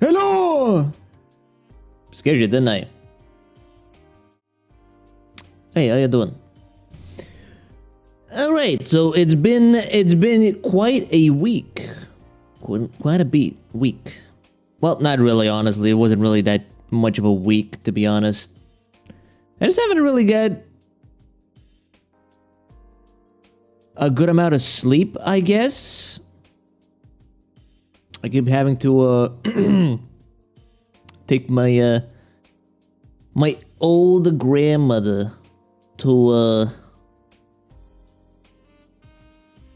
Hello! Scared you, didn't I? Hey, how you doing? All right, so it's been quite a week, quite a week. Well, not really, honestly. It wasn't really that much of a week, to be honest. I just haven't really got a good amount of sleep, I guess. I keep having to take my my old grandmother to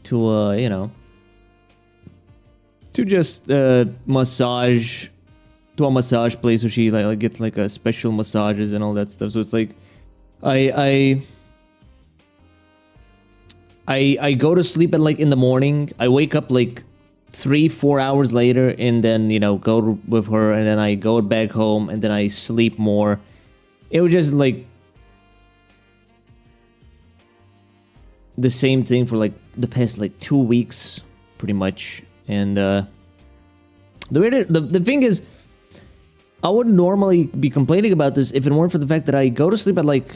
you know, to just massage, to a massage place where she like gets like a special massages and all that stuff. So it's like I go to sleep at like in the morning. I wake up like 3-4 hours later, and then, you know, go with her, and then I go back home, and then I sleep more. It was just like the same thing for like the past like 2 weeks, pretty much. And the thing is, I wouldn't normally be complaining about this if it weren't for the fact that I go to sleep at like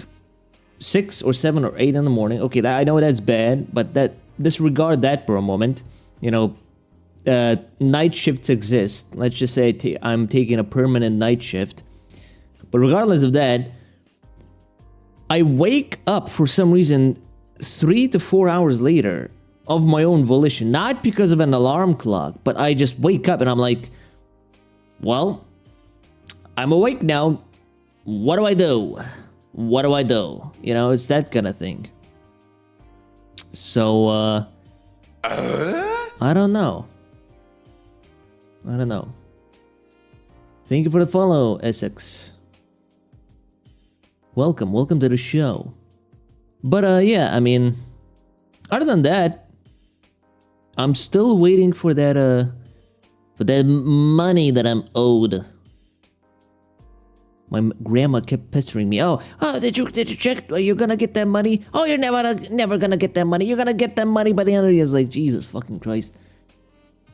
6 or 7 or 8 in the morning. Okay, I know that's bad, but disregard that for a moment. You know, night shifts exist. Let's just say I'm taking a permanent night shift. But regardless of that, I wake up for some reason 3 to 4 hours later of my own volition. Not because of an alarm clock, but I just wake up and I'm like, well, I'm awake now. What do I do? What do I do? You know, it's that kind of thing. So, I don't know. I don't know. Thank you for the follow, Essex. Welcome to the show. But, yeah, I mean, other than that, I'm still waiting for that money that I'm owed. My grandma kept pestering me. Oh, did you check? Are you gonna get that money? Oh, you're never gonna get that money. You're gonna get that money by the end of the year. It's like, Jesus fucking Christ.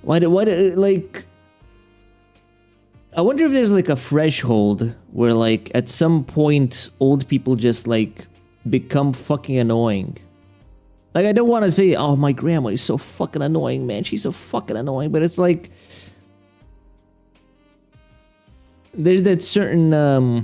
Why like, I wonder if there's like a threshold where like at some point old people just like become fucking annoying. Like, I don't want to say, oh, my grandma is so fucking annoying, man. She's so fucking annoying. But it's like, there's that certain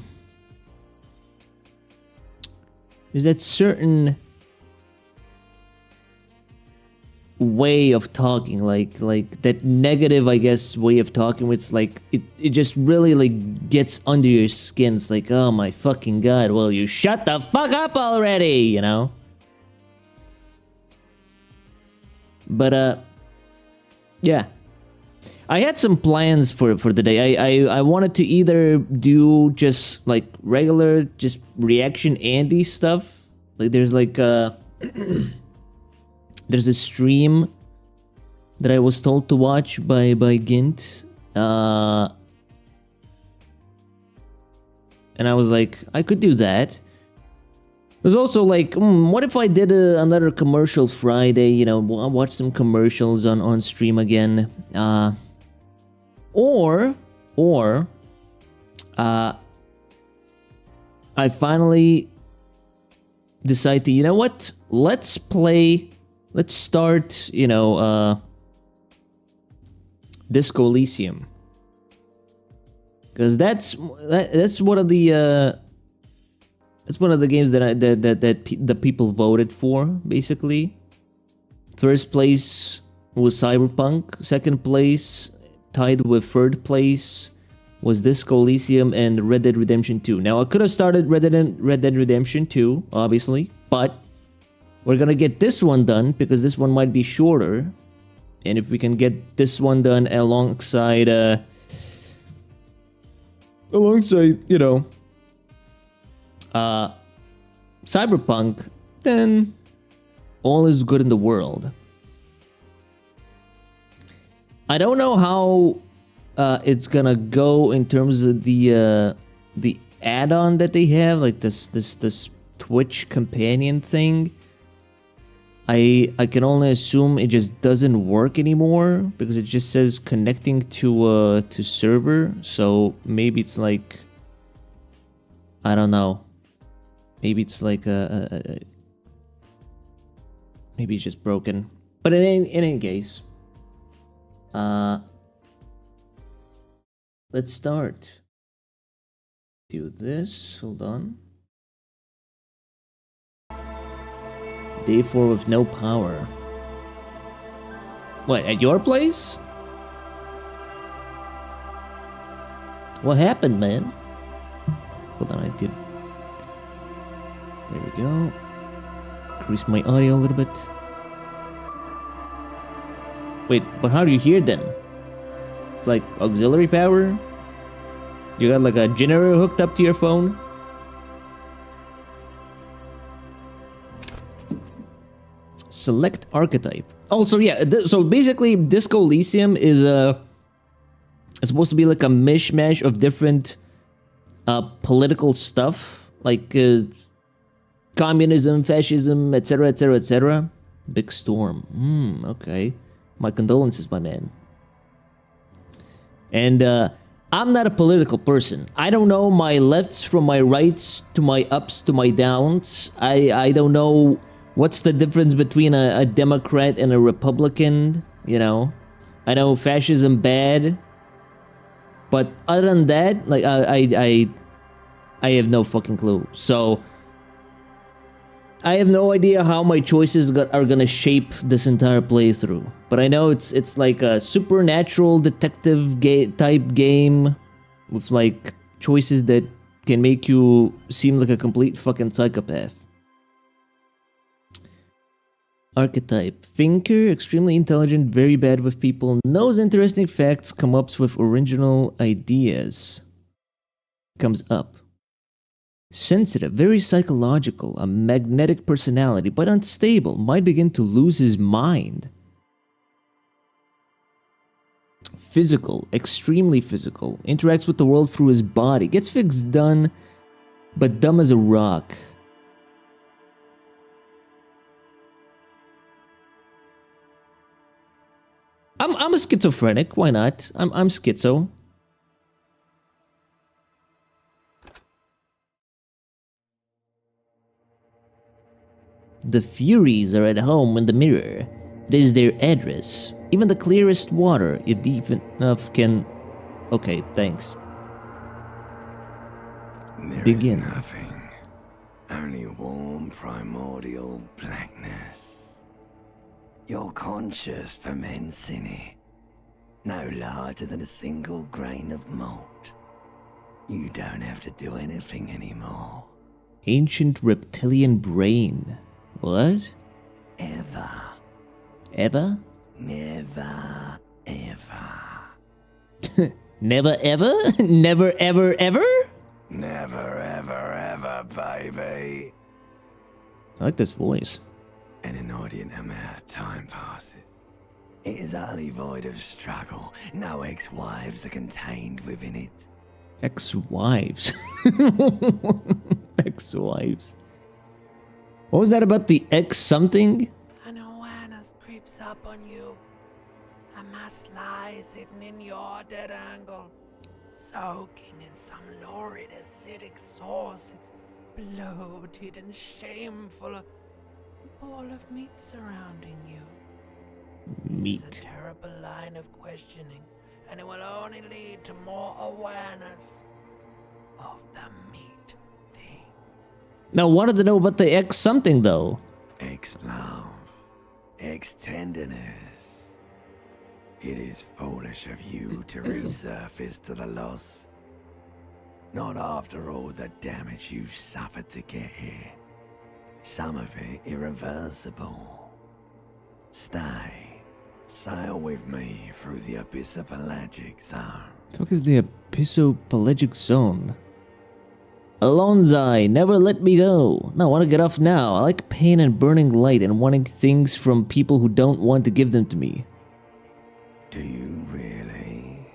way of talking, like that negative, I guess, way of talking, which like it just really like gets under your skin. It's like, oh my fucking god, well, you shut the fuck up already, you know? But yeah, I had some plans for the day. I wanted to either do just like regular just reaction Andy stuff. Like there's like there's a stream that I was told to watch by Gint. And I was like, I could do that. There's also like, what if I did another commercial Friday? You know, watch some commercials on stream again. Or I finally decide to, you know what? Let's start, you know, Disco Elysium. Because that's one of the games that the people voted for, basically. First place was Cyberpunk. Second place, tied with third place, was Disco Elysium and Red Dead Redemption 2. Now, I could have started Red Dead Redemption 2, obviously, but we're gonna get this one done because this one might be shorter. And if we can get this one done alongside, you know, Cyberpunk, then all is good in the world. I don't know how it's gonna go in terms of the add-on that they have, like this Twitch companion thing. I can only assume it just doesn't work anymore because it just says connecting to server. So maybe it's like, I don't know. Maybe it's like maybe it's just broken. But in any case, let's start. Do this. Hold on. Day 4 with no power. What, at your place? What happened, man? Hold on, I did. There we go. Increase my audio a little bit. Wait, but how do you hear then? It's like auxiliary power? You got like a generator hooked up to your phone? Select archetype. Also, yeah, so basically Disco Elysium is it's supposed to be like a mishmash of different political stuff, like communism, fascism, etc, etc, etc. Big storm. Okay. My condolences, my man. And I'm not a political person. I don't know my lefts from my rights, to my ups to my downs. I don't know what's the difference between a Democrat and a Republican, you know? I know fascism bad, but other than that, like I have no fucking clue. So I have no idea how my choices are gonna shape this entire playthrough. But I know it's like a supernatural detective type game with like choices that can make you seem like a complete fucking psychopath. Archetype. Thinker, extremely intelligent, very bad with people, knows interesting facts, comes up with original ideas. Comes up. Sensitive, very psychological, a magnetic personality, but unstable, might begin to lose his mind. Physical, extremely physical, interacts with the world through his body, gets things done, but dumb as a rock. I'm a schizophrenic, why not? I'm schizo. The Furies are at home in the mirror. It is their address. Even the clearest water, if deep enough, can... Okay, thanks. Begin. There is nothing. Only warm primordial blackness. Your conscious ferments in it. No larger than a single grain of malt. You don't have to do anything anymore. Ancient reptilian brain. What? Ever. Ever? Never, ever. Never ever? Never ever ever? Never, ever, ever, baby. I like this voice. An inordinate amount of time passes. It is utterly void of struggle. No ex-wives are contained within it. Ex-wives. Ex-wives. What was that about the X something? An awareness creeps up on you. A mass lies hidden in your dead angle, soaking in some lurid acidic sauce. It's bloated and shameful. A ball of meat surrounding you. Meat. This is a terrible line of questioning, and it will only lead to more awareness of the meat thing. Now, wanted to know about the X something though. Ex-love. Ex-tenderness. It is foolish of you to resurface to the loss. Not after all the damage you've suffered to get here. Some of it irreversible. Stay. Sail with me through the abyssopelagic zone. The fuck is the abyssopelagic zone? Alonzi, never let me go. No, I want to get off now. I like pain and burning light and wanting things from people who don't want to give them to me. Do you really?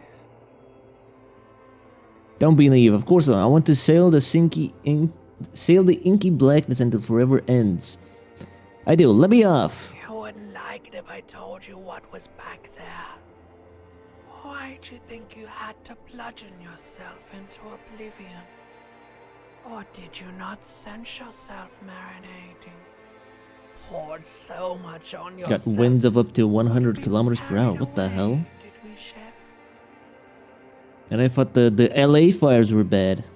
Don't be naive. Of course not. I want to sail the inky blackness until forever ends. I do. Let me off. You wouldn't like it if I told you what was back there. Why'd you think you had to bludgeon yourself into oblivion? Or did you not sense yourself marinating? Poured so much on yourself. Got winds of up to 100 kilometers per hour. What the hell? Did we, chef? And I thought the LA fires were bad.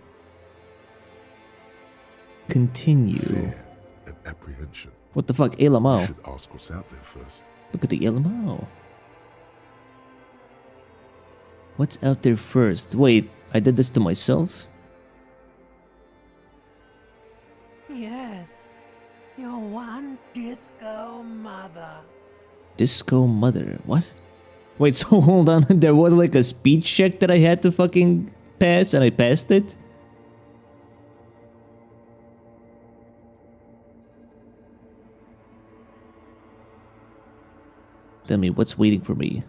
Continue. Fear and apprehension. What the fuck? You Elamau. should ask what's out there first. Look at the Elamau. What's out there first? Wait, I did this to myself? Yes. Your one disco mother. Disco mother. What? Wait, so hold on. There was like a speech check that I had to fucking pass and I passed it? Tell me, what's waiting for me?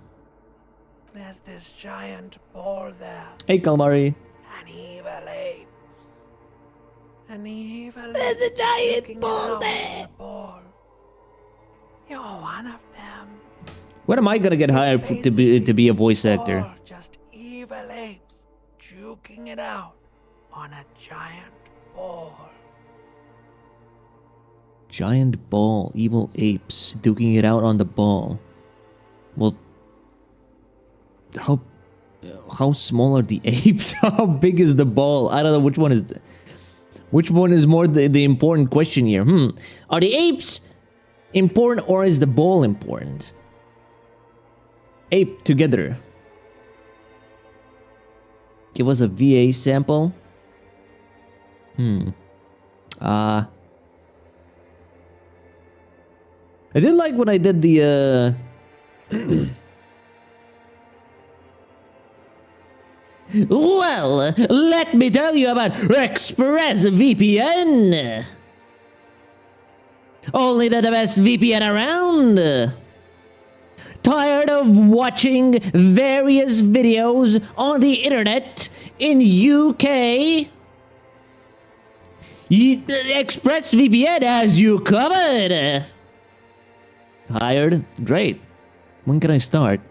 There's this giant ball there. Hey, Calamari. An evil apes. An evil There's a apes giant looking ball down there. on the ball. You're one of them. When am I gonna get hired to be a voice actor? All just evil apes juking it out on a giant ball. Giant ball, evil apes, duking it out on the ball. Well, how small are the apes? How big is the ball? I don't know which one is which one is more the important question here. Are the apes important or is the ball important? Ape together. Give us a VA sample. I did like when I did the Well, let me tell you about ExpressVPN. Only the best VPN around. Tired of watching various videos on the internet in UK? ExpressVPN has you covered. Hired? Great. When can I start?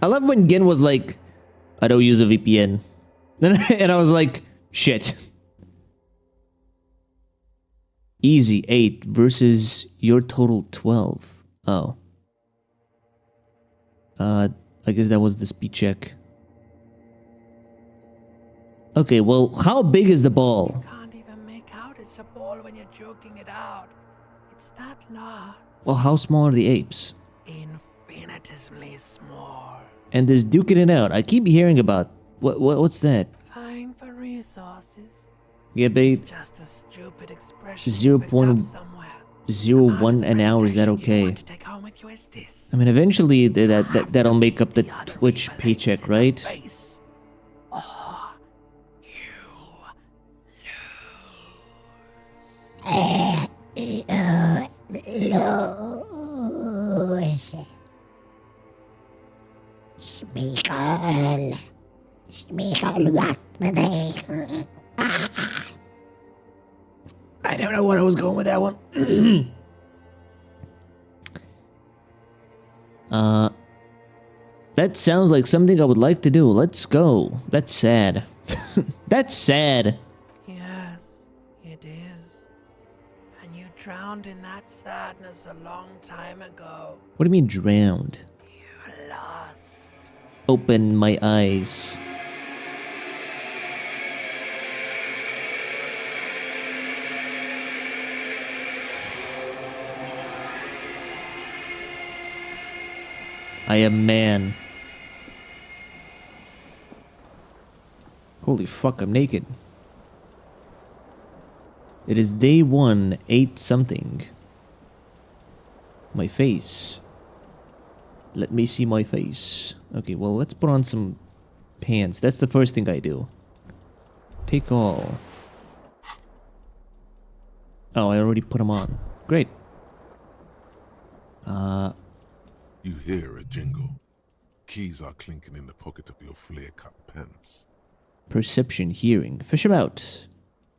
I love when Gin was like, I don't use a VPN. And I was like, shit. Easy 8 versus your total 12. Oh. I guess that was the speed check. Okay, well, how big is the ball? Can't even make out it's a ball when you're joking it out. It's that large. Well, how small are the apes? Infinitesimally small. And there's duking it out. I keep hearing about what's that? Vying for resources. Yeah, babe. It's just a stupid expression 0.01 an hour. Is that okay? To take home with you is this. I mean, eventually that'll make up the Twitch paycheck, right? Or you Lose. Smeagol. Smeagol, what, baby? I don't know what I was going with that one. That sounds like something I would like to do. Let's go. That's sad. That's sad. Yes, it is. And you drowned in that sadness a long time ago. What do you mean drowned? You lost. Open my eyes. I am man. Holy fuck, I'm naked. It is day 1, 8 something. My face. Let me see my face. Okay, well, let's put on some pants. That's the first thing I do. Take all. Oh, I already put them on. Great. You hear a jingle. Keys are clinking in the pocket of your flare-cut pants. Perception, hearing. Fish 'em out.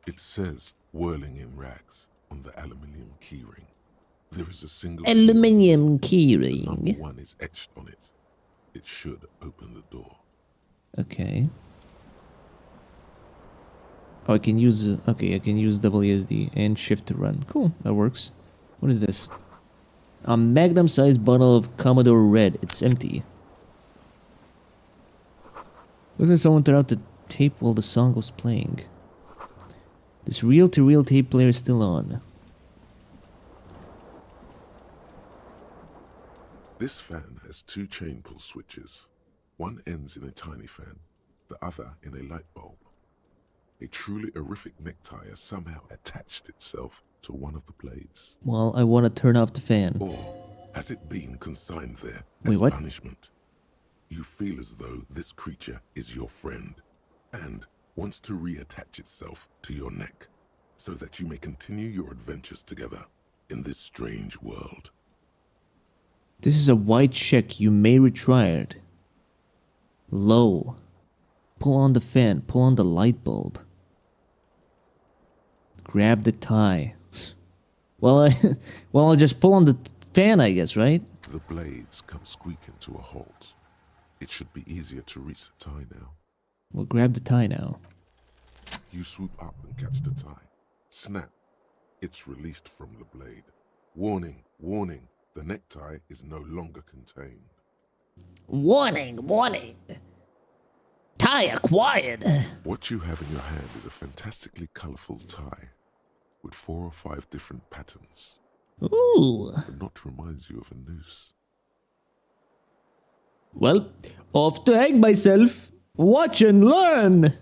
It says whirling in rags. on the aluminium keyring. There is a single Aluminium key. The number keyring. 1 is etched on it. It should open the door. Okay. Oh, I can use... okay, I can use WSD and shift to run. Cool, that works. What is this? A magnum-sized bottle of Commodore Red. It's empty. Looks like someone threw out the tape while the song was playing. This reel-to-reel tape player is still on. This fan has 2 chain pull switches. One ends in a tiny fan, the other in a light bulb. A truly horrific necktie has somehow attached itself to one of the blades. Well, I want to turn off the fan. Or has it been consigned there Wait, as what? punishment? You feel as though this creature is your friend and wants to reattach itself to your neck so that you may continue your adventures together in this strange world. This is a white check. You may retry it. Low. Pull on the fan. Pull on the light bulb. Grab the tie. Well, I'll just pull on the fan, I guess, right? The blades come squeaking to a halt. It should be easier to reach the tie now. We'll grab the tie now. You swoop up and catch the tie. Snap. It's released from the blade. Warning, warning. The necktie is no longer contained. Warning, warning. Tie acquired. What you have in your hand is a fantastically colorful tie with 4 or 5 different patterns. Ooh. The knot reminds you of a noose. Well, off to hang myself. Watch and learn.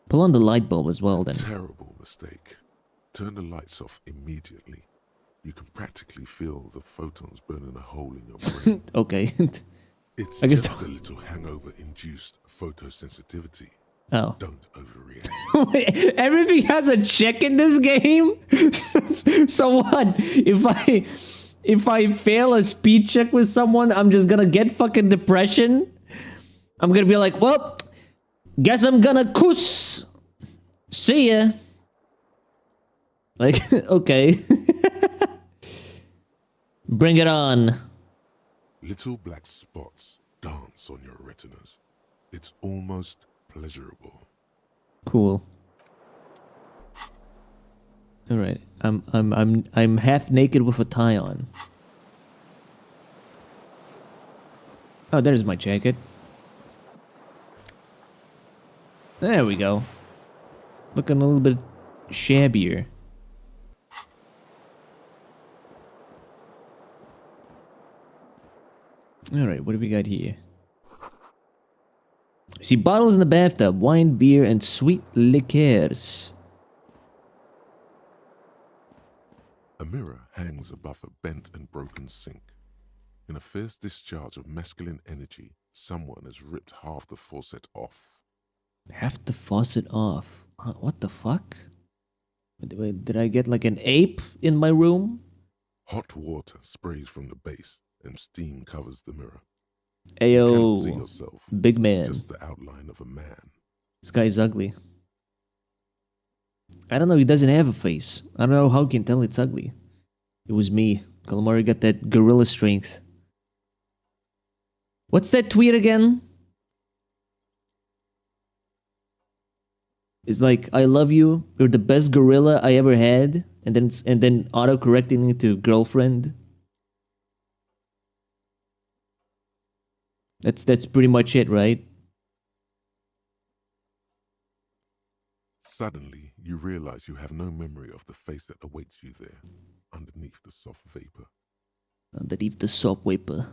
Pull on the light bulb as well, then. Terrible mistake. Turn the lights off immediately. You can practically feel the photons burning a hole in your brain. Okay. It's I guess just a little hangover-induced photosensitivity. Oh. Don't overreact. Everything has a check in this game? So what? If I fail a speed check with someone, I'm just gonna get fucking depression? I'm gonna be like, well, guess I'm gonna kuss. See ya. Like, okay. Bring it on. Little black spots dance on your retinas. It's almost pleasurable. Cool. All right. I'm half naked with a tie on. Oh, there's my jacket. There we go. Looking a little bit shabbier. Alright, what do we got here? See bottles in the bathtub, wine, beer, and sweet liqueurs. A mirror hangs above a bent and broken sink. In a fierce discharge of masculine energy, someone has ripped half the faucet off. Half the faucet off. What the fuck? Wait, did I get like an ape in my room? Hot water sprays from the base and steam covers the mirror. You cannot see Ayo, yourself, big man. just the outline of a man. This guy's ugly. I don't know, he doesn't have a face. I don't know how you can tell it's ugly. It was me. Calamari got that gorilla strength. What's that tweet again? It's like, I love you, you're the best gorilla I ever had, and then auto-correcting it to girlfriend. That's pretty much it, right? Suddenly, you realize you have no memory of the face that awaits you there, underneath the soft vapor. Underneath the soap vapor.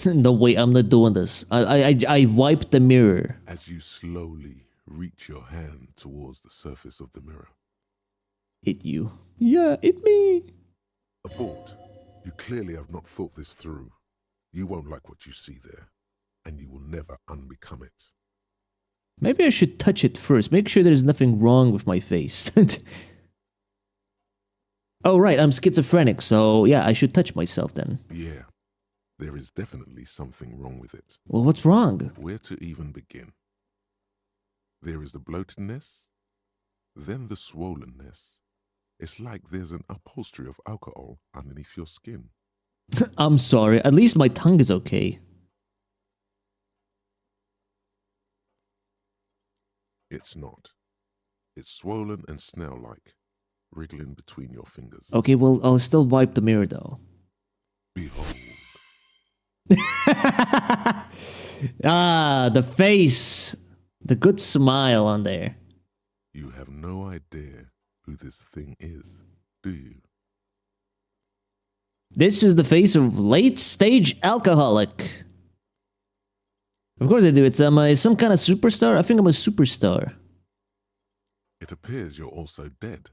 No way, I'm not doing this. I wiped the mirror. As you slowly reach your hand towards the surface of the mirror. It you. Yeah, it me. Abort. You clearly have not thought this through. You won't like what you see there, and you will never unbecome it. Maybe I should touch it first. Make sure there's nothing wrong with my face. Oh, right, I'm schizophrenic, so yeah, I should touch myself then. Yeah, there is definitely something wrong with it. Well, what's wrong? Where to even begin? There is the bloatedness, Then the swollenness. It's like there's an upholstery of alcohol underneath your skin. I'm sorry. At least my tongue is okay. It's not. It's swollen and snail-like, wriggling between your fingers. Okay, well, I'll still wipe the mirror though. Behold. Ah, the face. The good smile on there. You have no idea who this thing is, do you? This is the face of late-stage alcoholic. Of course I do. It's some kind of superstar. I think I'm a superstar. It appears you're also dead.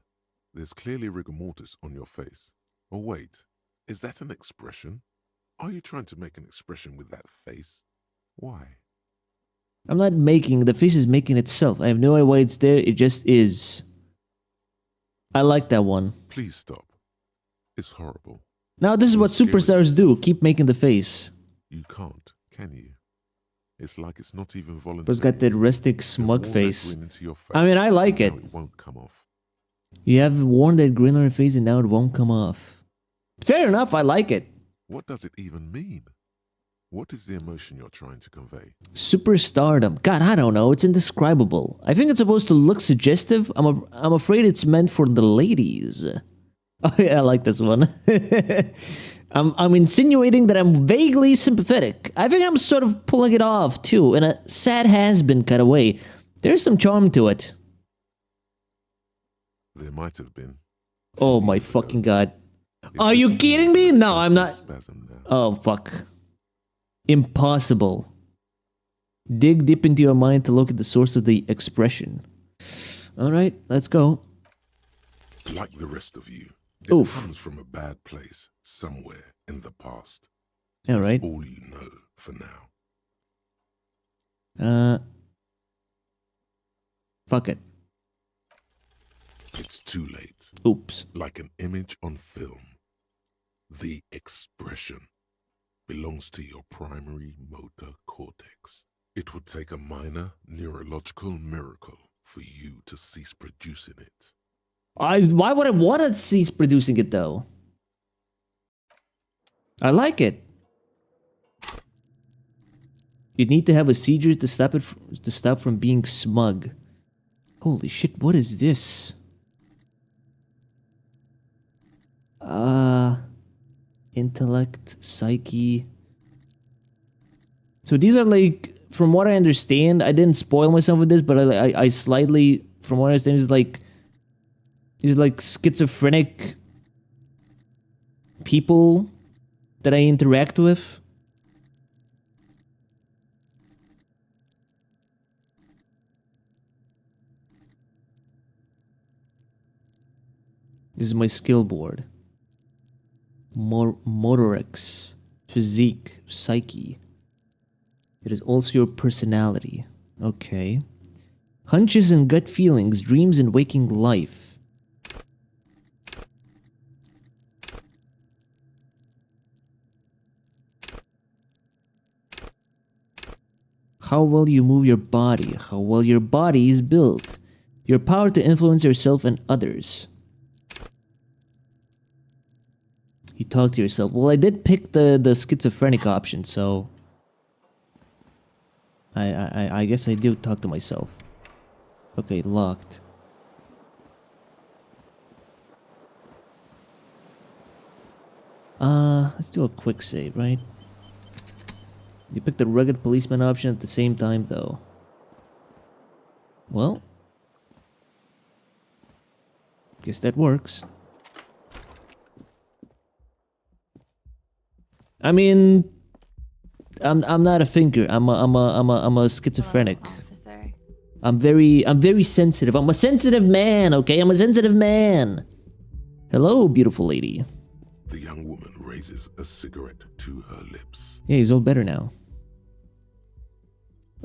There's clearly rigor mortis on your face. Oh wait, is that an expression? Are you trying to make an expression with that face? Why? I'm not making. The face is making itself. I have no idea why it's there. It just is. I like that one. Please stop. It's horrible. Now this is what superstars do. Keep making the face. You can't, can you? It's like it's not even voluntary. But it's got that rustic smug You've worn that face. grin into your face, I mean, I like and it. now it won't come off. You have worn that grin on your face and now it won't come off. Fair enough. I like it. What does it even mean? What is the emotion you're trying to convey? Superstardom. God, I don't know. It's indescribable. I think it's supposed to look suggestive. I'm afraid it's meant for the ladies. Oh yeah, I like this one. I'm insinuating that I'm vaguely sympathetic. I think I'm sort of pulling it off too, in a sad has-been cutaway. There's some charm to it. There might have been. Oh my fucking god. Are you kidding me? No, I'm not. Spasm now. Oh fuck. Impossible. Dig deep into your mind to look at the source of the expression. Alright, let's go. Like the rest of you, it Oof. comes from a bad place somewhere in the past. Alright. That's all you know for now. Fuck it. It's too late. Oops. Like an image on film. The expression belongs to your primary motor cortex. It would take a minor neurological miracle for you to cease producing it. Why would I want to cease producing it though? I like it. You need to have a seizure to stop it to stop from being smug. Holy shit! What is this? Intellect, psyche. So these are like, from what I understand, I didn't spoil myself with this, but I slightly, from what I understand, is like, these are like schizophrenic people that I interact with. This is my skill board. Motorics, physique, psyche. It is also your personality. Okay. Hunches and gut feelings, dreams and waking life. How well you move your body, how well your body is built. Your power to influence yourself and others. You talk to yourself. Well, I did pick the schizophrenic option, so I guess I do talk to myself. Okay, locked. Let's do a quick save, right? You picked the rugged policeman option at the same time, though. Well, guess that works. I mean, I'm not a thinker. I'm a schizophrenic. Hello, officer. I'm very sensitive. I'm a sensitive man, okay? I'm a sensitive man. Hello, beautiful lady. The young woman raises a cigarette to her lips. Yeah, he's all better now.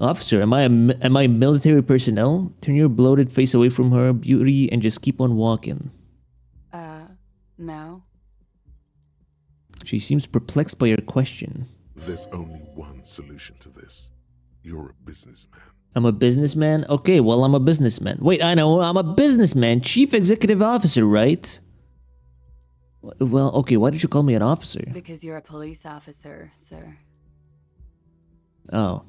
Officer, am I military personnel? Turn your bloated face away from her beauty and just keep on walking. No. She seems perplexed by your question. There's only one solution to this. You're a businessman. I'm a businessman? Okay, well, I'm a businessman. Wait, I know, I'm a businessman. Chief Executive Officer, right? Well, okay, why did you call me an officer? Because you're a police officer, sir. Oh.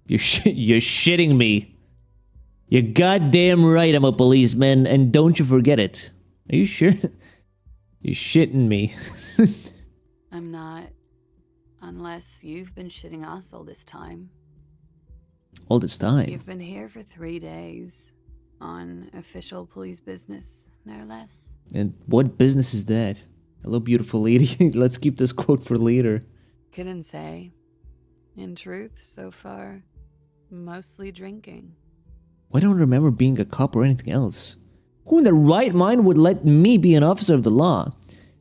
You're shitting me. You're goddamn right I'm a policeman, and don't you forget it. Are you sure? You're shitting me. I'm not. Unless you've been shitting us all this time. All this time? You've been here for 3 days. On official police business, no less. And what business is that? Hello, beautiful lady. Let's keep this quote for later. Couldn't say. In truth, so far, mostly drinking. I don't remember being a cop or anything else. Who in their right mind would let me be an officer of the law?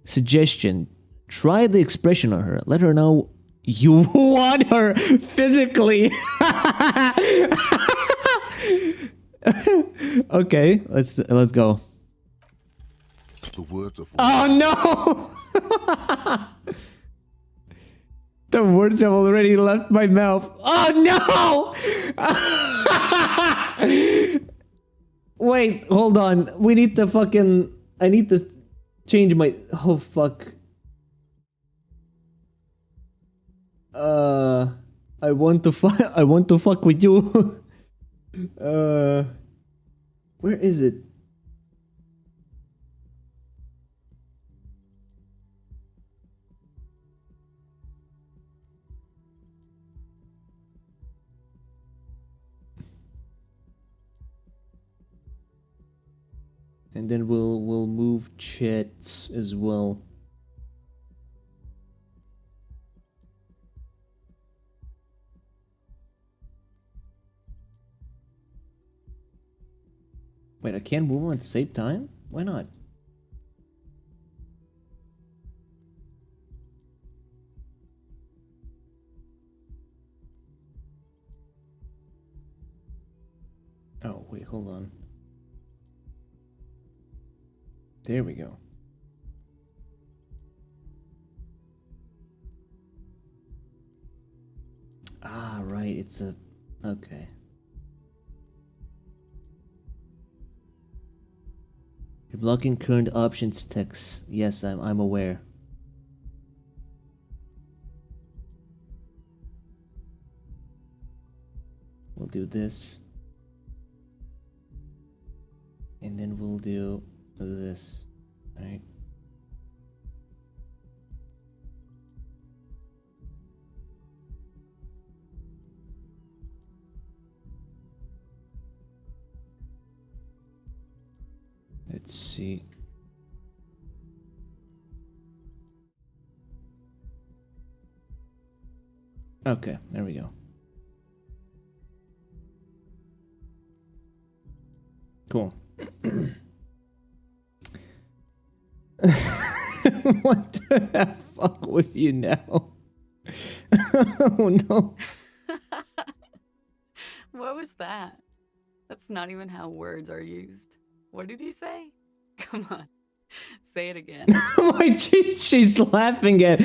Suggestion. Try the expression on her. Let her know you want her physically. Okay, let's go. The words of Oh no! The words have already left my mouth. Oh no! Wait, hold on. We need to fucking... I need to change my... Oh fuck. I want to fuck with you. Where is it? And then we'll move chats as well. Wait, I can't move them at the same time? Why not? Oh, wait, hold on. There we go. Ah, right, it's a... Okay. You're blocking current options text. Yes, I'm aware. We'll do this. And then we'll do this. Right? Let's see. Okay, there we go. Cool. What the fuck with you now? Oh no. What was that? That's not even how words are used. What did you say? Come on. Say it again. Why she's laughing at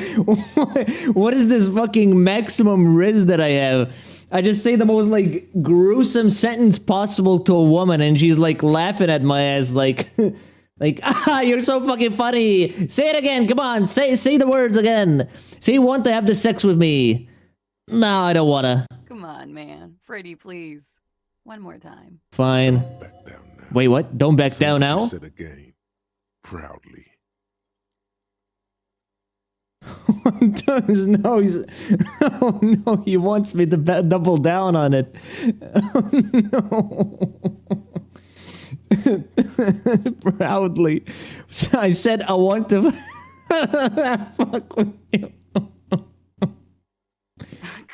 what is this fucking maximum riz that I have? I just say the most like gruesome sentence possible to a woman and she's like laughing at my ass like like, ah, you're so fucking funny. Say it again. Come on. Say the words again. Say you want to have the sex with me. No, I don't wanna. Come on, man. Freddy, please. One more time. Fine. back down now. Wait, what? Don't back Say down what you now? said again, proudly. No, he's... Oh no, he wants me to double down on it. Oh, no. Proudly. So I said I want to fuck with you.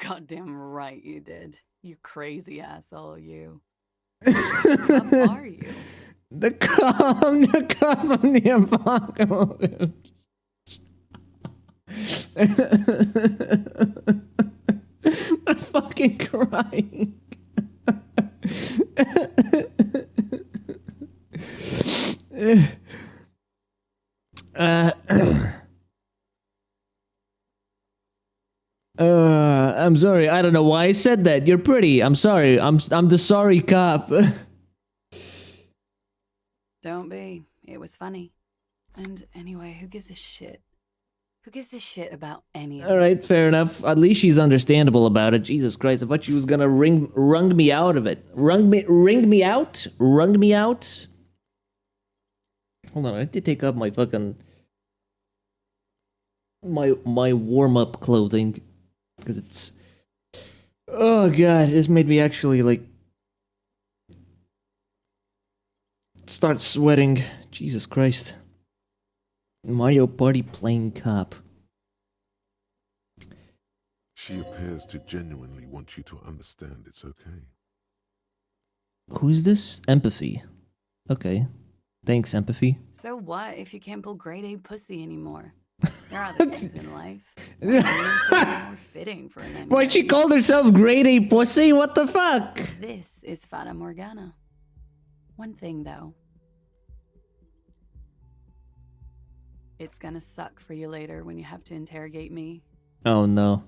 Goddamn right you did. You crazy asshole, you. What are you? The calm of the apocalypse. I'm fucking crying. I'm sorry. I don't know why I said that. You're pretty. I'm sorry. I'm the sorry cop. Don't be. It was funny. And anyway, who gives a shit? Who gives a shit about any of it? All right, fair enough. At least she's understandable about it. Jesus Christ, I thought she was gonna wrung me out of it. Wrung me out? Hold on, I have to take off my fucking my warm-up clothing because it's oh god, this made me actually like start sweating. Jesus Christ. Mario Party playing cop. She appears to genuinely want you to understand it's okay. Who's this? Empathy. Okay. Thanks, Empathy. So what if you can't pull grade A pussy anymore? There are other things in life. More fitting for an ending. Why'd she call herself grade A pussy? What the fuck? This is Fata Morgana. One thing though. It's gonna suck for you later when you have to interrogate me. Oh no.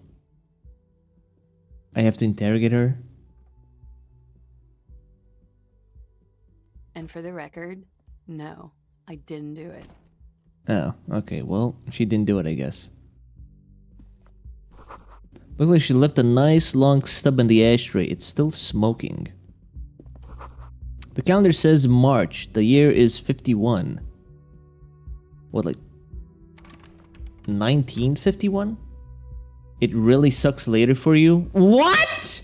I have to interrogate her? And for the record, no, I didn't do it. Oh, okay. Well, she didn't do it, I guess. Looks like she left a nice long stub in the ashtray. It's still smoking. The calendar says March. The year is 51. What, like 1951? It really sucks later for you? What?!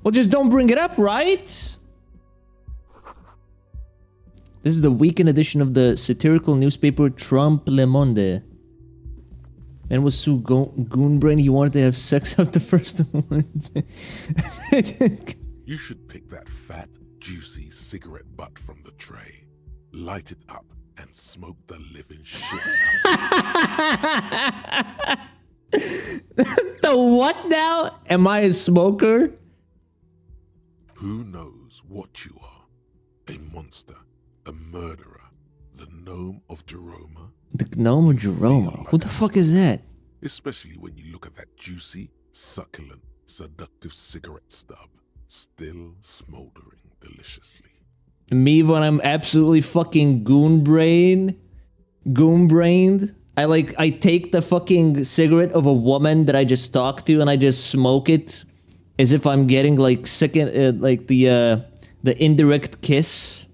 Well, just don't bring it up, right? This is the weekend edition of the satirical newspaper Trump Le Monde. Man was so goon-brain he wanted to have sex after the first one. You should pick that fat, juicy cigarette butt from the tray, light it up, and smoke the living shit out. The what now? Am I a smoker? Who knows what you are? A monster, a murderer, the gnome of Jeroma? The gnome of Jeroma? Who the fuck is that? Especially when you look at that juicy, succulent, seductive cigarette stub, still smoldering deliciously. Me when I'm absolutely fucking goon-brained? I take the fucking cigarette of a woman that I just talked to and I just smoke it as if I'm getting like like the indirect kiss.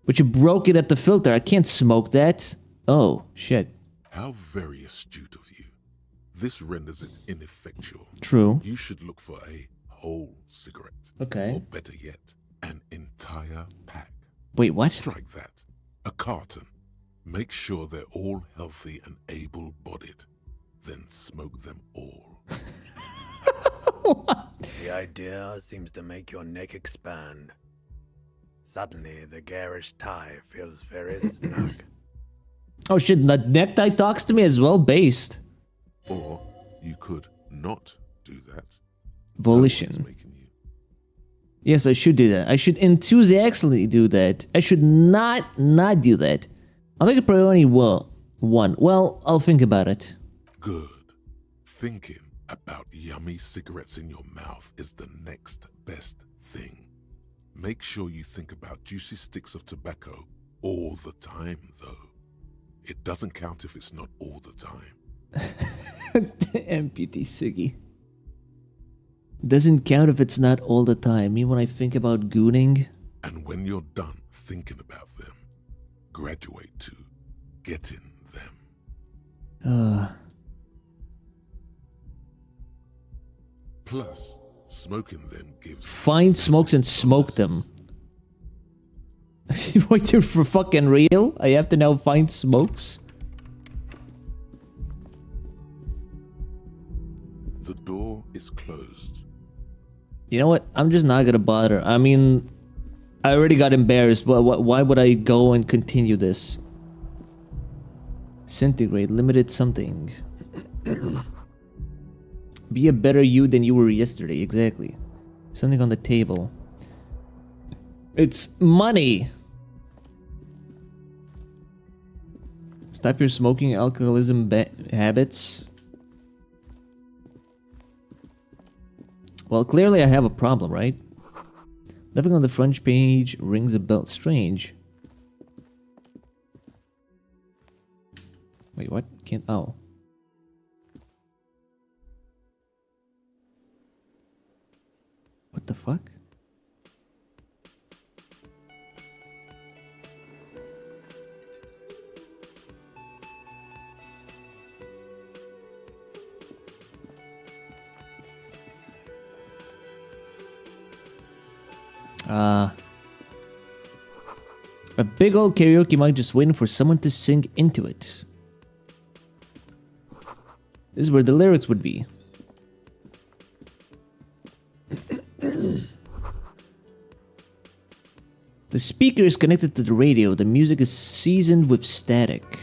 But you broke it at the filter. I can't smoke that. Oh, shit. How very astute of you. This renders it ineffectual. True. You should look for a whole cigarette. Okay. Or better yet, an entire pack. Wait, what? Strike that. A carton. Make sure they're all healthy and able-bodied. Then smoke them all. The idea seems to make your neck expand. Suddenly, the garish tie feels very snug. Oh shit, that necktie talks to me as well, based. Or you could not do that. Volition. No one's making you. Yes, I should do that. I should enthusiastically do that. I should not do that. I'll make a priority one. Well, I'll think about it. Good. Thinking about yummy cigarettes in your mouth is the next best thing. Make sure you think about juicy sticks of tobacco all the time, though. It doesn't count if it's not all the time. Amputee Siggy. Doesn't count if it's not all the time. Me when I think about gooning. And when you're done thinking about them, graduate to getting them. Plus, smoking them gives... Find smokes and smoke them. Wait, you're for fucking real? I have to now find smokes? The door is closed. You know what? I'm just not gonna bother. I mean, I already got embarrassed. Why would I go and continue this? Centigrade, limited something. Be a better you than you were yesterday. Exactly. Something on the table. It's money. Stop your smoking alcoholism habits. Well, clearly I have a problem, right? Nothing on the front page rings a bell. Strange. Wait, what? Can't... Oh. What the fuck? A big old karaoke mic just waiting for someone to sing into it. This is where the lyrics would be. The speaker is connected to the radio. The music is seasoned with static.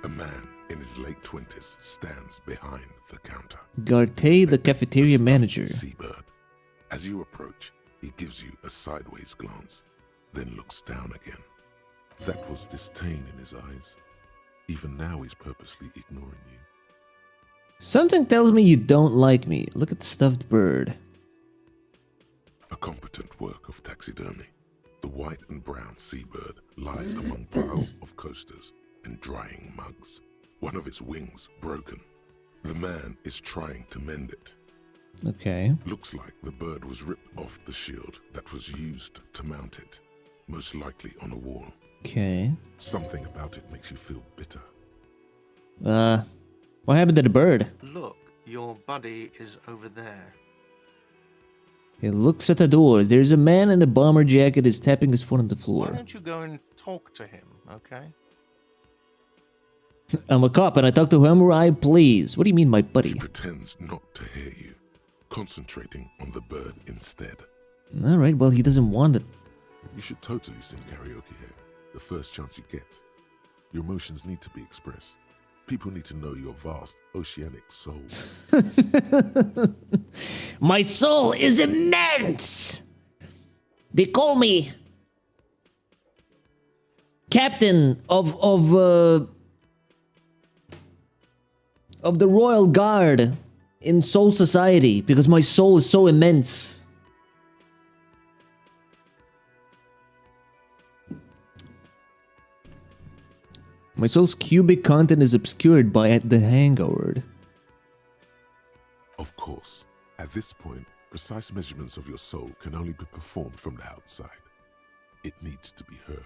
A man in his late 20s stands behind the counter. Garte, the cafeteria manager. Seabird. As you approach, he gives you a sideways glance, then looks down again. That was disdain in his eyes. Even now he's purposely ignoring you. Something tells me you don't like me. Look at the stuffed bird. A competent work of taxidermy. The white and brown seabird lies among piles of coasters and drying mugs. One of its wings broken. The man is trying to mend it. Okay. Looks like the bird was ripped off the shield that was used to mount it, most likely on a wall. Okay. Something about it makes you feel bitter. What happened to the bird? Look, your buddy is over there. He looks at the door. There's a man in a bomber jacket is tapping his foot on the Why floor. don't you go and talk to him, okay? I'm a cop and I talk to whomever I please. What do you mean, my buddy? He pretends not to hear you, concentrating on the bird instead. Alright, well, he doesn't want it. You should totally sing karaoke here, the first chance you get. Your emotions need to be expressed. People need to know your vast oceanic soul. My soul is immense! They call me captain of Of the Royal Guard in Soul Society because my soul is so immense. My soul's cubic content is obscured by the hangover. Of course, at this point, precise measurements of your soul can only be performed from the outside. It needs to be heard.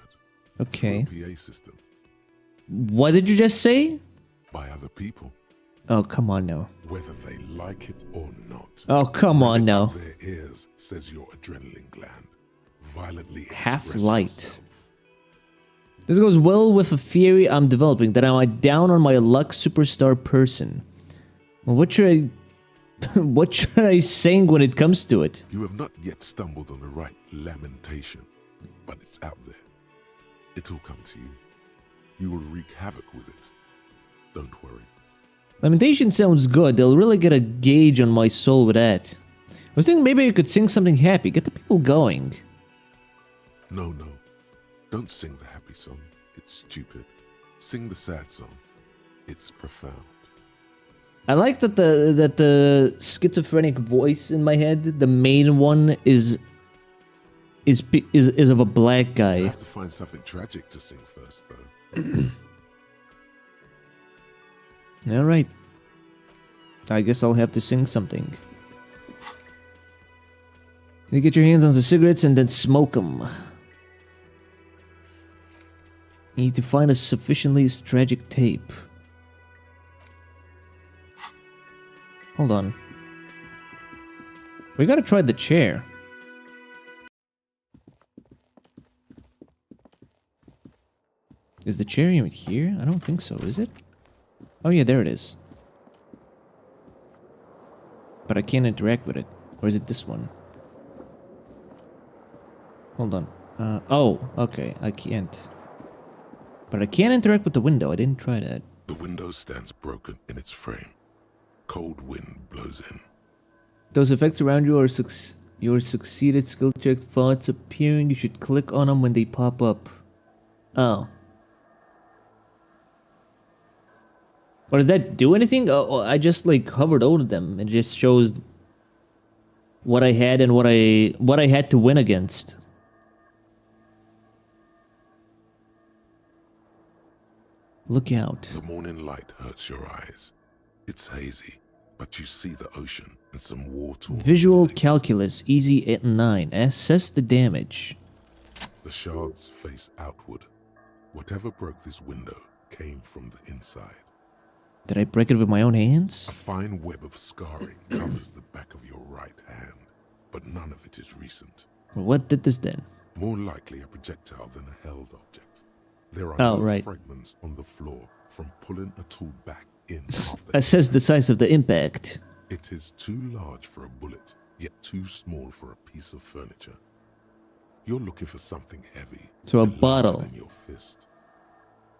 Okay. Through a PA system. What did you just say? By other people, Oh, come on now. whether they like it or not. Oh, come on Right now. up their ears, says your adrenaline gland. Violently Half express light. yourself. This goes well with a theory I'm developing that I'm a down on my luck superstar person. Well, what should I... what should I sing when it comes to it? You have not yet stumbled on the right lamentation, but it's out there. It'll come to you. You will wreak havoc with it. Don't worry. Lamentation sounds good. They'll really get a gauge on my soul with that. I was thinking maybe I could sing something happy. Get the people going. No. Don't sing the happy song. It's stupid. Sing the sad song. It's profound. I like that the schizophrenic voice in my head, the main one, is of a black You guy. have to find something tragic to sing first, though. All right. I guess I'll have to sing something. You get your hands on the cigarettes and then smoke them. You need to find a sufficiently tragic tape. Hold on. We gotta try the chair. Is the chair even here? I don't think so, is it? Oh yeah, there it is. But I can't interact with it. Or is it this one? Hold on. Oh, okay, I can't. But I can't interact with the window, I didn't try that. The window stands broken in its frame. Cold wind blows in. Those effects around you are your succeeded skill check thoughts appearing. You should click on them when they pop up. Oh. Or does that do anything? I just like hovered over them. It just shows what I had and what I had to win against. Look out. The morning light hurts your eyes. It's hazy, but you see the ocean and some war-torn Visual buildings. calculus, easy at 9. Assess the damage. The shards face outward. Whatever broke this window came from the inside. Did I break it with my own hands? A fine web of scarring covers the back of your right hand, but none of it is recent. Well, what did this then? More likely a projectile than a held object. There are Oh, no right. fragments on the floor from pulling a tool back in after Assess the size of the impact. It is too large for a bullet, yet too small for a piece of furniture. You're looking for something heavy. So a and larger bottle. than your fist.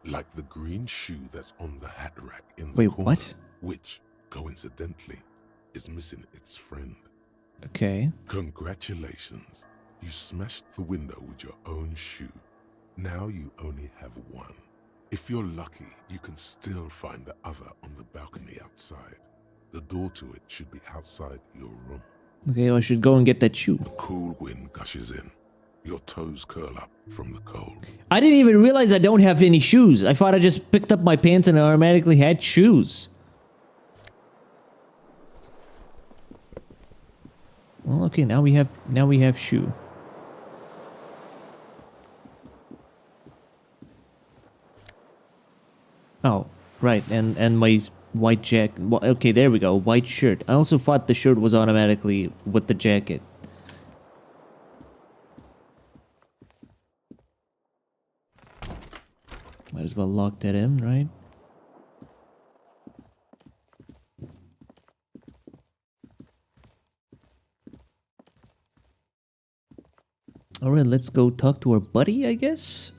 Like the green shoe that's on the hat rack in the Wait, corner, what? which, coincidentally, is missing its friend. Okay. Congratulations. You smashed the window with your own shoe. Now you only have one. If you're lucky, you can still find the other on the balcony outside. The door to it should be outside your room. Okay, well, I should go and get that shoe. Cool wind gushes in. Your toes curl up from the cold. I didn't even realize I don't have any shoes. I thought I just picked up my pants and I automatically had shoes. Well, okay, now we have shoe. Oh, right, and my white jacket. Okay, there we go. White shirt. I also thought the shirt was automatically with the jacket. Might as well lock that in, right? Alright, let's go talk to our buddy, I guess?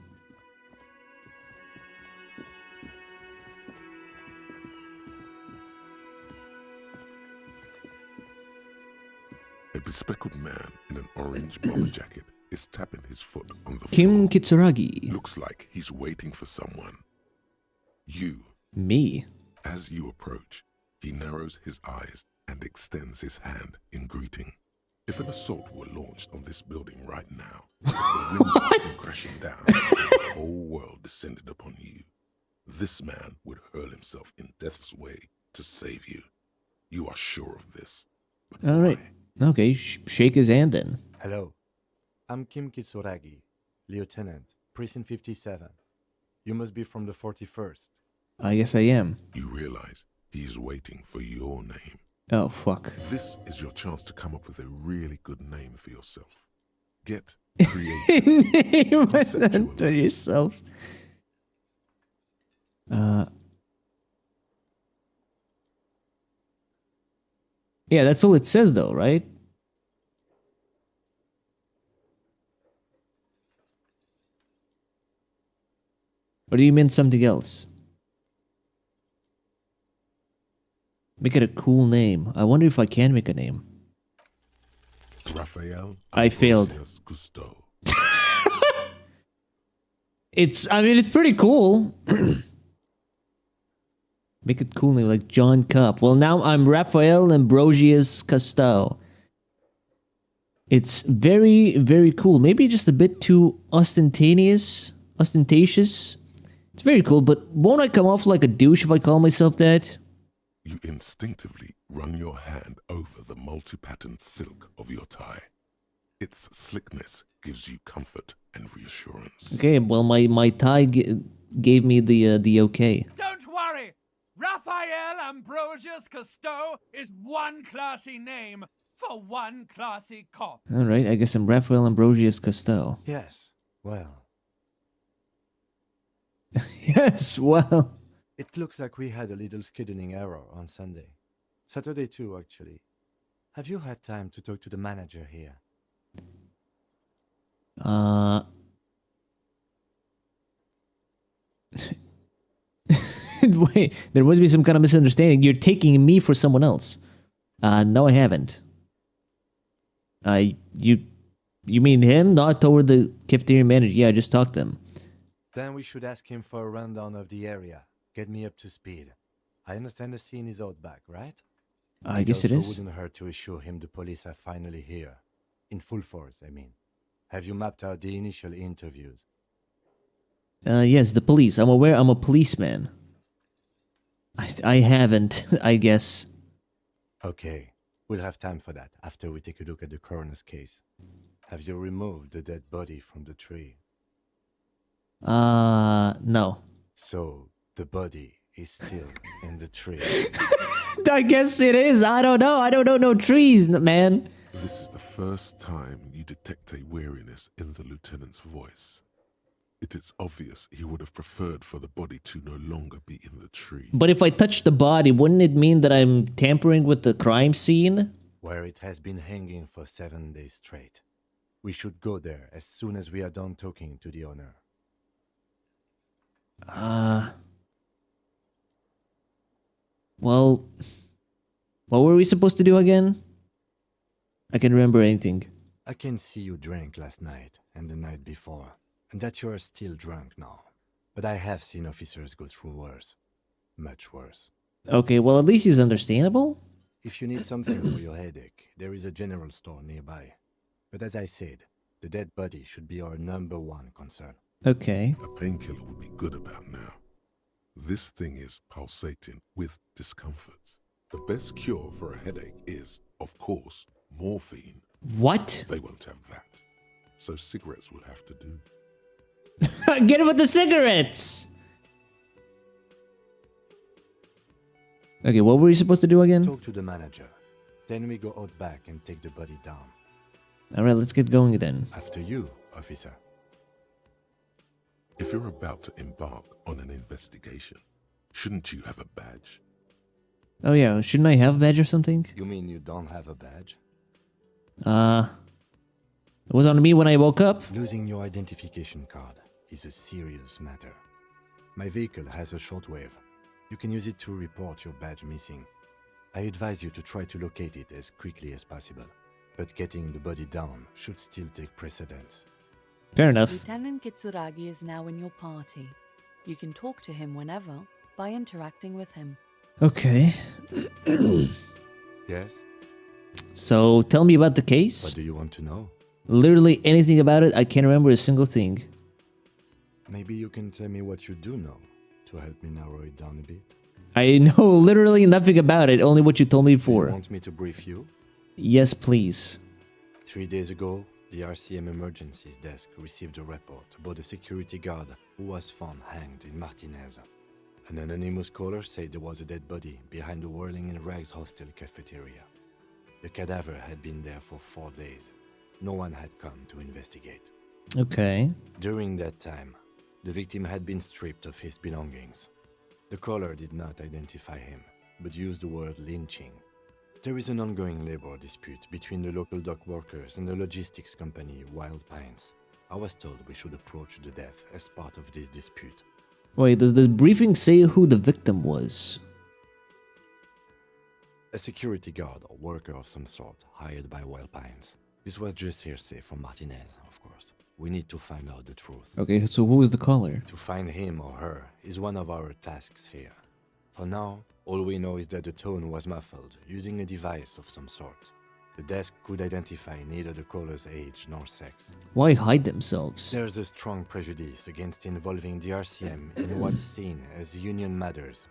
A bespectacled man in an orange bomber jacket is tapping his foot on the Kim floor. Kitsuragi. Looks like he's waiting for someone. You. Me. As you approach, he narrows his eyes and extends his hand in greeting. If an assault were launched on this building right now, if the windows came crashing down, the whole world descended upon you, this man would hurl himself in death's way to save you. You are sure of this. But Alright. why? Okay, shake his hand then. Hello. I'm Kim Kitsuragi, Lieutenant, Precinct 57. You must be from the 41st. I guess I am. You realize he's waiting for your name. Oh, fuck. This is your chance to come up with a really good name for yourself. Get creative. Name Conceptual. for yourself. Yeah, that's all it says though, right? Or do you mean something else? Make it a cool name. I wonder if I can make a name. Raphael. I failed. Ambrosius Cousteau. I mean, it's pretty cool. Make it cool name, like John Cup. Well, now I'm Raphael Ambrosius Cousteau. It's very, very cool. Maybe just a bit too ostentatious. It's very cool, but won't I come off like a douche if I call myself that? You instinctively run your hand over the multi-patterned silk of your tie. Its slickness gives you comfort and reassurance. Okay, well, my tie gave me the okay. Don't worry! Raphael Ambrosius Cousteau is one classy name for one classy cop. All right, I guess I'm Raphael Ambrosius Cousteau. Yes, well, Yes, well. it looks like we had a little scheduling error on Sunday. Saturday too, actually. Have you had time to talk to the manager here? Wait, there must be some kind of misunderstanding. You're taking me for someone else. No, I haven't. You mean him? Not toward the cafeteria manager. Yeah, I just talked to him. Then we should ask him for a rundown of the area. Get me up to speed. I understand the scene is out back, right? I guess it is. Wouldn't hurt to assure him the police are finally here. In full force, I mean. Have you mapped out the initial interviews? Yes, the police. I'm aware I'm a policeman. I haven't, I guess. Okay, we'll have time for that after we take a look at the coroner's case. Have you removed the dead body from the tree? No. So, the body is still in the tree. I guess it is. I don't know. I don't know no trees, man. This is the first time you detect a weariness in the lieutenant's voice. It is obvious he would have preferred for the body to no longer be in the tree. But if I touch the body, wouldn't it mean that I'm tampering with the crime scene? Where it has been hanging for 7 days straight. We should go there as soon as we are done talking to the owner. Well, what were we supposed to do again? I can't remember anything. I can see you drank last night and the night before, and that you are still drunk now. But I have seen officers go through worse. Much worse. Okay, well, at least he's understandable. If you need something for your headache, there is a general store nearby. But as I said, the dead body should be our #1 concern. Okay. A painkiller would be good about now. This thing is pulsating with discomfort. The best cure for a headache is, of course, morphine. What? They won't have that. So cigarettes will have to do. Get him with the cigarettes! Okay, what were we supposed to do again? Talk to the manager. Then we go out back and take the body down. Alright, let's get going then. After you, officer. If you're about to embark on an investigation, shouldn't you have a badge? Oh yeah, shouldn't I have a badge or something? You mean you don't have a badge? It was on me when I woke up. Losing your identification card is a serious matter. My vehicle has a shortwave. You can use it to report your badge missing. I advise you to try to locate it as quickly as possible. But getting the body down should still take precedence. Fair enough. Lieutenant Kitsuragi is now in your party. You can talk to him whenever by interacting with him. Okay. Yes? So, tell me about the case. What do you want to know? Literally anything about it, I can't remember a single thing. Maybe you can tell me what you do know to help me narrow it down a bit. I know literally nothing about it, only what you told me You before. want me to brief you? Yes, please. 3 days ago, the RCM Emergencies Desk received a report about a security guard who was found hanged in Martinez. An anonymous caller said there was a dead body behind the Whirling in Rags hostel cafeteria. The cadaver had been there for 4 days. No one had come to investigate. Okay. During that time, the victim had been stripped of his belongings. The caller did not identify him, but used the word lynching. There is an ongoing labor dispute between the local dock workers and the logistics company Wild Pines. I was told we should approach the death as part of this dispute. Wait, does the briefing say who the victim was? A security guard or worker of some sort hired by Wild Pines. This was just hearsay from Martinez, of course. We need to find out the truth. Okay, so who is the caller? To find him or her is one of our tasks here. For now, all we know is that the tone was muffled, using a device of some sort. The desk could identify neither the caller's age nor sex. Why hide themselves? There's a strong prejudice against involving the RCM in what's seen as union matters.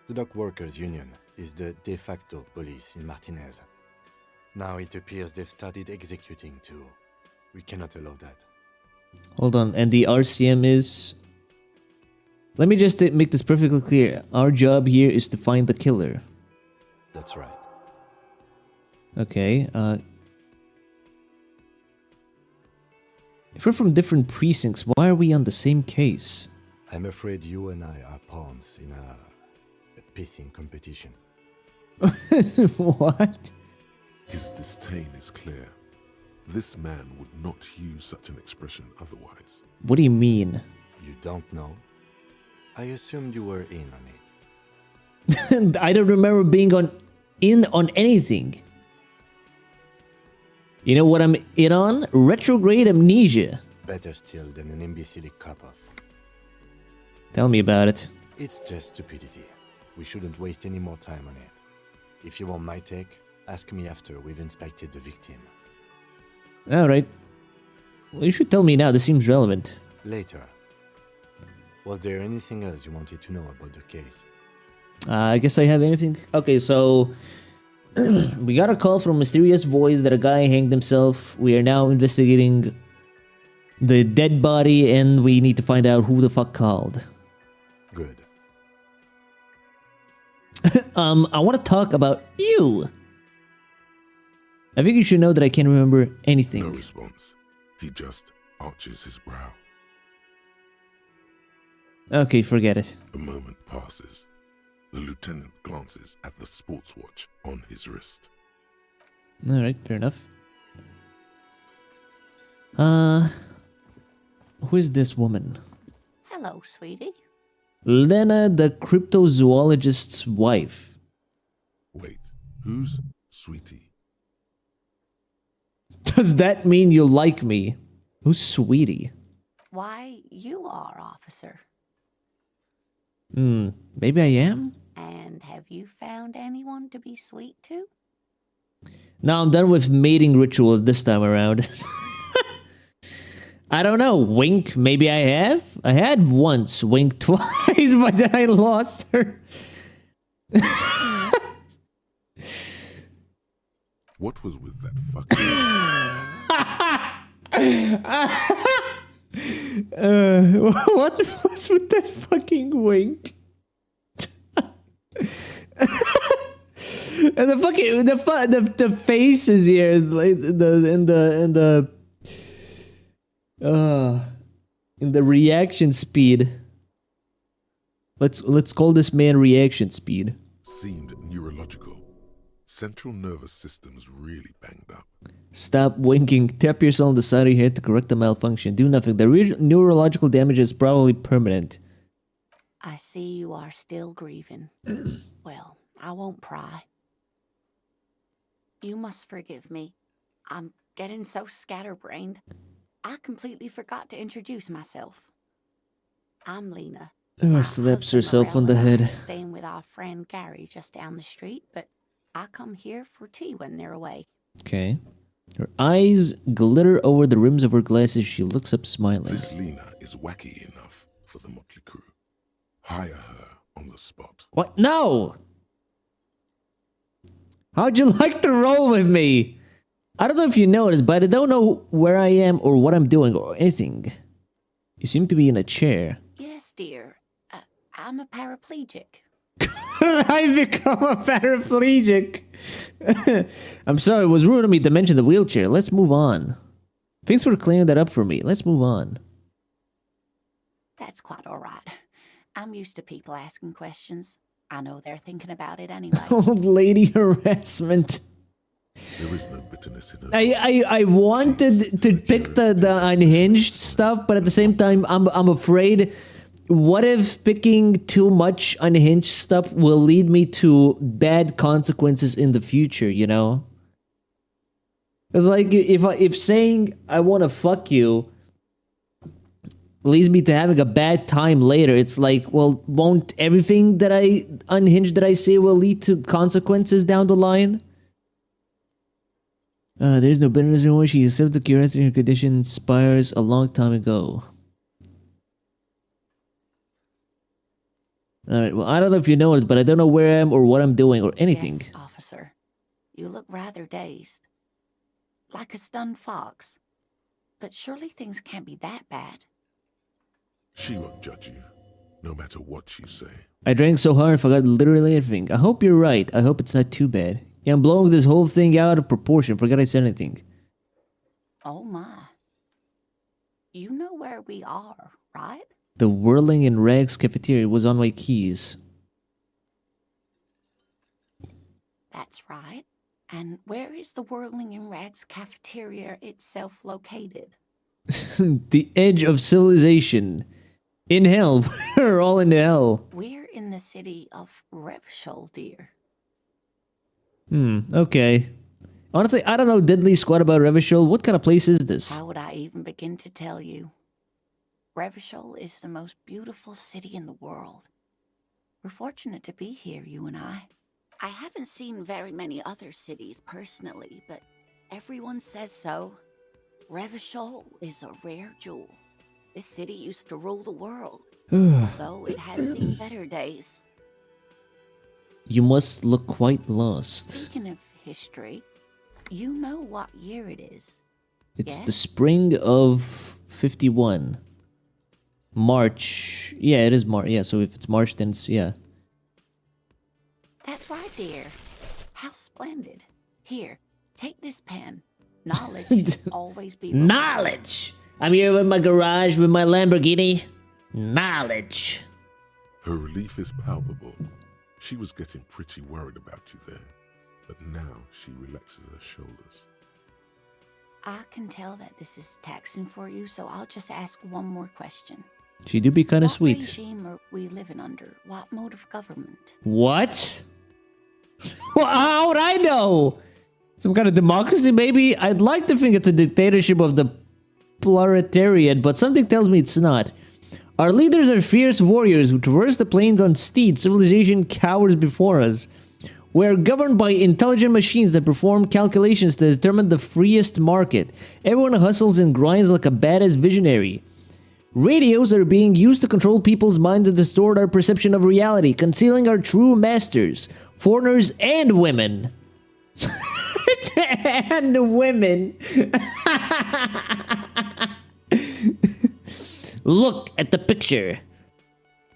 The Dock Workers Union is the de facto police in Martinez. Now it appears they've started executing too. We cannot allow that. Hold on, and the RCM is... Let me just make this perfectly clear. Our job here is to find the killer. That's right. Okay, if we're from different precincts, why are we on the same case? I'm afraid you and I are pawns in a pissing competition. What? His disdain is clear. This man would not use such an expression otherwise. What do you mean? You don't know? I assumed you were in on it. I don't remember being in on anything. You know what I'm in on? Retrograde amnesia. Better still than an imbecilic cop-off. Tell me about it. It's just stupidity. We shouldn't waste any more time on it. If you want my take, ask me after we've inspected the victim. Alright. Well, you should tell me now. This seems relevant. Later. Was there anything else you wanted to know about the case? I guess I have anything. Okay, so we got a call from a mysterious voice that a guy hanged himself. We are now investigating the dead body, and we need to find out who the fuck called. Good. I want to talk about you. I think you should know that I can't remember anything. No response. He just arches his brow. Okay, forget it. A moment passes. The lieutenant glances at the sports watch on his wrist. Alright, fair enough. Who is this woman? Hello, sweetie. Lena, the cryptozoologist's wife. Wait, who's Sweetie? Does that mean you like me? Who's Sweetie? Why, you are, officer. Maybe I am? And have you found anyone to be sweet to? No, I'm done with mating rituals this time around. I don't know. Wink, maybe I have? I had once. Wink twice, but then I lost her. What was with that fucking... What was with that fucking wink? And the fucking the faces here is like in the reaction speed. Let's call this man reaction speed. Seemed neurological. Central nervous system's really banged up. Stop winking. Tap yourself on the side of your head to correct the malfunction. Do nothing. The neurological damage is probably permanent. I see you are still grieving. Well, I won't pry. You must forgive me. I'm getting so scatterbrained. I completely forgot to introduce myself. I'm Lena. My Slaps husband herself on Morel the and I head. are staying with our friend Gary just down the street, but I come here for tea when they're away. Okay. Her eyes glitter over the rims of her glasses. She looks up smiling. This Lena is wacky enough for the motley crew. Hire her on the spot. What? No! How'd you like to roll with me? I don't know if you noticed, but I don't know where I am or what I'm doing or anything. You seem to be in a chair. Yes, dear. I'm a paraplegic. I become a paraplegic. I'm sorry, it was rude of me to mention the wheelchair. Let's move on. Thanks for clearing that up for me. Let's move on. That's quite all right. I'm used to people asking questions. I know they're thinking about it anyway. Old lady harassment. There is no bitterness in her. I wanted to pick the unhinged stuff, but at the same time, I'm afraid. What if picking too much unhinged stuff will lead me to bad consequences in the future? You know, it's like if saying I want to fuck you leads me to having a bad time later. It's like, well, won't everything that I unhinged that I say will lead to consequences down the line? There's no bitterness in what she accepted the curiosity her condition inspires a long time ago. Alright, well, I don't know if you know it, but I don't know where I am or what I'm doing or anything. Yes, officer. You look rather dazed. Like a stunned fox. But surely things can't be that bad. She won't judge you, no matter what you say. I drank so hard I forgot literally everything. I hope you're right. I hope it's not too bad. Yeah, I'm blowing this whole thing out of proportion. Forgot I said anything. Oh my. You know where we are, right? The Whirling in Rags cafeteria was on my keys. That's right. And where is the Whirling in Rags cafeteria itself located? The edge of civilization. In hell. We're all in hell. We're in the city of Revachol, dear. Okay. Honestly, I don't know diddly squat about Revachol. What kind of place is this? How would I even begin to tell you? Revachol is the most beautiful city in the world. We're fortunate to be here, you and I. I haven't seen very many other cities personally, but everyone says so. Revachol is a rare jewel. This city used to rule the world, though it has seen better days. You must look quite lost. Speaking of history, you know what year it is. It's Yes? the spring of 51. March. Yeah, it is March. Yeah, so if it's March, then it's, yeah. That's right, dear. How splendid. Here, take this pen. Knowledge should always be... Knowledge! I'm here with my garage with my Lamborghini. Knowledge. Her relief is palpable. She was getting pretty worried about you there, but now she relaxes her shoulders. I can tell that this is taxing for you, so I'll just ask one more question. She do be kind of What sweet. regime are we living under? What mode of government? What? Well, how would I know? Some kind of democracy, maybe? I'd like to think it's a dictatorship of the proletariat, but something tells me it's not. Our leaders are fierce warriors who traverse the plains on steeds. Civilization cowers before us. We're governed by intelligent machines that perform calculations to determine the freest market. Everyone hustles and grinds like a badass visionary. Radios are being used to control people's minds and distort our perception of reality, concealing our true masters, foreigners and women. And women. Look at the picture.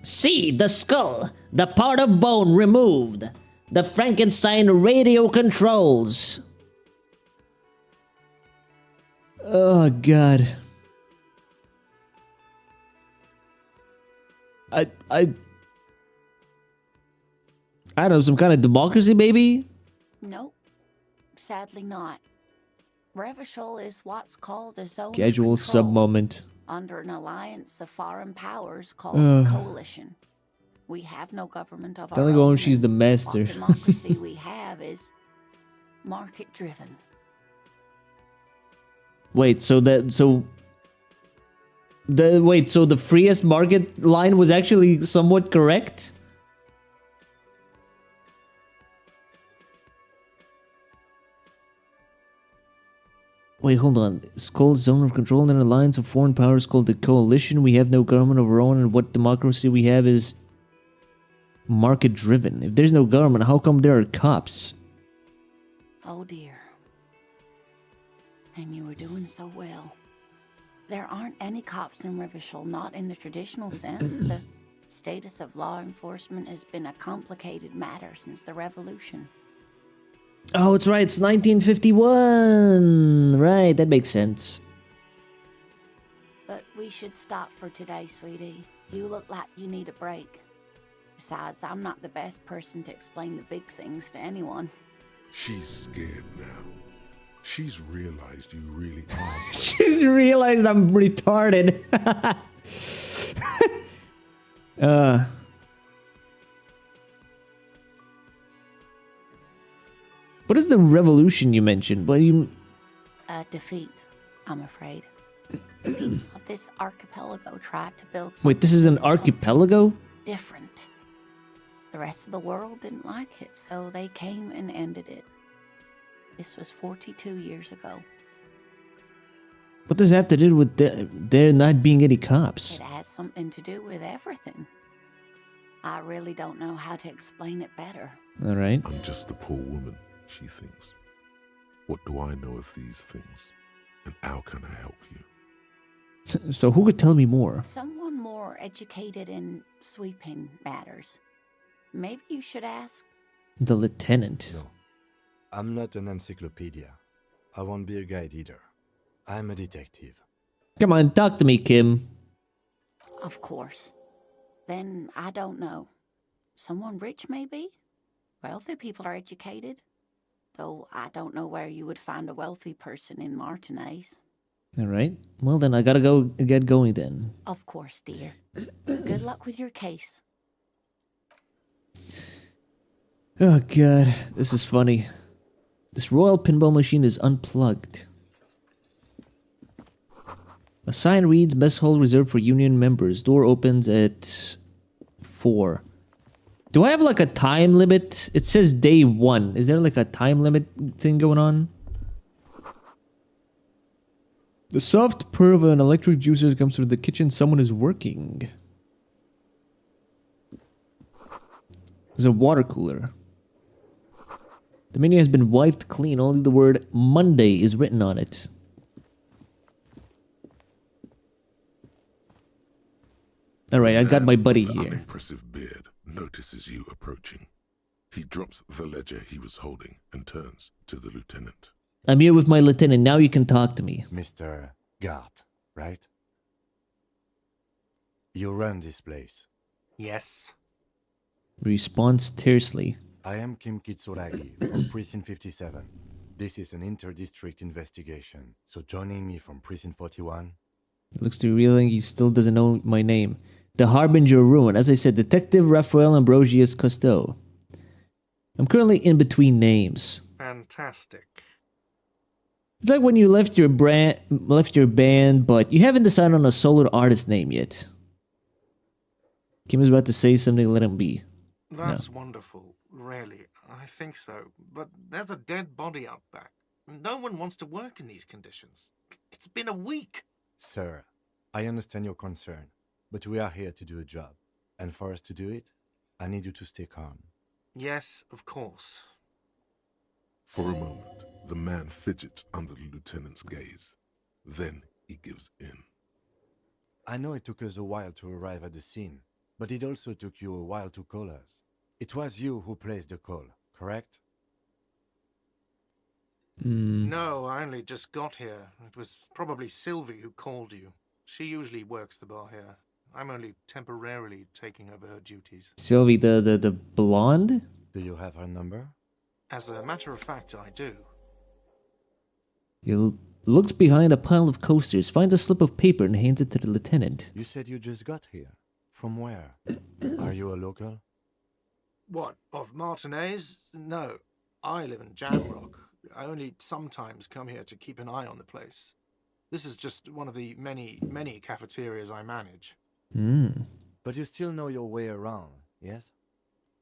See the skull, the part of bone removed. The Frankenstein radio controls. Oh, God. I don't know, some kind of democracy, maybe? Nope. Sadly not. Revachol is what's called a zone of Casual control, sub-moment. under an alliance of foreign powers called a coalition. We have no government of our Telling own. her she's the and master. What democracy we have is market-driven. Wait, so the freest market line was actually somewhat correct? Wait, hold on. It's called Zone of Control and an alliance of foreign powers called the Coalition. We have no government of our own, and what democracy we have is market-driven. If there's no government, how come there are cops? Oh dear. And you were doing so well. There aren't any cops in Revachol, not in the traditional sense. The status of law enforcement has been a complicated matter since the revolution. Oh, it's right. It's 1951. Right, that makes sense. But we should stop for today, sweetie. You look like you need a break. Besides, I'm not the best person to explain the big things to anyone. She's scared now. She's realized you really are. She's realized I'm retarded. What is the revolution you mentioned? Well, you... Defeat, I'm afraid. The people of this archipelago tried to build Wait, this is an something archipelago? different. The rest of the world didn't like it, so they came and ended it. This was 42 years ago. What does that have to do with there not being any cops? It has something to do with everything. I really don't know how to explain it better. All right. I'm just a poor woman, she thinks. What do I know of these things? And how can I help you? So who could tell me more? Someone more educated in sweeping matters. Maybe you should ask. The lieutenant. No, I'm not an encyclopedia. I won't be a guide either. I'm a detective. Come on, talk to me, Kim. Of course. Then I don't know. Someone rich, maybe? Wealthy people are educated. Though I don't know where you would find a wealthy person in Martinez. All right. Well, then I gotta go get going then. Of course, dear. Good luck with your case. Oh, God. This is funny. This royal pinball machine is unplugged. A sign reads, mess hall reserved for union members. Door opens at 4. Do I have like a time limit? It says day 1. Is there like a time limit thing going on? The soft purr of an electric juicer comes from the kitchen. Someone is working. There's a water cooler. The menu has been wiped clean. Only the word Monday is written on it. Alright, I got my buddy The here. unimpressive beard notices you approaching. He drops the ledger he was holding and turns to the lieutenant. I'm here with my lieutenant. Now you can talk to me. Mr. Guard, right? You run this place. Yes. Responds tersely. I am Kim Kitsuragi from Precinct 57. This is an inter-district investigation, so joining me from Precinct 41... It looks to be revealing he still doesn't know my name. The Harbinger of Ruin. As I said, Detective Raphael Ambrosius Cousteau. I'm currently in between names. Fantastic. It's like when you left your band, but you haven't decided on a solo artist name yet. Kim is about to say something, let him be. That's wonderful, really. I think so. But there's a dead body out back. No one wants to work in these conditions. It's been a week. Sir, I understand your concern, but we are here to do a job. And for us to do it, I need you to stay calm. Yes, of course. For a moment, the man fidgets under the lieutenant's gaze. Then he gives in. I know it took us a while to arrive at the scene, but it also took you a while to call us. It was you who placed the call, correct? No, I only just got here. It was probably Sylvie who called you. She usually works the bar here. I'm only temporarily taking over her duties. Sylvie, the blonde? Do you have her number? As a matter of fact, I do. He looks behind a pile of coasters, finds a slip of paper and hands it to the lieutenant. You said you just got here. From where? Are you a local? What, of Martinez? No, I live in Jamrock. I only sometimes come here to keep an eye on the place. This is just one of the many, many cafeterias I manage. But you still know your way around, yes?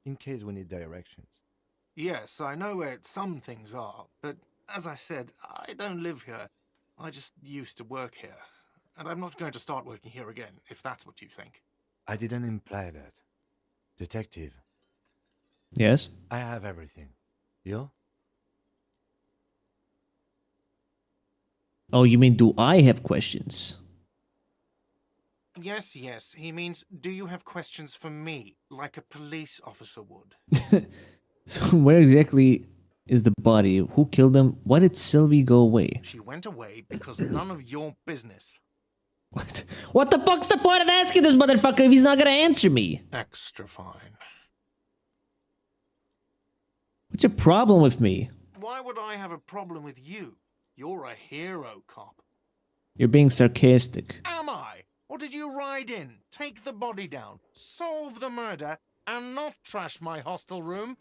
In case we need directions. Yes, I know where some things are, but as I said, I don't live here. I just used to work here. And I'm not going to start working here again, if that's what you think. I didn't imply that. Detective, Yes? I have everything. You? Oh, you mean do I have questions? Yes, yes. He means, do you have questions for me, like a police officer would? So where exactly is the body? Who killed him? Why did Sylvie go away? She went away because none of your business. What? What the fuck's the point of asking this motherfucker if he's not gonna answer me? Extra fine. What's your problem with me? Why would I have a problem with you? You're a hero cop. You're being sarcastic. Am I? Or did you ride in, take the body down, solve the murder, and not trash my hostel room?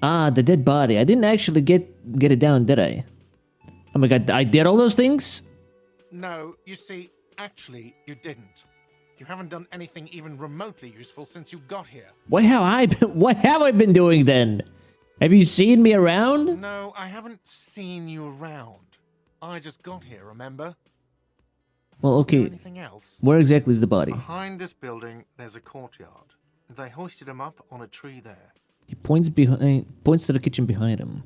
Ah, the dead body. I didn't actually get it down, did I? Oh my god, I did all those things? No, you see, actually, you didn't. You haven't done anything even remotely useful since you got here. What have I been doing then? Have you seen me around? No, I haven't seen you around. I just got here, remember? Well, Is there okay. anything else? Where exactly is the body? Behind this building, there's a courtyard. They hoisted him up on a tree there. He points to the kitchen behind him.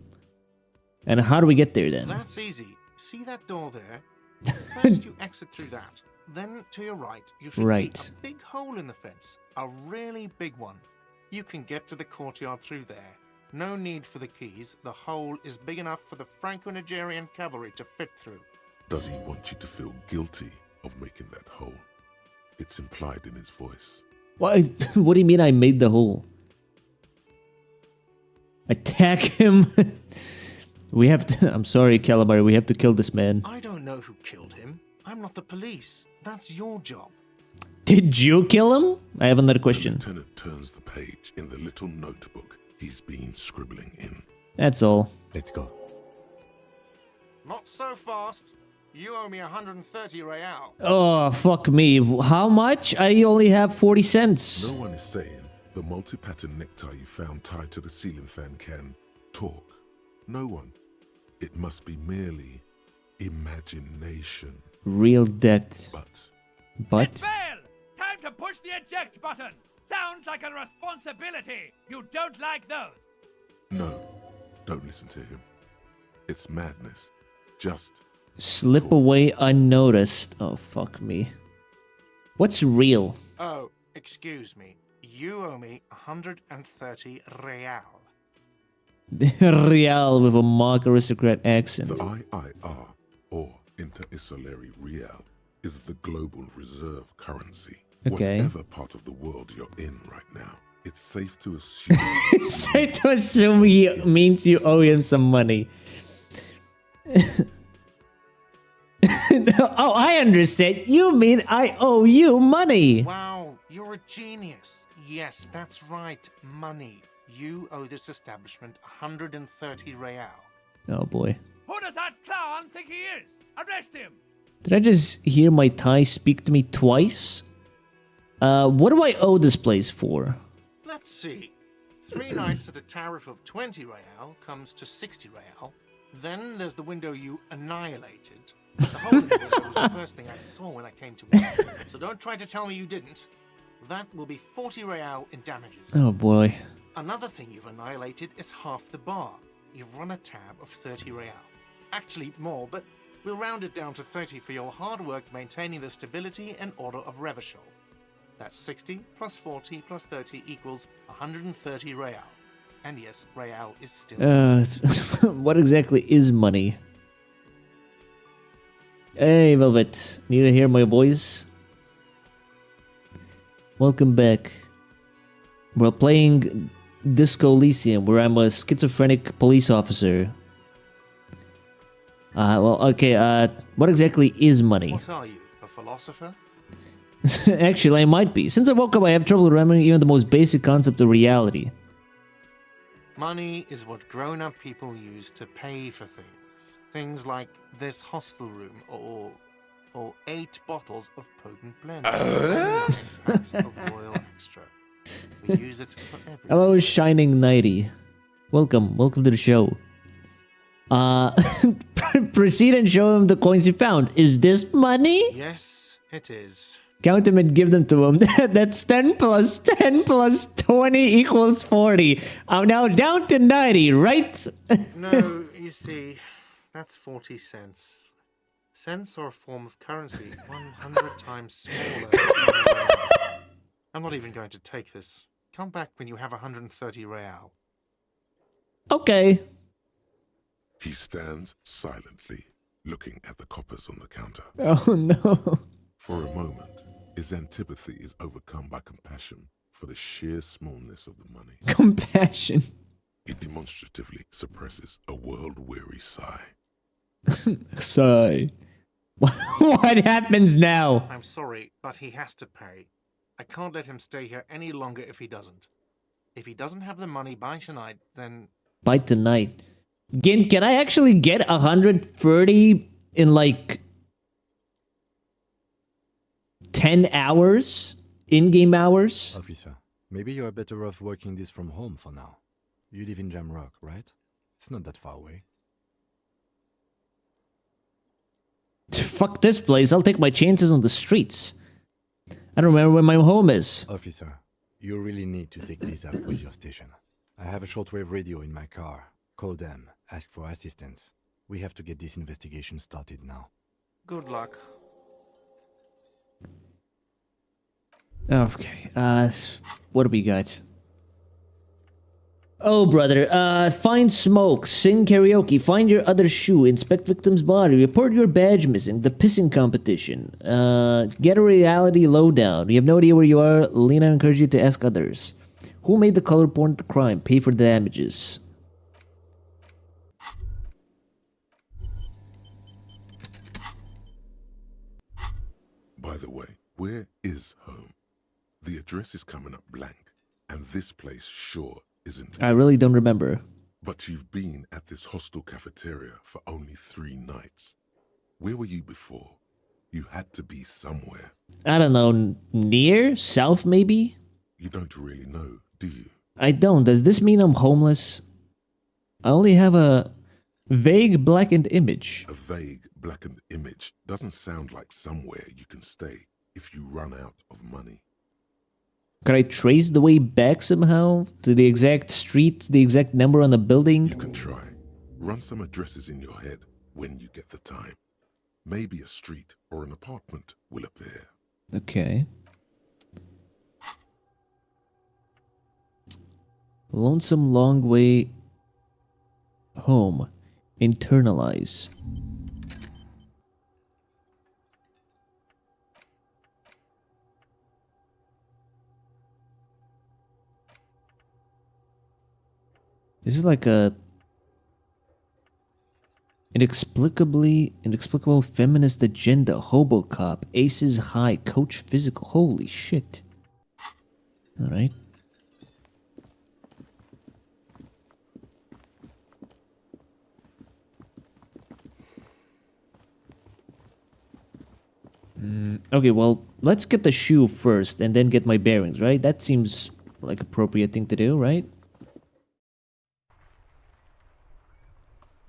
And how do we get there then? That's easy. See that door there? First you exit through that. Then to your right, you should see a big hole in the fence. A really big one. You can get to the courtyard through there. No need for the keys. The hole is big enough for the Franco-Nigerian cavalry to fit through. Does he want you to feel guilty of making that hole? It's implied in his voice. What? What do you mean I made the hole? Attack him? We have to... I'm sorry, Calabar. We have to kill this man. I don't know who killed him. I'm not the police. That's your job. Did you kill him? I have another question. The lieutenant turns the page in the little notebook he's been scribbling in. That's all. Let's go. Not so fast. You owe me 130 real. Oh, fuck me. How much? I only have 40 cents. No one is saying The multi-pattern necktie you found tied to the ceiling fan can talk. No one. It must be merely imagination. Real debt. But Fail! Time to push the eject button! Sounds like a responsibility! You don't like those! no, don't listen to him. It's madness. Just Slip away unnoticed. Oh, fuck me. What's real? Oh, excuse me. You owe me 130 real. Real with a mock aristocrat accent. the IIR, or Inter-Isolary Real, is the global reserve currency. Okay. Whatever part of the world you're in right now, it's safe to assume. Safe to assume he means you owe him some money. Oh, I understand. You mean I owe you money. Wow, you're a genius. Yes, that's right. Money. You owe this establishment 130 real. Oh boy. Who does that clown think he is? Arrest him! Did I just hear my Thai speak to me twice? What do I owe this place for? Let's see. 3 nights at a tariff of 20 real comes to 60 real. Then there's the window you annihilated. The hole in the window was the first thing I saw when I came to work. So don't try to tell me you didn't. That will be 40 real in damages. Oh boy. Another thing you've annihilated is half the bar. You've run a tab of 30 real. Actually more, but we'll round it down to 30 for your hard work maintaining the stability and order of Revachol. That's 60 plus 40 plus 30 equals 130 real. And yes, real is still... What exactly is money? Hey, Velvet. Need to hear my voice? Welcome back. We're playing Disco Elysium, where I'm a schizophrenic police officer. Well, okay, what exactly is money? What are you, a philosopher? Actually, I might be. Since I woke up, I have trouble remembering even the most basic concept of reality. Money is what grown-up people use to pay for things. Things like this hostel room, or 8 bottles of potent blend, and 9 packs of Royal Extra. We use it for everything. Hello, Shining Nighty. Welcome to the show. Proceed and show him the coins you found. Is this money? Yes, it is. Count them and give them to him. That's 10 plus 10 plus 20 equals 40. I'm now down to 90, right? No, you see, that's 40 cents. Cents are a form of currency 100 times smaller. I'm not even going to take this. Come back when you have 130 real. Okay. He stands silently, looking at the coppers on the counter. Oh no. For a moment, his antipathy is overcome by compassion for the sheer smallness of the money. Compassion. He demonstratively suppresses a world-weary sigh. Sigh. What happens now? I'm sorry, but he has to pay. I can't let him stay here any longer if he doesn't. If he doesn't have the money by tonight, then... By tonight. Can I actually get 130 in like 10 hours? In-game hours? Officer, maybe you're better off working this from home for now. You live in Jamrock, right? It's not that far away. Fuck this place. I'll take my chances on the streets. I don't remember where my home is. Officer, you really need to take this up with your station. I have a shortwave radio in my car. Call them. Ask for assistance. We have to get this investigation started now. Good luck. Okay, what do we got? Oh, brother, find smoke, sing karaoke, find your other shoe, inspect victim's body, report your badge missing, the pissing competition, get a reality lowdown. You have no idea where you are, Lena encourage you to ask others. Who made the color porn the crime? Pay for the damages. By the way, where is home? The address is coming up blank, and this place sure isn't. I really don't remember. But you've been at this hostel cafeteria for only 3 nights. Where were you before? You had to be somewhere. I don't know, near? South, maybe? You don't really know, do you? I don't. Does this mean I'm homeless? I only have a vague blackened image. A vague, blackened image doesn't sound like somewhere you can stay if you run out of money. Could I trace the way back somehow? To the exact street, the exact number on the building? You can try. Run some addresses in your head when you get the time. Maybe a street or an apartment will appear. Okay. Lonesome long way home. Internalize. This is like a inexplicable feminist agenda. Hobo cop, aces high, coach physical. Holy shit! All right. Okay, well, let's get the shoe first and then get my bearings, right? That seems like appropriate thing to do, right?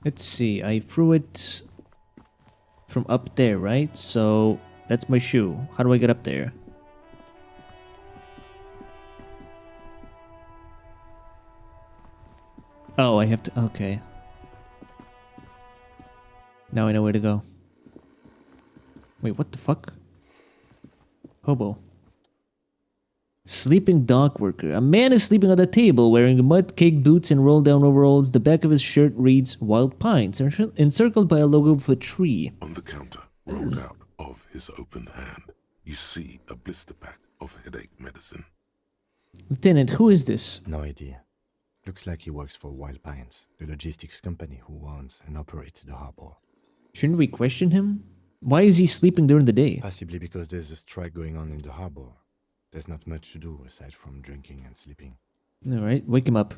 Let's see, I threw it from up there, right? So, that's my shoe. How do I get up there? Oh, I have to... Okay. Now I know where to go. Wait, what the fuck? Hobo. Sleeping dock worker. A man is sleeping on a table wearing mud-caked boots and roll-down overalls. The back of his shirt reads Wild Pines, encircled by a logo of a tree. On the counter, rolled out of his open hand, you see a blister pack of headache medicine. Lieutenant, who is this? No idea. Looks like he works for Wild Pines, the logistics company who owns and operates the harbor. Shouldn't we question him? Why is he sleeping during the day? Possibly because there's a strike going on in the harbor. There's not much to do aside from drinking and sleeping. Alright, wake him up.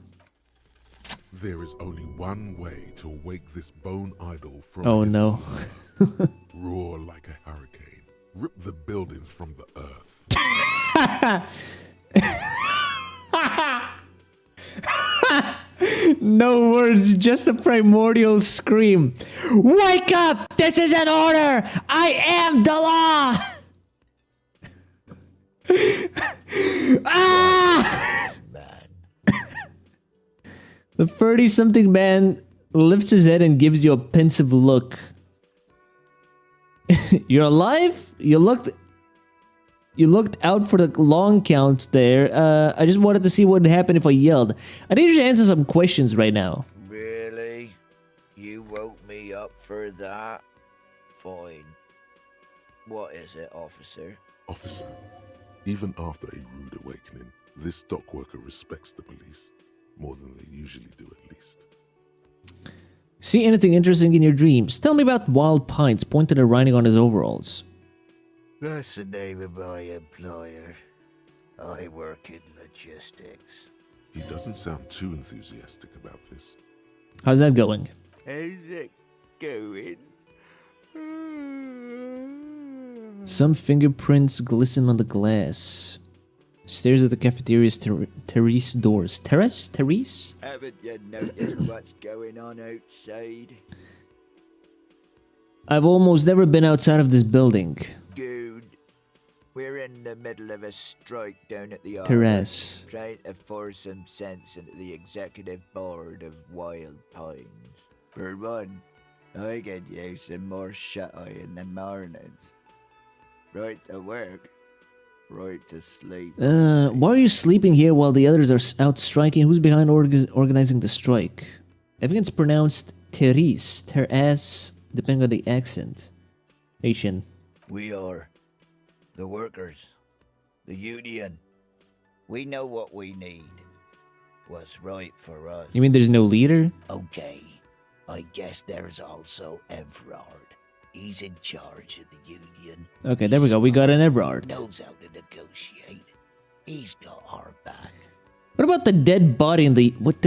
There is only one way to wake this bone idol from Oh his no. slumber. Roar like a hurricane. Rip the buildings from the earth. No words, just a primordial scream. Wake up! This is an order! I am the law! Ah! The 30-something man lifts his head and gives you a pensive look. You're alive? You looked out for the long count there. I just wanted to see what would happen if I yelled. I need you to answer some questions right now. Really? You woke me up for that? Fine. What is it, officer? Officer, even after a rude awakening, this dock worker respects the police. More than they usually do, at least. See anything interesting in your dreams? Tell me about Wild Pines, pointed at writing on his overalls. That's the name of my employer. I work in logistics. He doesn't sound too enthusiastic about this. How's that going? How's it going? Some fingerprints glisten on the glass. Stares at the cafeteria's terrace doors. Terrace? Terrace? Haven't you noticed what's going on outside? I've almost never been outside of this building. Good. We're in the middle of a strike down at the Terrace. trying to force some sense into the executive board of Wild Pines. For one, I could use some more shut-eye in the mornings. Right to work, right to sleep. Why are you sleeping here while the others are out striking? Who's behind organizing the strike? I think it's pronounced Terrace, Terrace, depending on the accent. Asian. We are the workers, the union. We know what we need. What's right for us. You mean there's no leader? Okay, I guess there's also Everard. He's in charge of the union. Okay, there we go. We got an Everard. Knows how to negotiate. He's got our back. What about the dead body in the... What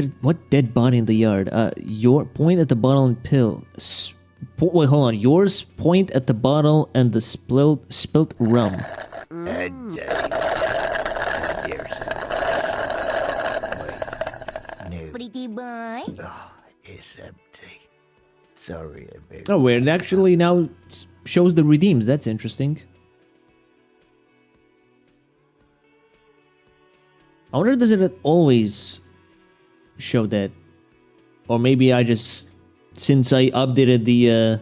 dead body in the yard? Your point at the bottle and pill. Wait, hold on. Yours point at the bottle and the spilt rum. And here's boy? Oh, it's empty. Sorry about Oh, wait, it actually now shows the redeems. That's interesting. I wonder, does it always show that? Or maybe I just, since I updated the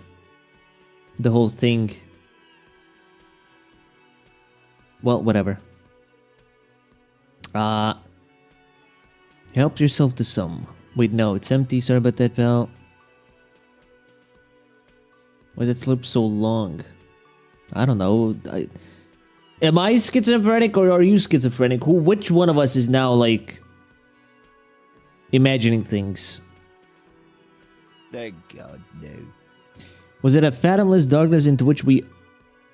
whole thing. Well, whatever. Help yourself to some. Wait, no, it's empty. Sorry about that, pal. Why did it slip so long? I don't know. Am I schizophrenic or are you schizophrenic? Which one of us is now, like, imagining things? Thank God, no. Was it a fathomless darkness into which we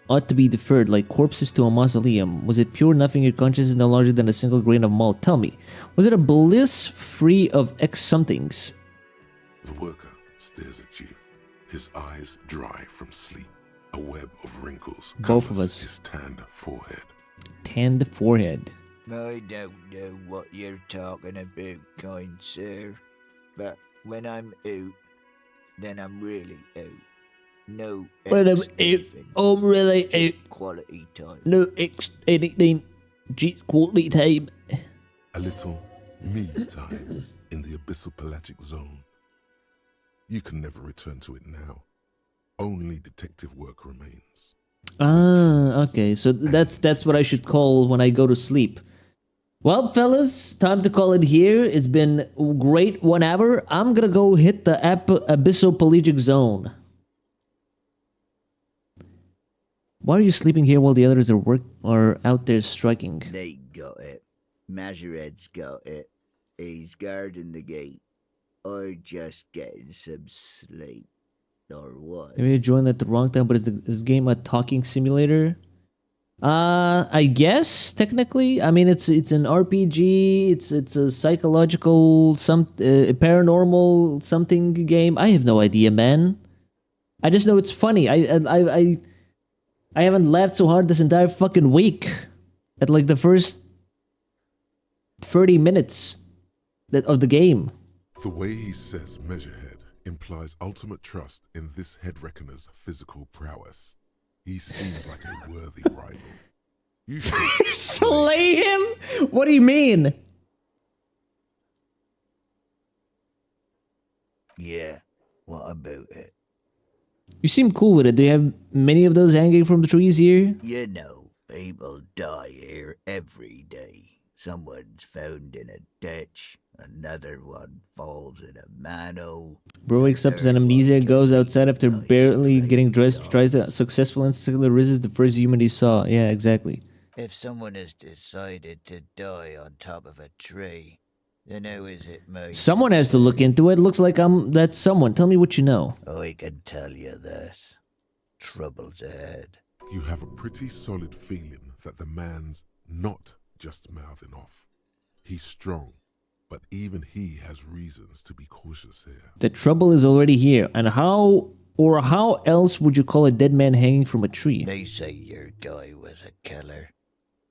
ought to be deferred, like corpses to a mausoleum? Was it pure nothing, your conscience is no larger than a single grain of malt? Tell me, was it a bliss free of X-somethings? The worker stares at you, his eyes dry from sleep. A web of wrinkles Both of covers us. his tanned forehead. Tanned forehead. I don't know what you're talking about, kind sir. But when I'm out, then I'm really out. No When I'm X out, anything. I'm really Just out. quality time. No X anything. Just quality time. A little me time in the abyssal pelagic zone. You can never return to it now. Only detective work remains. Ah, okay. So that's what I should call when I go to sleep. Well, fellas, time to call it here. It's been great 1 hour. I'm gonna go hit the abyssal pelagic zone. Why are you sleeping here while the others are out there striking? They got it. Majoret's got it. He's guarding the gate. Or just getting some sleep. Or what? Maybe I joined at the wrong time, but is this game a talking simulator? I guess technically. I mean, it's an RPG. It's a psychological paranormal something game. I have no idea, man. I just know it's funny. I haven't laughed so hard this entire fucking week. At like the first 30 minutes of the game. The way he says Measurehead implies ultimate trust in this head reckoner's physical prowess. He seems like a worthy rival. You should Slay him? What do you mean? Yeah. What about it? You seem cool with it. Do you have many of those hanging from the trees here? You know, people die here every day. Someone's found in a ditch. Another one falls in a manhole. Bro wakes up as an amnesia, goes outside after barely getting dressed, tries to successful and resists the first human he saw. Yeah, exactly. If someone has decided to die on top of a tree, then how is it my... Someone has to look into it. Looks like that's someone. Tell me what you know. I can tell you this. Trouble's ahead. You have a pretty solid feeling that the man's not just mouthing off. He's strong, but even he has reasons to be cautious here. The trouble is already here. And how else would you call a dead man hanging from a tree? They say your guy was a killer.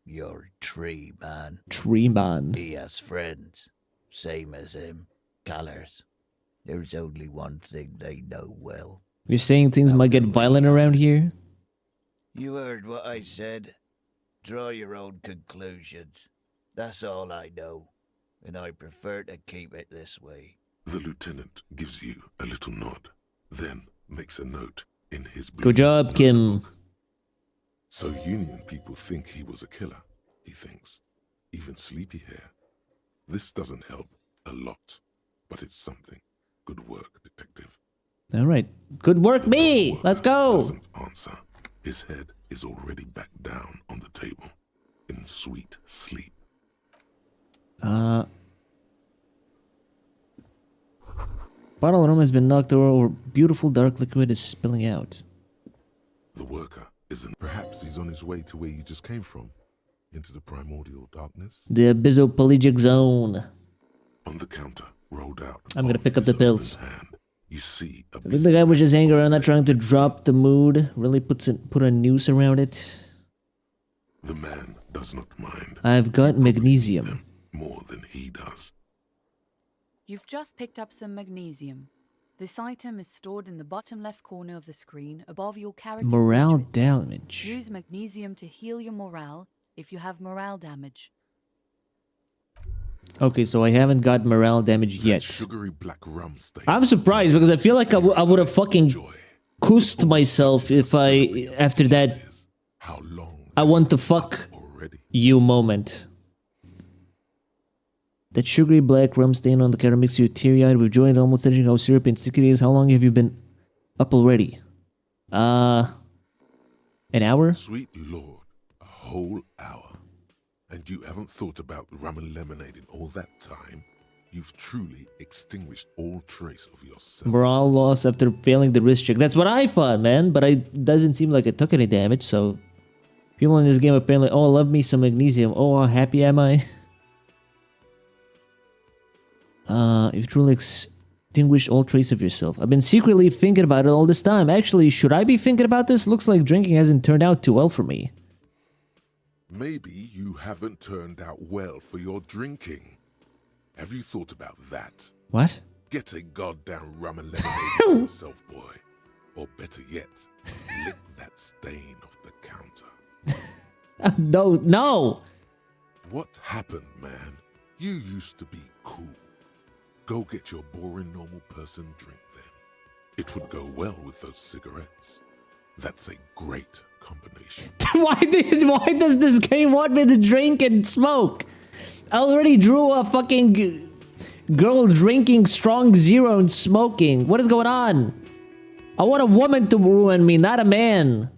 Your tree man. Tree man. He has friends. Same as him. Killers. There's only one thing they know well. You're saying things might get violent around here? You heard what I said. Draw your own conclusions. That's all I know. And I prefer to keep it this way. The lieutenant gives you a little nod, then makes a note in his blue Good job, Kim. notebook. So Union people think he was a killer, he thinks. Even Sleepy Hair. This doesn't help a lot, but it's something. Good work, detective. All right. Good work, me. Worker Let's go. Doesn't answer. His head is already back down on the table, in sweet sleep. Bottle room has been knocked over. Beautiful dark liquid is spilling out. The worker isn't. Perhaps he's on his way to where you just came from, into the primordial darkness. The abyssal pelagic zone. On the counter, rolled out. I'm gonna of pick up the this pills. open hand, you see a I think the guy was just hanging around, not trying to drop the mood. Really put a noose around it. The man does not mind. I've got You probably need magnesium. them more than he does. You've just picked up some magnesium. This item is stored in the bottom left corner of the screen above your character Morale portrait. damage. Use magnesium to heal your morale if you have morale damage. Okay, so I haven't got morale damage yet. Sugary black rum stain. I'm surprised because I feel like I would have fucking cussed myself if after that, How long I want to fuck you moment. That sugary black rum stain on the counter makes you teary-eyed with joy and almost touching how syrupy and sticky it is. How long have you been up already? An hour? Sweet Lord, a whole hour. And you haven't thought about rum and lemonade in all that time? You've truly extinguished all trace of yourself. Morale loss after failing the risk check. That's what I thought, man. But it doesn't seem like it took any damage, so... People in this game apparently... Oh, love me some magnesium. Oh, how happy am I? You've truly extinguished all trace of yourself. I've been secretly thinking about it all this time. Actually, should I be thinking about this? Looks like drinking hasn't turned out too well for me. Maybe you haven't turned out well for your drinking. Have you thought about that? What? Get a goddamn rum and lemonade to yourself, boy. Or better yet, lick that stain off the counter. No! What happened, man? You used to be cool. Go get your boring normal person drink then. It would go well with those cigarettes. That's a great combination. Why does this game want me to drink and smoke? I already drew a fucking girl drinking strong zero and smoking. What is going on? I want a woman to ruin me, not a man.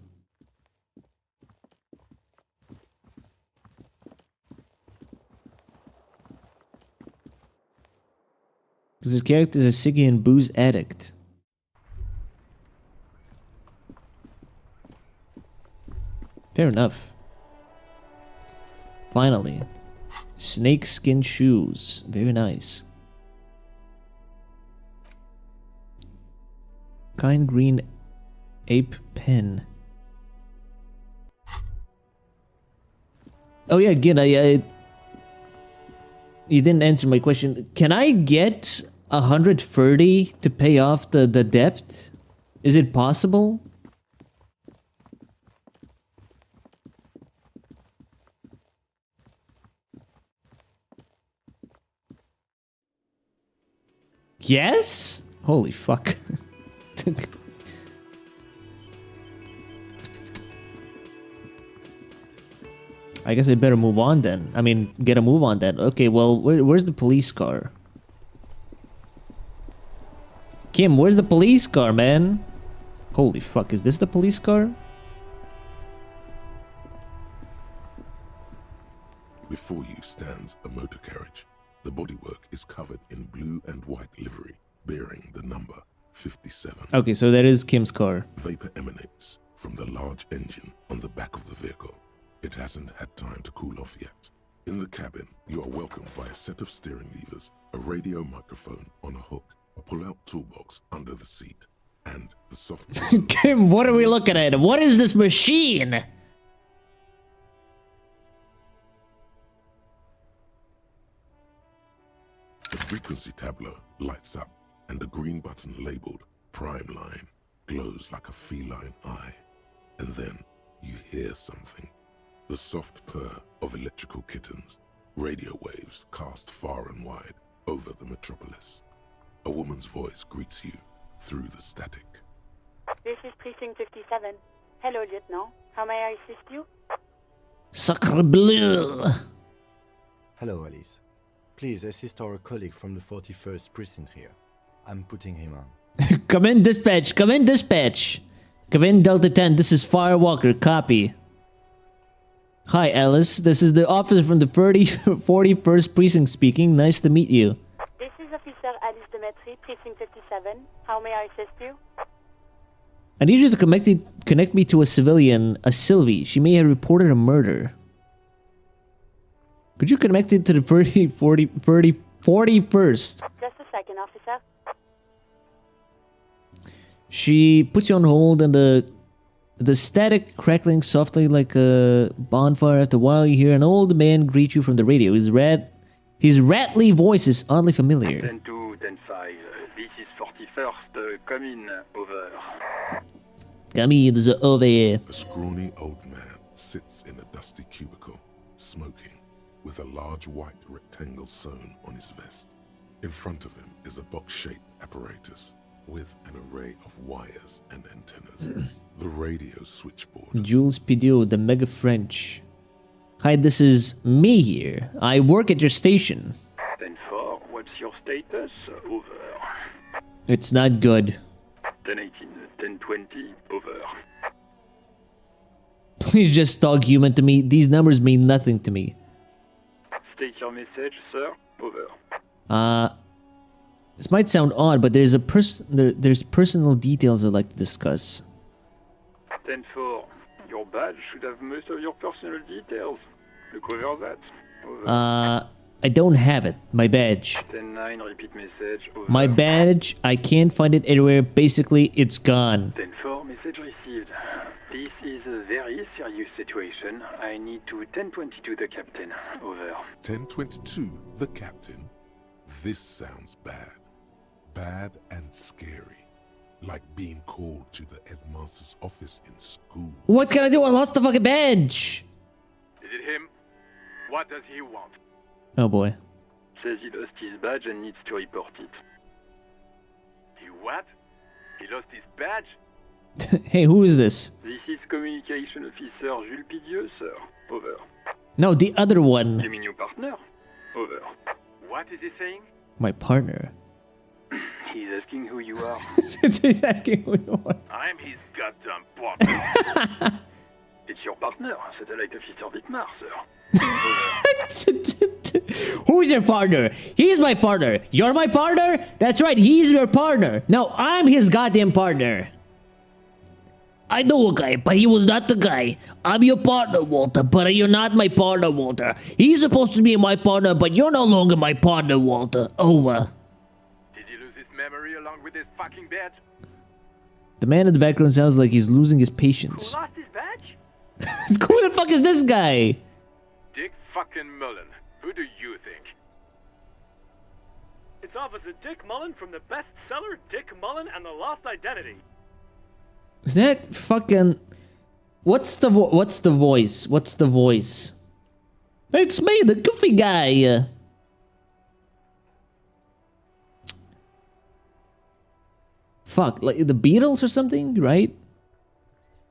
Because the character is a ciggy and booze addict. Fair enough. Finally. Snakeskin shoes. Very nice. Kind green ape pen. Oh yeah, again, you didn't answer my question. Can I get 130 to pay off the debt? Is it possible? Yes? Holy fuck. I guess I better move on then. I mean, get a move on then. Okay, well, where's the police car? Kim, where's the police car, man? Holy fuck, is this the police car? Before you stands a motor carriage. The bodywork is covered in blue and white livery, bearing the number 57. Okay, so that is Kim's car. Vapor emanates from the large engine on the back of the vehicle. It hasn't had time to cool off yet. In the cabin, you are welcomed by a set of steering levers, a radio microphone on a hook, a pull-out toolbox under the seat, and the soft... Kim, what are we looking at? What is this machine? The frequency tableau lights up, and the green button labeled Prime Line glows like a feline eye. And then you hear something. The soft purr of electrical kittens, radio waves cast far and wide over the metropolis. A woman's voice greets you through the static. This is Precinct 57. Hello, Lieutenant. How may I assist you? Sacre bleu! Hello, Alice. Please assist our colleague from the 41st precinct here. I'm putting him on. Come in, dispatch. Come in, dispatch. Come in, Delta 10. This is Firewalker. Copy. Hi, Alice. This is the officer from the 41st precinct speaking. Nice to meet you. This is Officer Alice Demetri, Precinct 57. How may I assist you? I need you to connect me to a civilian, a Sylvie. She may have reported a murder. Could you connect it to the 41st? Just a second, officer. She puts you on hold, and the static crackling softly like a bonfire. After a while, you hear an old man greet you from the radio. His rattly voice is oddly familiar. Attend to 10-5. This is 41st. Come in. Over. Come in, over here. A scrawny old man sits in a dusty cubicle, smoking, with a large white rectangle sewn on his vest. In front of him is a box-shaped apparatus with an array of wires and antennas. The radio switchboard. Jules Pidiot, the Mega French. Hi, this is me here. I work at your station. 10-4. What's your status? Over. It's not good. 10-18. 10-20. Over. Please just talk human to me. These numbers mean nothing to me. State your message, sir. Over. This might sound odd, but there's there's personal details I'd like to discuss. 10-4. Your badge should have most of your personal details. Look over that. Over. I don't have it. My badge. 10-9. Repeat message. Over. My badge, I can't find it anywhere. Basically, it's gone. 10-4. Message received. This is a very serious situation. I need to 10-22 the captain. Over. 10-22, the captain. This sounds bad. Bad and scary. Like being called to the headmaster's office in school. What can I do? I lost the fucking badge. Is it him? What does he want? Oh boy. Says he lost his badge and needs to report it. He what? He lost his badge? Hey, who is this? This is Communication Officer Jules Pidiot, sir. Over. No, the other one. You mean your partner? Over. What is he saying? My partner. He's asking who you are. He's asking who you are. I'm his goddamn partner. It's your partner, Satellite Officer Vitmar, sir. Who's your partner? He's my partner. You're my partner? That's right, he's your partner. No, I'm his goddamn partner. I know a guy, but he was not the guy. I'm your partner, Walter, but you're not my partner, Walter. He's supposed to be my partner, but you're no longer my partner, Walter. Over. Did he lose his memory along with his fucking badge? The man in the background sounds like he's losing his patience. Who lost his badge? Who the fuck is this guy? Dick fucking Mullen. Who do you think? It's Officer Dick Mullen from the bestseller Dick Mullen and the Lost Identity. Is that fucking... What's the voice? What's the voice? It's me, the goofy guy. Fuck, like the Beatles or something, right?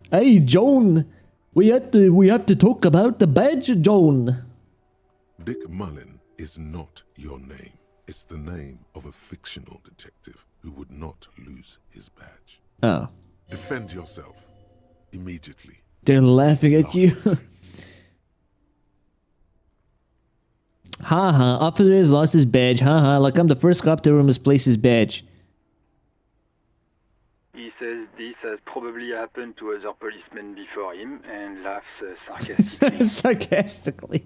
Hey, Joan, we have to talk about the badge, Joan. Dick Mullen is not your name. It's the name of a fictional detective who would not lose his badge. Oh. Defend yourself. Immediately. They're laughing at you. Haha, officer has lost his badge. Haha, like I'm the first cop to ever misplace his badge. He says this has probably happened to other policemen before him and laughs sarcastically. Sarcastically.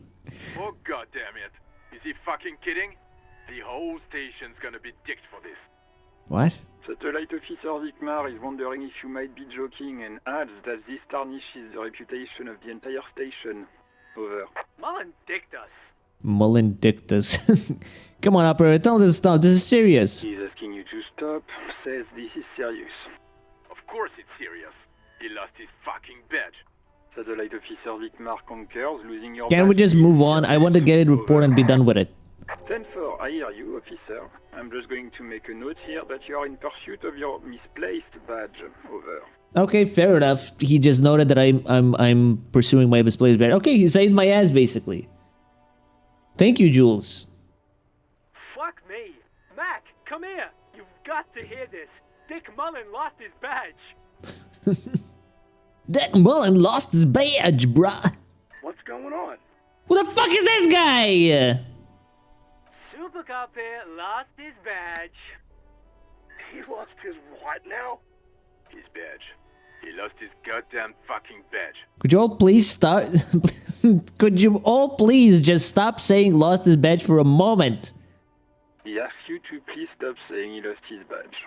Oh goddamn it. Is he fucking kidding? The whole station's gonna be dicked for this. What? Satellite Officer Vicmar is wondering if you might be joking and adds that this tarnishes the reputation of the entire station. Over. Mullen dicked us. Mullen dictus. Come on, operator, tell him to stop. This is serious. He's asking you to stop. Says this is serious. Of course it's serious. He lost his fucking badge. Satellite Officer Vicmar concurs, losing your Can we badge just is move on? I want to get a report and be done with it. 10-4, I hear you, officer. I'm just going to make a note here that you are in pursuit of your misplaced badge. Over. Okay, fair enough. He just noted that I'm pursuing my misplaced badge. Okay, he saved my ass basically. Thank you, Jules. Fuck me. Mac, come here. You've got to hear this. Dick Mullen lost his badge. Dick Mullen lost his badge, bruh. What's going on? Who the fuck is this guy? Super Cop here lost his badge. He lost his what now? His badge. He lost his goddamn fucking badge. Could you all please start? Could you all please just stop saying lost his badge for a moment? He asks you to please stop saying he lost his badge.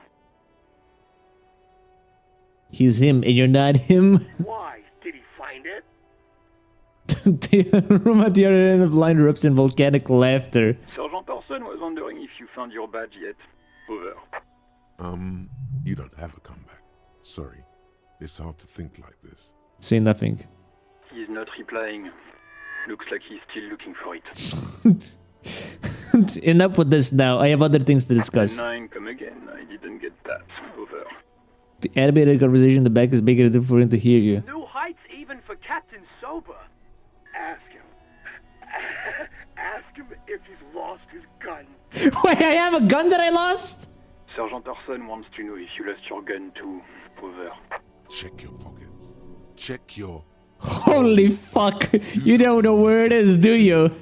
He's him and you're not him. Why? Did he find it? The room at the other end of the line erupts in volcanic laughter. Sergeant Person was wondering if you found your badge yet. Over. You don't have a comeback. Sorry. It's hard to think like this. Say nothing. He's not replying. Looks like he's still looking for it. Enough with this now. I have other things to discuss. 9, come again. I didn't get that. Over. The animated conversation in the back is big enough for him to hear you. New heights even for Captain Sober. Ask him. Ask him if he's lost his gun. Wait, I have a gun that I lost? Sergeant Orson wants to know if you lost your gun too. Over. Check your pockets. Check your... Holy fuck. You don't know where it is, do you?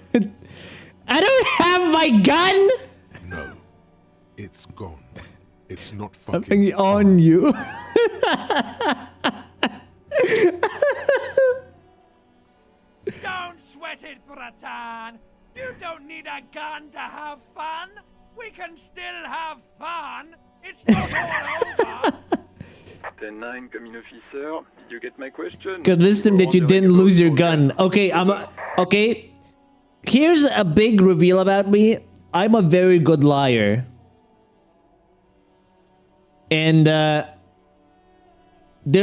I don't have my gun! No. It's gone. It's not Something on you. Don't sweat it, Bratan. You don't need a gun to have fun. We can still have fun. It's not all over. 10-9, come in, officer. Did you get my question? Convinced him that you didn't lose your gun. Okay, okay. Here's a big reveal about me. I'm a very good liar. And there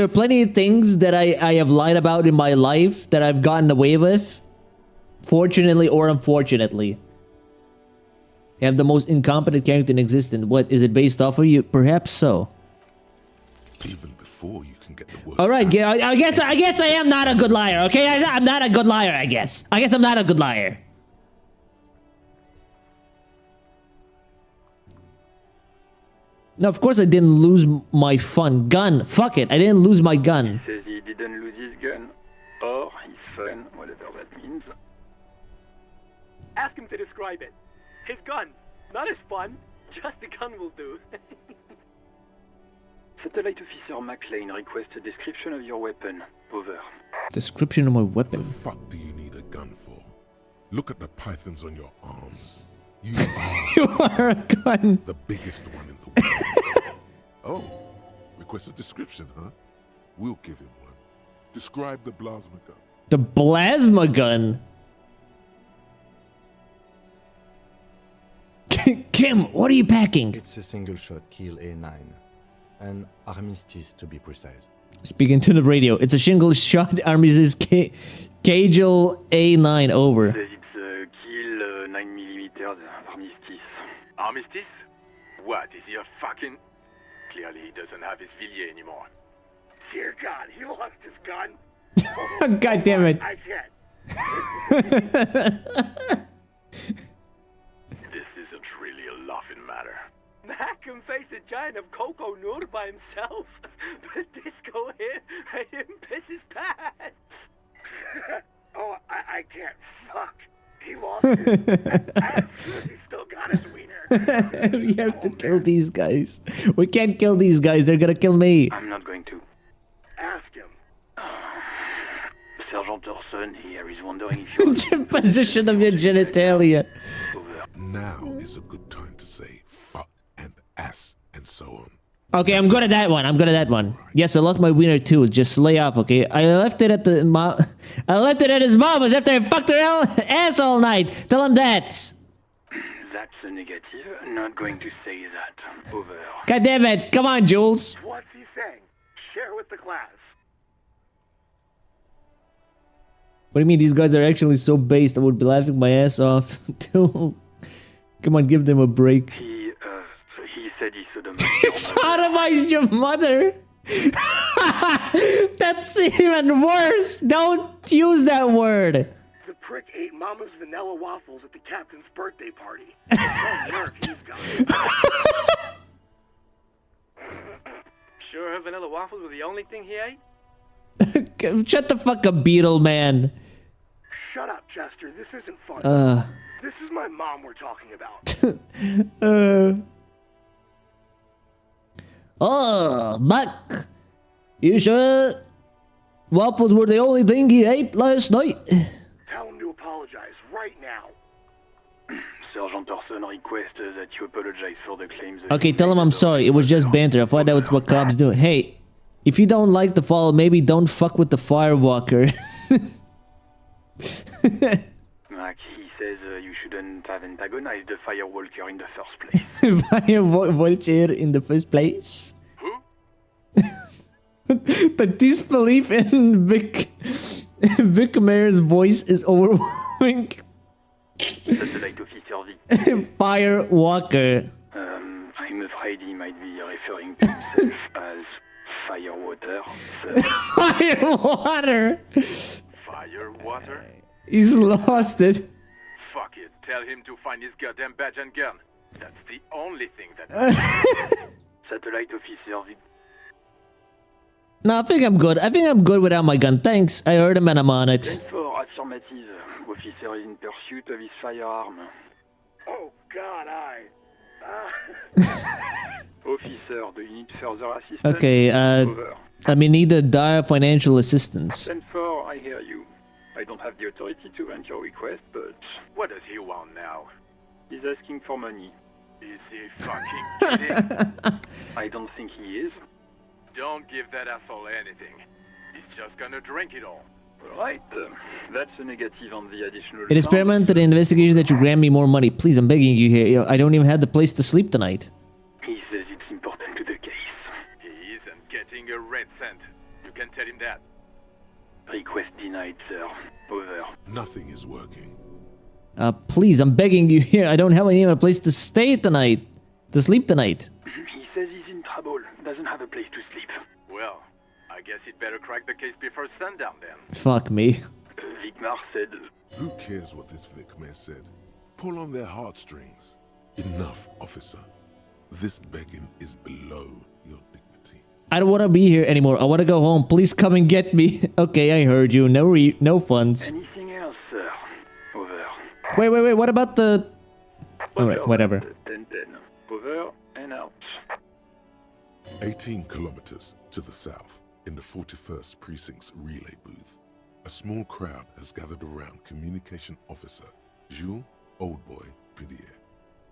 are plenty of things that I have lied about in my life that I've gotten away with. Fortunately or unfortunately. I have the most incompetent character in existence. What, is it based off of you? Perhaps so. Even before you can get the words. All right, I guess I am not a good liar. Okay, I'm not a good liar. I guess I'm not a good liar. No, of course I didn't lose my gun. Fuck it, I didn't lose my gun. He says he didn't lose his gun. Or his fun, whatever that means. Ask him to describe it. His gun. Not his fun. Just the gun will do. Satellite Officer McLean requests a description of your weapon. Over. Description of my weapon. The fuck do you need a gun for? Look at the pythons on your arms. You are a gun. The biggest one in the world. Oh, request a description, huh? We'll give him one. Describe the plasma gun. The plasma gun? Kim, what are you packing? It's a single-shot kill A9. An armistice, to be precise. Speaking to the radio, it's a single-shot armistice Cagel A9, over. Says it's a kill 9mm armistice. Armistice? What, is he a fucking... Clearly he doesn't have his Villiers anymore. Dear God, he lost his gun. God damn it. I can't. This isn't really a laughing matter. Mac can face a giant of Coco Noor by himself, but Disco hit him piss his pants. Oh, I can't. Fuck. He lost it. He still got his wiener. We have to kill these guys. We can't kill these guys. They're gonna kill me. I'm not going to. Ask him. Sergeant Orson here is wondering if you... Position of your genitalia. Now is a good time to say fuck and ass and so on. Okay, I'm good at that one. Yes, I lost my wiener too. Just lay off, okay? I left it at the I left it at his mama's after I fucked her ass all night. Tell him that. That's a negative. Not going to say that. Over. God damn it. Come on, Jules. What's he saying? Share with the class. What do you mean these guys are actually so based? I would be laughing my ass off too. Come on, give them a break. He said he sodomized He sodomized your mother? That's even worse. Don't use that word. The prick ate Mama's vanilla waffles at the captain's birthday party. What nerve he's got. Sure her vanilla waffles were the only thing he ate? Shut the fuck up, Beetle Man. Shut up, Chester. This isn't fun. This is my mom we're talking about. Oh, Buck. You sure waffles were the only thing he ate last night? Tell him to apologize right now. Sergeant Orson requests that you apologize for the claims. Okay, tell him I'm sorry. It was just banter. I thought that was what cops do. Hey, if you don't like the fall, maybe don't fuck with the firewalker. Like he says you shouldn't have antagonized the Firewalker in the first place. Vulture in the first place? Who? The disbelief in Vic Mayor's voice is overwhelming. Satellite Officer Vic. Firewalker. I'm afraid he might be referring to himself as Firewater. Firewater! Firewater? He's lost it. Fuck it. Tell him to find his goddamn badge and gun. That's the only thing that... Satellite Officer Vic. No, I think I'm good. I think I'm good without my gun. Thanks. I heard him and I'm on it. For affirmative, officer is in pursuit of his firearm. Oh God, Officer, do you need further assistance? Okay, Over. I may need a dire financial assistance. 10-4, I hear you. I don't have the authority to grant your request, but... What does he want now? He's asking for money. Is he fucking kidding? I don't think he is. Don't give that asshole anything. He's just gonna drink it all. Right, that's a negative on the additional... It is paramount to the investigation that you grant me more money. Please, I'm begging you here. I don't even have the place to sleep tonight. He says it's important to the case. He isn't getting a red cent. You can tell him that. Request denied, sir. Over. Nothing is working. Please, I'm begging you here. I don't have even a place to stay tonight. To sleep tonight. He says he's in trouble. Doesn't have a place to sleep. Well, I guess he'd better crack the case before sundown then. Fuck me. Vicmar said... Who cares what this Vicmar said? Pull on their heartstrings. Enough, officer. This begging is below your dignity. I don't want to be here anymore. I want to go home. Please come and get me. Okay, I heard you. No funds. Anything else, sir? Over. Wait. What about the... Alright, whatever. 10-10. Over and out. 18 kilometers to the south, in the 41st Precinct's relay booth, a small crowd has gathered around Communication Officer Jules Oldboy Pidier,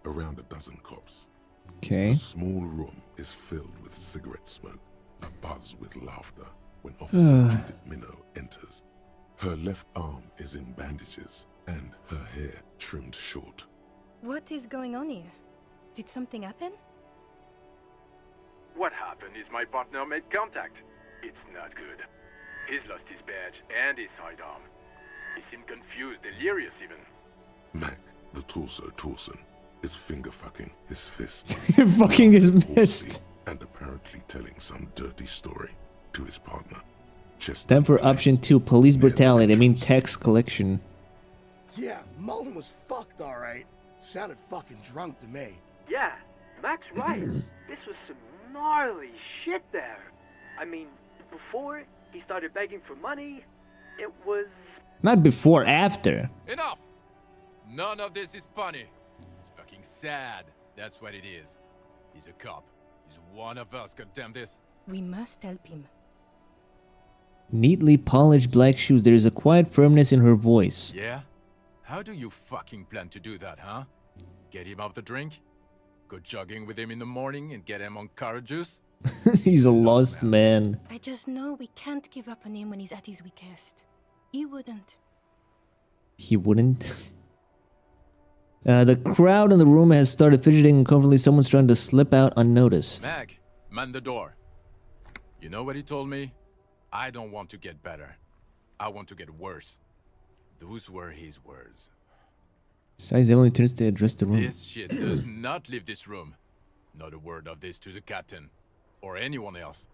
around a dozen cops. Okay. The small room is filled with cigarette smoke, a buzz with laughter, when Officer Judith Minnow enters. Her left arm is in bandages, and her hair trimmed short. What is going on here? Did something happen? What happened is my partner made contact. It's not good. He's lost his badge and his sidearm. He seemed confused, delirious even. Mac, the torso Torson, is finger-fucking his fist. Fucking his fist. And apparently telling some dirty story to his partner. Then for option 2, police brutality. I mean tax collection. Yeah, Mullen was fucked alright. Sounded fucking drunk to me. Yeah, Mac's right. This was some gnarly shit there. I mean, before he started begging for money, it was... Not before, after. Enough! None of this is funny. It's fucking sad. That's what it is. He's a cop. He's one of us, goddamn this. We must help him. Neatly polished black shoes. There is a quiet firmness in her voice. Yeah? How do you fucking plan to do that, huh? Get him off the drink? Go jogging with him in the morning and get him on carrot juice? He's a lost man. I just know we can't give up on him when he's at his weakest. He wouldn't. He wouldn't? The crowd in the room has started fidgeting uncomfortably. Someone's trying to slip out unnoticed. Mac, man the door. You know what he told me? I don't want to get better. I want to get worse. Those were his words. Besides, Emily turns to address the room. This shit does not leave this room. Not a word of this to the captain. Or anyone else.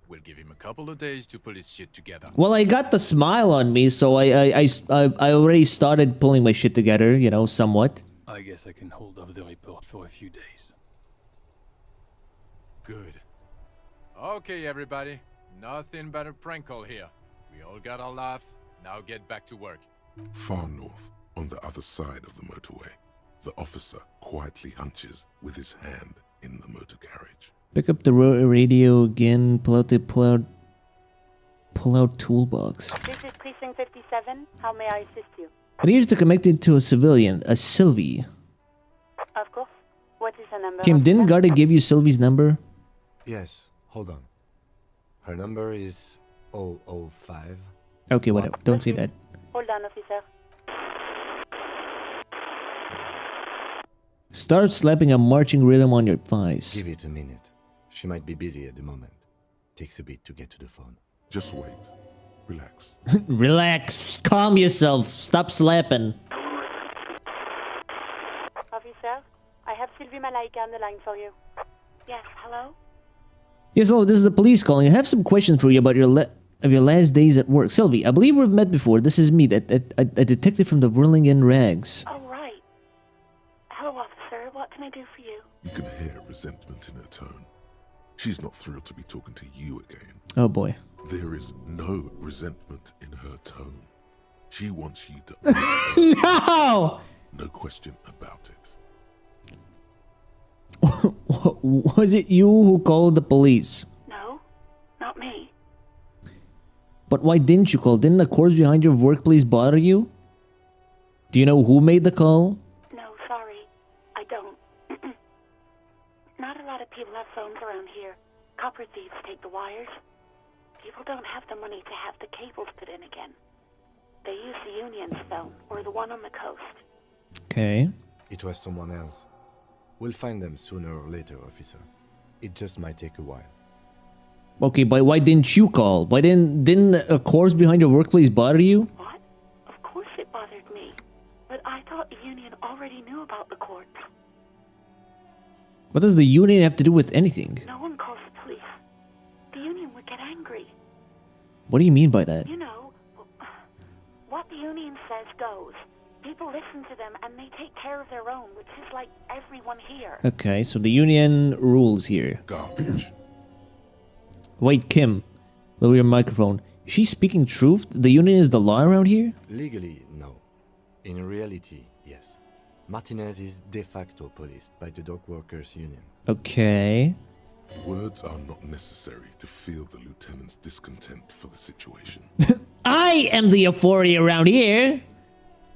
We'll give him a couple of days to pull his shit together. Well, I got the smile on me, so I already started pulling my shit together, you know, somewhat. I guess I can hold off the report for a few days. Good. Okay, everybody. Nothing but a prank call here. We all got our laughs. Now get back to work. Far north, on the other side of the motorway, the officer quietly hunches with his hand in the motor carriage. Pick up the radio again. Pull out toolbox. This is Precinct 57. How may I assist you? I need you to connect it to a civilian, a Sylvie. Of course. What is the number? Kim, didn't Garda give you Sylvie's number? Yes, hold on. Her number is 005. Okay, whatever. Don't say that. Hold on, officer. Start slapping a marching rhythm on your thighs. Give it a minute. She might be busy at the moment. Takes a bit to get to the phone. Just wait. Relax. Relax. Calm yourself. Stop slapping. Officer, I have Sylvie Malaika on the line for you. Yes, hello? Yes, hello, this is the police calling. I have some questions for you about your last days at work. Sylvie, I believe we've met before. This is me, a detective from the Whirling in Rags. Oh, right. Hello, officer. What can I do for you? You can hear resentment in her tone. She's not thrilled to be talking to you again. Oh boy. There is no resentment in her tone. She wants you to... No! No question about it. Was it you who called the police? No, not me. But why didn't you call? Didn't the corpse behind your workplace bother you? Do you know who made the call? No, sorry. I don't. Not a lot of people have phones around here. Copper thieves take the wires. People don't have the money to have the cables put in again. They use the Union's phone, or the one on the coast. Okay. It was someone else. We'll find them sooner or later, officer. It just might take a while. Okay, but why didn't you call? Why didn't a corpse behind your workplace bother you? What? Of course it bothered me. But I thought the Union already knew about the corpse. What does the Union have to do with anything? No one calls the police. The Union would get angry. What do you mean by that? You know, what the Union says goes. People listen to them and they take care of their own, which is like everyone here. Okay, so the Union rules here. Garbage. Wait, Kim. Lower your microphone. Is she speaking truth? The Union is the law around here? Legally, no. In reality, yes. Martinez is de facto policed by the Dock Workers Union. Okay. Words are not necessary to feel the lieutenant's discontent for the situation. I am the authority around here!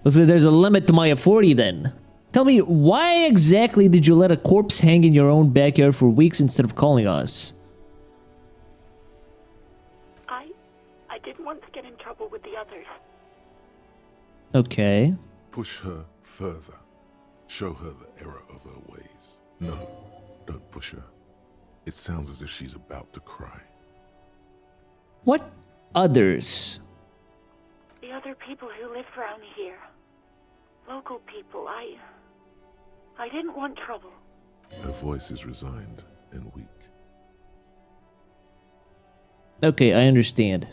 Looks like there's a limit to my authority then. Tell me, why exactly did you let a corpse hang in your own backyard for weeks instead of calling us? I didn't want to get in trouble with the others. Okay. Push her further. Show her the error of her ways. No, don't push her. It sounds as if she's about to cry. What others? The other people who live around here. Local people. I didn't want trouble. Her voice is resigned and weak. Okay, I understand.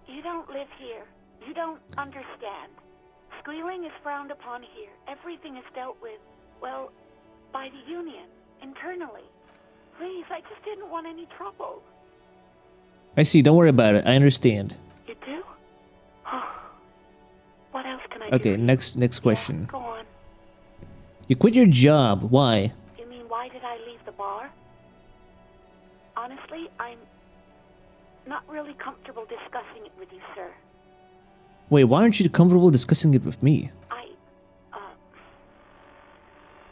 You don't live here. You don't understand. Squealing is frowned upon here. Everything is dealt with, well, by the Union, internally. Please, I just didn't want any trouble. I see, don't worry about it. I understand. You do? What else can I do? Okay, next question. Yeah, go on. You quit your job. Why? You mean, why did I leave the bar? Honestly, I'm not really comfortable discussing it with you, sir. Wait, why aren't you comfortable discussing it with me?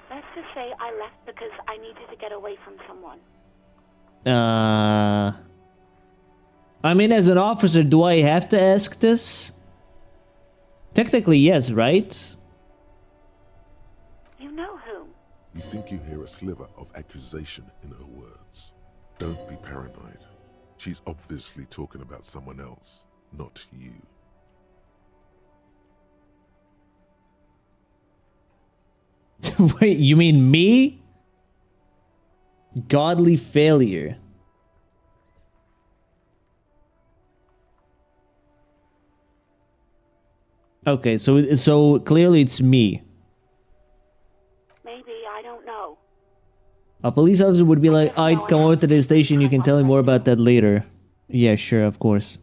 Let's just say I left because I needed to get away from someone. I mean, as an officer, do I have to ask this? Technically, yes, right? You know whom? You think you hear a sliver of accusation in her words. Don't be paranoid. She's obviously talking about someone else, not you. Wait, you mean me? Godly failure. Okay, so clearly it's me. Maybe, I don't know. A police officer would be like, I'd come over to the station, you can tell me more about that later. Yeah, sure, of course.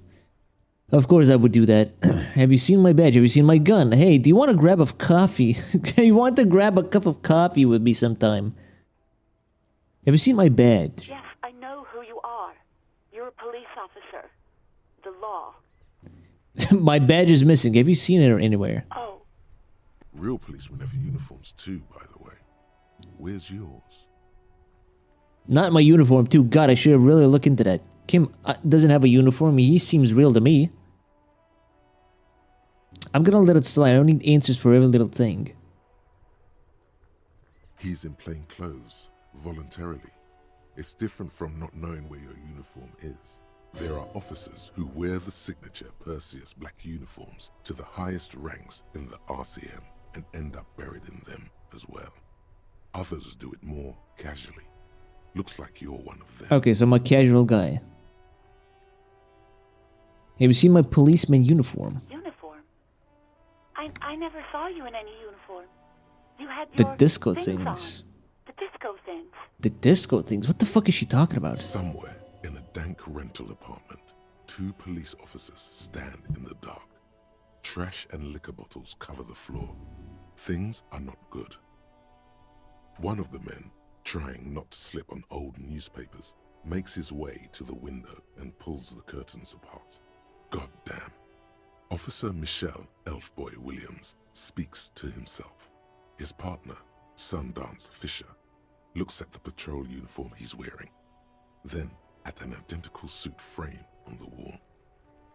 Of course I would do that. Have you seen my badge? Have you seen my gun? Hey, do you want to grab a coffee? Do you want to grab a cup of coffee with me sometime? Have you seen my badge? Yes, I know who you are. You're a police officer. The law. My badge is missing. Have you seen it anywhere? Oh. Real policemen have uniforms too, by the way. Where's yours? Not my uniform too. God, I should have really looked into that. Kim doesn't have a uniform. He seems real to me. I'm gonna let it slide. I don't need answers for every little thing. He's in plain clothes, voluntarily. It's different from not knowing where your uniform is. There are officers who wear the signature Perseus black uniforms to the highest ranks in the RCM and end up buried in them as well. Others do it more casually. Looks like you're one of them. Okay, so I'm a casual guy. Have you seen my policeman uniform? Uniform? I never saw you in any uniform. You had The your disco things things. on. The disco things. The disco things? What the fuck is she talking about? Somewhere in a dank rental apartment, 2 police officers stand in the dark. Trash and liquor bottles cover the floor. Things are not good. One of the men, trying not to slip on old newspapers, makes his way to the window and pulls the curtains apart. God damn. Officer Michelle Elfboy Williams speaks to himself. His partner, Sundance Fisher, looks at the patrol uniform he's wearing, then at an identical suit frame on the wall.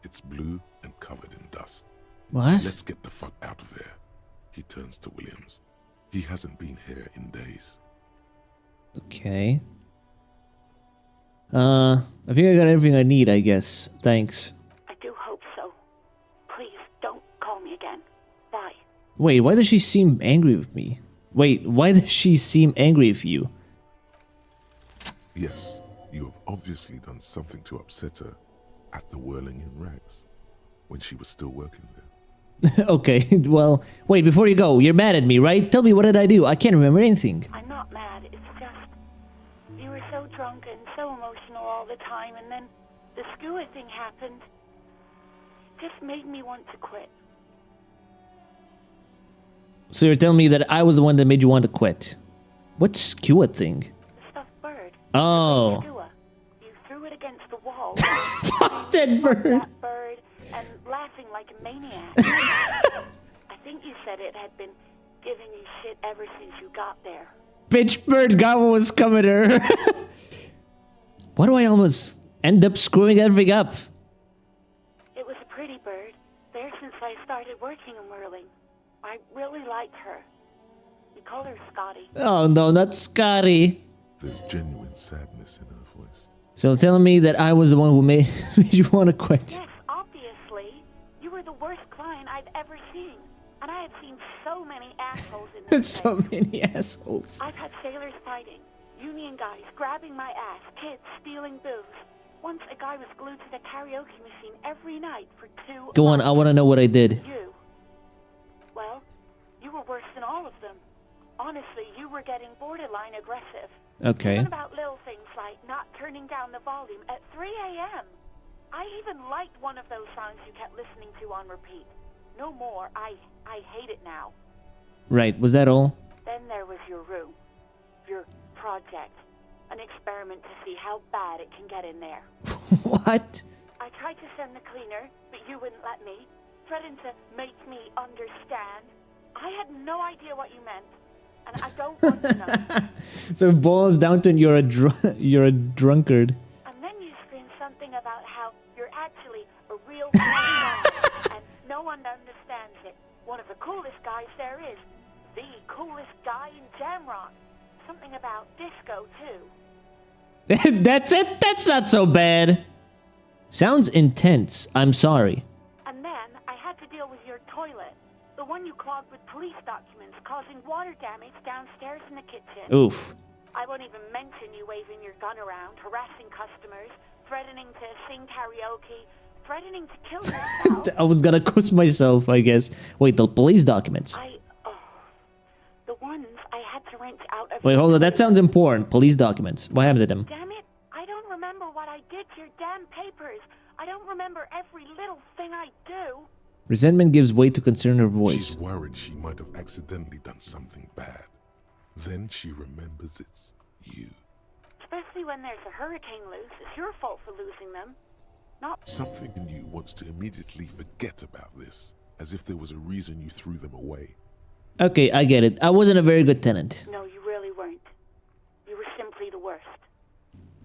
It's blue and covered in dust. What? Let's get the fuck out of here. He turns to Williams. He hasn't been here in days. Okay. I think I got everything I need, I guess. Thanks. I do hope so. Please, don't call me again. Bye. Wait, why does she seem angry with me? Wait, why does she seem angry with you? Yes, you have obviously done something to upset her at the Whirling in Rags when she was still working there. Okay, well, wait, before you go, you're mad at me, right? Tell me, what did I do? I can't remember anything. I'm not mad. It's just you were so drunk and so emotional all the time, and then the skewer thing happened. It just made me want to quit. So you're telling me that I was the one that made you want to quit? What skewer thing? The stuffed bird. Oh. The skewer. You threw it against the wall. Fuck that bird. That bird and laughing like a maniac. I think you said it had been giving you shit ever since you got there. Bitch bird got what was coming to her. Why do I almost end up screwing everything up? It was a pretty bird. There since I started working in Whirling. I really liked her. We call her Scotty. Oh no, not Scotty. There's genuine sadness in her voice. So telling me that I was the one who made you want to quit. Yes, obviously. You were the worst client I've ever seen. And I have seen so many assholes in this So place. many assholes. I've had sailors fighting, union guys grabbing my ass, kids stealing booze. Once a guy was glued to the karaoke machine every night for 2 Go on, I want to know what I did. You. Well, you were worse than all of them. Honestly, you were getting borderline aggressive. Okay. Even about little things like not turning down the volume at 3 a.m. I even liked one of those songs you kept listening to on repeat. No more. I hate it now. Right, was that all? Then there was your room. Your project. An experiment to see how bad it can get in there. What? I tried to send the cleaner, but you wouldn't let me. Threatened to make me understand. I had no idea what you meant. And I don't want to know. So it boils down to you're a drunkard. And then you screamed something about how you're actually a real guy, and no one understands it. One of the coolest guys there is. The coolest guy in Jamrock. Something about disco, too. That's it? That's not so bad. Sounds intense. I'm sorry. And then I had to deal with your toilet. The one you clogged with police documents, causing water damage downstairs in the kitchen. Oof. I won't even mention you waving your gun around, harassing customers, threatening to sing karaoke, threatening to kill yourself. I was gonna cuss myself, I guess. Wait, the police documents. The ones I had to rent out of... Wait, hold on. That sounds important. Police documents. What happened to them? Damn it. I don't remember what I did to your damn papers. I don't remember every little thing I do. Resentment gives way to concern in her voice. She's worried she might have accidentally done something bad. Then she remembers it's you. Especially when there's a hurricane loose. It's your fault for losing them. Not... Something in you wants to immediately forget about this, as if there was a reason you threw them away. Okay, I get it. I wasn't a very good tenant. No, you really weren't. You were simply the worst.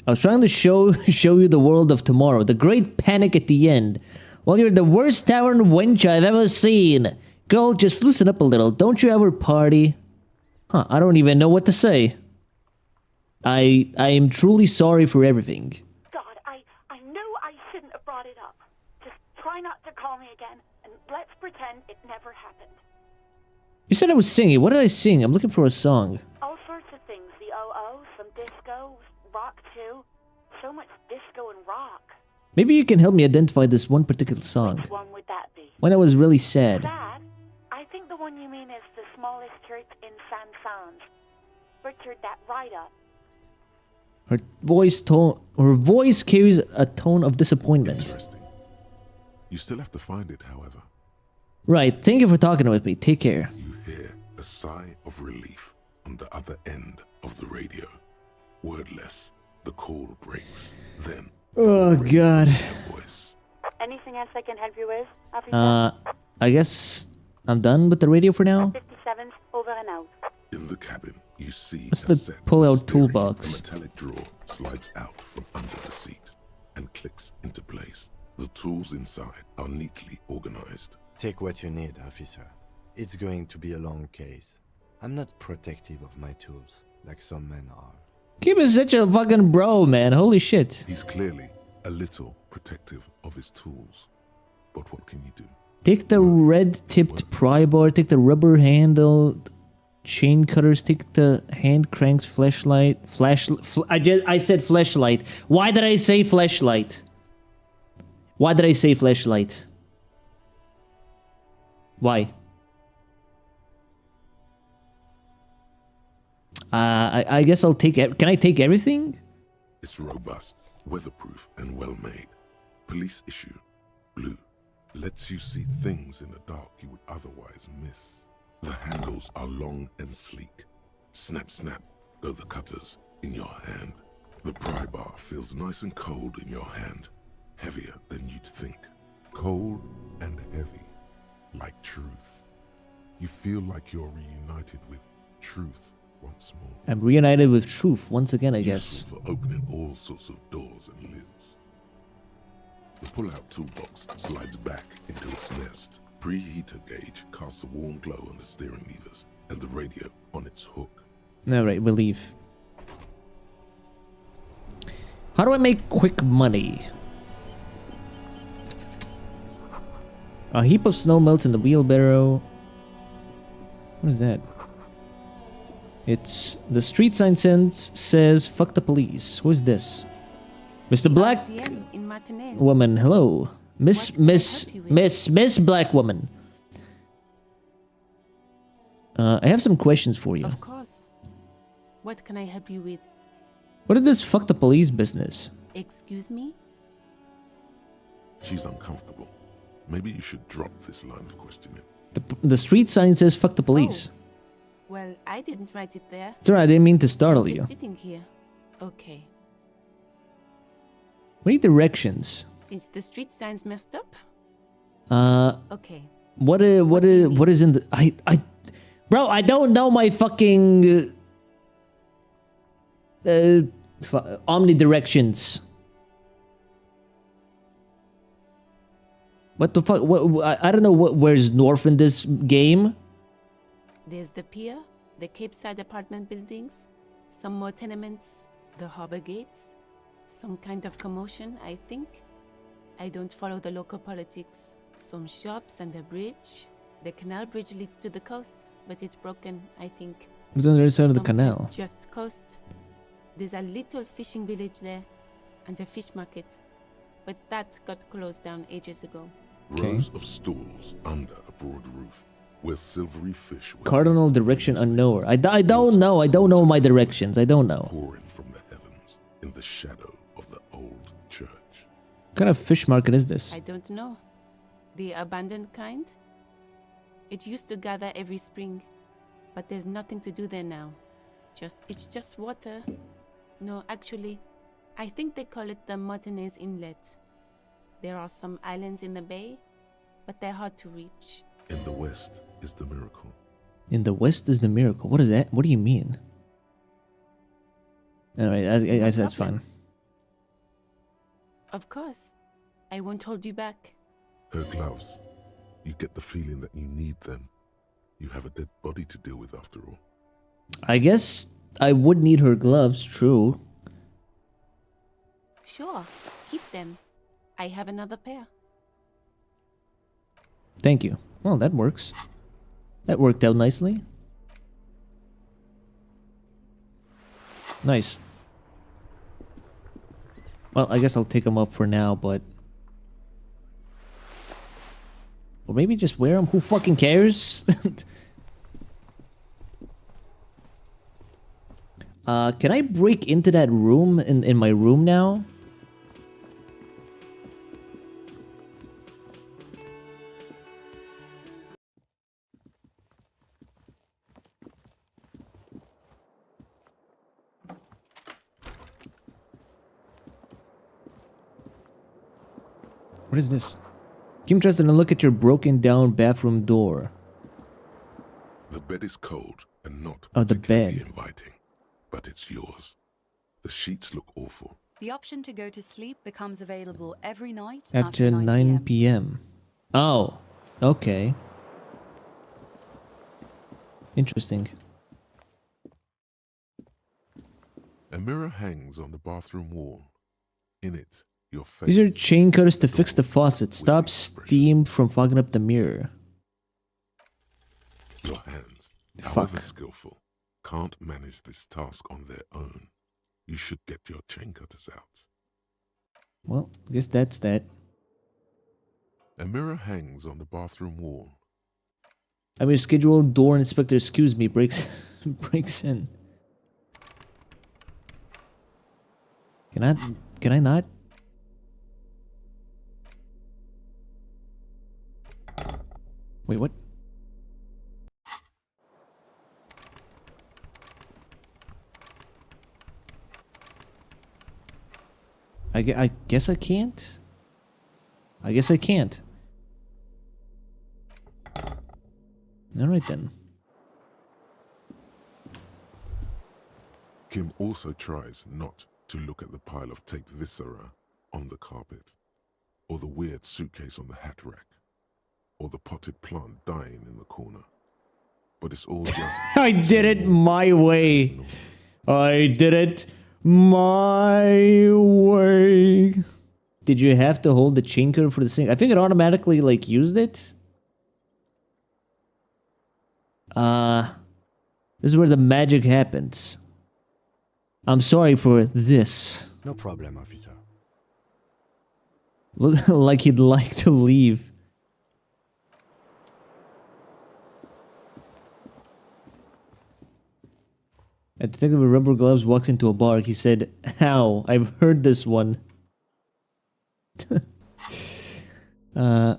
I was trying to show you the world of tomorrow. The great panic at the end. Well, you're the worst tavern wench I've ever seen. Girl, just loosen up a little. Don't you ever party? Huh, I don't even know what to say. I am truly sorry for everything. God, I knew I shouldn't have brought it up. Just try not to call me again, and let's pretend it never happened. You said I was singing. What did I sing? I'm looking for a song. All sorts of things. The OO, some disco, rock too. So much disco and rock. Maybe you can help me identify this one particular song. Which one would that be? One that was really sad. That? I think the one you mean is the smallest church in San Franz. Butchered that right up. Her voice carries a tone of disappointment. Interesting. You still have to find it, however. Right, thank you for talking with me. Take care. You hear a sigh of relief on the other end of the radio. Wordless, the call breaks. Then, oh god. Voice. Anything else I can help you with, officer? I guess I'm done with the radio for now. 57's over and out. In the cabin, you see What's the pull-out toolbox? A metallic drawer slides out from under the seat and clicks into place. The tools inside are neatly organized. Take what you need, officer. It's going to be a long case. I'm not protective of my tools, like some men are. Kim is such a fucking bro, man. Holy shit. He's clearly a little protective of his tools. But what can you do? Take the red-tipped pry bar, take the rubber-handled chain cutters, take the hand cranked flashlight. I said flashlight. Why did I say flashlight? Why did I say flashlight? Why? I guess I'll take... Can I take everything? It's robust, weatherproof, and well-made. Police issue. Blue. Lets you see things in the dark you would otherwise miss. The handles are long and sleek. Snap, snap, go the cutters in your hand. The pry bar feels nice and cold in your hand. Heavier than you'd think. Cold and heavy. Like truth. You feel like you're reunited with truth once more. I'm reunited with truth once again, I guess. Useful for opening all sorts of doors and lids. The pull-out toolbox slides back into its nest. Preheater gauge casts a warm glow on the steering levers and the radio on its hook. Alright, we'll leave. How do I make quick money? A heap of snow melts in the wheelbarrow. What is that? It's... The street sign says, fuck the police. Who is this? Mr. Black Woman, hello. Miss Black Woman. I have some questions for you. Of course. What can I help you with? What is this fuck the police business? Excuse me? She's uncomfortable. Maybe you should drop this line of questioning. The street sign says fuck the police. Oh. Well, I didn't write it there. It's alright, I didn't mean to startle I'm you. just sitting here. Okay. We need directions. Since the street sign's messed up? Okay. What is in the Bro, I don't know my fucking omnidirections. What the fuck? I don't know where's north in this game. There's the pier, the Cape Side apartment buildings, some more tenements, the harbor gates, some kind of commotion, I think. I don't follow the local politics. Some shops and a bridge. The canal bridge leads to the coast, but it's broken, I think. It's on the other side of the canal. Just coast. There's a little fishing village there, and a fish market. But that got closed down ages ago. Rows of stalls under a broad roof, where silvery fish were Cardinal direction unknown. I don't know. I don't know my directions. I don't know. pouring from the heavens in the shadow of the old church. What kind of fish market is this? I don't know. The abandoned kind? It used to gather every spring, but there's nothing to do there now. It's just water. No, actually, I think they call it the Martinez Inlet. There are some islands in the bay, but they're hard to reach. In the west is the miracle. In the west is the miracle. What is that? What do you mean? Alright, I guess that's fine. Of course. I won't hold you back. Her gloves. You get the feeling that you need them. You have a dead body to deal with after all. I guess I would need her gloves, true. Sure, keep them. I have another pair. Thank you. Well, that works. That worked out nicely. Nice. Well, I guess I'll take them up for now, but... Or maybe just wear them? Who fucking cares? Can I break into that room in my room now? What is this? I'm interested in a look at your broken down bathroom door. The bed is cold and not Oh, the particularly bed. inviting, but it's yours. The sheets look awful. The option to go to sleep becomes available every night After 9 p.m. Oh, okay. Interesting. A mirror hangs on the bathroom wall. In it, your face. These are chain cutters to fix the faucet. Stop steam from fogging up the mirror. Your hands, Fuck. however skillful, can't manage this task on their own. You should get your chain cutters out. Well, I guess that's that. A mirror hangs on the bathroom wall. I'm your scheduled door inspector, excuse me, breaks in. Can I not? Wait, what? I guess I can't? I guess I can't. Alright then. Kim also tries not to look at the pile of taped viscera on the carpet, or the weird suitcase on the hat rack, or the potted plant dying in the corner. But it's all just... I did it my way. I did it my way. Did you have to hold the chain cutter for the sink? I think it automatically, like, used it. This is where the magic happens. I'm sorry for this. No problem, officer. Look like he'd like to leave. A detective with rubber gloves walks into a bar. He said, "How? I've heard this one." Alright,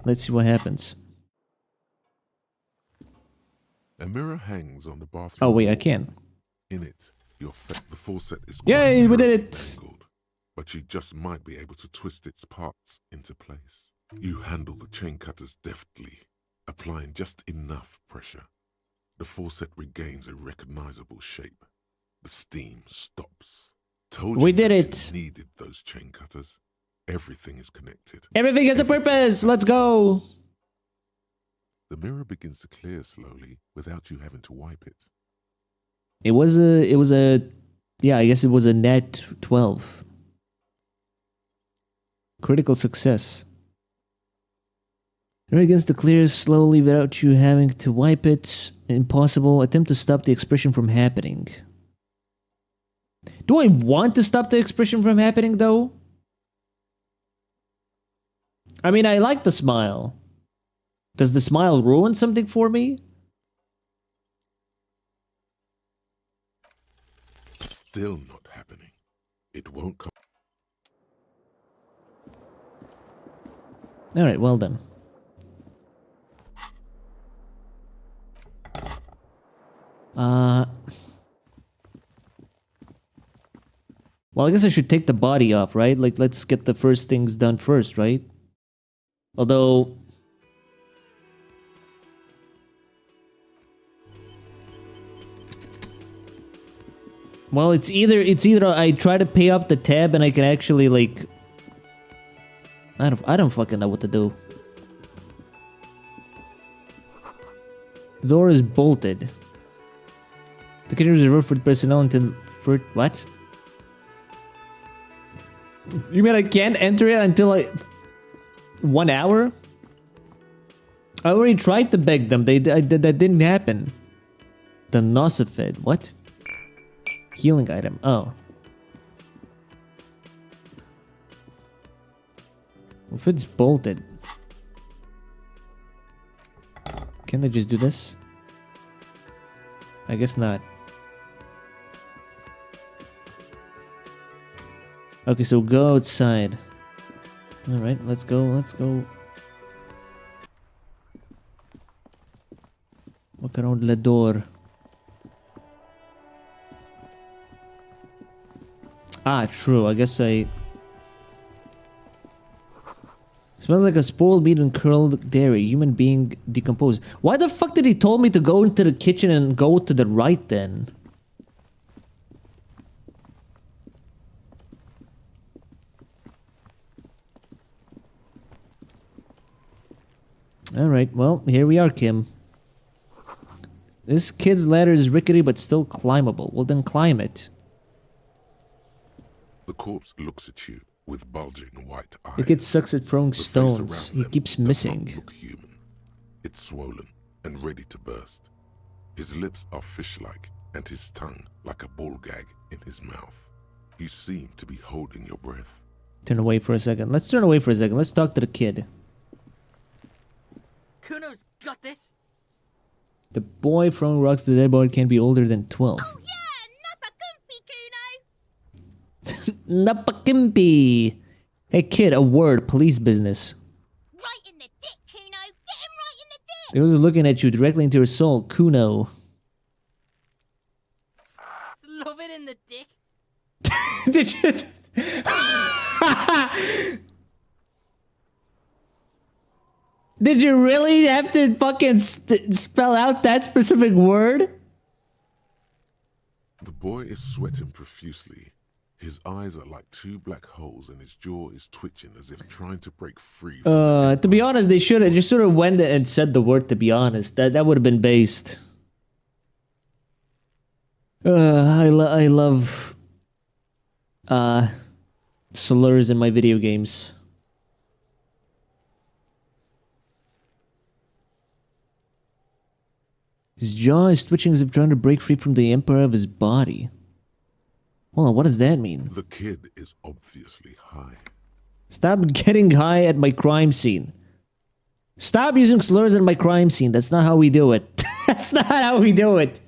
let's see what happens. A mirror hangs on the bathroom. Oh, wait, I wall. can. In it, the faucet is quite Yay, we did terribly it! angled, but you just might be able to twist its parts into place. You handle the chain cutters deftly, applying just enough pressure. The faucet regains a recognizable shape. The steam stops. Told We you did that it. You needed those chain cutters. Everything is connected. Everything has a purpose! Let's go! The mirror begins to clear slowly without you having to wipe it. It was a, yeah, I guess it was a nat 12. Critical success. It begins to clear slowly without you having to wipe it. Impossible. Attempt to stop the expression from happening. Do I want to stop the expression from happening, though? I mean, I like the smile. Does the smile ruin something for me? Still not happening. It won't come. Alright, well done. Well, I guess I should take the body off, right? Like, let's get the first things done first, right? Although... Well, it's either I try to pay up the tab and I can actually, like... I don't fucking know what to do. The door is bolted. The kitchen is reserved for the personnel until... For... What? You mean I can't enter it until like 1 hour? I already tried to beg them. That didn't happen. The Nosifed. What? Healing item. Oh. If it's bolted. Can I just do this? I guess not. Okay, so go outside. Alright, let's go, let's go. Walk around the door. Ah, true, I guess I... Smells like a spoiled meat and curled dairy. Human being decomposed. Why the fuck did he told me to go into the kitchen and go to the right then? Alright, well, here we are, Kim. This kid's ladder is rickety but still climbable. Well, then climb it. The corpse looks at you with bulging white eyes. The kid sucks at throwing stones. He keeps missing. Look human. It's swollen and ready to burst. His lips are fish-like and his tongue like a ball gag in his mouth. You seem to be holding your breath. Turn away for a second. Let's turn away for a second. Let's talk to the kid. Kuno's got this. The boy throwing rocks to the dead body can't be older than 12. Oh yeah, Napakimpi! Hey kid, a word, police business. right in the dick, Kuno. Get him right in the dick. He was looking at you directly into your soul, Kuno. Love it in the dick. Did you... Did you really have to fucking spell out that specific word? The boy is sweating profusely. His eyes are like two black holes and his jaw is twitching as if trying to break free from To be honest, they should have just sort of went and said the word, to be honest. That would have been based. I love slurs in my video games. His jaw is twitching as if trying to break free from the emperor of his body. Hold on, what does that mean? The kid is obviously high. Stop getting high at my crime scene. Stop using slurs at my crime scene. That's not how we do it. That's not how we do it.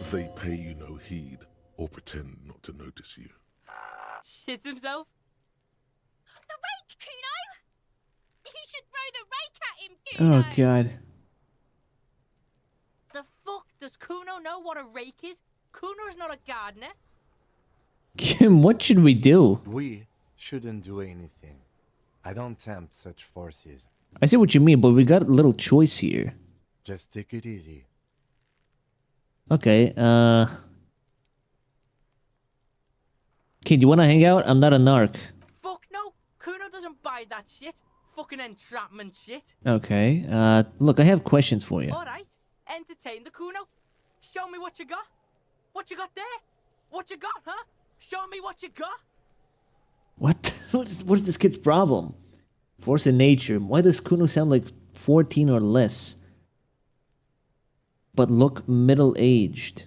They pay you no heed or pretend not to notice you. Shits himself. The rake, Kuno. You should throw the rake at him, Kuno. Oh god. The fuck does Kuno know what a rake is? Kuno's not a gardener. Kim, what should we do? We shouldn't do anything. I don't tempt such forces. I see what you mean, but we got a little choice here. Just take it easy. Okay, Kid, you wanna hang out? I'm not a narc. Fuck no. Kuno doesn't buy that shit. Fucking entrapment shit. Okay, look, I have questions for you. Alright. Entertain the Kuno. Show me what you got. What you got there? What you got, huh? Show me what you got. What? What is this kid's problem? Force in nature. Why does Kuno sound like 14 or less? But look middle-aged.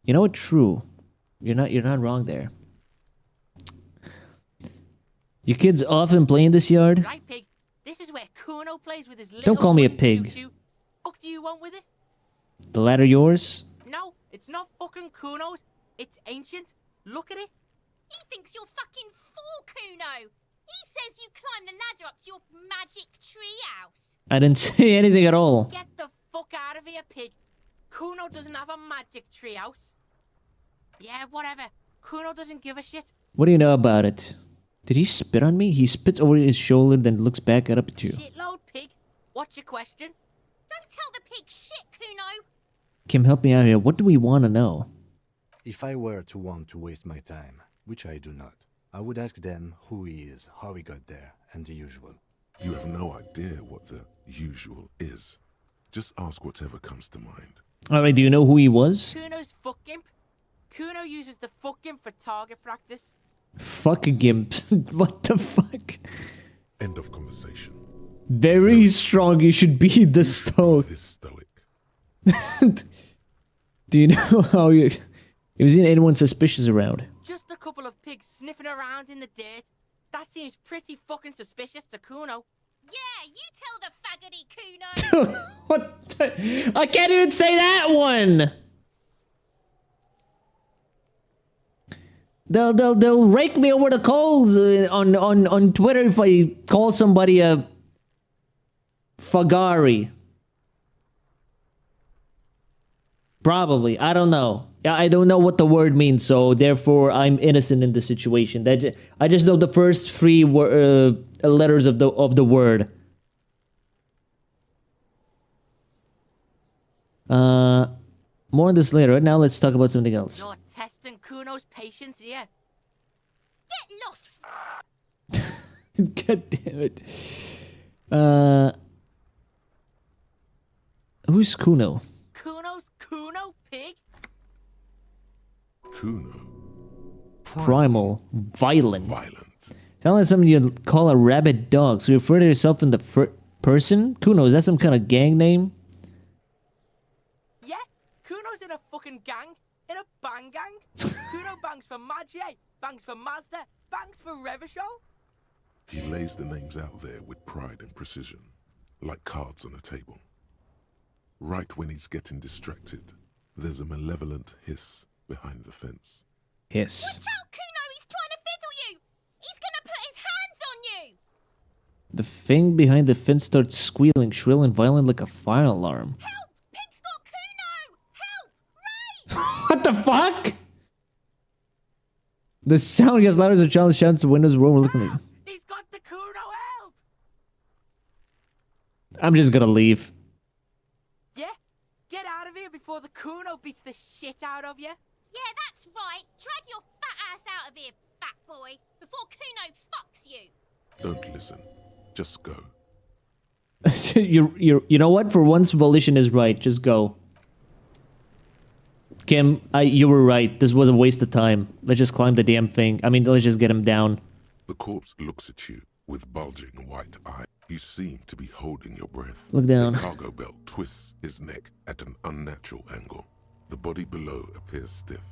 You know what? True. You're not wrong there. You kids often play in this yard? Right, pig. This is where Kuno plays with his little... Don't call me a wooden pig. choo-choo. Fuck do you want with it? The ladder yours? No, it's not fucking Kuno's. It's ancient. Look at it. He thinks you're fucking fool, Kuno. He says you climb the ladder up to your magic treehouse. I didn't say anything at all. Get the fuck out of here, pig. Kuno doesn't have a magic treehouse. Yeah, whatever. Kuno doesn't give a shit. What do you know about it? Did he spit on me? He spits over his shoulder, then looks back up at you. Shitload, pig. What's your question? Don't tell the pig shit, Kuno. Kim, help me out here. What do we want to know? If I were to want to waste my time, which I do not, I would ask them who he is, how he got there, and the usual. You have no idea what the usual is. Just ask whatever comes to mind. Alright, do you know who he was? Kuno's fuck gimp. Kuno uses the fuck gimp for target practice. Fuck a gimp. What the fuck? End of conversation. Very strong, you should be the stoic. This stoic. Do you know how you... Have you seen anyone suspicious around? Just a couple of pigs sniffing around in the dirt. That seems pretty fucking suspicious to Kuno. Yeah, you tell the faggoty Kuno. What the... I can't even say that one! They'll rake me over the coals on Twitter if I call somebody a fagari. Probably. I don't know. I don't know what the word means, so therefore I'm innocent in the situation. I just know the first three letters of the word. More on this later. Now let's talk about something else. You're testing Kuno's patience here. Get lost. God damn it. Who's Kuno? Kuno's Kuno pig? Kuno. Primal. Violent. Sound like something you'd call a rabid dog. So you refer to yourself in the person? Kuno, is that some kind of gang name? Yeah, Kuno's in a fucking gang. In a bang gang. Kuno bangs for Maggie, bangs for Mazda, bangs for Revachol. He lays the names out there with pride and precision, like cards on a table. Right when he's getting distracted, there's a malevolent hiss behind the fence. Hiss. Watch out, Kuno! He's trying to fiddle you! He's gonna put his hands on you! The thing behind the fence starts squealing, shrill and violent like a fire alarm. Help! Pig's got Kuno! Help! Ray! What the fuck? The sound gets louder as the child shouts the windows where we're looking at. He's got the Kuno help! I'm just gonna leave. Yeah, get out of here before the Kuno beats the shit out of you. Yeah, that's right. Drag your fat ass out of here, fat boy, before Kuno fucks you. Don't listen. Just go. You know what? For once, volition is right. Just go. Kim, you were right. This was a waste of time. Let's just climb the damn thing. I mean, let's just get him down. The corpse looks at you with bulging white eyes. You seem to be holding your breath. Look down. The cargo belt twists his neck at an unnatural angle. The body below appears stiff.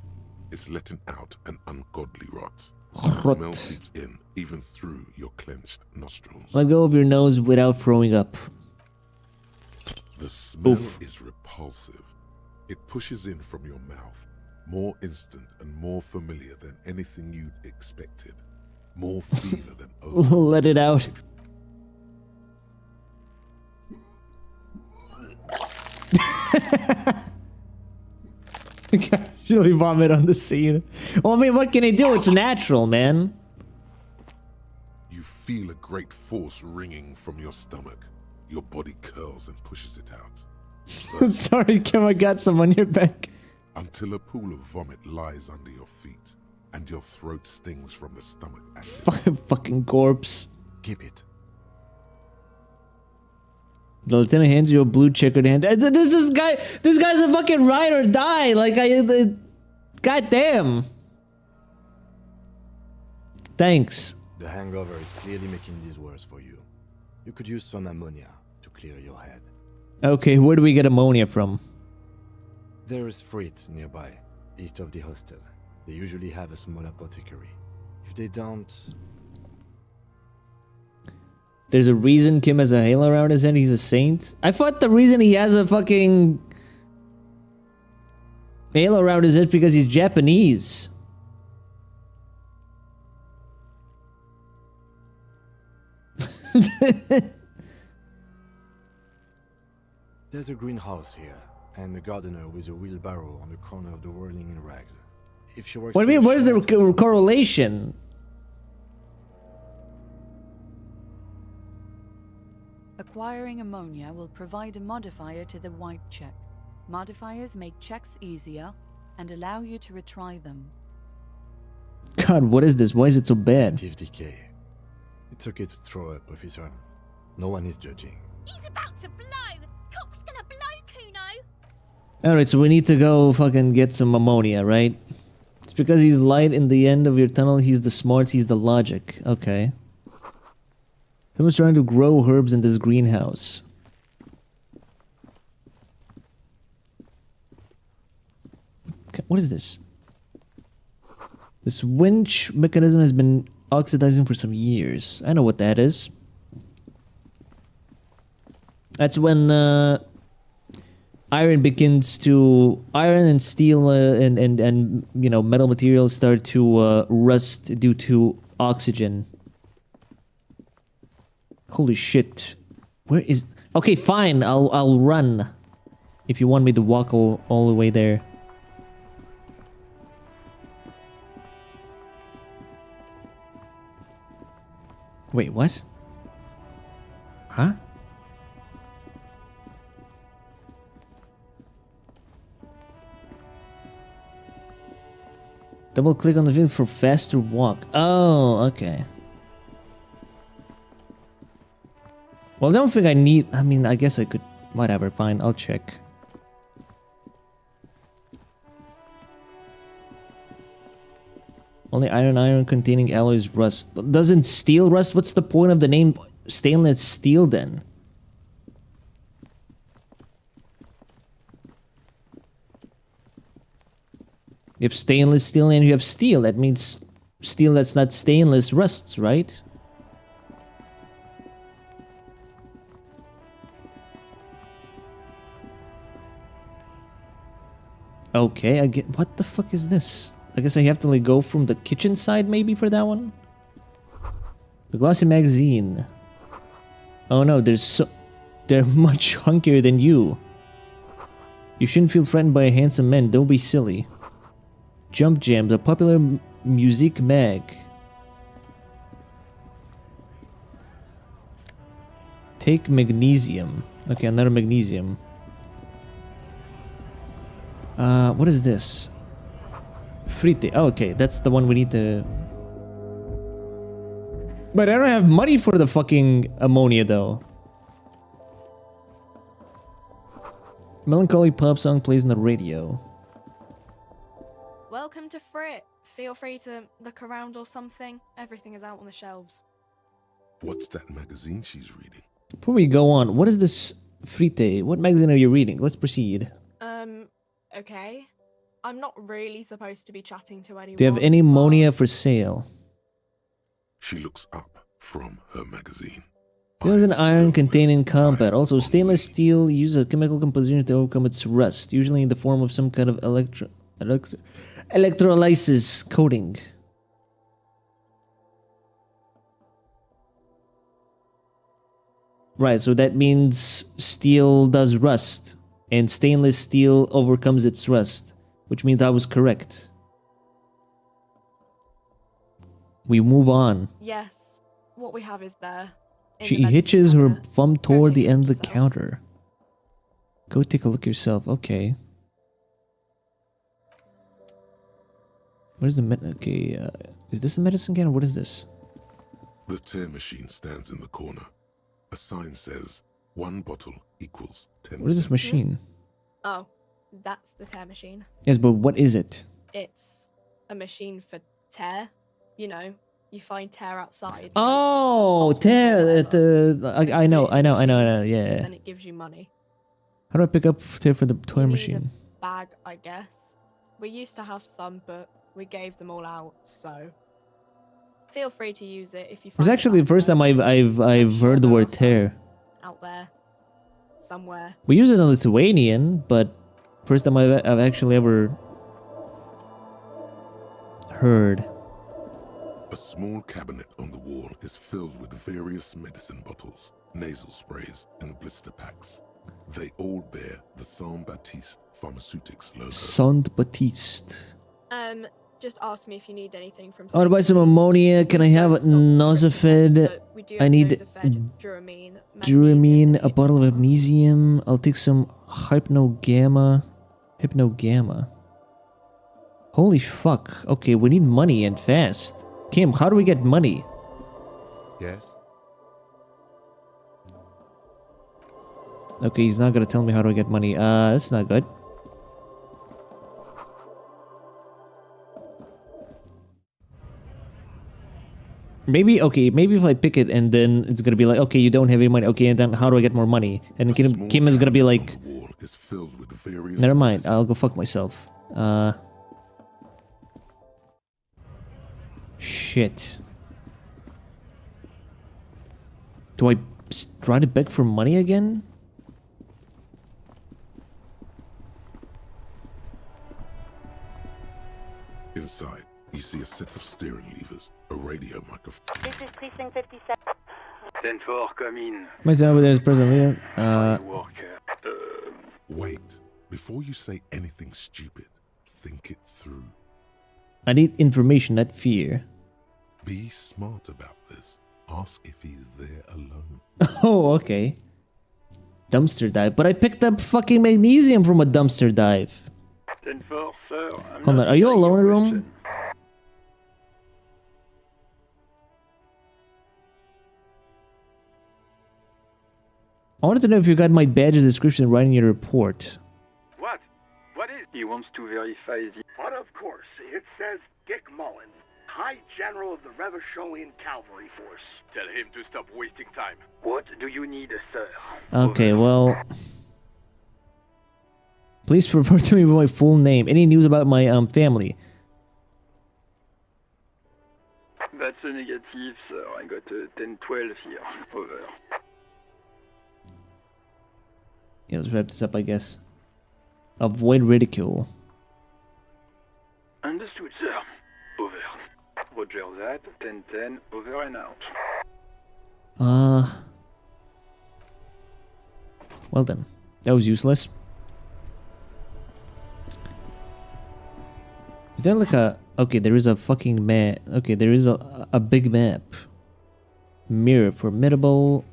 It's letting out an ungodly rot. The smell seeps in, even through your clenched nostrils. Let go of your nose without throwing up. The smell is repulsive. It pushes in from your mouth, more instant and more familiar than anything you'd expected. More fever than over. Let it out. Casually vomit on the scene. Well, I mean, what can he do? It's natural, man. You feel a great force ringing from your stomach. Your body curls and pushes it out. Sorry, Kim, I got some on your back. Until a pool of vomit lies under your feet, and your throat stings from the stomach acid. Fucking corpse. Keep it. The lieutenant hands you a blue checkered hand. This guy's a fucking ride or die. Like, god damn. Thanks. The hangover is clearly making this worse for you. You could use some ammonia to clear your head. Okay, where do we get ammonia from? There is freight nearby, east of the hostel. They usually have a small apothecary. If they don't... There's a reason Kim has a halo around his head. He's a saint. I thought the reason he has a fucking halo around his head is because he's Japanese. There's a greenhouse here, and a gardener with a wheelbarrow on the corner of the whirling in rags. If she works... What do you mean? Where's the correlation? Acquiring ammonia will provide a modifier to the white check. Modifiers make checks easier and allow you to retry them. God, what is this? Why is it so bad? Active decay. It's okay to throw up, officer. No one is judging. He's about to blow! Cock's gonna blow, Kuno! Alright, so we need to go fucking get some ammonia, right? It's because he's light in the end of your tunnel, he's the smarts, he's the logic. Okay. Someone's trying to grow herbs in this greenhouse. What is this? This winch mechanism has been oxidizing for some years. I know what that is. That's when iron and steel and you know, metal materials start to rust due to oxygen. Holy shit. Where is... Okay, fine. I'll run. If you want me to walk all the way there. Wait, what? Huh? Double click on the video for faster walk. Oh, okay. Well, I don't think I need... I mean, I guess I could... Whatever, fine, I'll check. Only iron containing alloys rust. But doesn't steel rust? What's the point of the name stainless steel then? You have stainless steel and you have steel. That means steel that's not stainless rusts, right? Okay, I get... What the fuck is this? I guess I have to like go from the kitchen side maybe for that one? The glossy magazine. Oh no, they're much hunkier than you. You shouldn't feel threatened by a handsome man, don't be silly. Jump Jam, the popular music mag. Take magnesium. Okay, another magnesium. What is this? Frite. Oh, okay, that's the one we need to... But I don't have money for the fucking ammonia, though. Melancholy pop song plays on the radio. Welcome to Frit. Feel free to look around or something. Everything is out on the shelves. What's that magazine she's reading? Before we go on, what is this Frite? What magazine are you reading? Let's proceed. Okay. I'm not really supposed to be chatting to anyone. Do you have any ammonia for sale? She looks up from her magazine. There's an iron containing compound. Also, stainless steel uses a chemical composition to overcome its rust, usually in the form of some kind of electrolysis coating. Right, so that means steel does rust, and stainless steel overcomes its rust, which means I was correct. We move on. Yes. What we have is there. She hitches her thumb toward the end of the counter. Go take a look yourself. Okay. Where's the okay, is this a medicine can or what is this? The tear machine stands in the corner. A sign says, 1 bottle equals 10 What is this machine? Oh, that's the tear machine. Yes, but what is it? It's a machine for tear. You know, you find tear outside. Oh, tear! I know, yeah. And it gives you money. How do I pick up tear for the toy You need machine? a bag, I guess. We used to have some, but we gave them all out, so... Feel free to use it if you find It's actually the first time I've heard the word tear. out there. Somewhere. We use it in Lithuanian, but first time I've actually ever heard. A small cabinet on the wall is filled with various medicine bottles, nasal sprays, and blister packs. They all bear the Saint-Baptiste Pharmaceutics logo. Saint-Baptiste. Just ask me if you need anything from... I want to buy some ammonia. Can I have Nosifed? I need Duramine, a bottle of magnesium. I'll take some Hypnogamma. Holy fuck. Okay, we need money and fast. Kim, how do we get money? Yes? Okay, he's not gonna tell me how to get money. That's not good. Maybe, okay, maybe if I pick it and then it's gonna be like, okay, you don't have any money. Okay, and then how do I get more money? And Kim is gonna be like, never mind, I'll go fuck myself. Shit. Do I try to beg for money again? Inside, you see a set of steering levers, a radio microphone. This is Precinct 57. 10-4, come in. Myself, there's President Wait, before you say anything stupid, think it through. I need information, not fear. Be smart about this. Ask if he's there alone. Oh, okay. Dumpster dive. But I picked up fucking magnesium from a dumpster dive. 10-4, sir. Hold on, are you alone in the room? I wanted to know if you got my badge's description right in your report. What? What is? He wants to verify the... But of course, it says Dick Mullen, High General of the Revacholian Cavalry Force. Tell him to stop wasting time. What do you need, sir? Okay, well... Please refer to me by my full name. Any news about my family? That's a negative, sir. I got a 10-12 here. Over. Yeah, let's wrap this up, I guess. Avoid ridicule. Understood, sir. Over. Roger that. 10-10. Over and out. Well then. That was useless. Is there like a... Okay, there is a fucking map. Okay, there is a big map. Mirror. Formidable.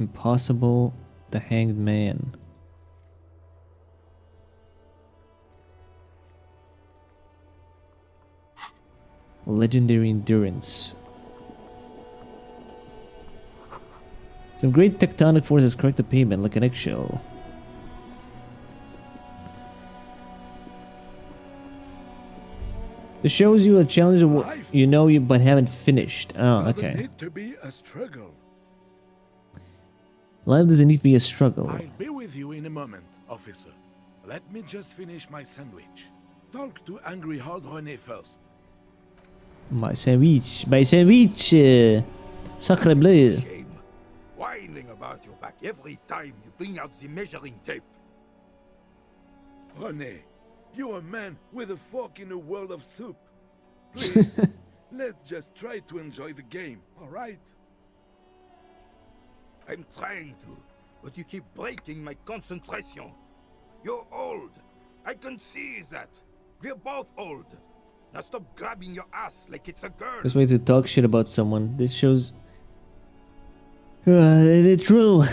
Impossible. The Hanged Man. Legendary Endurance. Some great tectonic forces correct the pavement like an eggshell. This shows you a challenge of what you know but haven't finished. Oh, okay. Need to be a struggle. Life doesn't need to be a struggle. I'll be with you in a moment, officer. Let me just finish my sandwich. Talk to Angry Hog René first. My sandwich. My sandwich. Sacre bleu. Shame. Whining about your back every time you bring out the measuring tape. René, you're a man with a fork in a world of soup. Please, let's just try to enjoy the game, alright? I'm trying to, but you keep breaking my concentration. You're old. I can see that. We're both old. Now stop grabbing your ass like it's a girl. This way to talk shit about someone. This shows... it's true.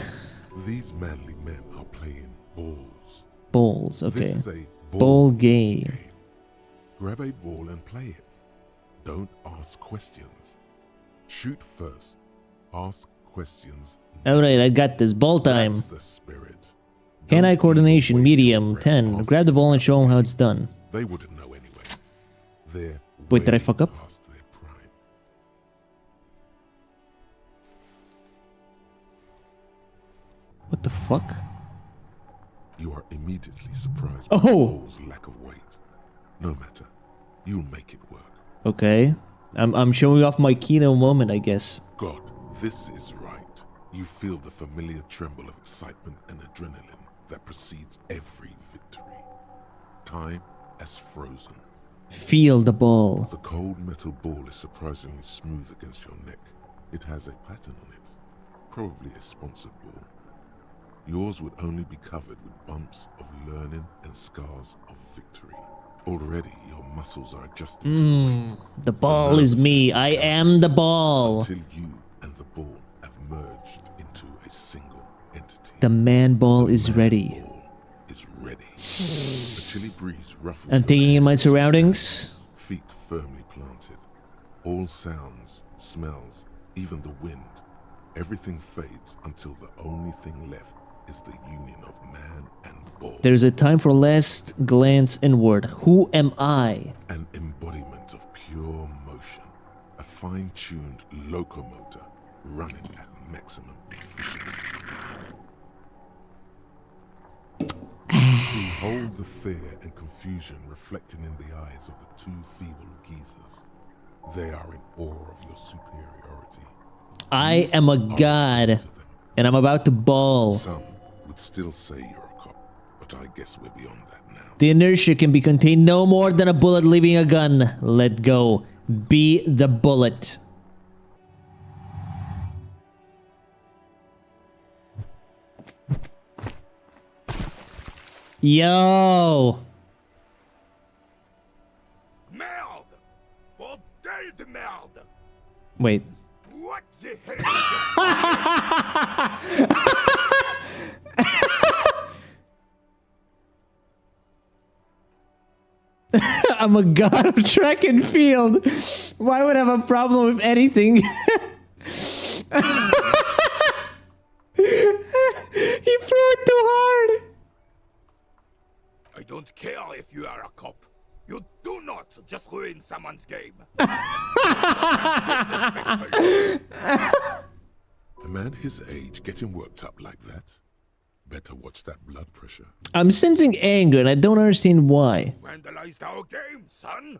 These manly men are playing balls. Balls, okay. This is a ball game. Grab a ball and play it. Don't ask questions. Shoot first. Ask questions. Alright, I got this. Ball time. That's the spirit. Hand-eye coordination, medium, 10. Grab the ball and show them how it's done. They wouldn't know anyway. They're Wait, did I fuck up? What the fuck? You are immediately surprised by the ball's lack of weight. No matter. You'll make it work. Okay. I'm showing off my Kino moment, I guess. God, this is right. You feel the familiar tremble of excitement and adrenaline that precedes every victory. Time has frozen. Feel the ball. The cold metal ball is surprisingly smooth against your neck. It has a pattern on it. Probably a sponsored ball. Yours would only be covered with bumps of learning and scars of victory. Already, your muscles are adjusting to the weight. The ball is me. I am the ball. Until you and the ball have merged into a single entity. The man ball is ready. Is ready. chilly breeze ruffles I'm taking in my surroundings. feet firmly planted. All sounds, smells, even the wind, everything fades until the only thing left is the union of man and ball. There's a time for last glance inward. Who am I? An embodiment of pure motion, a fine-tuned locomotor running at maximum efficiency. Behold the fear and confusion reflected in the eyes of the two feeble geezers. They are in awe of your superiority. I am a god, and I'm about to bawl. Some would still say you're a cop, but I guess we're beyond that now. The inertia can be contained no more than a bullet leaving a gun. Let go. Be the bullet. Yo! Merde! Bordel de merde! Wait. What the hell? I'm a god of track and field. Why would I have a problem with anything? He threw it too hard. I don't care if you are a cop. You do not just ruin someone's game. A man his age getting worked up like that? Better watch that blood pressure. I'm sensing anger and I don't understand why. Vandalized our game, son.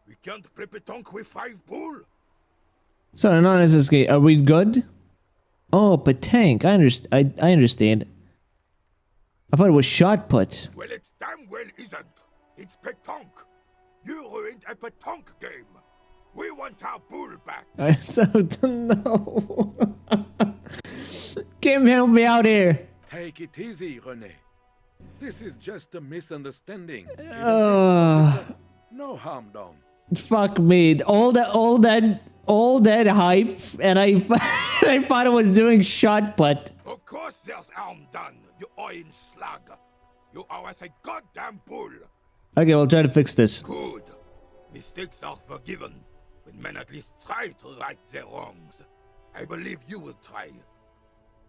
We can't play petanque with 5 bull. Sorry, not SSK. Are we good? Oh, petanque. I understand. I thought it was shot put. Well, it damn well isn't. It's petanque. You ruined a petanque game. We want our bull back. I don't know. Kim, help me out here. Take it easy, René. This is just a misunderstanding. No harm done. Fuck me. All that hype, and I I thought I was doing shot put. Of course there's harm done, you orange slug. You are as a goddamn bull. Okay, we'll try to fix this. Good. Mistakes are forgiven when men at least try to right their wrongs. I believe you will try.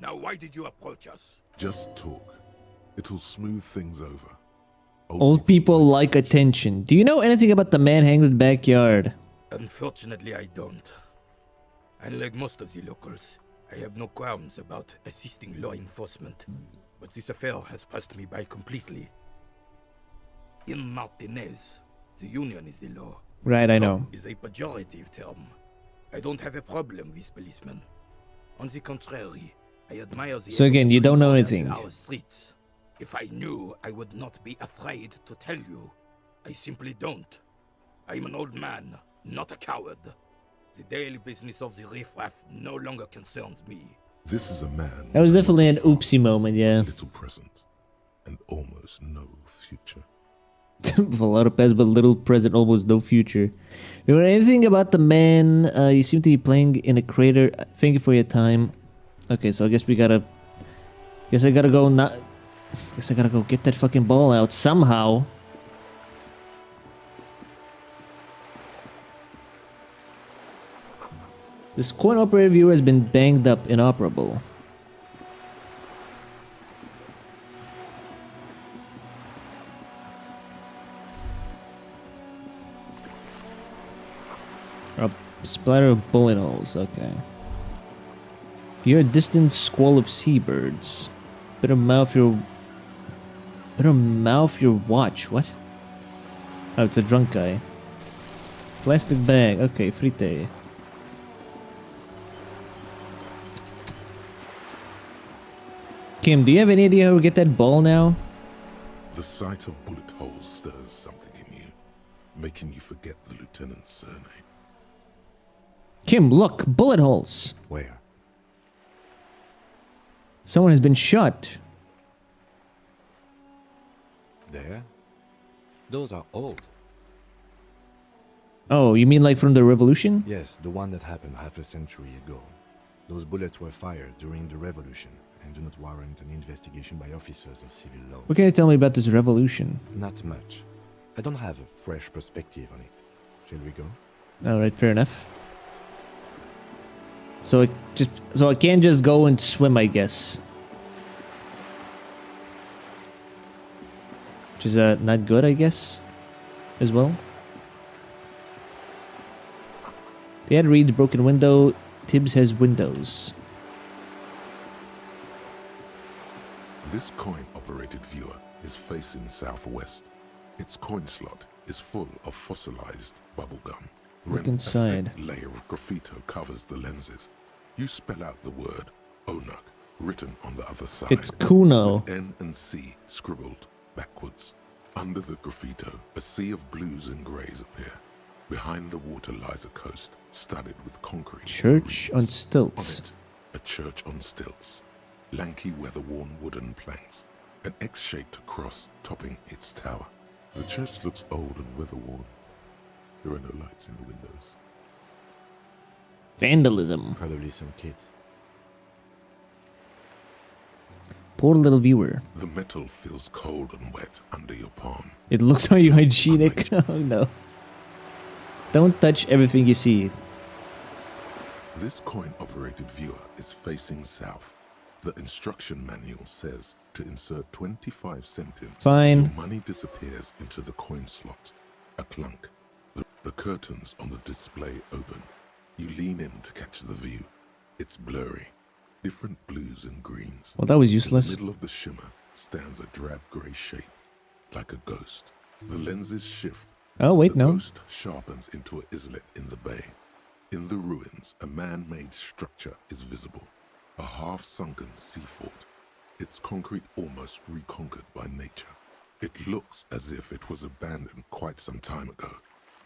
Now, why did you approach us? Just talk. It'll smooth things over. Old people like attention. Do you know anything about the man hanged in the backyard? Unfortunately, I don't. Unlike most of the locals, I have no qualms about assisting law enforcement. But this affair has passed me by completely. In Martinez, the union is the law. Right, I know. Cop is a pejorative term. I don't have a problem with policemen. On the contrary, I admire the So again, you don't know efforts anything. in our streets. If I knew, I would not be afraid to tell you. I simply don't. I'm an old man, not a coward. The daily business of the riffraff no longer concerns me. This is a man. That was definitely an oopsie moment, yeah. Little present and almost no future. A lot of past, but little present, almost no future. Do you know anything about the man? You seem to be playing in a crater. Thank you for your time. Okay, so I guess we gotta. Guess I gotta go. Guess I gotta go get that fucking ball out somehow. This coin operator viewer has been banged up, inoperable. A splatter of bullet holes, okay. Hear a distant squall of seabirds. Better mouth your watch, what? Oh, it's a drunk guy. Plastic bag, okay, frite. Kim, do you have any idea how to get that ball now? The sight of bullet holes stirs something in you, making you forget the lieutenant's surname. Kim, look, bullet holes. Where? Someone has been shot. There? Those are old. Oh, you mean like from the revolution? Yes, the one that happened half a century ago. Those bullets were fired during the revolution, and do not warrant an investigation by officers of civil law. What can you tell me about this revolution? Not much. I don't have a fresh perspective on it. Shall we go? Alright, fair enough. So I can't just go and swim, I guess. Which is not good, I guess, as well. The ad reads broken window. Tibbs has windows. This coin-operated viewer is facing southwest. Its coin slot is full of fossilized bubblegum. Look inside. A thick layer of graffito covers the lenses. You spell out the word Onuk written on the other side. It's Kuno. With N and C scribbled backwards. Under the graffito, a sea of blues and greys appear. Behind the water lies a coast studded with concrete. Church on reeds. stilts. On it, a church on stilts. Lanky, weather-worn wooden planks. An X-shaped cross topping its tower. The church looks old and weather-worn. There are no lights in the windows. Vandalism. Probably some kids. Poor little viewer. The metal feels cold and wet under your palm. It looks unhygienic. Oh no. Don't touch everything you see. This coin-operated viewer is facing south. The instruction manual says to insert 25 centimes. Fine. Your money disappears into the coin slot. A clunk. The curtains on the display open. You lean in to catch the view. It's blurry. Different blues and greens. Well, that was useless. In the middle of the shimmer stands a drab grey shape, like a ghost. The lenses shift. Oh, wait, the no. ghost sharpens into an islet in the bay. In the ruins, a man-made structure is visible. A half-sunken sea fort. Its concrete almost reconquered by nature. It looks as if it was abandoned quite some time ago.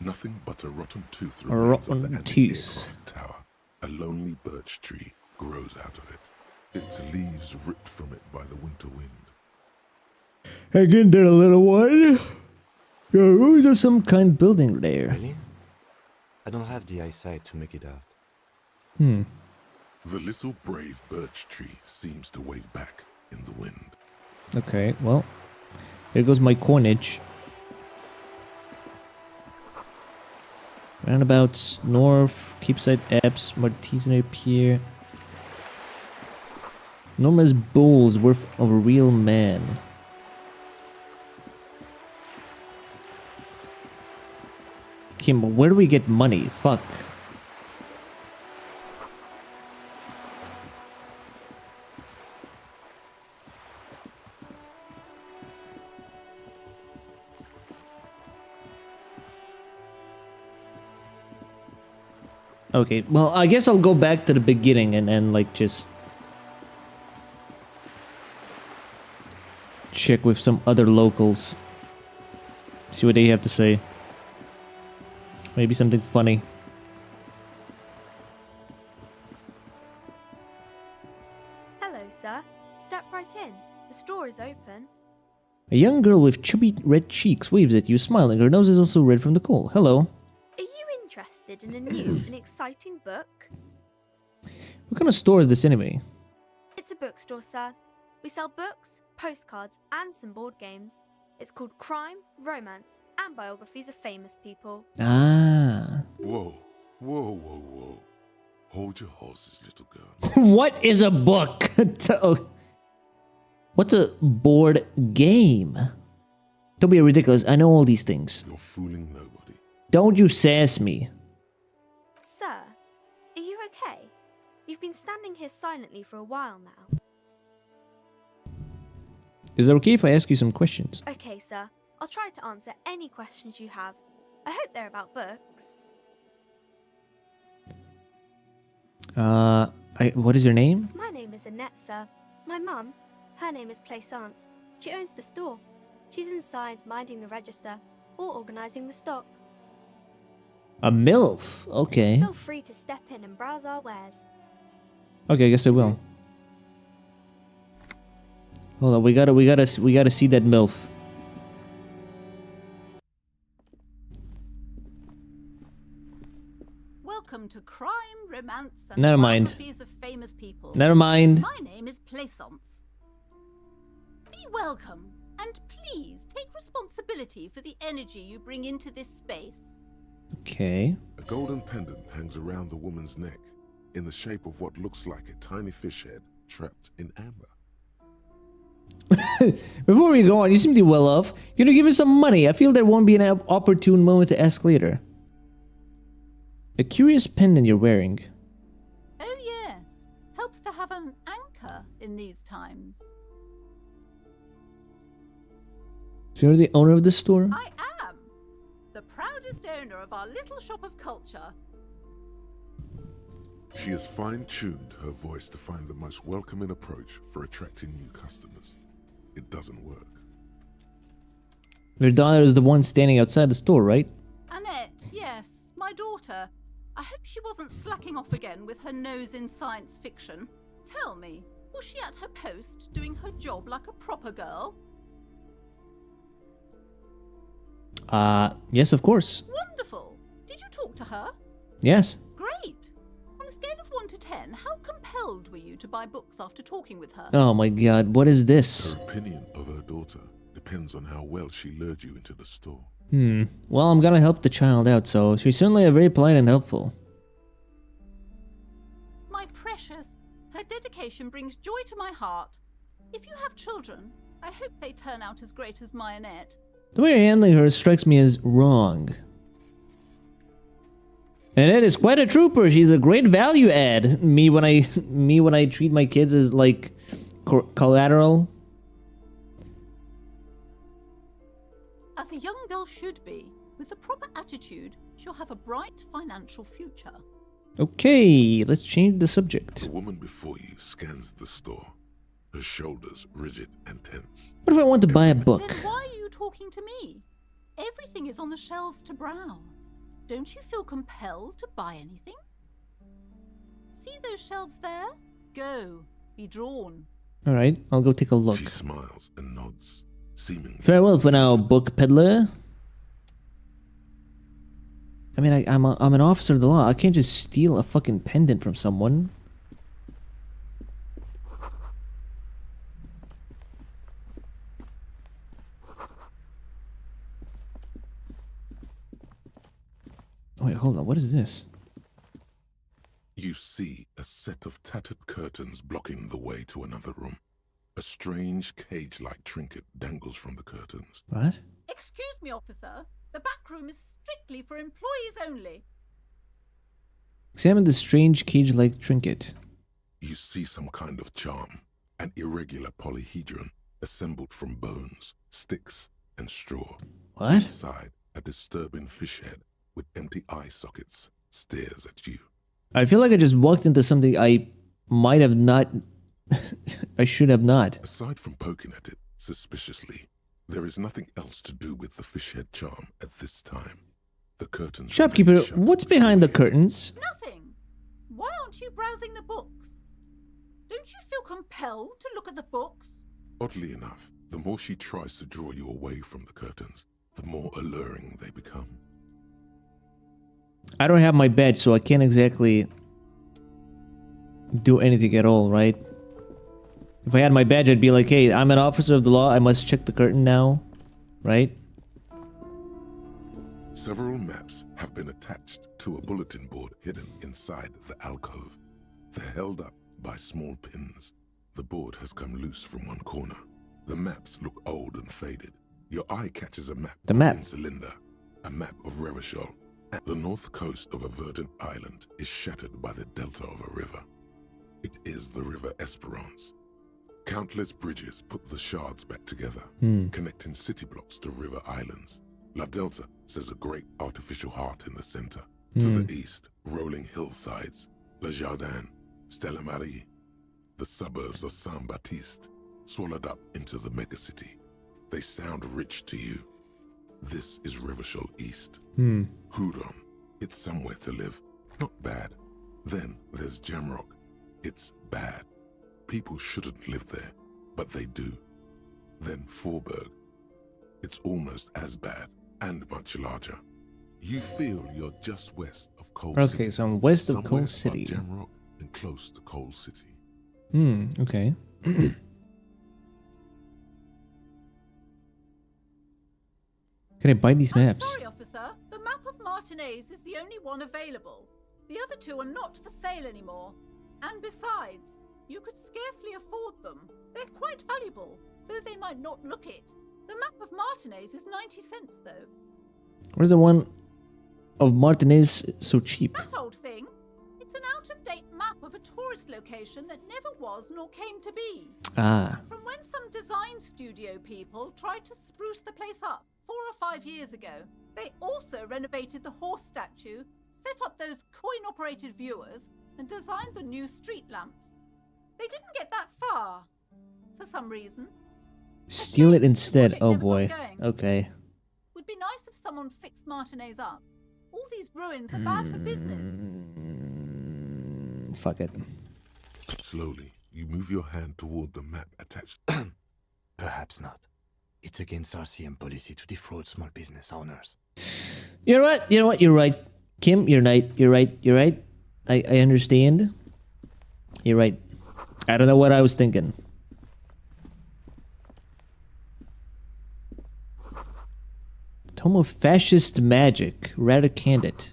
Nothing but a rotten tooth remains of the anti-aircraft tower. A lonely birch tree grows out of it. Its leaves ripped from it by the winter wind. Hang in there, little one. Is there some kind of building there? Really? I don't have the eyesight to make it out. The little brave birch tree seems to wave back in the wind. Okay, well, here goes my coinage. Roundabouts north, Keepside Apps, Martinsonary Pier. Enormous bowls worth of a real man. Kim, where do we get money? Fuck. Okay, well, I guess I'll go back to the beginning and like just check with some other locals. See what they have to say. Maybe something funny. Hello, sir. Step right in. The store is open. A young girl with chubby red cheeks waves at you, smiling. Her nose is also red from the cold. Hello. Are you interested in a new and exciting book? What kind of store is this anyway? It's a bookstore, sir. We sell books, postcards, and some board games. It's called Crime, Romance, and Biographies of Famous People. Ah. Whoa, whoa, whoa, whoa. Hold your horses, little girl. What is a book? What's a board game? Don't be ridiculous. I know all these things. You're fooling nobody. Don't you sass me. Sir, are you okay? You've been standing here silently for a while now. Is it okay if I ask you some questions? Okay, sir. I'll try to answer any questions you have. I hope they're about books. What is your name? My name is Annette, sir. My mum, her name is Plaisance. She owns the store. She's inside minding the register or organising the stock. A MILF. Okay. Feel free to step in and browse our wares. Okay, I guess I will. Hold on, we gotta see that MILF. Welcome to Crime, Romance, and Never mind. Biographies of Famous People. Never mind. My name is Plaisance. Be welcome, and please take responsibility for the energy you bring into this space. Okay. A golden pendant hangs around the woman's neck in the shape of what looks like a tiny fish head trapped in amber. Before we go on, you seem to be well off. Can you give me some money? I feel there won't be an opportune moment to ask later. A curious pendant you're wearing. Oh yes, helps to have an anchor in these times. So you're the owner of the store? I am the proudest owner of our little shop of culture. She has fine-tuned her voice to find the most welcoming approach for attracting new customers. It doesn't work. Your daughter is the one standing outside the store, right? Annette, yes, my daughter. I hope she wasn't slacking off again with her nose in science fiction. Tell me, was she at her post doing her job like a proper girl? Yes, of course. Wonderful. Did you talk to her? Yes. Great. On a scale of 1 to 10, how compelled were you to buy books after talking with her? Oh my god, what is this? Her opinion of her daughter depends on how well she lured you into the store. Well, I'm gonna help the child out, so she's certainly very polite and helpful. My precious, her dedication brings joy to my heart. If you have children, I hope they turn out as great as my Annette. The way you're handling her strikes me as wrong. And it is quite a trooper. She's a great value add. Me when I treat my kids as like collateral. As a young girl should be, with the proper attitude, she'll have a bright financial future. Okay, let's change the subject. The woman before you scans the store, her shoulders rigid and tense. What if I want to buy a book? Then why are you talking to me? Everything is on the shelves to browse. Don't you feel compelled to buy anything? See those shelves there? Go. Be drawn. Alright, I'll go take a look. She smiles and nods, seemingly. Farewell for now, book peddler. I mean, I'm an officer of the law. I can't just steal a fucking pendant from someone. Wait, hold on. What is this? You see a set of tattered curtains blocking the way to another room. A strange cage-like trinket dangles from the curtains. What? Excuse me, officer. The back room is strictly for employees only. Examine the strange cage-like trinket. You see some kind of charm, an irregular polyhedron assembled from bones, sticks, and straw. What? Inside, a disturbing fish head with empty eye sockets stares at you. I feel like I just walked into something I might have not... I should have not. Aside from poking at it suspiciously, there is nothing else to do with the fish head charm at this time. The curtains... Shopkeeper, what's behind the curtains? Nothing. Why aren't you browsing the books? Don't you feel compelled to look at the books? Oddly enough, the more she tries to draw you away from the curtains, the more alluring they become. I don't have my badge, so I can't exactly do anything at all, right? If I had my badge, I'd be like, hey, I'm an officer of the law, I must check the curtain now, right? Several maps have been attached to a bulletin board hidden inside the alcove. They're held up by small pins. The board has come loose from one corner. The maps look old and faded. Your eye catches a map The map. in Cylinder, a map of Revachol. The north coast of a verdant island is shattered by the delta of a river. It is the River Esperance. Countless bridges put the shards back together, connecting city blocks to river islands. La Delta says a great artificial heart in the center. To the east, rolling hillsides, Le Jardin, Stella Marie, the suburbs of Saint-Baptiste, swallowed up into the megacity. They sound rich to you. This is Revachol East. Huron, it's somewhere to live. Not bad. Then there's Jamrock. It's bad. People shouldn't live there, but they do. Then Forberg. It's almost as bad, and much larger. You feel you're just west of Coal Okay, City. so I'm west of somewhere Coal above City. Jamrock and close to Coal City. Okay. Can I buy these maps? Sorry, officer. The map of Martinez is the only one available. The other two are not for sale anymore. And besides, you could scarcely afford them. They're quite valuable, though they might not look it. The map of Martinez is 90 cents, though. Where's the one of Martinez so cheap? That old thing. It's an out-of-date map of a tourist location that never was nor came to be. Ah. From when some design studio people tried to spruce the place up 4 or 5 years ago. They also renovated the horse statue, set up those coin-operated viewers, and designed the new street lamps. They didn't get that far, for some reason. Steal it instead. Oh boy. Okay. Would be nice if someone fixed Martinez up. All these ruins are bad for business. Fuck it. Slowly, you move your hand toward the map attached. Perhaps not. It's against RCM policy to defraud small business owners. You know what? You know what? You're right. Kim, you're right. You're right. You're right. I understand. You're right. I don't know what I was thinking. Tome of Fascist Magic. Rather candid.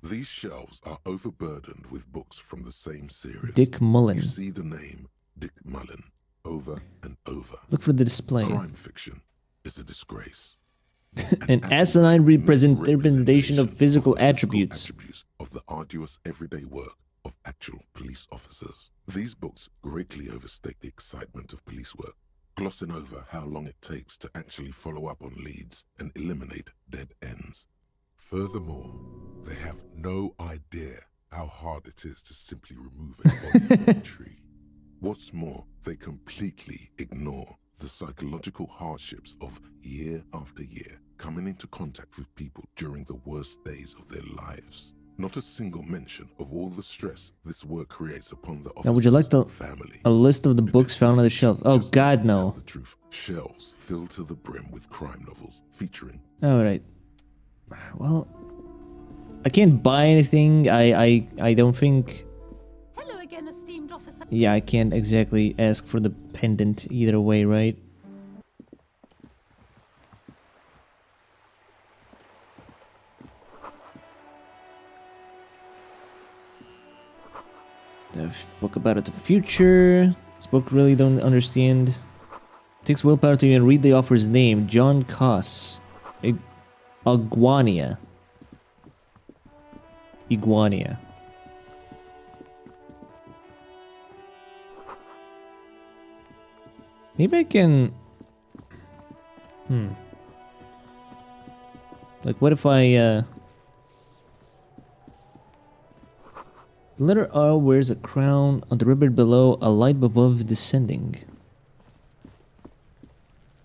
These shelves are overburdened with books from the same series. Dick Mullen. You see the name Dick Mullen over and over. Look for the display. Crime fiction is a disgrace. An asinine representation of physical attributes. Of the arduous everyday work of actual police officers. These books greatly overstate the excitement of police work, glossing over how long it takes to actually follow up on leads and eliminate dead ends. Furthermore, they have no idea how hard it is to simply remove a body from a tree. What's more, they completely ignore the psychological hardships of year after year coming into contact with people during the worst days of their lives. Not a single mention of all the stress this work creates upon the officer's Now, would you like family. a list of the books found on the shelf? Oh God, no. The truth. Shelves filled to the brim with crime novels featuring. All right. Well, I can't buy anything. I don't think. Hello again, esteemed officer. Yeah, I can't exactly ask for the pendant either way, right? The book about the future. This book really don't understand. It takes willpower to even read the author's name. John Koss. Iguania. Iguania. Maybe I can... Like, what if I, The letter R wears a crown. On the ribbon below, a light above descending.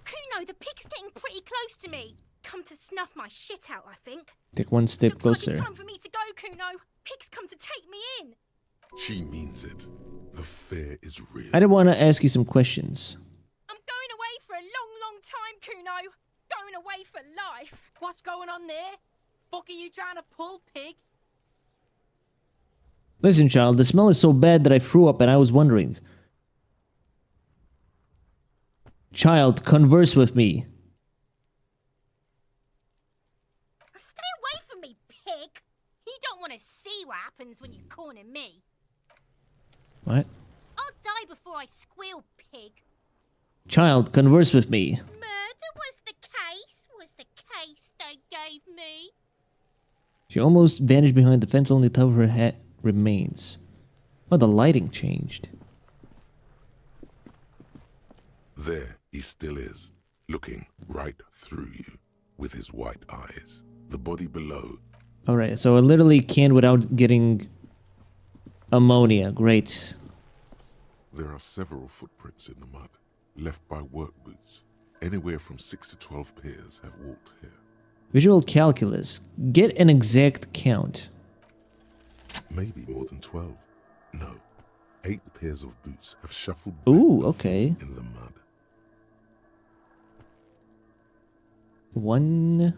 Kuno, the pig's getting pretty close to me. Come to snuff my shit out, I think. Take one step Looks closer. like it's time for me to go, Kuno. Pig's come to take me in. She means it. The fear is real. I did want to ask you some questions. I'm going away for a long, long time, Kuno. Going away for life. What's going on there? Fuck are you trying to pull, pig? Listen, child, the smell is so bad that I threw up and I was wondering. Child, converse with me. Stay away from me, pig. You don't want to see what happens when you corner me. What? I'll die before I squeal, pig. Child, converse with me. Murder was the case they gave me. She almost vanished behind the fence, only the top of her head remains. Oh, the lighting changed. There he still is, looking right through you with his white eyes. The body below. Alright, so I literally can't without getting ammonia. Great. There are several footprints in the mud, left by work boots. Anywhere from 6 to 12 pairs have walked here. Visual calculus. Get an exact count. Maybe more than 12. No. 8 pairs of boots have shuffled Ooh, okay. in the mud. 1,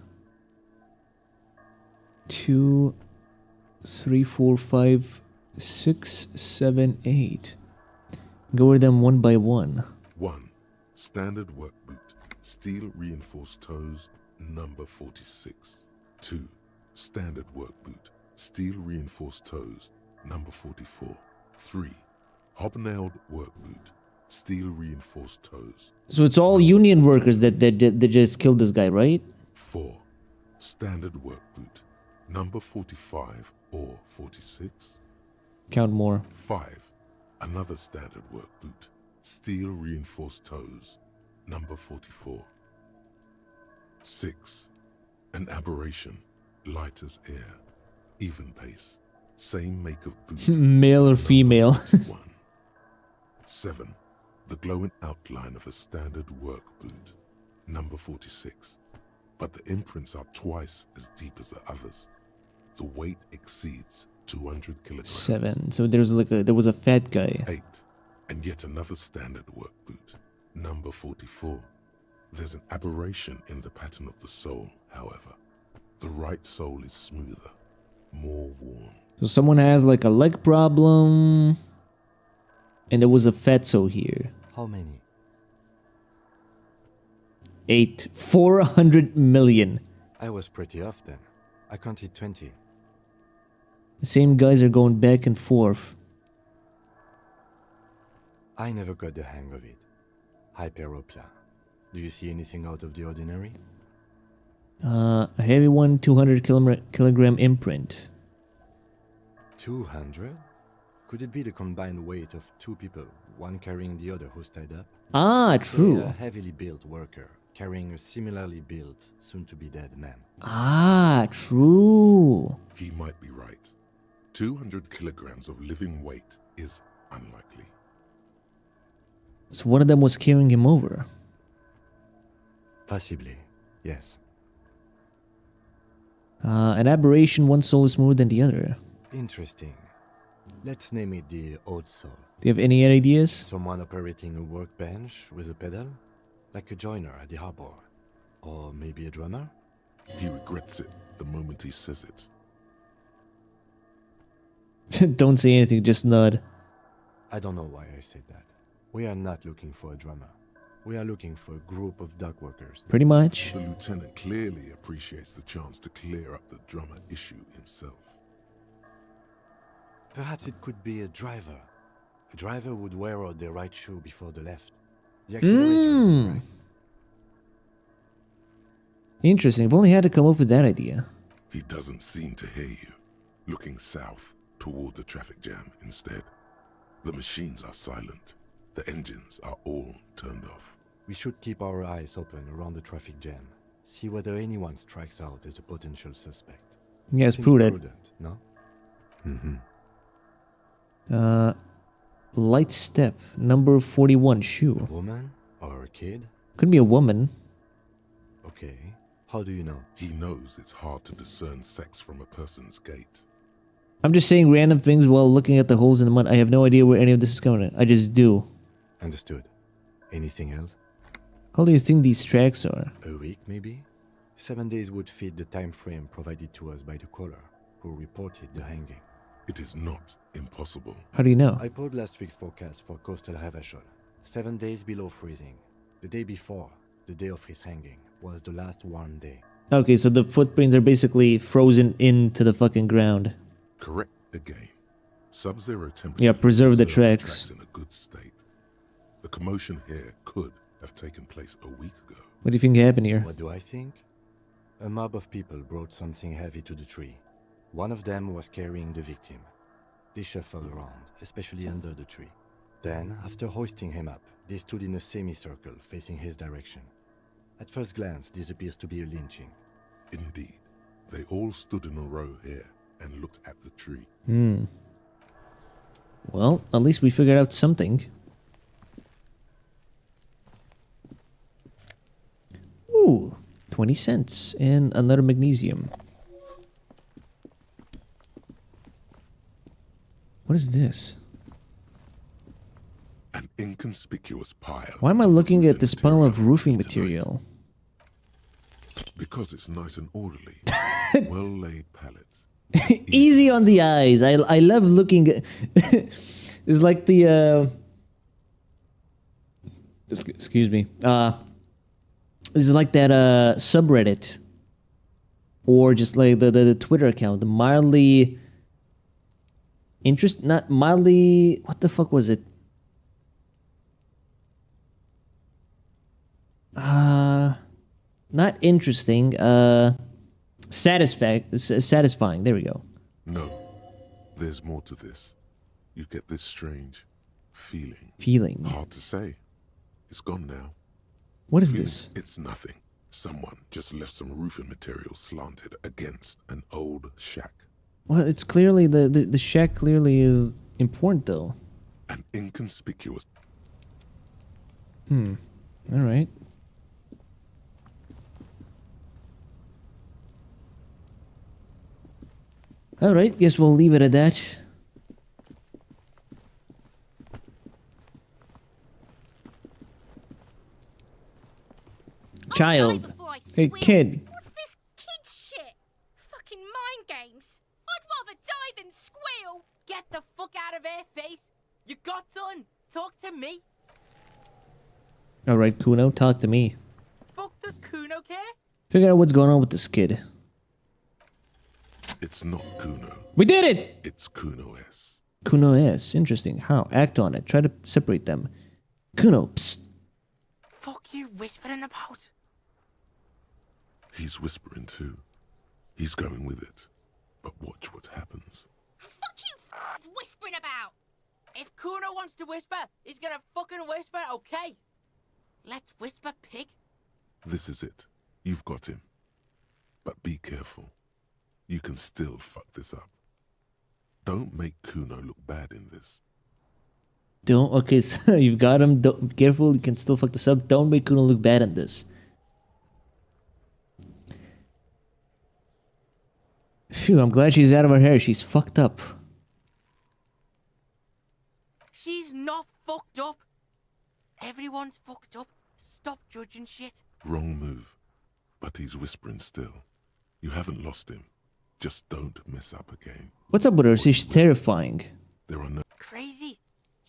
2, 3, 4, 5, 6, 7, 8. Go over them one by one. 1. Standard work boot. Steel reinforced toes, number 46. 2. Standard work boot. Steel reinforced toes, number 44. 3. Hobnailed work boot. Steel reinforced toes. So it's all union workers that just killed this guy, right? 4. Standard work boot. Number 45 or 46. Count more. 5. Another standard work boot. Steel reinforced toes. Number 44. 6. An aberration. Light as air. Even pace. Same make of boot. Male or female? 7. The glowing outline of a standard work boot. Number 46. But the imprints are twice as deep as the others. The weight exceeds 200 kilograms. 7. So there was a fat guy. 8. And yet another standard work boot. Number 44. There's an aberration in the pattern of the sole, however. The right sole is smoother, more worn. So someone has like a leg problem. And there was a fatso here. How many? 8. 400 million. I was pretty off then. I counted 20. The same guys are going back and forth. I never got the hang of it. Hyperopia. Do you see anything out of the ordinary? A heavy one, 200 kilogram imprint. 200? Could it be the combined weight of two people, one carrying the other who's tied up? Ah, true. A heavily built worker carrying a similarly built, soon-to-be-dead man. Ah, true. He might be right. 200 kilograms of living weight is unlikely. So one of them was carrying him over. Possibly, yes. An aberration, one soul is smoother than the other. Interesting. Let's name it the odd soul. Do you have any ideas? Someone operating a workbench with a pedal? Like a joiner at the harbor. Or maybe a drummer? He regrets it the moment he says it. Don't say anything, just nod. I don't know why I said that. We are not looking for a drummer. We are looking for a group of dock workers. Pretty much. The lieutenant clearly appreciates the chance to clear up the drummer issue himself. Perhaps it could be a driver. A driver would wear out their right shoe before the left. The accelerator is right. Interesting. I've only had to come up with that idea. He doesn't seem to hear you. Looking south toward the traffic jam instead. The machines are silent. The engines are all turned off. We should keep our eyes open around the traffic jam. See whether anyone strikes out as a potential suspect. Yes, Seems prudent. No? Light step, number 41, shoe. A woman or a kid? Could be a woman. Okay. How do you know? He knows it's hard to discern sex from a person's gait. I'm just saying random things while looking at the holes in the mud. I have no idea where any of this is coming from. I just do. Understood. Anything else? How do you think these tracks are? A week, maybe? 7 days would fit the time frame provided to us by the caller, who reported the hanging. It is not impossible. How do you know? I pulled last week's forecast for coastal Havashol. 7 days below freezing. The day before, the day of his hanging, was the last warm day. Okay, so the footprints are basically frozen into the fucking ground. Correct again. Sub-zero temperature. Yeah, preserve the tracks. In a good state. The commotion here could have taken place a week ago. What do you think happened here? What do I think? A mob of people brought something heavy to the tree. One of them was carrying the victim. They shuffled around, especially under the tree. Then, after hoisting him up, they stood in a semicircle facing his direction. At first glance, this appears to be a lynching. Indeed. They all stood in a row here and looked at the tree. Well, at least we figured out something. Ooh, 20 cents and another magnesium. What is this? An inconspicuous pile. Why am I looking at this pile of roofing material? Because it's nice and orderly. Well-laid pallets. Easy on the eyes. I love looking at it's like the excuse me. It's like that subreddit or just like the Twitter account, the mildly not mildly, what the fuck was it? Not interesting, satisfying. There we go. No, there's more to this. You get this strange feeling. Feeling. Hard to say. It's gone now. What is this? It's nothing. Someone just left some roofing material slanted against an old shack. Well, it's clearly the shack clearly is important though. An inconspicuous. All right. All right. Guess we'll leave it at that. Child. Hey, kid. What's this kid shit? Fucking mind games. I'd rather die than squeal. Get the fuck out of here, face. You got done. Talk to me. All right, Kuno, talk to me. Fuck does Kuno care? Figure out what's going on with this kid. It's not Kuno. We did it! It's Kuno S. Kuno S. Interesting. How? Act on it. Try to separate them. Kuno, psst. Fuck you whispering about? He's whispering too. He's going with it. But watch what happens. Fuck you whispering about. If Kuno wants to whisper, he's gonna fucking whisper, okay? Let's whisper, pig. This is it. You've got him. But be careful. You can still fuck this up. Don't make Kuno look bad in this. Don't. Okay, so you've got him. Don't, be careful. You can still fuck this up. Don't make Kuno look bad in this. Phew, I'm glad she's out of her hair. She's fucked up. She's not fucked up. Everyone's fucked up. Stop judging shit. Wrong move. But he's whispering still. You haven't lost him. Just don't mess up again. What's up with her? She's terrifying. There are no... Crazy?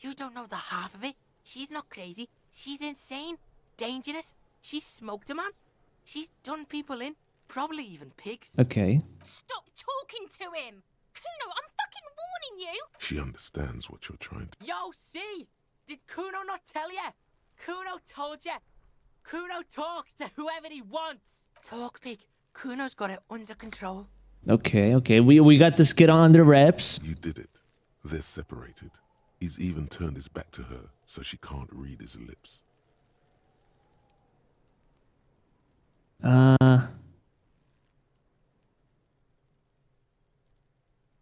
You don't know the half of it. She's not crazy. She's insane. Dangerous. She's smoked a man. She's done people in. Probably even pigs. Okay. Stop talking to him. Kuno, I'm fucking warning you. She understands what you're trying to... Yo, see? Did Kuno not tell you? Kuno told you. Kuno talks to whoever he wants. Talk, pig. Kuno's got it under control. Okay, okay. We got this kid under wraps. You did it. They're separated. He's even turned his back to her, so she can't read his lips.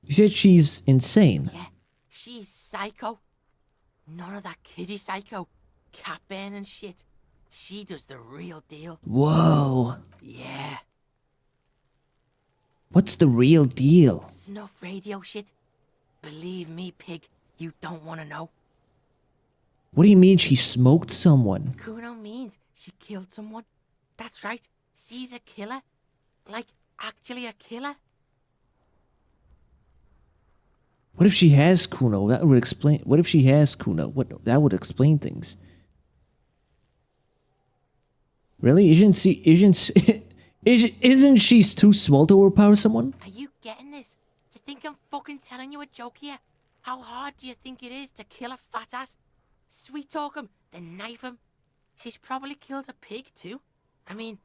You said she's insane. Yeah, she's psycho. None of that kiddie psycho. Cat burning shit. She does the real deal. Whoa. Yeah. What's the real deal? Snuff radio shit. Believe me, pig, you don't want to know. What do you mean she smoked someone? Kuno means she killed someone. That's right. She's a killer. Like, actually a killer. What if she has Kuno? That would explain... What if she has Kuno? That would explain things. Really? Isn't she too small to overpower someone? Are you getting this? You think I'm fucking telling you a joke here? How hard do you think it is to kill a fat ass? Sweet talk him, then knife him. She's probably killed a pig too. I mean,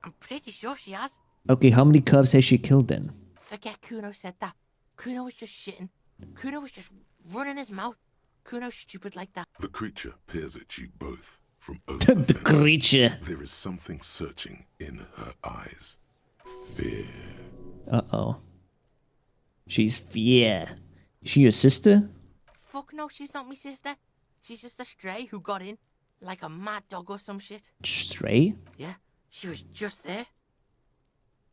I'm pretty sure she has. Okay, how many cubs has she killed then? Forget Kuno said that. Kuno was just shitting. Kuno was just running his mouth. Kuno's stupid like that. The creature peers at you both from over the creature. There is something searching in her eyes. Fear. Uh-oh. She's fear. Is she your sister? Fuck no, she's not my sister. She's just a stray who got in. Like a mad dog or some shit. Stray? Yeah, she was just there.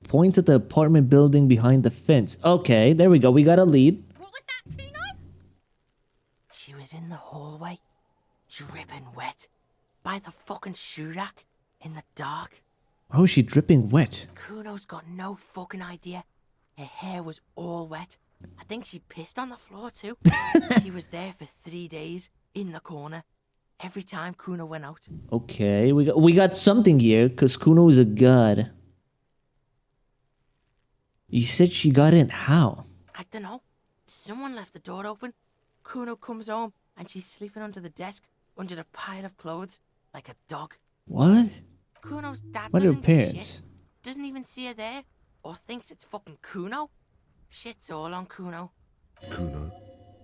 Points at the apartment building behind the fence. Okay, there we go. We got a lead. What was that, Kuno? She was in the hallway, dripping wet, by the fucking shoe rack, in the dark. How is she dripping wet? Kuno's got no fucking idea. Her hair was all wet. I think she pissed on the floor too. She was there for 3 days, in the corner, every time Kuno went out. Okay, we got something here, because Kuno is a god. You said she got in. How? I don't know. Someone left the door open. Kuno comes home, and she's sleeping under the desk, under the pile of clothes, like a dog. What? Kuno's dad What are her doesn't give a parents? shit. Doesn't even see her there, or thinks it's fucking Kuno. Shit's all on Kuno.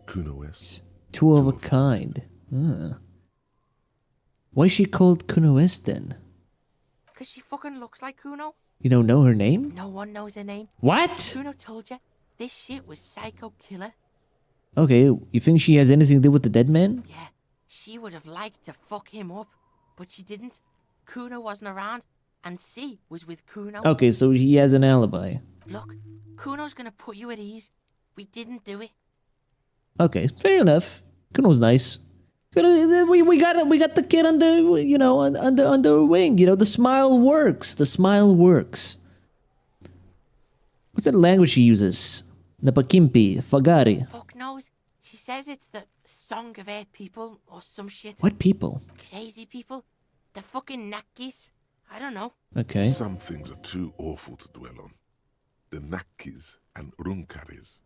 Kuno-S. Two of a kind. Huh. Why is she called Kuno-S then? Cause she fucking looks like Kuno. You don't know her name? No one knows her name. What? Kuno told you, this shit was Psycho Killer. Okay, you think she has anything to do with the dead man? Yeah, she would have liked to fuck him up, but she didn't. Kuno wasn't around, and C was with Kuno. Okay, so he has an alibi. Look, Kuno's gonna put you at ease. We didn't do it. Okay, fair enough. Kuno's nice. We got the kid under, you know, under wing. You know, the smile works. The smile works. What's that language she uses? Napakimpi, Fagari. Fuck knows. She says it's the song of her people or some shit. What people? Crazy people. The fucking Nakis. I don't know. Okay. Some things are too awful to dwell on. The Nakis and Runkaris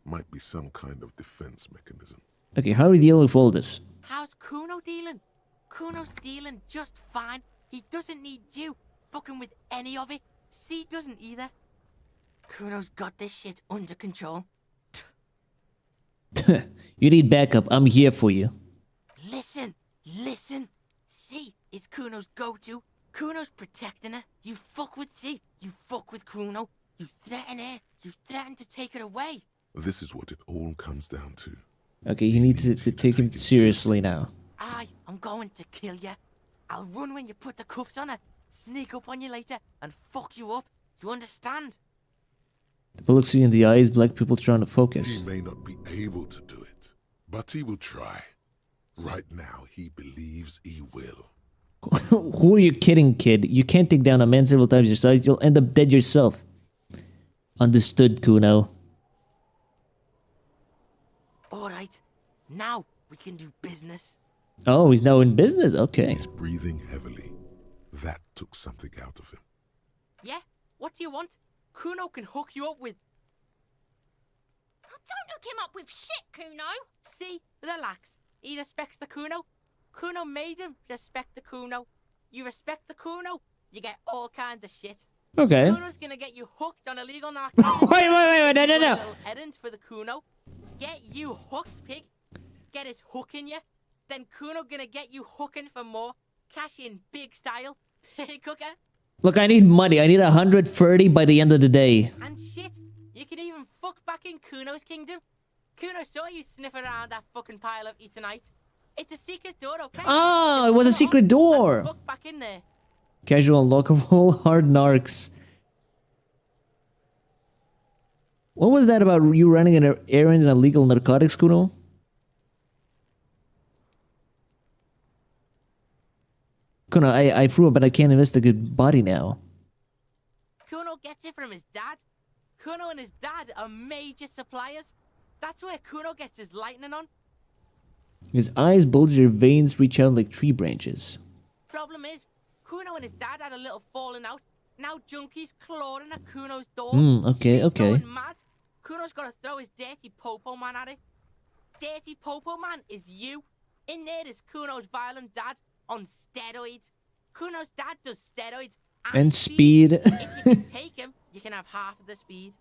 might be some kind of defense mechanism. Okay, how are we dealing with all this? How's Kuno dealing? Kuno's dealing just fine. He doesn't need you fucking with any of it. C doesn't either. Kuno's got this shit under control. You need backup. I'm here for you. Listen. C is Kuno's go-to. Kuno's protecting her. You fuck with C. You fuck with Kuno. You threaten her. You threaten to take her away. This is what it all comes down to. Okay, you need to take him seriously now. I'm going to kill you. I'll run when you put the cuffs on her. Sneak up on you later and fuck you up. You understand? The bullet looks you in the eyes, black people trying to focus. He may not be able to do it, but he will try. Right now, he believes he will. Who are you kidding, kid? You can't take down a man several times yourself. You'll end up dead yourself. Understood, Kuno. Alright, now we can do business. Oh, he's now in business? Okay. He's breathing heavily. That took something out of him. Yeah? What do you want? Kuno can hook you up with... Oh, don't hook him up with shit, Kuno. See? Relax. He respects the Kuno. Kuno made him respect the Kuno. You respect the Kuno, you get all kinds of shit. Okay. Kuno's gonna get you hooked on illegal narcotics. Wait, no. Little errand for the Kuno. Get you hooked, pig. Get his hook in you. Then Kuno gonna get you hooking for more. Cash in big style. Pig hooker. Look, I need money. I need 130 by the end of the day. And shit, you can even fuck back in Kuno's kingdom. Kuno saw you sniffing around that fucking pile of Eternite. It's a secret door, okay? Oh, it was a secret door. Fuck back in there. Casual unlockable, hard narcs. What was that about you running an errand in illegal narcotics, Kuno? Kuno, I threw up, but I can't investigate body now. Kuno gets it from his dad. Kuno and his dad are major suppliers. That's where Kuno gets his lightning on. His eyes bulge, their veins reach out like tree branches. Problem is, Kuno and his dad had a little falling out. Now Junkie's clawing at Kuno's door. Okay. Going mad. Kuno's got to throw his dirty popo man at it. Dirty popo man is you. In there is Kuno's violent dad on steroids. Kuno's dad does steroids And speed. If you can take him, you can have half of the speed.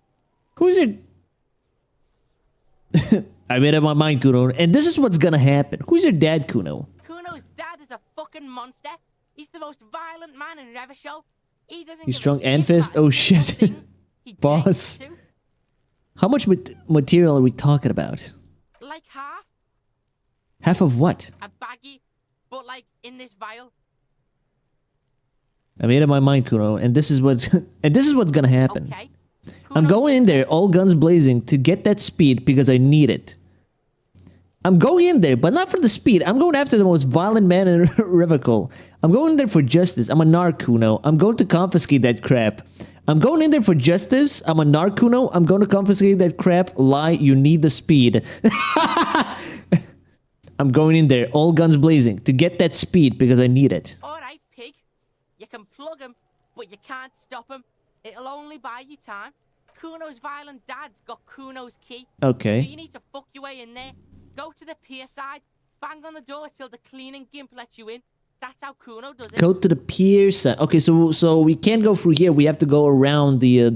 Who's it? I made up my mind, Kuno. And this is what's gonna happen. Who's your dad, Kuno? Kuno's dad is a fucking monster. He's the most violent man in Rever Show. He doesn't He's give strong a and shit fist? about a Oh single shit. thing. He Boss. drinks too. How much material are we talking about? Like half. Half of what? A baggie, but like in this vial. I made up my mind, Kuno, and this is what's gonna happen. Okay. I'm going in there, all guns blazing, to get that speed because I need it. I'm going in there, but not for the speed. I'm going after the most violent man in Revocol. I'm going in there for justice. I'm a Narcuno. I'm going to confiscate that crap. I'm going in there for justice. I'm a Narcuno. I'm going to confiscate that crap. Lie, you need the speed. I'm going in there, all guns blazing, to get that speed because I need it. Alright, pig. You can plug him, but you can't stop him. It'll only buy you time. Kuno's violent dad's got Kuno's key. Okay. So you need to fuck your way in there. Go to the pier side, bang on the door till the cleaning gimp lets you in. That's how Kuno does it. Go to the pier side. Okay, so we can't go through here. We have to go around the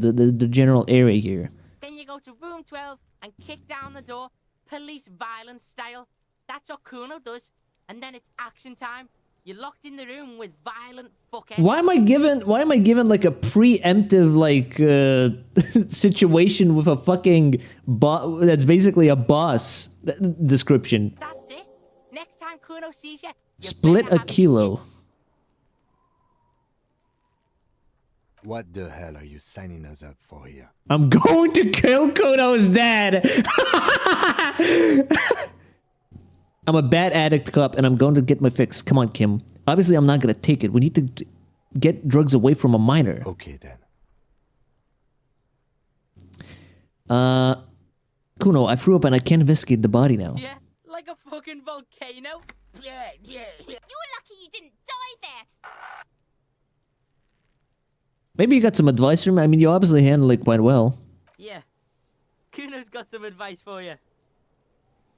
general area here. Then you go to room 12 and kick down the door, police violence style. That's what Kuno does. And then it's action time. You're locked in the room with violent fuckheads. Why am I given like a preemptive like situation with a fucking that's basically a boss description? That's it. Next time Kuno sees you, Split a kilo. What the hell are you signing us up for here? I'm going to kill Kuno's dad. I'm a bad addict cop and I'm going to get my fix. Come on, Kim. Obviously, I'm not going to take it. We need to get drugs away from a minor. Okay, then. Kuno, I threw up and I can't investigate the body now. Yeah, like a fucking volcano. Yeah. You're lucky you didn't die there. Maybe you got some advice from me. I mean, you obviously handled it quite well. Yeah. Kuno's got some advice for you.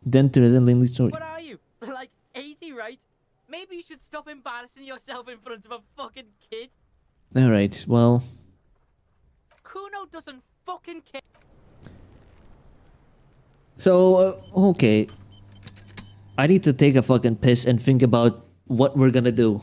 Denter is ending the story. What are you? Like 80, right? Maybe you should stop embarrassing yourself in front of a fucking kid. Alright, well. Kuno doesn't fucking care. So, okay. I need to take a fucking piss and think about what we're gonna do.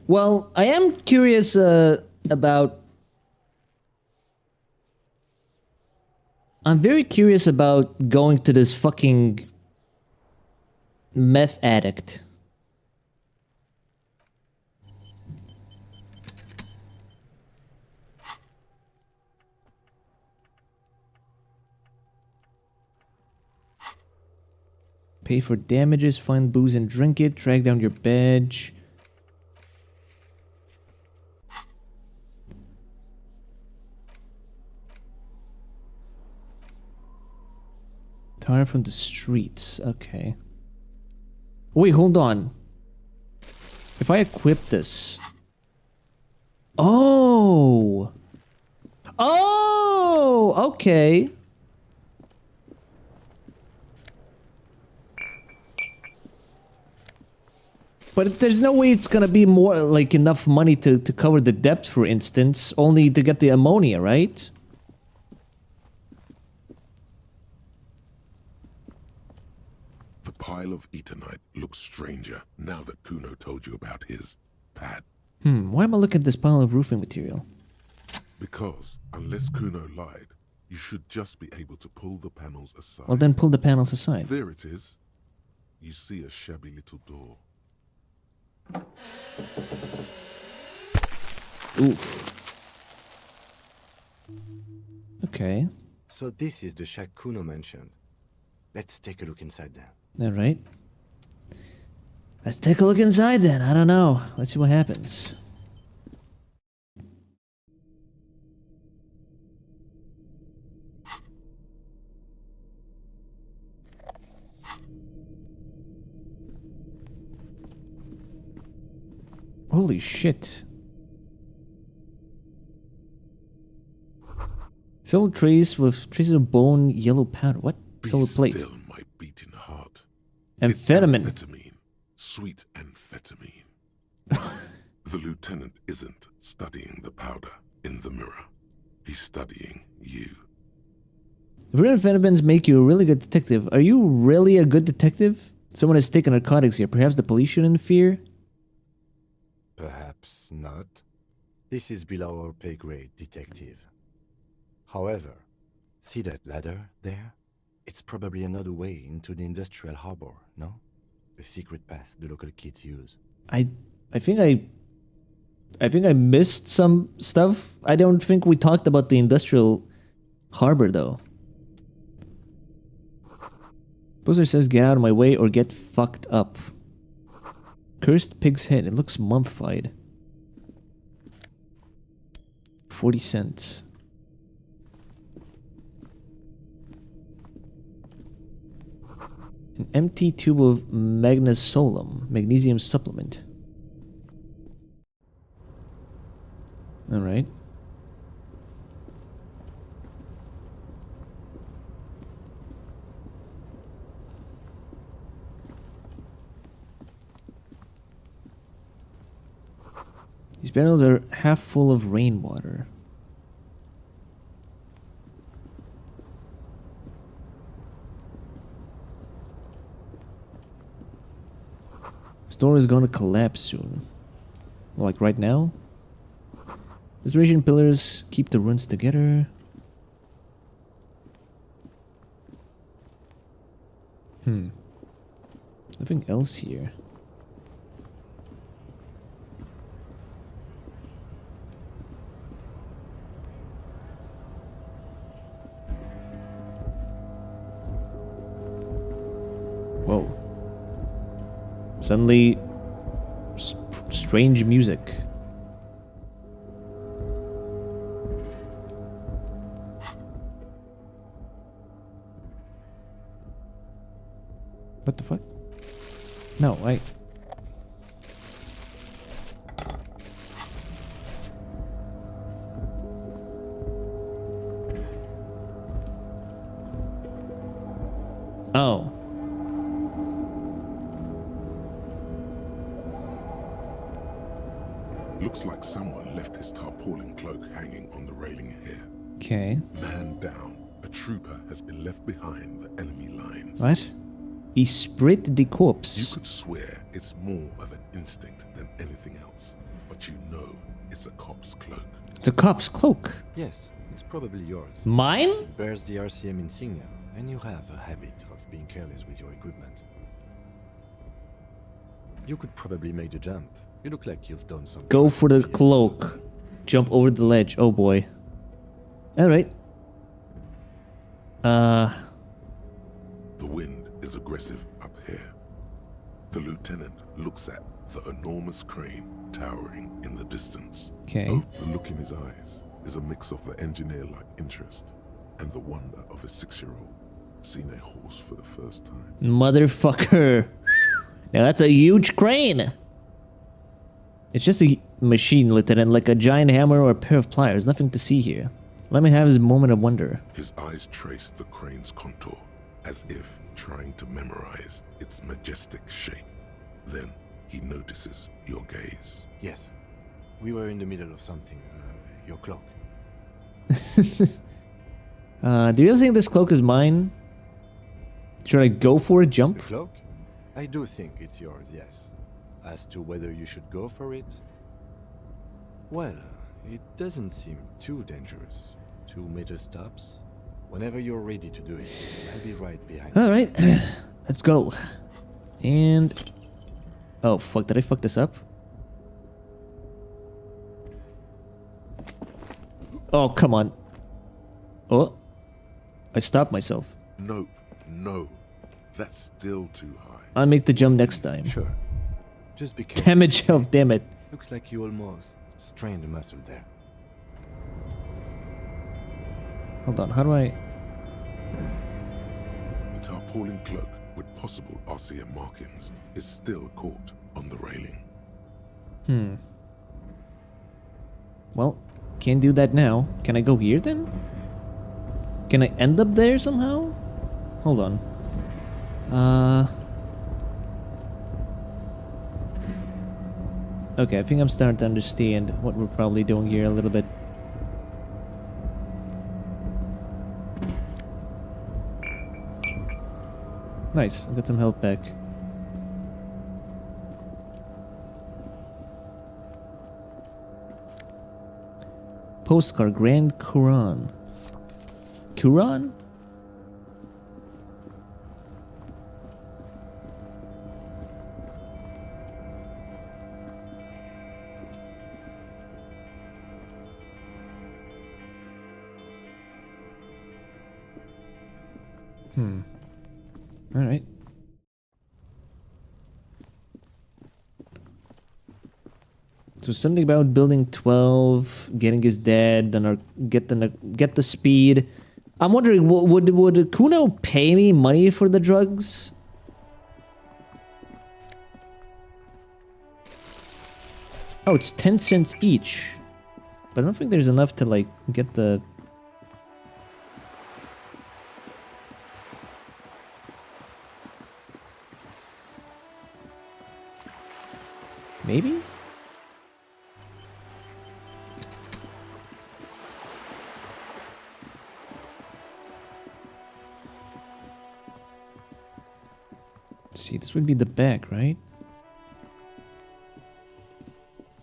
Well, I am curious about... I'm very curious about going to this fucking meth addict. Pay for damages, find booze and drink it, track down your badge. Tire from the streets, okay. Wait, hold on. If I equip this... Oh! Oh! Okay. But there's no way it's gonna be more, like, enough money to cover the debt, for instance. Only to get the ammonia, right? The pile of Eternite looks stranger now that Kuno told you about his pad. Why am I looking at this pile of roofing material? Because, unless Kuno lied, you should just be able to pull the panels aside. Well, then pull the panels aside. There it is. You see a shabby little door. Oof. Okay. So this is the shack Kuno mentioned. Let's take a look inside then. All right. Let's take a look inside then. I don't know. Let's see what happens. Holy shit. Several trays with traces of bone, yellow powder. What? Silver plate. Still, my beating heart. Amphetamine. It's amphetamine. Sweet amphetamine. The lieutenant isn't studying the powder in the mirror. He's studying you. If real amphetamines make you a really good detective, are you really a good detective? Someone has taken narcotics here. Perhaps the police should interfere? Perhaps not. This is below our pay grade, detective. However, see that ladder there? It's probably another way into the industrial harbor, no? A secret path the local kids use. I think I missed some stuff. I don't think we talked about the industrial harbor though. Poster says get out of my way or get fucked up. Cursed pig's head. It looks mummified. 40 cents. An empty tube of magnesolum, magnesium supplement. All right. These barrels are half full of rainwater. Store is going to collapse soon. Like right now? Restoration pillars keep the ruins together. Nothing else here. Whoa. Suddenly, strange music. What the fuck? No, wait. Oh. Looks like someone left his tarpaulin cloak hanging on the railing here. Okay. Man down. A trooper has been left behind the enemy lines. What? Esprit de corpse. You could swear it's more of an instinct than anything else, but you know it's a cop's cloak. It's a cop's cloak. Yes, it's probably yours. Mine? It bears the RCM insignia, and you have a habit of being careless with your equipment. You could probably make the jump. You look like you've done some. Go for the cloak. Jump over the ledge. Oh boy. Alright. The wind is aggressive up here. The lieutenant looks at the enormous crane towering in the distance. Okay. Oh, the look in his eyes is a mix of the engineer-like interest and the wonder of a 6-year-old seeing a horse for the first time. Motherfucker. Now that's a huge crane. It's just a machine, Lieutenant, like a giant hammer or a pair of pliers. Nothing to see here. Let me have his moment of wonder. His eyes trace the crane's contour, as if trying to memorize its majestic shape. Then he notices your gaze. Yes. We were in the middle of something. Your cloak. Do you think this cloak is mine? Should I go for a jump? The cloak? I do think it's yours, yes. As to whether you should go for it, well, it doesn't seem too dangerous. 2 meter stops. Whenever you're ready to do it, I'll be right behind you. Alright, let's go. And... oh, fuck, did I fuck this up? Oh, come on. Oh, I stopped myself. Nope, no. That's still too high. I'll make the jump next time. Sure. Just be careful. Damage health, damn it. Looks like you almost strained a muscle there. Hold on, how do I... A tarpaulin cloak with possible RCM markings is still caught on the railing. Well, can't do that now. Can I go here then? Can I end up there somehow? Hold on. Okay, I think I'm starting to understand what we're probably doing here a little bit. Nice, I got some health back. Postcard, Grand Quran. Quran? Alright. So something about building 12, getting his dad, then get the speed. I'm wondering, would Kuno pay me money for the drugs? Oh, it's 10 cents each. But I don't think there's enough to, like, get the... Maybe? See, this would be the back, right?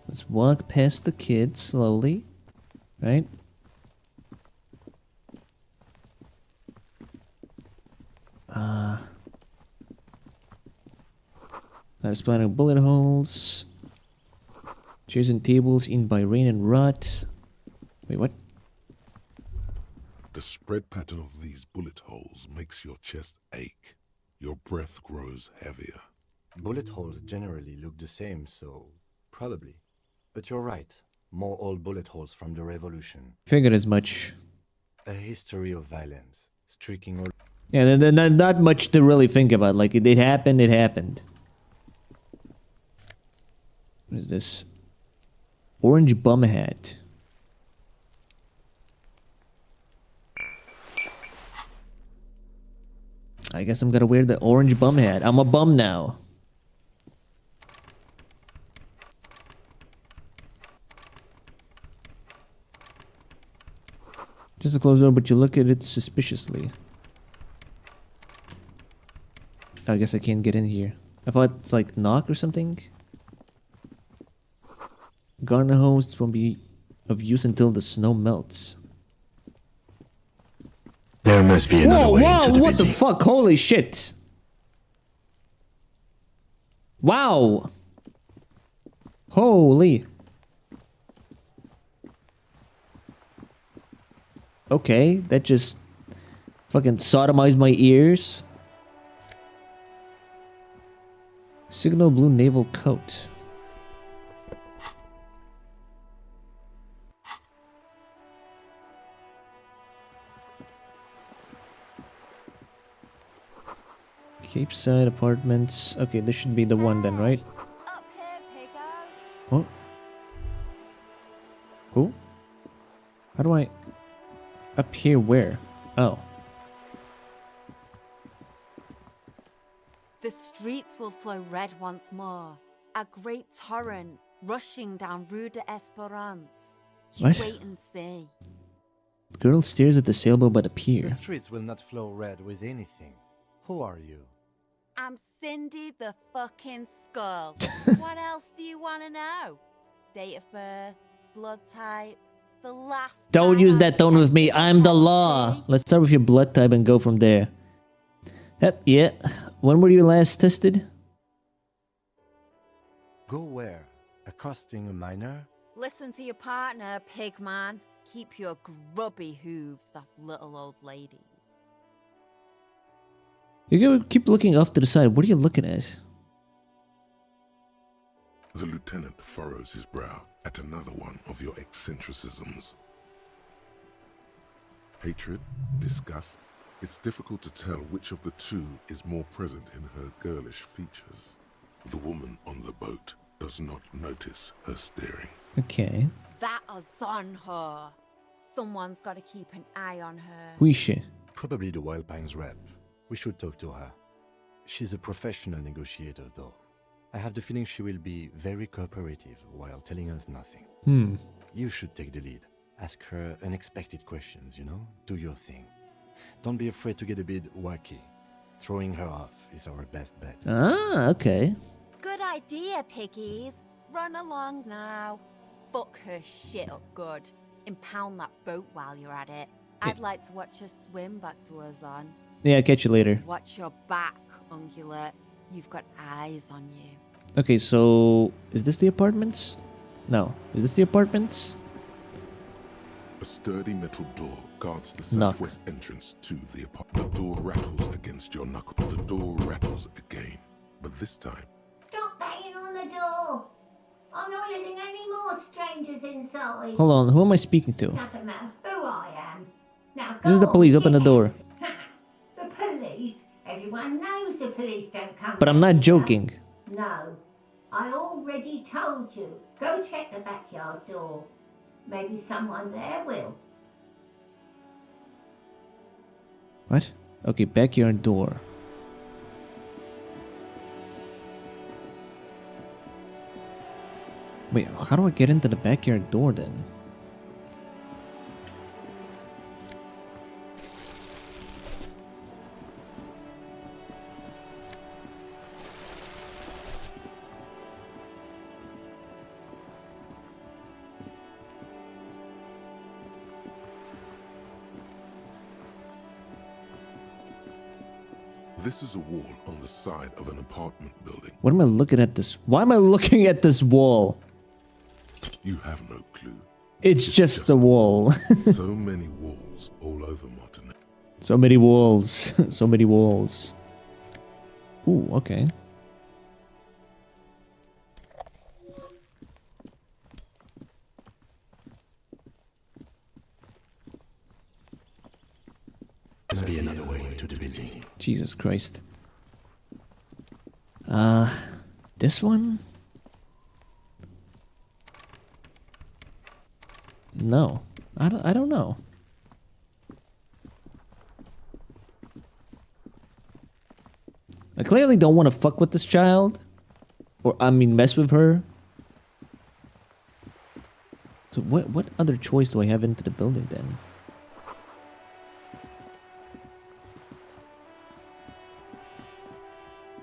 Let's walk past the kid slowly, right? I was planning bullet holes. Chairs and tables in by rain and rot. Wait, what? The spread pattern of these bullet holes makes your chest ache. Your breath grows heavier. Bullet holes generally look the same, so probably. But you're right. More old bullet holes from the revolution. Figured as much. A history of violence. Streaking all... Yeah, not much to really think about. Like, it happened, it happened. What is this? Orange bum hat. I guess I'm gonna wear the orange bum hat. I'm a bum now. Just a closed door, but you look at it suspiciously. I guess I can't get in here. I thought it's like knock or something. Garden hose won't be of use until the snow melts. There must be another way into the what building. the fuck? Holy shit. Wow. Holy. Okay, that just fucking sodomized my ears. Signal blue naval coat. Cape Side Apartments. Okay, this should be the one then, right? What? Who? How do I... Up here where? Oh. The streets will flow red once more. A great torrent rushing down Rue de Esperance. You What? wait and see. The girl stares at the sailboat by the The pier. streets will not flow red with anything. Who are you? I'm Cindy the fucking Skull. What else do you want to know? Date of birth, blood type, the last. Don't use that tone with me. I'm the law. Let's start with your blood type and go from there. Yep, yeah. When were you last tested? Go where? Accosting a minor? Listen to your partner, pig man. Keep your grubby hooves off little old ladies. You gotta keep looking off to the side. What are you looking at? The lieutenant furrows his brow at another one of your eccentricisms. Hatred, disgust. It's difficult to tell which of the two is more present in her girlish features. The woman on the boat does not notice her staring. Okay. That is on her. Someone's got to keep an eye on her. Who is she? Probably the Wild Pines rep. We should talk to her. She's a professional negotiator, though. I have the feeling she will be very cooperative while telling us nothing. You should take the lead. Ask her unexpected questions, you know? Do your thing. Don't be afraid to get a bit wacky. Throwing her off is our best bet. Ah, okay. Good idea, piggies. Run along now. Fuck her shit up good. Impound that boat while you're at it. I'd like to watch her swim back to us on. Yeah, I'll catch you later. Watch your back, ungulate. You've got eyes on you. Okay, so is this the apartments? No. Is this the apartments? A sturdy metal door guards the Knock. southwest entrance to the apartment. The door rattles against your knuckle. The door rattles again, but this time... Stop banging on the door! I'm not letting any more strangers inside. Hold on, who am I speaking to? Doesn't matter who I am. Now This is the go police, on, open the get door. out. The police? Everyone knows the police don't come. But I'm not joking. No, I already told you. Go check the backyard door. Maybe someone there will. What? Okay, backyard door. Wait, how do I get into the backyard door then? This is a wall on the side of an apartment building. What am I looking at this? Why am I looking at this wall? You have no clue. It's just the wall. So many walls all over Martinet. So many walls. So many walls. Ooh, okay. Must be another way to the building. Jesus Christ. This one? No. I don't know. I clearly don't want to fuck with this child. Or, I mean, mess with her. So what other choice do I have into the building then?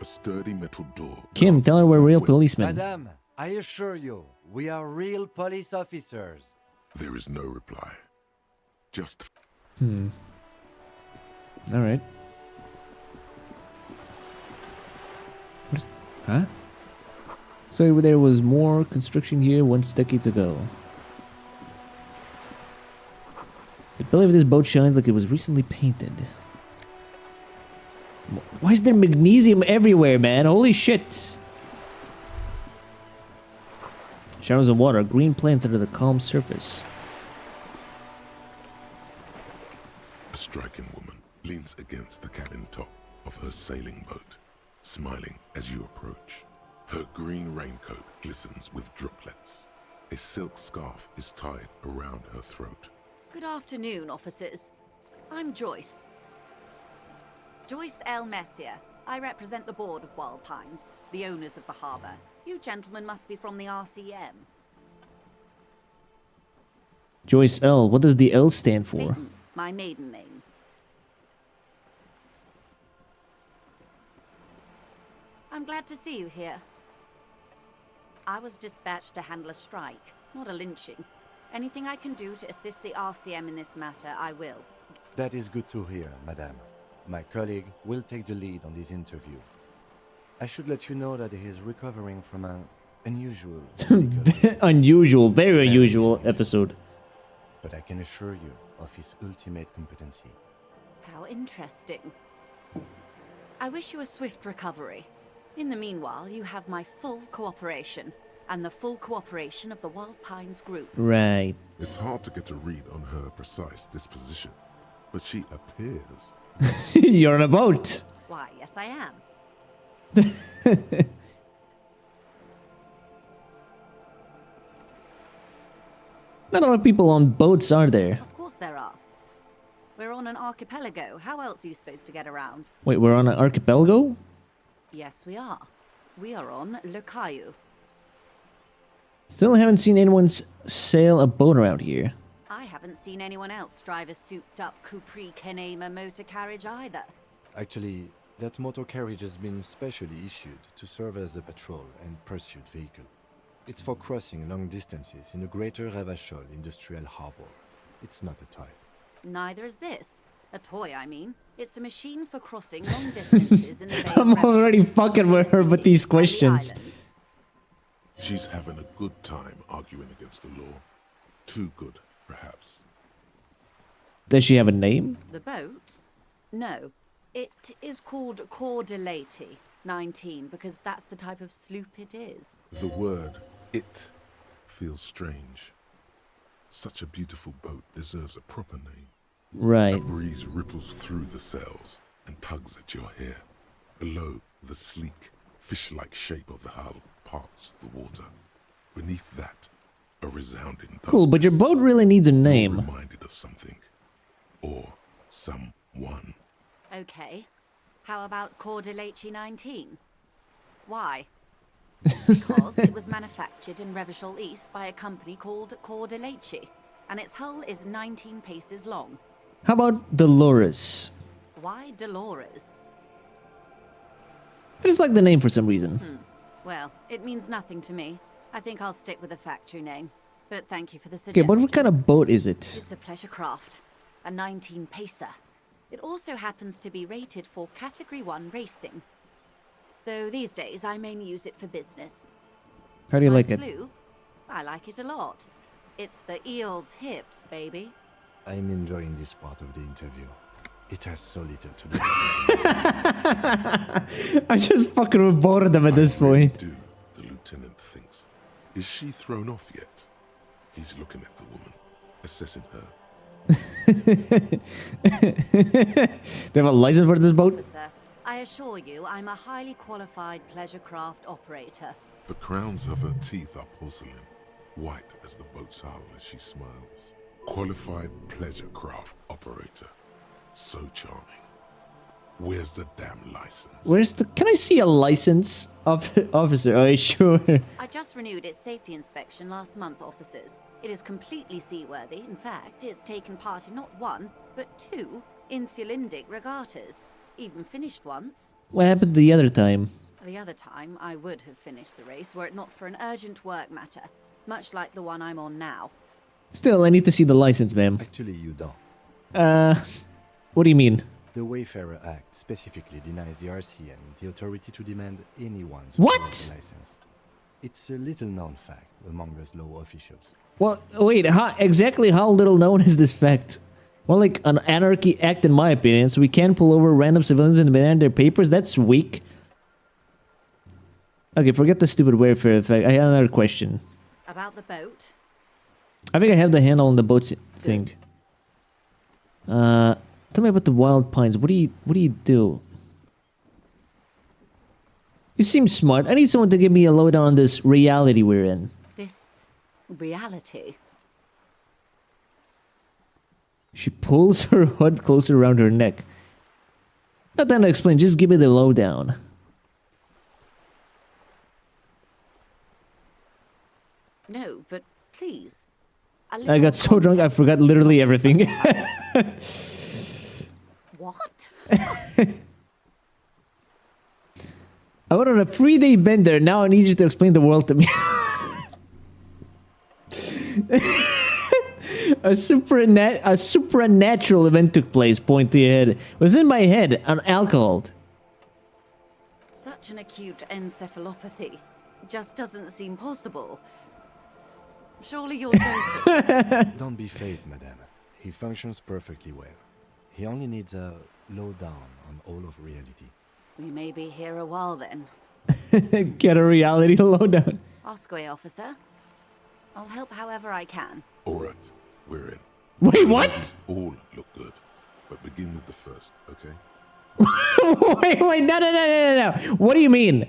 A sturdy metal door. Kim, tell her we're real policemen. Madame, I assure you, we are real police officers. There is no reply. Just... Alright. Huh? So there was more construction here once decades ago. The belly of this boat shines like it was recently painted. Why is there magnesium everywhere, man? Holy shit! Showers of water, green plants under the calm surface. A striking woman leans against the cabin top of her sailing boat, smiling as you approach. Her green raincoat glistens with droplets. A silk scarf is tied around her throat. Good afternoon, officers. I'm Joyce. Joyce L. Messier. I represent the board of Wild Pines, the owners of the harbour. You gentlemen must be from the RCM. Joyce L. What does the L stand for? Maiden, my maiden name. I'm glad to see you here. I was dispatched to handle a strike, not a lynching. Anything I can do to assist the RCM in this matter, I will. That is good to hear, madame. My colleague will take the lead on this interview. I should let you know that he is recovering from an unusual... unusual, very unusual episode. But I can assure you of his ultimate competency. How interesting. I wish you a swift recovery. In the meanwhile, you have my full cooperation, and the full cooperation of the Wild Pines group. Right. It's hard to get a read on her precise disposition, but she appears. You're on a boat. Why, yes I am. Not a lot of people on boats, are there? Of course there are. We're on an archipelago. How else are you supposed to get around? Wait, we're on an archipelago? Yes, we are. We are on Le Caillou. Still haven't seen anyone sail a boat around here. I haven't seen anyone else drive a souped-up Capri Kenema motor carriage either. Actually, that motor carriage has been specially issued to serve as a patrol and pursuit vehicle. It's for crossing long distances in the greater Ravachol industrial harbor. It's not a toy. Neither is this. A toy, I mean. It's a machine for crossing long distances in the Bay I'm of already fucking with her with these questions. She's having a good time arguing against the law. Too good, perhaps. Does she have a name? The boat? No. It is called Cordelati 19 because that's the type of sloop it is. The word "it" feels strange. Such a beautiful boat deserves a proper name. Right. A breeze ripples through the sails and tugs at your hair. Below, the sleek, fish-like shape of the hull parts the water. Beneath that, a resounding Cool, but your boat really needs a name. reminded of something. Or someone. Okay. How about Cordelati 19? Why? Because it was manufactured in Revachol East by a company called Cordelati, and its hull is 19 paces long. How about Dolores? Why Dolores? I just like the name for some reason. Well, it means nothing to me. I think I'll stick with the factory name. But thank you for the Okay, suggestion. but what kind of boat is it? It's a pleasure craft. A 19 pacer. It also happens to be rated for Category 1 racing. Though these days I mainly use it for business. How do you My like it? sloop? I like it a lot. It's the eel's hips, baby. I'm enjoying this part of the interview. It has so little to do. I just fucking with both of them at this point. The lieutenant thinks. Is she thrown off yet? He's looking at the woman, assessing her. Do you have a license for this boat? Officer, I assure you I'm a highly qualified pleasure craft operator. The crowns of her teeth are porcelain, white as the boat's hull as she smiles. Qualified pleasure craft operator. So charming. Where's the damn license? Where's the... Can I see a license? Officer, are you sure? I just renewed its safety inspection last month, officers. It is completely seaworthy. In fact, it's taken part in not one, but two insulindic regattas. Even finished once. What happened the other time? The other time, I would have finished the race were it not for an urgent work matter, much like the one I'm on now. Still, I need to see the license, ma'am. Actually, you don't. What do you mean? The Wayfarer Act specifically denies the RCM the authority to demand anyone's What? license. It's a little-known fact among us law officials. Well, wait, exactly how little known is this fact? Well, like an anarchy act in my opinion, so we can't pull over random civilians and demand their papers? That's weak. Okay, forget the stupid Wayfarer fact. I have another question. About the boat? I think I have the handle on the boat thing. Tell me about the Wild Pines. What do you do? You seem smart. I need someone to give me a lowdown on this reality we're in. This reality? She pulls her hood closer around her neck. Not time to explain, just give me the lowdown. No, but please. I got so drunk I forgot literally everything. What? I went on a 3-day bender. Now I need you to explain the world to me. A supernatural event took place. Point to your head. It was in my head. An alcohol. Such an acute encephalopathy just doesn't seem possible. Surely you're joking. Don't be phased, madame. He functions perfectly well. He only needs a lowdown on all of reality. We may be here a while then. Get a reality lowdown. Ask away, officer. I'll help however I can. All right, we're in. Wait, what? All look good, but begin with the first, okay? wait, no. What do you mean?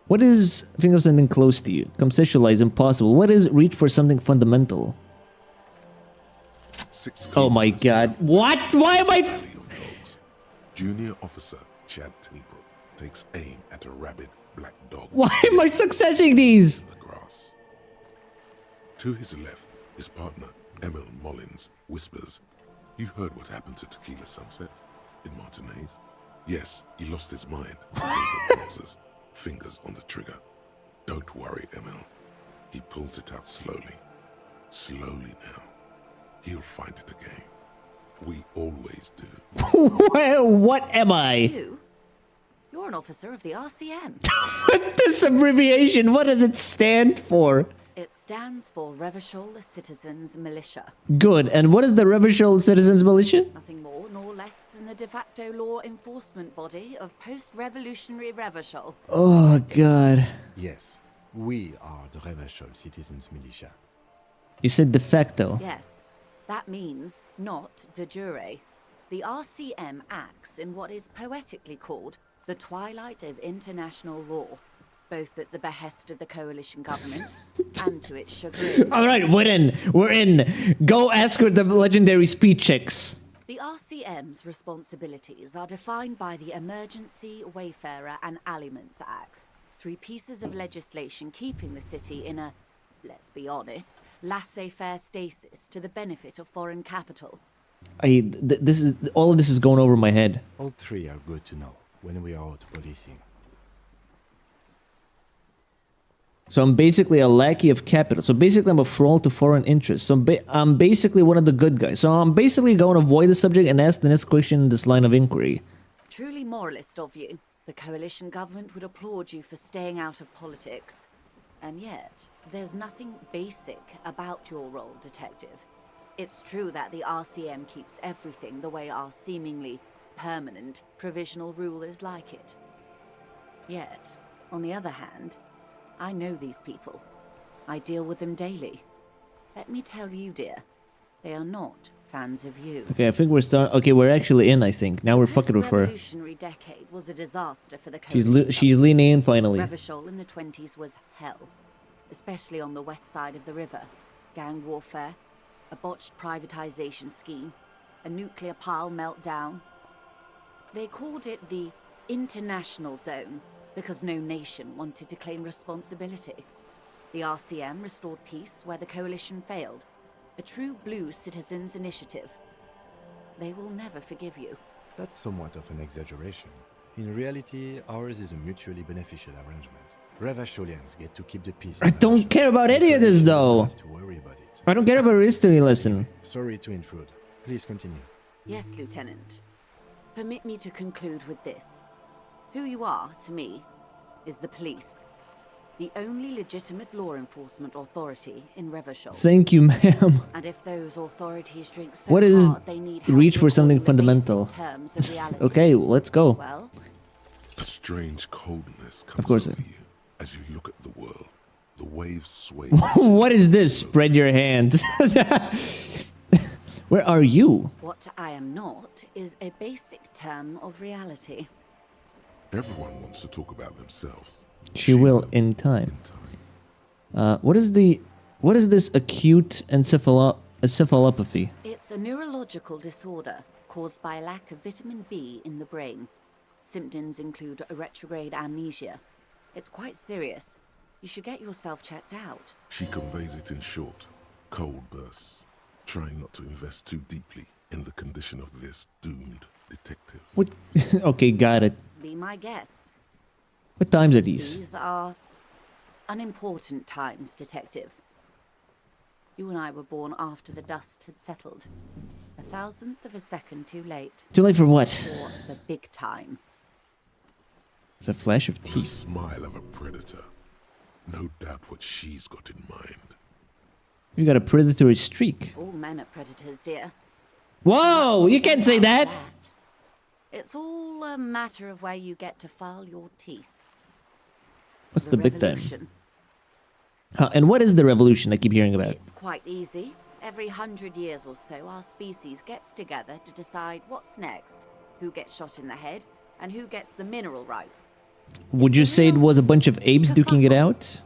What is think of something close to you? Conceptualize impossible. What is reach for something fundamental? Oh my god. What? Why am I... Junior Officer Chad Tilbrook takes aim at a rabid black dog. Why am I successing these? The grass. To his left, his partner, Emil Mullins, whispers, "You heard what happened to Tequila Sunset in Martinez?" "Yes, he lost his mind." Tilbrook answers, fingers on the trigger. "Don't worry, Emil." He pulls it out slowly. Slowly now. He'll find it again. We always do. What am I? You? You're an officer of the RCM. This abbreviation, what does it stand for? It stands for Revachol Citizens Militia. Good. And what is the Revachol Citizens Militia? Nothing more nor less than the de facto law enforcement body of post-revolutionary Revachol. Oh, God. Yes, we are the Revachol Citizens Militia. You said de facto. Yes. That means not de jure. The RCM acts in what is poetically called the twilight of international law, both at the behest of the coalition government and to its chagrin. All right, we're in. We're in. Go escort the legendary speed checks. The RCM's responsibilities are defined by the Emergency, Wayfarer and Aliments Acts, 3 pieces of legislation keeping the city in a, let's be honest, laissez-faire stasis to the benefit of foreign capital. This is all of this is going over my head. All 3 are good to know when we are out policing. So I'm basically a lackey of capital. So basically I'm a fraud to foreign interests. So I'm basically one of the good guys. So I'm basically going to avoid the subject and ask the next question in this line of inquiry. Truly moralist of you. The coalition government would applaud you for staying out of politics. And yet, there's nothing basic about your role, detective. It's true that the RCM keeps everything the way our seemingly permanent provisional rulers like it. Yet, on the other hand, I know these people. I deal with them daily. Let me tell you, dear, they are not fans of you. Okay, I think we're starting. Okay, we're actually in, I think. Now we're fucking with her. The revolutionary decade was a disaster for the coalition. She's leaning in finally. Revachol in the 20s was hell, especially on the west side of the river. Gang warfare, a botched privatization scheme, a nuclear pile meltdown. They called it the International Zone because no nation wanted to claim responsibility. The RCM restored peace where the coalition failed. A true blue citizens' initiative. They will never forgive you. That's somewhat of an exaggeration. In reality, ours is a mutually beneficial arrangement. Revacholians get to keep the peace. I don't care about any of this, though. Have to worry about it. I don't care about history lesson. Sorry to intrude. Please continue. Yes, Lieutenant. Permit me to conclude with this. Who you are, to me, is the police. The only legitimate law enforcement authority in Revachol. Thank you, ma'am. And if those authorities drink so What is hard, they need help reach for something recalling the fundamental? basic terms of reality. Okay, let's go. Well, A strange coldness Of comes course. over you as you look at the world. The waves sway. What is this? Spread your hands. Where are you? what I am not is a basic term of reality. Everyone wants to talk about themselves. She will in time. What is this acute encephalopathy? It's a neurological disorder caused by a lack of vitamin B in the brain. Symptoms include a retrograde amnesia. It's quite serious. You should get yourself checked out. She conveys it in short, cold bursts, trying not to invest too deeply in the condition of this doomed detective. What? Okay, got it. Be my guest. What times are these? These are unimportant times, Detective. You and I were born after the dust had settled. 1,000th of a second too late. Too late for what? For the big time. It's a flash of The teeth. smile of a predator. No doubt what she's got in mind. You got a predatory streak. All men are predators, dear. Whoa! You can't say that! It's all a matter of where you get to file your teeth. What's the big time? revolution. And what is the revolution I keep hearing about? It's quite easy. Every 100 years or so, our species gets together to decide what's next, who gets shot in the head, and who gets the mineral rights. Would you say it was a bunch of apes duking it out?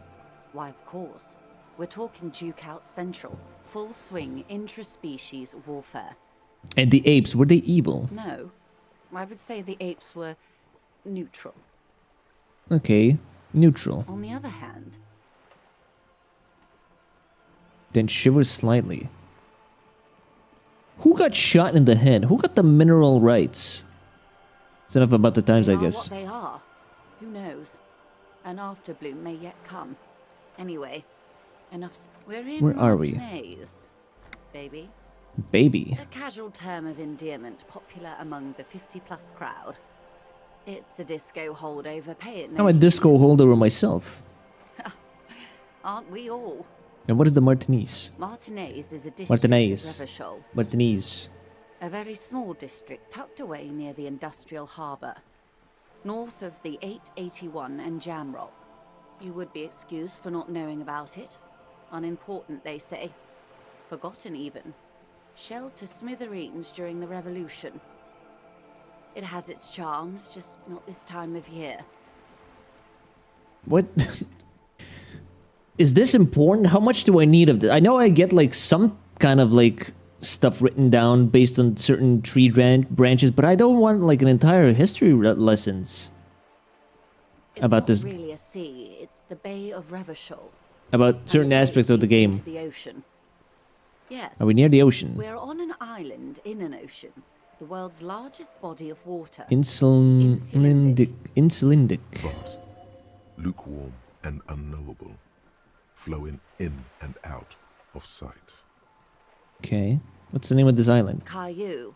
Why, of course. We're talking Duke Out Central. Full swing, intra-species warfare. And the apes, were they evil? No. I would say the apes were neutral. Okay, neutral. On the other hand, Then shivers slightly. Who got shot in the head? Who got the mineral rights? It's enough about the times, I guess. what they are. Who knows? An afterbloom may yet come. Anyway, enough. We're in Where are we? Martinez, baby. Baby. A casual term of endearment popular among the 50-plus crowd. It's a disco holdover, pay it no I'm a disco holdover myself. Aren't we all? And what is the Martinez? Martinez is a district Martinez. of Revachol, Martinez. a very small district tucked away near the industrial harbour, north of the 881 and Jamrock. You would be excused for not knowing about it. Unimportant, they say. Forgotten, even. Shelled to smithereens during the Revolution. It has its charms, just not this time of year. What? Is this important? How much do I need of this? I know I get like some kind of like stuff written down based on certain tree branches, but I don't want like an entire history lessons about this. It's not really a sea, it's the Bay of Revachol. About certain aspects of the game. The ocean. Yes. Are we near the ocean? We're on an island in an ocean, the world's largest body of water. Insulindic. Vast, lukewarm, and unknowable, flowing in and out of sight. Okay. What's the name of this island? Caillou,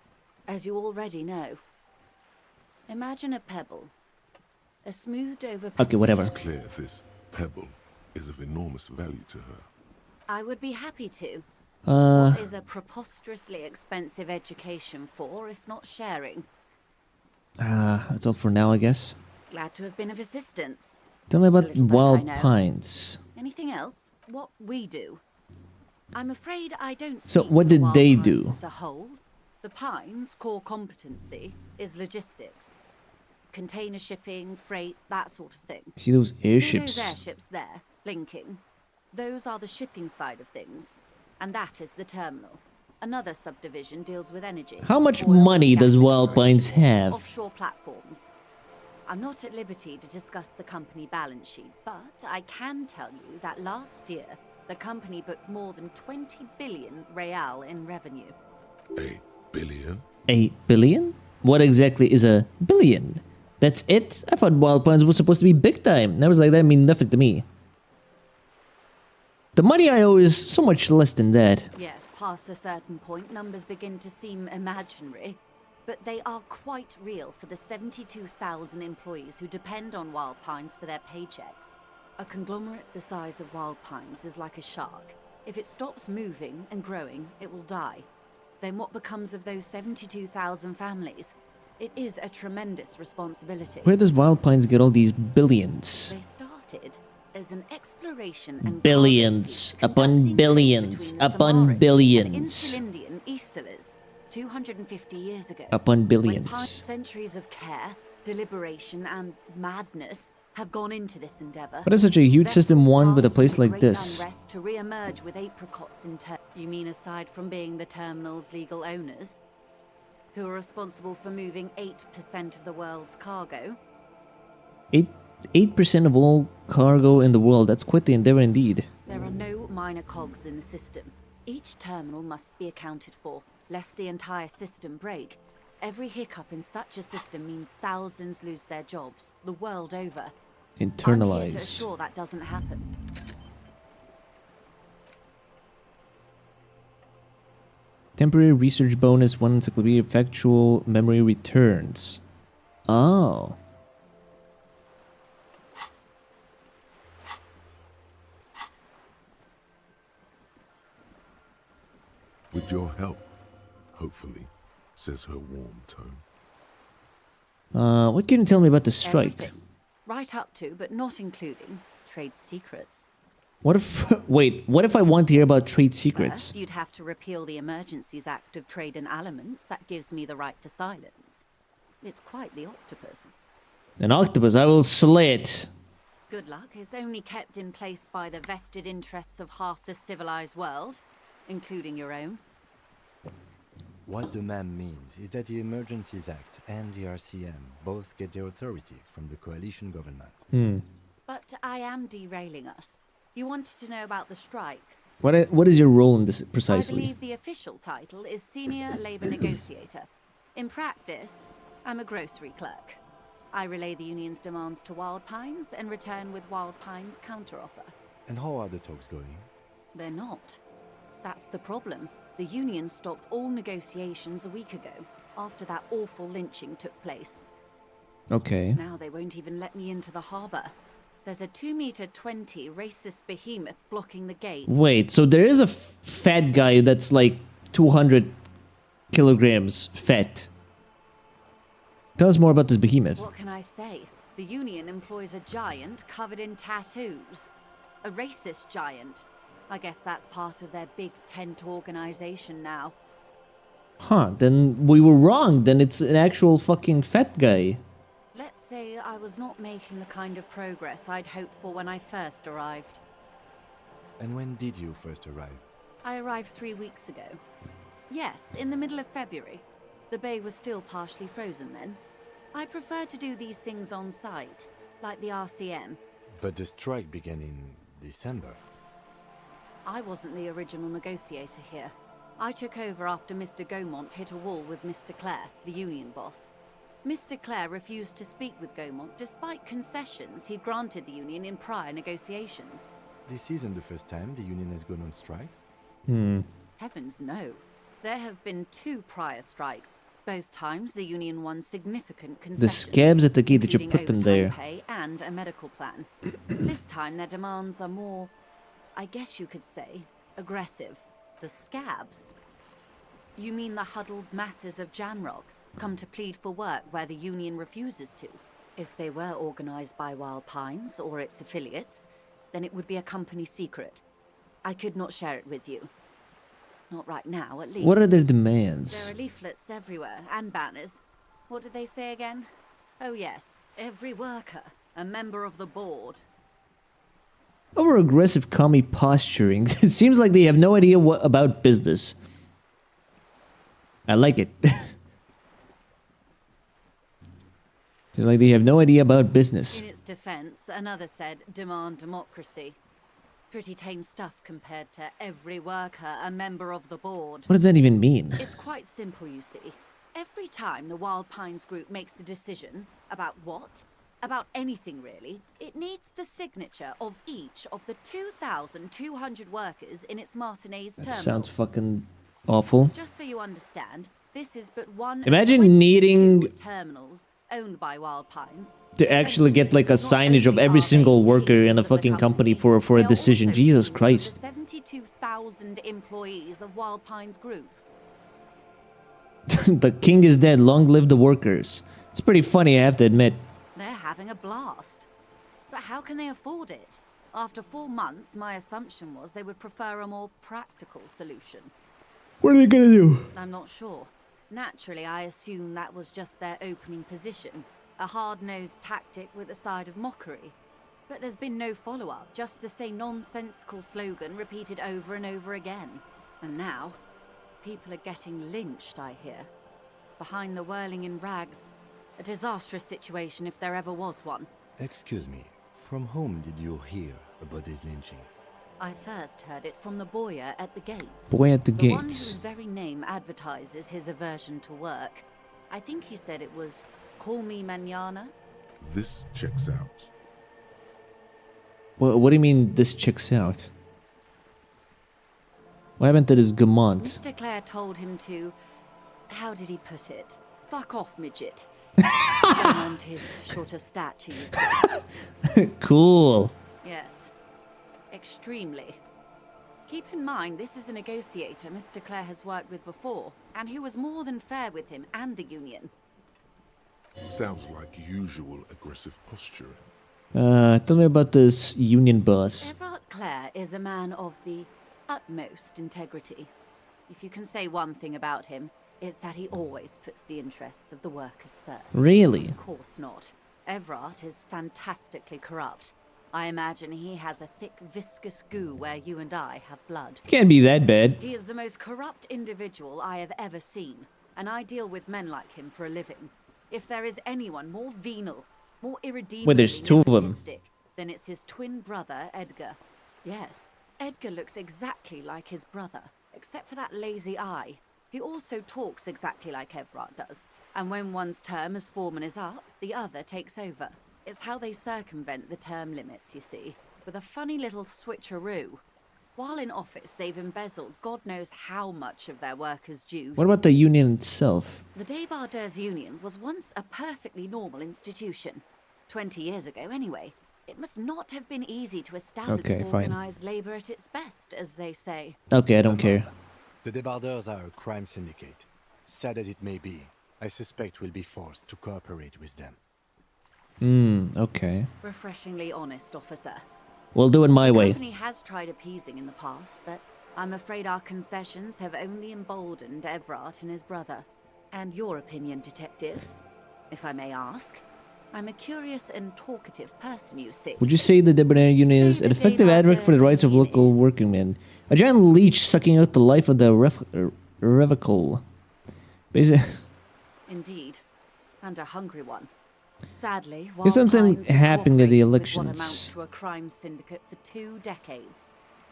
as you already know. Imagine a pebble. A smoothed over pebble. Okay, whatever. It's clear this pebble is of enormous value to her. I would be happy to. Uh, What is a preposterously expensive education for, if not sharing? that's all for now, I guess. Glad to have been of assistance. Tell me about little bit I wild know. pines. Anything else? What we do? I'm afraid I don't So speak what for did Wild they Pines do? As a whole, the Pines' core competency is logistics. Container shipping, freight, that sort of thing. See those See airships? those airships there, blinking? Those are the shipping side of things. And that is the terminal. Another subdivision deals with energy. How much oil, money gas does Wild Pines exploration, have? Offshore platforms. I'm not at liberty to discuss the company balance sheet, but I can tell you that last year, the company booked more than 20 billion real in revenue. A billion? 8 billion? What exactly is a billion? That's it? I thought Wild Pines was supposed to be big time. That was like, that mean nothing to me. The money I owe is so much less than that. Yes, past a certain point, numbers begin to seem imaginary, but they are quite real for the 72,000 employees who depend on Wild Pines for their paychecks. A conglomerate the size of Wild Pines is like a shark. If it stops moving and growing, it will die. Then what becomes of those 72,000 families? It is a tremendous responsibility. Where does Wild Pines get all these billions? They started as an exploration and Billions upon billions upon billions Indian Easterlers 250 years ago. upon When billions. centuries of care, deliberation, and madness have gone into this endeavor. What is such a huge system one with a passed place from the like Great this? Unrest to re-emerge with apricots in You mean aside from being the terminal's legal owners, who are responsible for moving 8% of the world's cargo? 8% of all cargo in the world. That's quite the endeavor indeed. There are no minor cogs in the system. Each terminal must be accounted for. lest the entire system break. Every hiccup in such a system means thousands lose their jobs, the world over. I'm here to Internalize. assure that doesn't happen. Temporary research bonus, 1 encyclopedia factual memory returns. Oh. With your help, hopefully, says her warm tone. What can you tell me about the strike? Everything. Right up to, but not including, trade secrets. What if... Wait, what if I want to hear about trade secrets? First, you'd have to repeal the Emergencies Act of Trade in Aliments. That gives me the right to silence. It's quite the octopus. An octopus, I will slay it. Good luck is only kept in place by the vested interests of half the civilized world, including your own. What the ma'am means is that the Emergencies Act and the RCM both get their authority from the coalition government. But I am derailing us. You wanted to know about the strike. What is your role in this precisely? I believe the official title is Senior Labor Negotiator. In practice, I'm a grocery clerk. I relay the union's demands to Wild Pines and return with Wild Pines' counteroffer. And how are the talks going? They're not. That's the problem. The union stopped all negotiations a week ago, after that awful lynching took place. Okay. Now they won't even let me into the harbour. There's a 2-meter-20 racist behemoth blocking the gates. Wait, so there is a fat guy that's like 200 kilograms fat. Tell us more about this behemoth. What can I say? The union employs a giant covered in tattoos. A racist giant. I guess that's part of their big tent organization now. Huh, then we were wrong. Then it's an actual fucking fat guy. Let's say I was not making the kind of progress I'd hoped for when I first arrived. And when did you first arrive? I arrived 3 weeks ago. Yes, in the middle of February. The bay was still partially frozen then. I prefer to do these things on site, like the RCM. But the strike began in December. I wasn't the original negotiator here. I took over after Mr. Gaumont hit a wall with Mr. Clare, the union boss. Mr. Clare refused to speak with Gaumont despite concessions he'd granted the union in prior negotiations. This isn't the first time the union has gone on strike. Heavens no. There have been 2 prior strikes. Both times the union won significant concessions. The scabs at the gate that you including put them overtime there. Pay and a medical plan. This time their demands are more, I guess you could say, aggressive. The scabs? You mean the huddled masses of Jamrock, come to plead for work where the union refuses to? If they were organized by Wild Pines or its affiliates, then it would be a company secret. I could not share it with you. Not right now, at least. What are their demands? There are leaflets everywhere, and banners. What did they say again? Oh yes, every worker, a member of the board. Over aggressive commie posturing. It seems like they have no idea what about business. I like it. Seems like they have no idea about business. In its defense, another said, demand democracy. Pretty tame stuff compared to every worker, a member of the board. What does that even mean? It's quite simple, you see. Every time the Wild Pines group makes a decision about what? About anything really, it needs the signature of each of the 2,200 workers in its Martinez That terminal. sounds fucking awful. Just so you understand, this is but one of Imagine 22 needing terminals owned by Wild Pines. to actually get like a signage of every single worker in a fucking company for a decision. Jesus Christ. 72,000 employees of Wild Pines Group. The king is dead. Long live the workers. It's pretty funny, I have to admit. They're having a blast. But how can they afford it? After 4 months, my assumption was they would prefer a more practical solution. What are they gonna do? I'm not sure. Naturally, I assume that was just their opening position. A hard-nosed tactic with a side of mockery. But there's been no follow-up, just the same nonsensical slogan repeated over and over again. And now, people are getting lynched, I hear. Behind the whirling in rags. A disastrous situation if there ever was one. Excuse me, from whom did you hear about this lynching? I first heard it from the boyer at the gates. Boy at the The one gates. whose very name advertises his aversion to work. I think he said it was, "Call me mañana." This checks out. What do you mean this checks out? What happened to this Gamont? Mr. Clare told him to, how did he put it? Fuck off, midget. And his short of stature, you see. Cool. Yes. Extremely. Keep in mind, this is a negotiator Mr. Clare has worked with before, and who was more than fair with him and the union. Sounds like usual aggressive posturing. Tell me about this union boss. Everard Clare is a man of the utmost integrity. If you can say one thing about him, it's that he always puts the interests of the workers first. Really? Of course not. Everard is fantastically corrupt. I imagine he has a thick, viscous goo where you and I have blood. Can't be that bad. He is the most corrupt individual I have ever seen, and I deal with men like him for a living. If there is anyone more venal, more irredeemably Well, there's two of them. nepotistic, then it's his twin brother, Edgar. Yes, Edgar looks exactly like his brother, except for that lazy eye. He also talks exactly like Everard does, and when one's term as foreman is up, the other takes over. It's how they circumvent the term limits, you see, with a funny little switcheroo. While in office, they've embezzled God knows how much of their workers' dues. What about the union itself? The Débardeurs Union was once a perfectly normal institution. 20 years ago, anyway. It must not have been easy to establish Okay, fine. organized labor at its best, as they say. Okay, I don't care. The Débardeurs are a crime syndicate. Sad as it may be, I suspect we'll be forced to cooperate with them. Okay. Refreshingly honest, officer. We'll do it my The way. company has tried appeasing in the past, but I'm afraid our concessions have only emboldened Everard and his brother. And your opinion, detective, if I may ask? I'm a curious and talkative person, you see. Would you say the Debonair Union is an effective advocate for the rights of local working men? A giant leech sucking out the life of the revocal. Basically, Indeed. And a hungry one. Sadly, Guess something Wildpines have happened at the cooperated with what elections. amounts to a crime syndicate for 2 decades.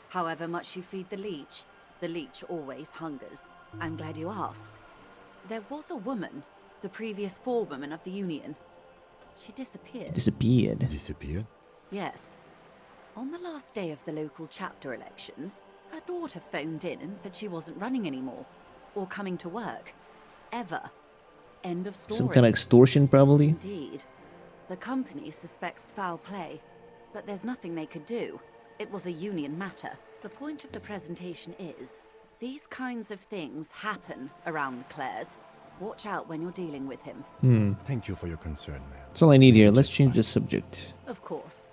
However much you feed the leech always hungers. I'm glad you asked. There was a woman, the previous forewoman of the union. She disappeared. disappeared. Disappeared? Yes. On the last day of the local chapter elections, her daughter phoned in and said she wasn't running anymore. Or coming to work. Ever. End of story. Some kind of extortion, probably. Indeed. The company suspects foul play, but there's nothing they could do. It was a union matter. The point of the presentation is, these kinds of things happen around the Clares. Watch out when you're dealing with him. Thank you for your concern, man. That's all I need here. Let's change the subject. Of course.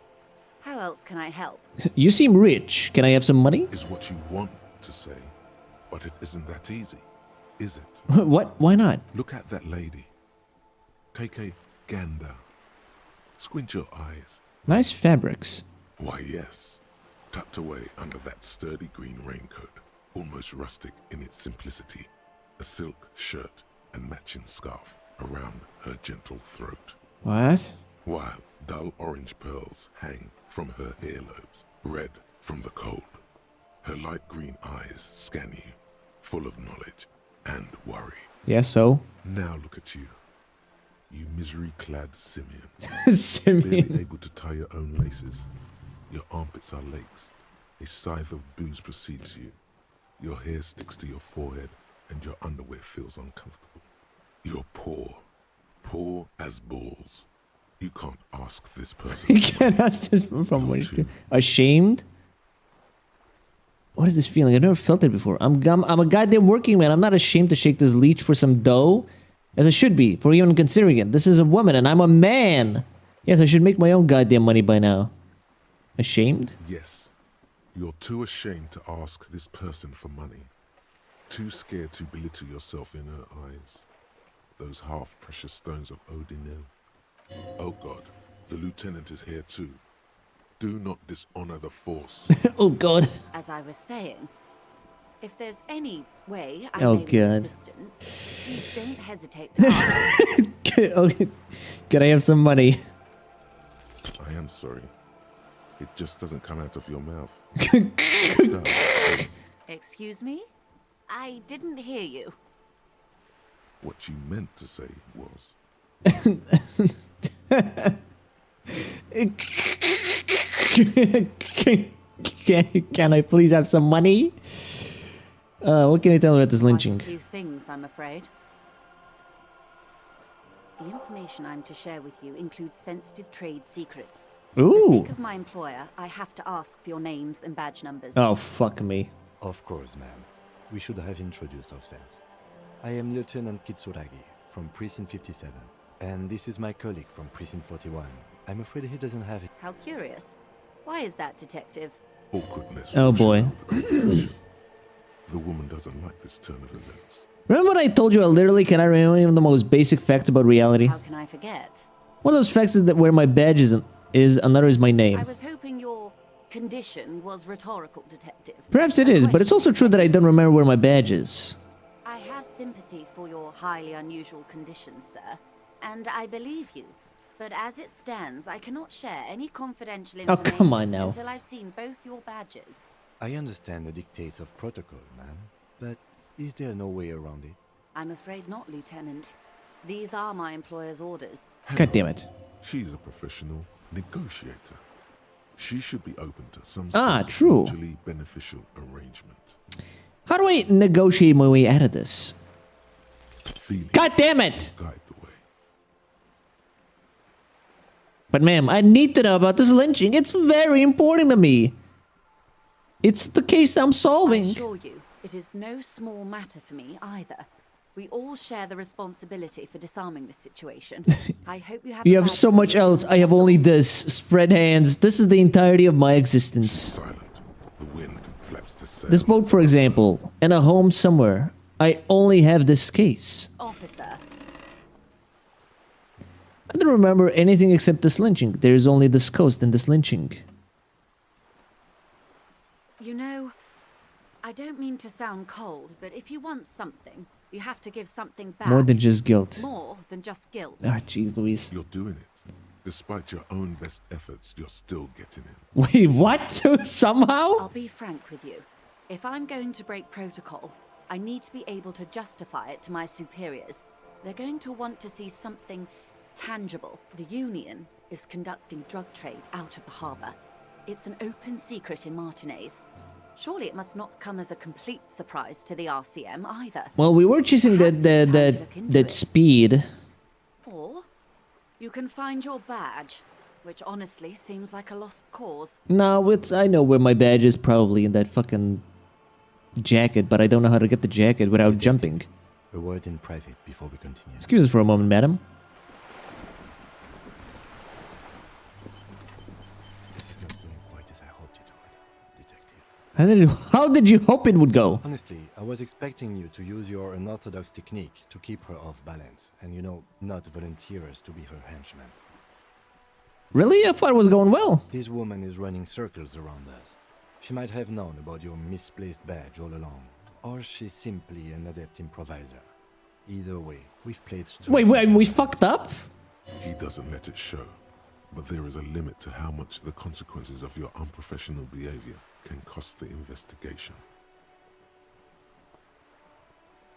How else can I help? You seem rich. Can I have some money? Is what you want to say, but it isn't that easy, is it? What? Why not? Look at that lady. Take a gander. Squint your eyes. Nice fabrics. Why, yes. Tucked away under that sturdy green raincoat, almost rustic in its simplicity, a silk shirt and matching scarf around her gentle throat. What? While dull orange pearls hang from her earlobes, red from the cold. Her light green eyes scan you, full of knowledge and worry. Yeah, so? Now look at you. You misery-clad simian. Simian. Barely able to tie your own laces. Your armpits are lakes. A scythe of booze precedes you. Your hair sticks to your forehead, and your underwear feels uncomfortable. You're poor. Poor as balls. You can't ask this person. You can't ask this from what you ashamed? What is this feeling? I've never felt it before. I'm a goddamn working man. I'm not ashamed to shake this leech for some dough. As I should be, for even considering it. This is a woman and I'm a man. Yes, I should make my own goddamn money by now. Ashamed? Yes. You're too ashamed to ask this person for money. Too scared to belittle yourself in her eyes. Those half-precious stones of Odinel. Oh God, the lieutenant is here too. Do not dishonor the force. Oh God. As I was saying, if there's any way I Oh may be of God. assistance, please don't hesitate to ask. Okay. Can I have some money? I am sorry. It just doesn't come out of your mouth. Excuse me? I didn't hear you. What you meant to say was... Can I please have some money? What can you tell me about this lynching? Quite a few things, I'm afraid. The information I'm to share with you includes sensitive trade secrets. For the Ooh. sake of my employer, I have to ask for your names and badge numbers. Oh, fuck me. Of course, ma'am. We should have introduced ourselves. I am Lieutenant Kitsuragi from Precinct 57, and this is my colleague from Precinct 41. I'm afraid he doesn't have it. How curious. Why is that, Detective? Awkwardness. Oh boy. The woman doesn't like this turn of events. Remember what I told you? I literally cannot remember even the most basic facts about reality. How can I forget? One of those facts is that where my badge is another is my name. I was hoping your condition was rhetorical, Detective. Perhaps it is, but it's also true that I don't remember where my badge is. I have sympathy for your highly unusual condition, sir, and I believe you. But as it stands, I cannot share any confidential information come on now. until I've seen both your badges. I understand the dictates of protocol, ma'am, but is there no way around it? I'm afraid not, Lieutenant. These are my employer's orders. God damn it. She's a professional negotiator. She should be open to some true. mutually beneficial arrangement. How do I negotiate my way out of this? God damn it! Guide the way. But ma'am, I need to know about this lynching. It's very important to me. It's the case I'm solving. I assure you, it is no small matter for me either. We all share the responsibility for disarming this situation. I hope you have. You have so much else. I have only this. Spread hands. This is the entirety of my existence. Silent. The wind flaps the sail. This boat, for example, in a home somewhere. I only have this case. Officer. I don't remember anything except this lynching. There is only this coast and this lynching. You know, I don't mean to sound cold, but if you want something, you have to give something back. More than just guilt. More than just guilt. Ah, jeez, Louise. You're doing it. Despite your own best efforts, you're still getting in. Wait, what? Somehow? I'll be frank with you. If I'm going to break protocol, I need to be able to justify it to my superiors. They're going to want to see something tangible. The Union is conducting drug trade out of the harbor. It's an open secret in Martinez. Surely it must not come as a complete surprise to the RCM either. Well, we were chasing that speed. Or you can find your badge, which honestly seems like a lost cause. No, I know where my badge is, probably in that fucking jacket, but I don't know how to get the jacket without jumping. A word in private before we continue. Excuse us for a moment, madam. How did you hope it would go? Honestly, I was expecting you to use your unorthodox technique to keep her off balance, and not volunteer us to be her henchman. Really? I thought it was going well. This woman is running circles around us. She might have known about your misplaced badge all along, or she's simply an adept improviser. Either way, we've played straight. Wait, we fucked up? He doesn't let it show, but there is a limit to how much the consequences of your unprofessional behavior can cost the investigation.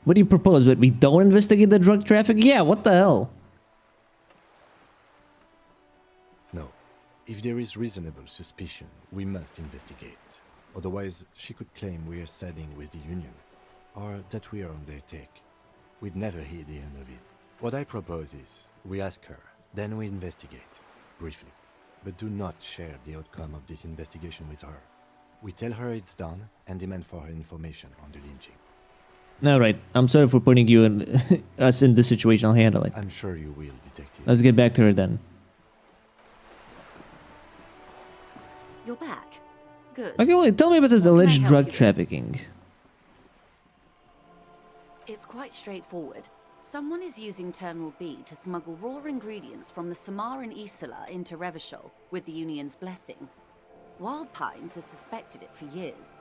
What do you propose? That we don't investigate the drug traffic? Yeah, what the hell? No. If there is reasonable suspicion, we must investigate. Otherwise, she could claim we are siding with the Union, or that we are on their take. We'd never hear the end of it. What I propose is, we ask her, then we investigate, briefly. But do not share the outcome of this investigation with her. We tell her it's done, and demand for her information on the lynching. Alright, I'm sorry for putting you and us in this situation. I'll handle it. I'm sure you will, Detective. Let's get back to her then. You're back. Good. Okay, well, tell me about this alleged drug trafficking. It's quite straightforward. Someone is using Terminal B to smuggle raw ingredients from the Samar and Isola into Revachol with the Union's blessing. Wild Pines has suspected it for years.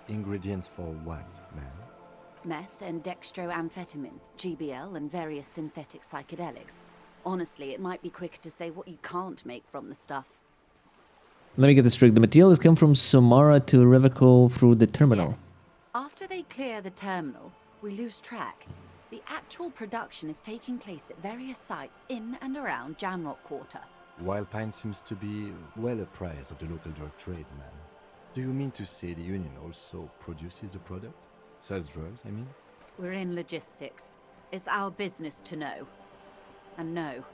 Ingredients for what, ma'am? Meth and dextroamphetamine, GBL, and various synthetic psychedelics. Honestly, it might be quicker to say what you can't make from the stuff. Let me get this straight. The material has come from Samara to Revachol through the terminal. Yes. After they clear the terminal, we lose track. The actual production is taking place at various sites in and around Jamrock Quarter. Wildpine seems to be well apprised of the local drug trade, man. Do you mean to say the Union also produces the product? Sells drugs, I mean? We're in logistics. It's our business to know. And no.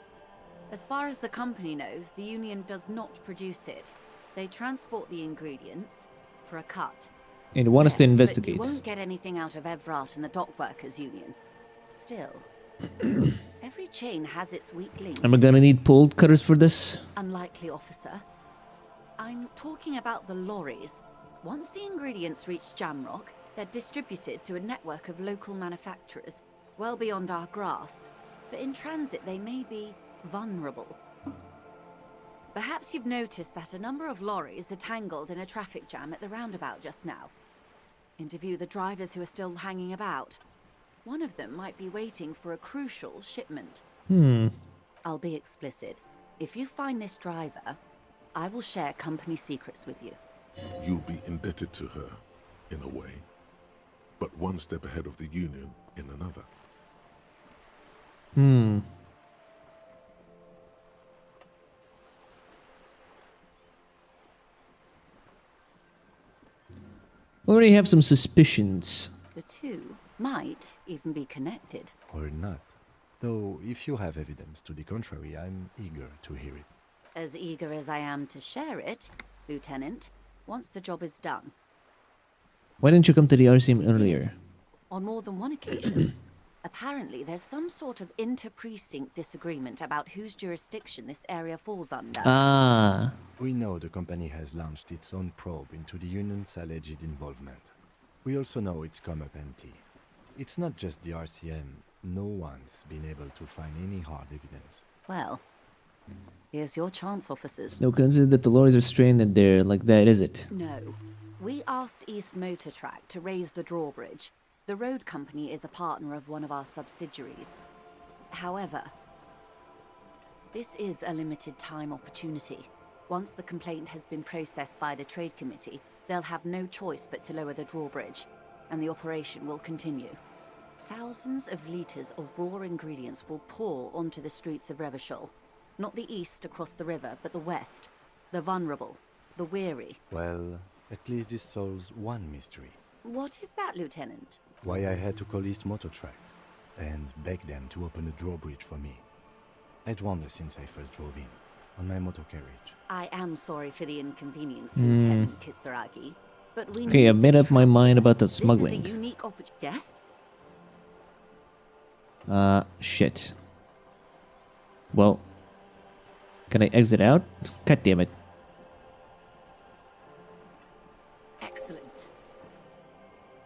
As far as the company knows, the Union does not produce it. They transport the ingredients for a cut. And want us to investigate. But you won't get anything out of Evrat and the Dock Workers Union. Still, every chain has its weak link. Am I gonna need pulled cutters for this? Unlikely, officer. I'm talking about the lorries. Once the ingredients reach Jamrock, they're distributed to a network of local manufacturers, well beyond our grasp. But in transit, they may be vulnerable. Perhaps you've noticed that a number of lorries are tangled in a traffic jam at the roundabout just now. Interview the drivers who are still hanging about. One of them might be waiting for a crucial shipment. I'll be explicit. If you find this driver, I will share company secrets with you. You'll be indebted to her, in a way. But one step ahead of the Union in another. We already have some suspicions. The two might even be connected. Or not. Though, if you have evidence to the contrary, I'm eager to hear it. As eager as I am to share it, Lieutenant, once the job is done. Why didn't you come to the RCM earlier? On more than one occasion. Apparently, there's some sort of inter-precinct disagreement about whose jurisdiction this area falls under. Ah. We know the company has launched its own probe into the Union's alleged involvement. We also know it's come up empty. It's not just the RCM. No one's been able to find any hard evidence. Well, here's your chance, officers. No coincidence that the lorries are stranded there like that, is it? No. We asked East Motor Track to raise the drawbridge. The road company is a partner of one of our subsidiaries. However, this is a limited time opportunity. Once the complaint has been processed by the Trade Committee, they'll have no choice but to lower the drawbridge, and the operation will continue. Thousands of litres of raw ingredients will pour onto the streets of Revachol. Not the east across the river, but the west. The vulnerable, the weary. Well, at least this solves one mystery. What is that, Lieutenant? Why I had to call East Motor Track and beg them to open a drawbridge for me. I'd wondered since I first drove in, on my motor carriage. I am sorry for the inconvenience, Lieutenant Kisaragi, but we Okay, I've made up my mind about the smuggling. This is a unique opportunity. Yes? Shit. Well, can I exit out? God damn it. Excellent.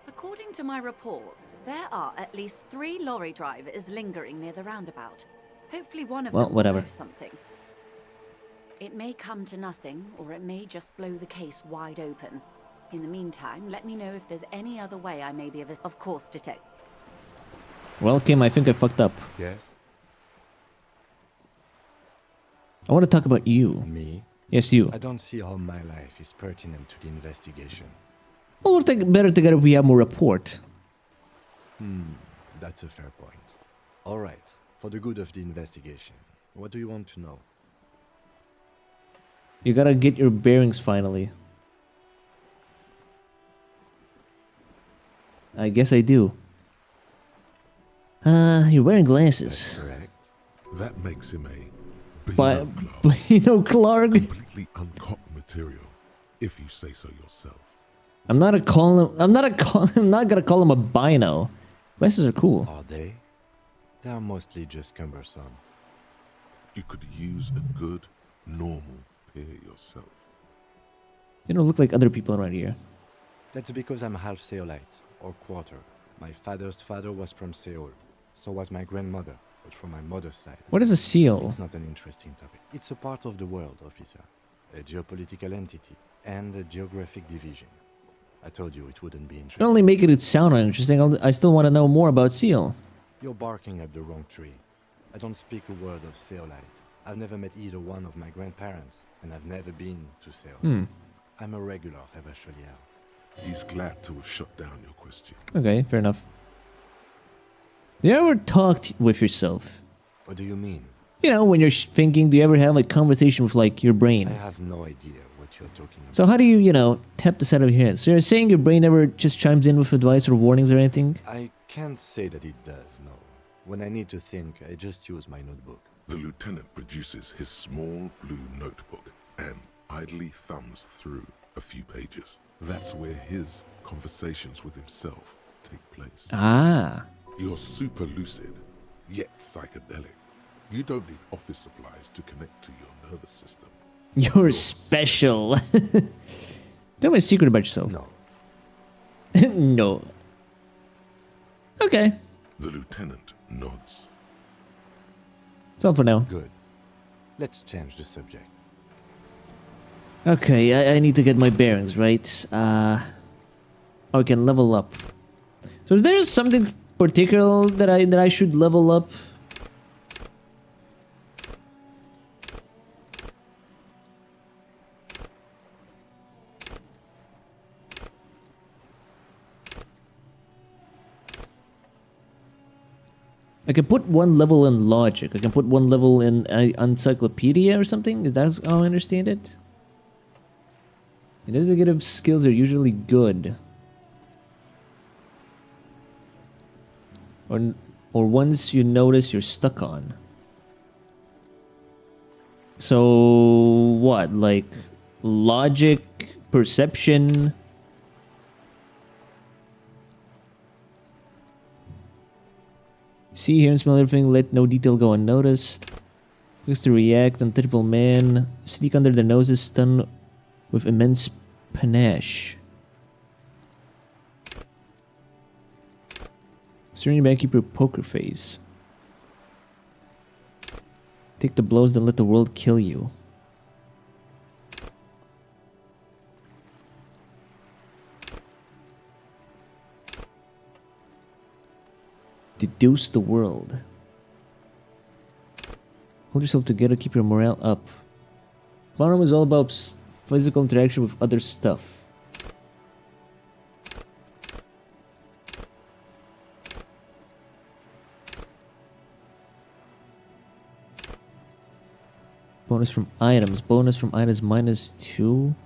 According to my reports, there are at least 3 lorry drivers lingering near the roundabout. Hopefully one of them will know something. It may come to nothing, or it may just blow the case wide open. In the meantime, let me know if there's any other way I may be of course, Detective. Well, Kim, I think I fucked up. Yes? I want to talk about you. Me? Yes, you. I don't see how my life is pertinent to the investigation. Well, we'll take better together if we have more report. That's a fair point. Alright, for the good of the investigation, what do you want to know? You gotta get your bearings finally. I guess I do. You're wearing glasses. That's correct. That makes him a But you know, Clark. completely uncopped material, if you say so yourself. I'm not gonna call him a bino. Glasses are cool. Are they? They are mostly just cumbersome. You could use a good, normal pair yourself. You don't look like other people around here. That's because I'm half Seolite, or quarter. My father's father was from Seoul. So was my grandmother, but from my mother's side. What is a seal? It's not an interesting topic. It's a part of the world, officer. A geopolitical entity and a geographic division. I told you it wouldn't be interesting. Not only making it sound uninteresting, I still want to know more about seal. You're barking up the wrong tree. I don't speak a word of Seolite. I've never met either one of my grandparents. and I've never been to Seoul. Hmm. I'm a regular Revachelier. He's glad to have shut down your question. Okay, fair enough. Do you ever talk with yourself? What do you mean? You know, when you're thinking, do you ever have like conversation with like your brain? I have no idea what you're talking about. So how do you, you know, tap the side of your head? So you're saying your brain never just chimes in with advice or warnings or anything? I can't say that it does, no. When I need to think, I just use my notebook. The lieutenant produces his small blue notebook and idly thumbs through a few pages. That's where his conversations with himself take place. Ah. You're super lucid, yet psychedelic. You don't need office supplies to connect to your nervous system. You're special. Tell me a secret about yourself. No. No. Okay. The lieutenant nods. That's all for now. Good. Let's change the subject. Okay, I need to get my bearings, right? I can level up. So is there something particular that I should level up? I can put one level in logic. I can put one level in encyclopedia or something. Is that how I understand it? Investigative skills are usually good. Or ones you notice you're stuck on. So what? Like logic, perception. See, hear, and smell everything. Let no detail go unnoticed. Quick to react. Untouchable man. Sneak under their noses. Stun with immense panache. Serene man, keep your poker face. Take the blows, then let the world kill you. Deduce the world. Hold yourself together, keep your morale up. Bottom is all about physical interaction with other stuff. Bonus from items. Bonus from items -2.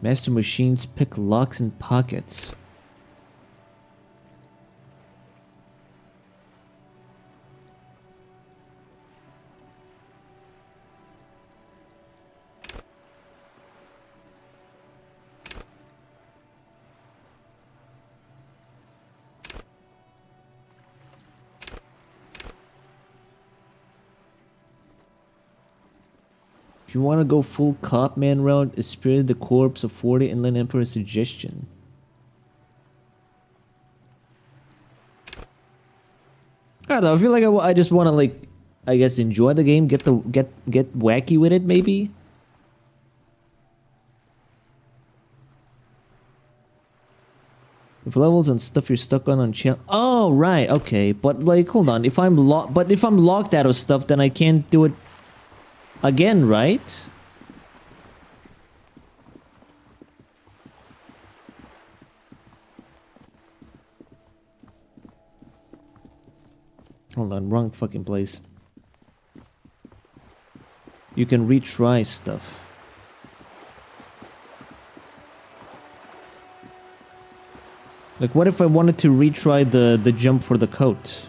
Master machines pick locks and pockets. If you want to go full cop man route, spirit the corpse of 40 Inland Emperor suggestion. I don't know. I feel like I just want to like, I guess, enjoy the game, get wacky with it, maybe. If levels and stuff you're stuck on channel. Oh right, okay. But like, hold on. If I'm locked out of stuff, then I can't do it again, right? Hold on, wrong fucking place. You can retry stuff. Like, what if I wanted to retry the jump for the coat?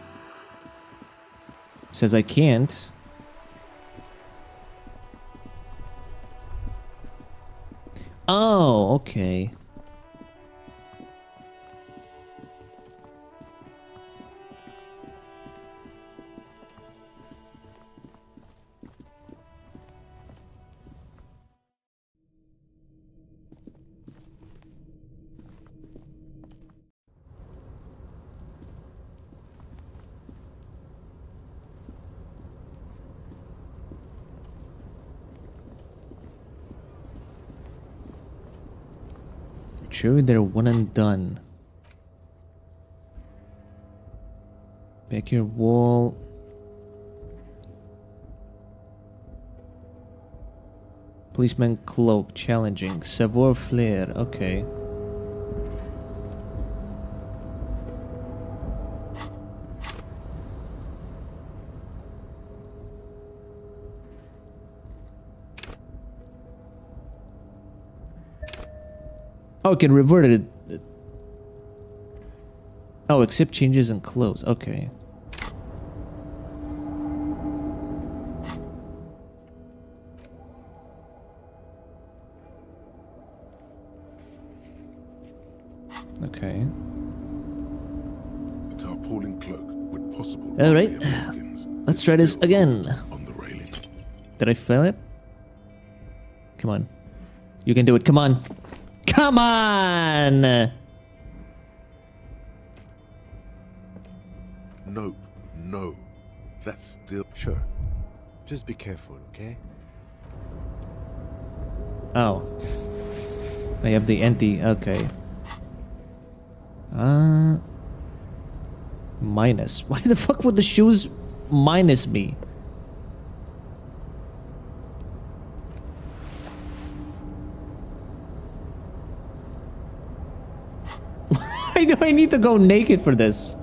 It says I can't. Oh, okay. True, they're one and done. Back your wall. Policeman cloak, challenging. Savoir flair, okay. Oh, it can revert it. Oh, accept changes in clothes, okay. Okay. A tarpaulin cloak with possible Alright. RCM markings Let's is try this still again. on the railing. Did I fail it? Come on. You can do it. Come on. Come on! Nope. No. That's still... Sure. Just be careful, okay? Oh. I have the empty. Okay. Minus. Why the fuck would the shoes minus me? Why do I need to go naked for this?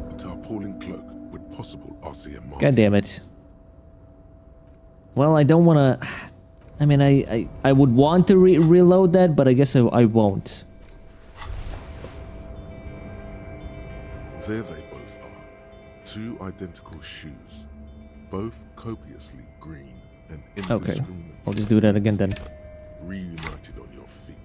A tarpaulin cloak with possible RCM markings. God damn it. Well, I don't want to... I mean, I would want to reload that, but I guess I won't. There they both are. Two identical shoes. Both copiously green and Okay. indiscriminately I'll just do that again then. reunited on your feet.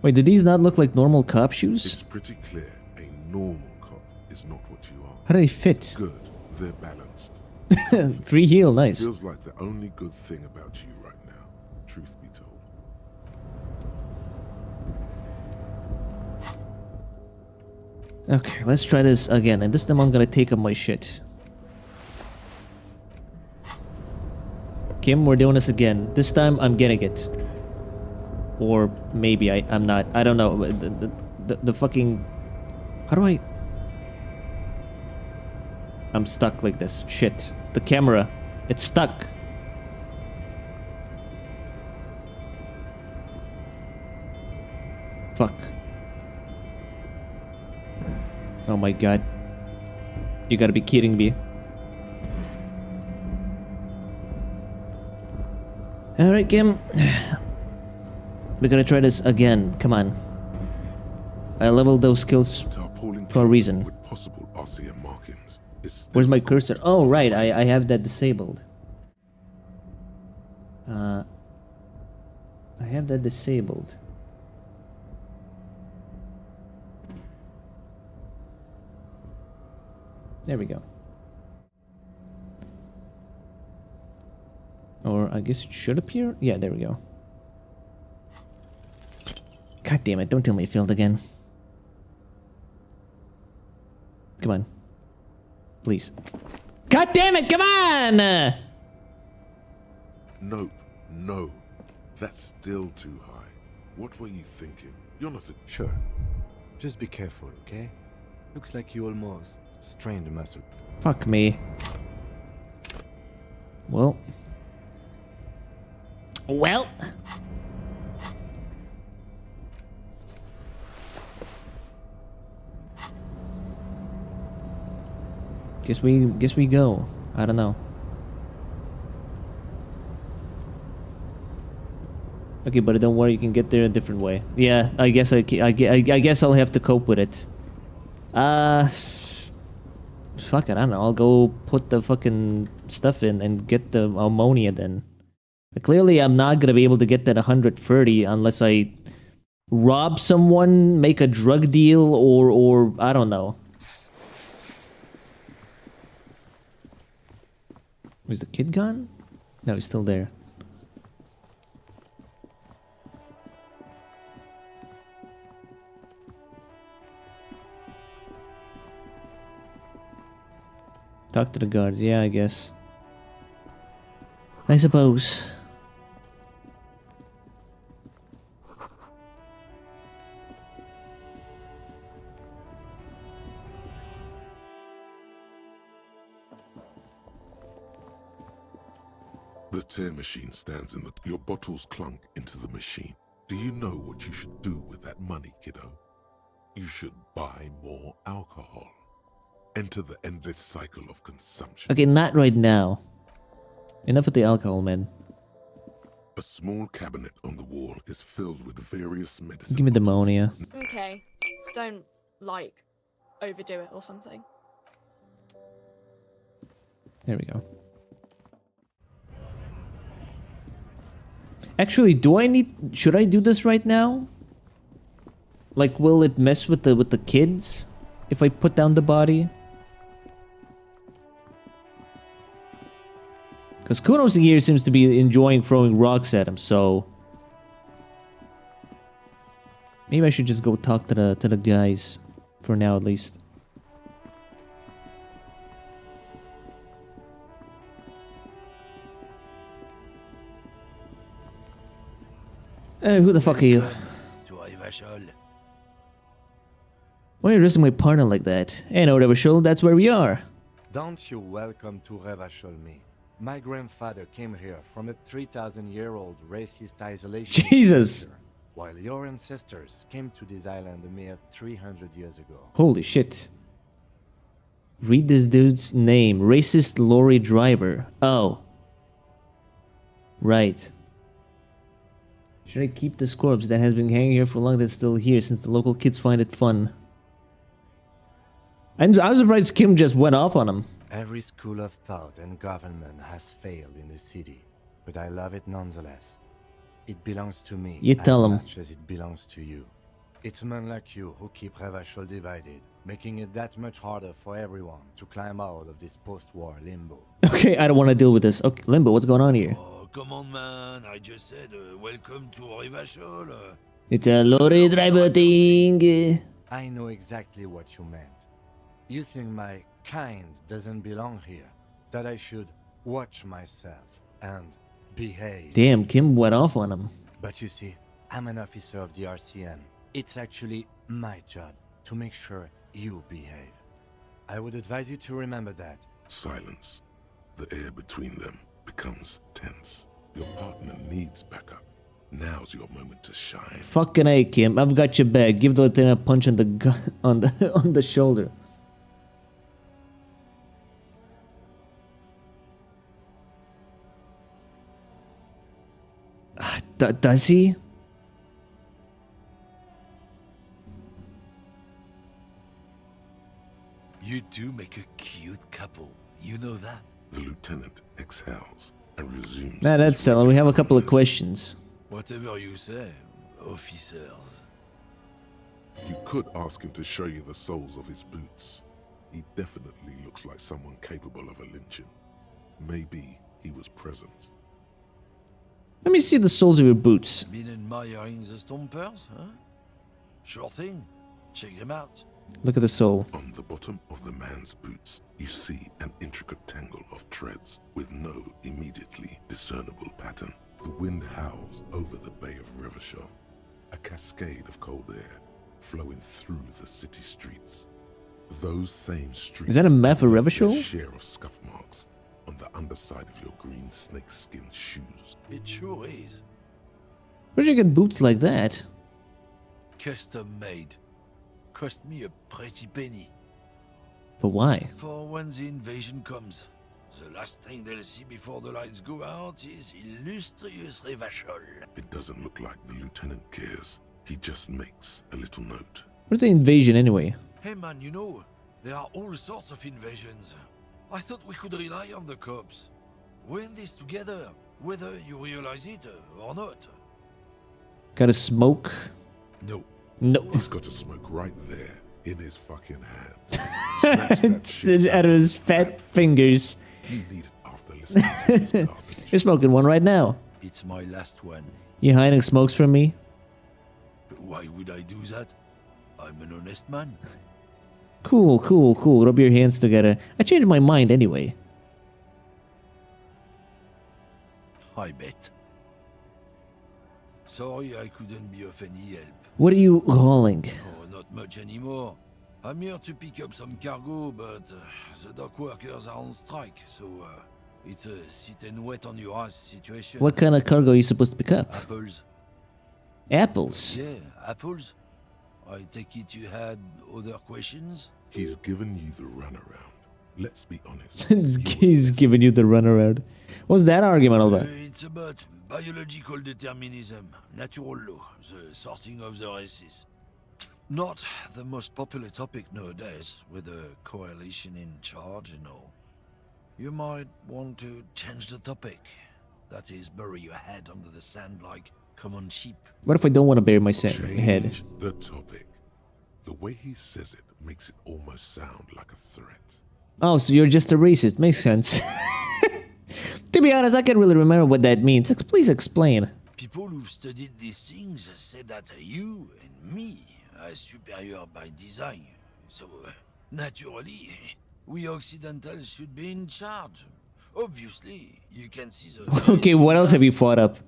Wait, do these not look like normal cop shoes? It's pretty clear a normal cop is not what you are. How do they fit? Good. They're balanced. Free heel, nice. Feels like the only good thing about you right now, truth be told. Okay, let's try this again. And this time I'm gonna take up my shit. Kim, we're doing this again. This time I'm getting it. Or maybe I'm not. I don't know. The fucking... How do I... I'm stuck like this. Shit. The camera. It's stuck. Fuck. Oh my god. You gotta be kidding me. Alright, Kim. We're gonna try this again. Come on. I leveled those skills for a reason. With possible RCM markings is Where's my cursor? Oh, right. I have that disabled. I have that disabled. There we go. Or I guess it should appear? Yeah, there we go. God damn it, don't tell me it failed again. Come on. Please. God damn it, come on! Nope. No. That's still too high. What were you thinking? You're not a... Sure. Just be careful, okay? Looks like you almost strained a muscle. Fuck me. Well. Guess we go. I don't know. Okay, but don't worry, you can get there a different way. Yeah, I guess I guess I'll have to cope with it. Fuck it, I don't know. I'll go put the fucking stuff in and get the ammonia then. But clearly, I'm not gonna be able to get that 130 unless I rob someone, make a drug deal, or I don't know. Was the kid gone? No, he's still there. Talk to the guards, yeah, I guess. I suppose. The tear machine stands in the... Your bottles clunk into the machine. Do you know what you should do with that money, kiddo? You should buy more alcohol. Enter the endless cycle of consumption. Okay, not right now. Enough with the alcohol, man. A small cabinet on the wall is filled with various medicines. Give me the ammonia. Okay. Don't, like, overdo it or something. There we go. Actually, should I do this right now? Like, will it mess with the kids if I put down the body? Because Kunos here seems to be enjoying throwing rocks at him, so maybe I should just go talk to the guys for now, at least. Who the fuck are you? Why are you arresting my partner like that? Hey, no, Revachol, that's where we are. Don't you welcome to Revachol me. My grandfather came here from a 3,000-year-old racist isolation. Jesus! While your ancestors came to this island a mere 300 years ago. Holy shit. Read this dude's name. Racist lorry driver. Oh. Right. Should I keep this corpse that has been hanging here for long that's still here since the local kids find it fun? I'm surprised Kim just went off on him. Every school of thought and government has failed in the city, but I love it nonetheless. It belongs to me You tell him. as much as it belongs to you. It's men like you who keep Revachol divided, making it that much harder for everyone to climb out of this post-war limbo. Okay, I don't want to deal with this. Okay, Limbo, what's going on here? Come on, man. I just said, welcome to Revachol. It's a lorry driver thing. I know exactly what you meant. You think my kind doesn't belong here, that I should watch myself and behave. Damn, Kim went off on him. But you see, I'm an officer of the RCN. It's actually my job to make sure you behave. I would advise you to remember that. Silence. The air between them becomes tense. Your partner needs backup. Now's your moment to shine. Fucking A, Kim. I've got your back. Give the lieutenant a punch on the on the shoulder. Does he? You two make a cute couple. You know that? The lieutenant exhales and resumes. Nah, that's selling. We have a couple of questions. Whatever you say, officers. You could ask him to show you the soles of his boots. He definitely looks like someone capable of a lynching. Maybe he was present. Let me see the soles of your boots. Been admiring the stompers, huh? Sure thing. Check them out. Look at the sole. On the bottom of the man's boots, you see an intricate tangle of treads with no immediately discernible pattern. The wind howls over the Bay of Revachol, a cascade of cold air flowing through the city streets. Those same streets. Is that a map of Revachol? Share of scuff marks on the underside of your green snakeskin shoes. It sure is. Where'd you get boots like that? Custom made. Cost me a pretty penny. But why? For when the invasion comes, the last thing they'll see before the lights go out is illustrious Revachol. It doesn't look like the lieutenant cares. He just makes a little note. Where's the invasion anyway? Hey man, you know, there are all sorts of invasions. I thought we could rely on the cops. We're in this together, whether you realize it or not. Gotta smoke? No. No. He's got a smoke right there in his fucking hand. Out of his fat fingers. You need it after listening to this garbage. You're smoking one right now. It's my last one. You hiding smokes from me? Why would I do that? I'm an honest man. Cool, cool, cool. Rub your hands together. I changed my mind anyway. I bet. Sorry I couldn't be of any help. What are you hauling? Oh, not much anymore. I'm here to pick up some cargo, but the dock workers are on strike, so It's a sit and wait on your ass situation. What kind of cargo are you supposed to pick up? Apples. Apples? Yeah, apples. I take it you had other questions? He's given you the runaround. Let's be honest. He's giving you the runaround. What's that argument all about? It's about biological determinism, natural law, the sorting of the races. Not the most popular topic nowadays, with a coalition in charge and all. You might want to change the topic. That is, bury your head under the sand like common sheep. What if I don't want to bury my head? Change the topic. The way he says it makes it almost sound like a threat. Oh, so you're just a racist. Makes sense. To be honest, I can't really remember what that means. Please explain. People who've studied these things say that you and me are superior by design. So, naturally, we Occidentals should be in charge. Obviously, you can see the... Okay, what else have you fought up?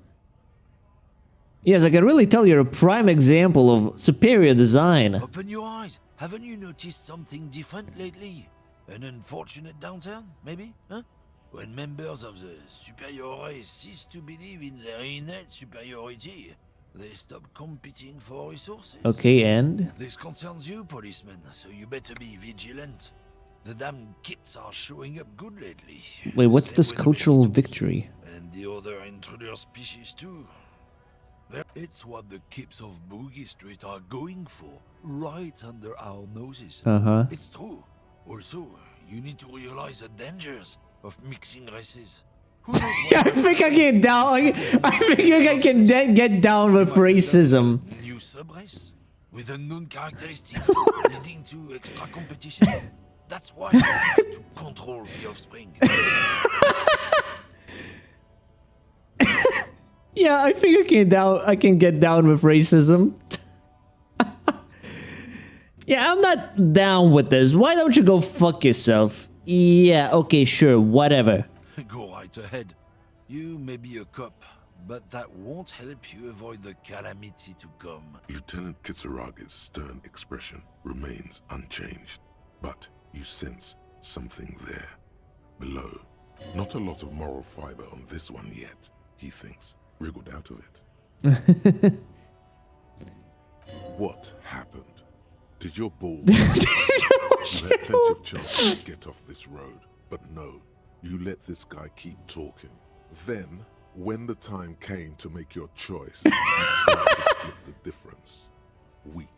Yes, I can really tell you're a prime example of superior design. Open your eyes. Haven't you noticed something different lately? An unfortunate downturn, maybe? Huh? When members of the superior race cease to believe in their innate superiority, they stop competing for resources. Okay, and? This concerns you, policeman, so you better be vigilant. The damn kips are showing up good lately. Wait, what's this cultural victory? And the other intruder species too. It's what the kips of Boogie Street are going for, right under our noses. Uh-huh. It's true. Also, you need to realize the dangers of mixing races. Who knows I think I get down. I think I can get down with racism. New subrace with unknown characteristics leading to extra competition. That's why you have to control the offspring. Yeah, I think I can get down with racism. Yeah, I'm not down with this. Why don't you go fuck yourself? Yeah, okay, sure, whatever. Go right ahead. You may be a cop, but that won't help you avoid the calamity to come. Lieutenant Kisaraga's stern expression remains unchanged, but you sense something there. Below. Not a lot of moral fiber on this one yet, he thinks, wriggled out of it. What happened? Did your balls... You had plenty of chance to get off this road, but no, you let this guy keep talking. Then, when the time came to make your choice, you tried to split the difference. Weak.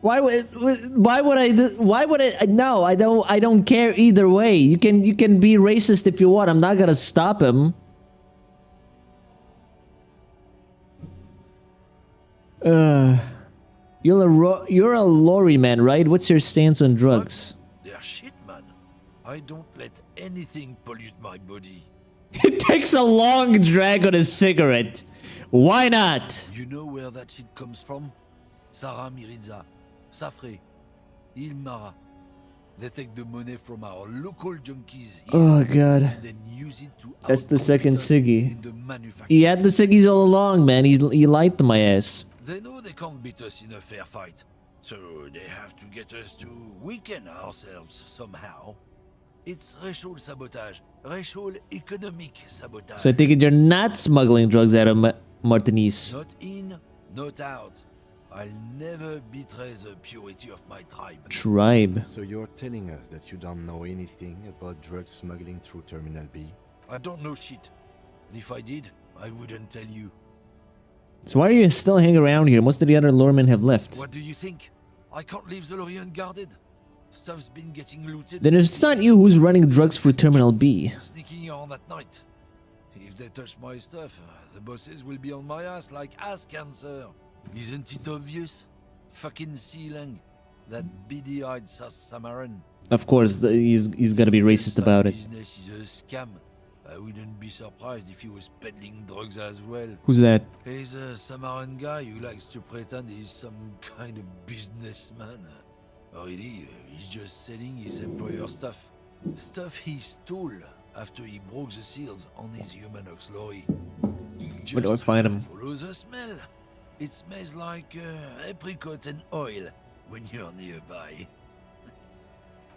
Why would I no, I don't care either way. You can be racist if you want. I'm not gonna stop him. You're a lorry man, right? What's your stance on drugs? They're shit, man. I don't let anything pollute my body. He takes a long drag on his cigarette. Why not? You know where that shit comes from? Sarah Mirinza, Safre, Ilmara. They take the money from our local junkies here, Oh god. and then use it to That's the second Siggy. in the manufacturing. He had the Siggies all along, man. He lied to my ass. They know they can't beat us in a fair fight, so they have to get us to weaken ourselves somehow. It's racial sabotage, racial economic sabotage. So I think you're not smuggling drugs out of Martiniz. Not in, not out. I'll never betray the purity of my tribe. So you're telling us that you don't know anything about drug smuggling through Terminal B? I don't know shit. And if I did, I wouldn't tell you. So why are you still hanging around here? Most of the other loremen have left. What do you think? I can't leave the lorry unguarded. Stuff's been getting looted. Then it's not you who's running drugs through Terminal B. Sneaking around at night. If they touch my stuff, the bosses will be on my ass like ass cancer. Isn't it obvious? Fucking Sealang. That beady-eyed South Samaran. Of course, he's gotta be racist about it. Business is a scam. I wouldn't be surprised if he was peddling drugs as well. Who's that? He's a Samaran guy who likes to pretend he's some kind of businessman. Really, he's just selling his employer's stuff. Stuff he stole after he broke the seals on his Humanox lorry. Where do I find him? Follow the smell. It smells like apricot and oil when you're nearby.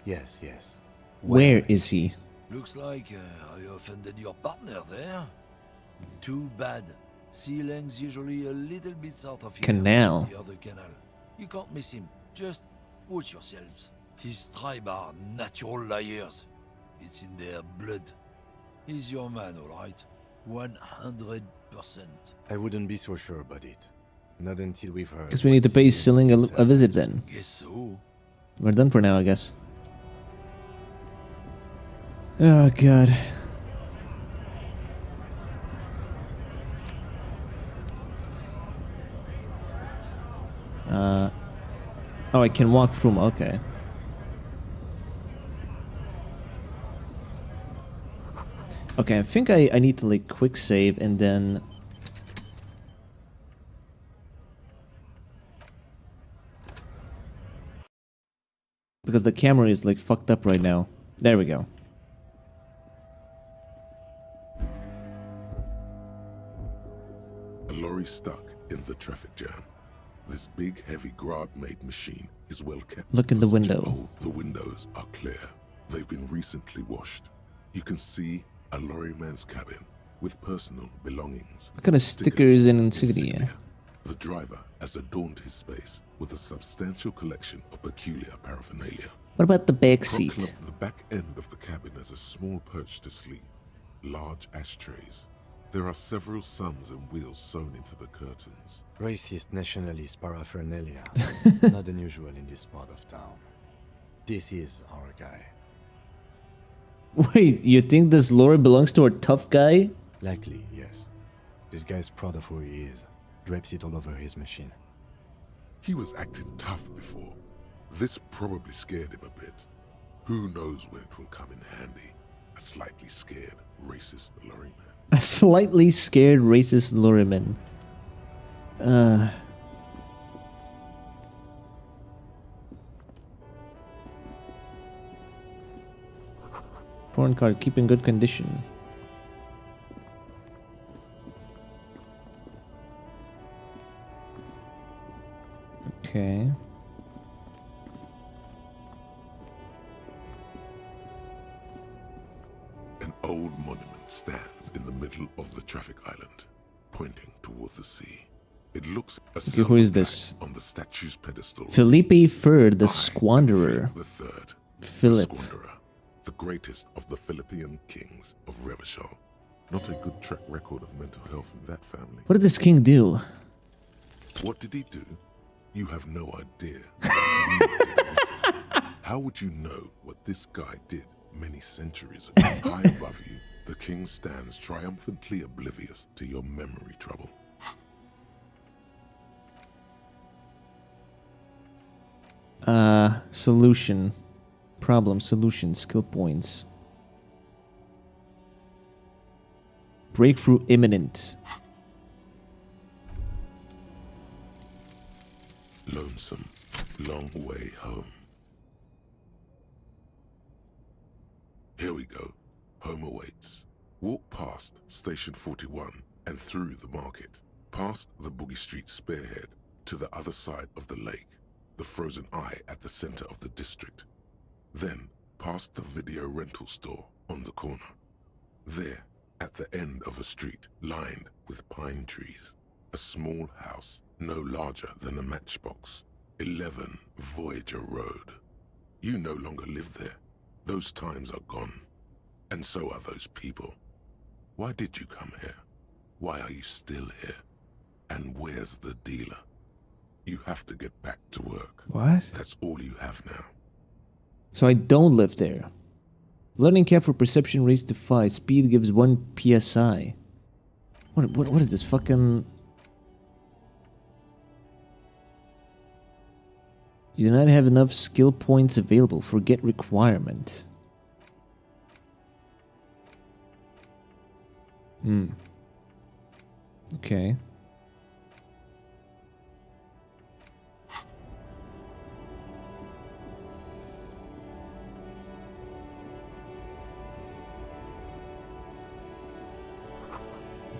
Yes, yes. Where is he? Looks like I offended your partner there. Too bad. Sea length's usually a little bit south of here. Canal. The other canal. You can't miss him. Just watch yourselves. His tribe are natural liars. It's in their blood. He's your man, all right? 100%. I wouldn't be so sure about it. Not until we've heard. Guess we need to pay Siling a visit then. Guess so. We're done for now, I guess. Oh god. Oh, I can walk through 'em, okay. Okay, I think I need to like quick save and then because the camera is like fucked up right now. There we go. A lorry stuck in the traffic jam. This big, heavy Grad-made machine is well kept. Look in the window. The windows are clear. They've been recently washed. You can see a lorryman's cabin with personal belongings. What kind of stickers and insignia? The driver has adorned his space with a substantial collection of peculiar paraphernalia. What about the back Prop seat? club the back end of the cabin has a small perch to sleep, large ashtrays. There are several suns and wheels sewn into the curtains. Racist nationalist paraphernalia. Not unusual in this part of town. This is our guy. Wait, you think this lorry belongs to a tough guy? Likely, yes. This guy's proud of who he is. Drapes it all over his machine. He was acting tough before. This probably scared him a bit. Who knows when it will come in handy? A slightly scared, racist lorryman. A slightly scared racist lorryman. Foreign card, keep in good condition. Okay. An old monument stands in the middle of the traffic island, pointing toward the sea. It looks Okay, who is this? on the statue's pedestal. Felipe III, the Squanderer. The third, Philip. the Squanderer, the greatest of the Philippian kings of Revachol. Not a good track record of mental health in that family. What did this king do? What did he do? You have no idea. How would you know what this guy did many centuries ago? High above you, the king stands triumphantly oblivious to your memory trouble. Solution. Problem, solution, skill points. Breakthrough imminent. Lonesome, long way home. Here we go. Home awaits. Walk past Station 41 and through the market, past the Boogie Street spearhead to the other side of the lake, the frozen eye at the center of the district. Then past the video rental store on the corner. There, at the end of a street lined with pine trees, a small house no larger than a matchbox. 11 Voyager Road. You no longer live there. Those times are gone. And so are those people. Why did you come here? Why are you still here? And where's the dealer? You have to get back to work. What? That's all you have now. So I don't live there. Learning cap for perception raised to 5. Speed gives 1 PSI. What is this fucking... You do not have enough skill points available. Forget requirement. Okay.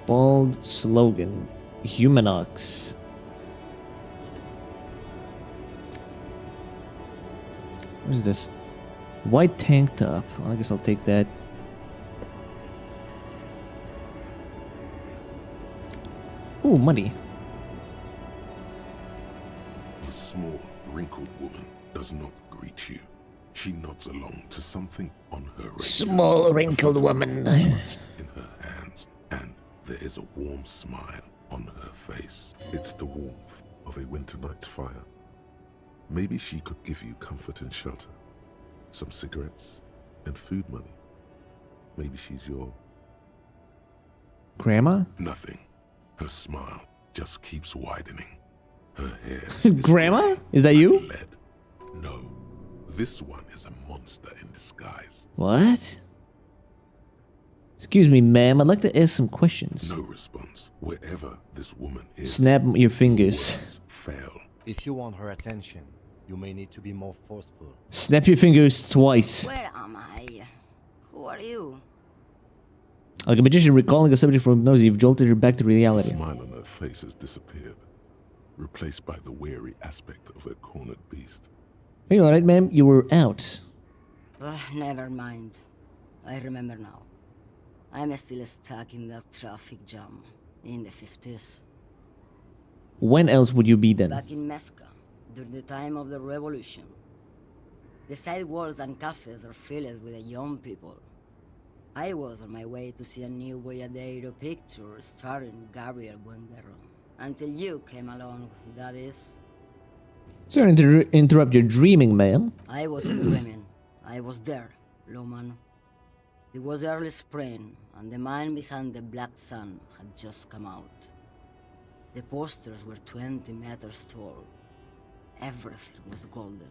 Bold slogan. Humanox. What is this? White tank top. Well, I guess I'll take that. Ooh, money. The small, wrinkled woman does not greet you. She nods along to something on her radio. Small, wrinkled woman. In her hands, and there is a warm smile on her face. It's the warmth of a winter night's fire. Maybe she could give you comfort and shelter. Some cigarettes and food money. Maybe she's your... Grandma? Nothing. Her smile just keeps widening. Her hair... Grandma? Is that you? Lead. No. This one is a monster in disguise. What? Excuse me, ma'am. I'd like to ask some questions. No response. Wherever this woman is... Snap your fingers. Fail. If you want her attention, you may need to be more forceful. Snap your fingers twice. Where am I? Who are you? Like a magician recalling a subject from hypnosis, you've jolted her back to reality. The smile on her face has disappeared, replaced by the weary aspect of a cornered beast. Are you alright, ma'am? You were out. Never mind. I remember now. I'm still stuck in that traffic jam in the 50s. When else would you be then? Back in Mecca, during the time of the revolution. The sidewalks and cafes are filled with young people. I was on my way to see a new Boyadero picture starring Gabriel Buenguerro. Until you came along, that is. Sorry to interrupt your dreaming, ma'am. I wasn't dreaming. I was there, Loman. It was early spring, and the man behind the black sun had just come out. The posters were 20 meters tall. Everything was golden.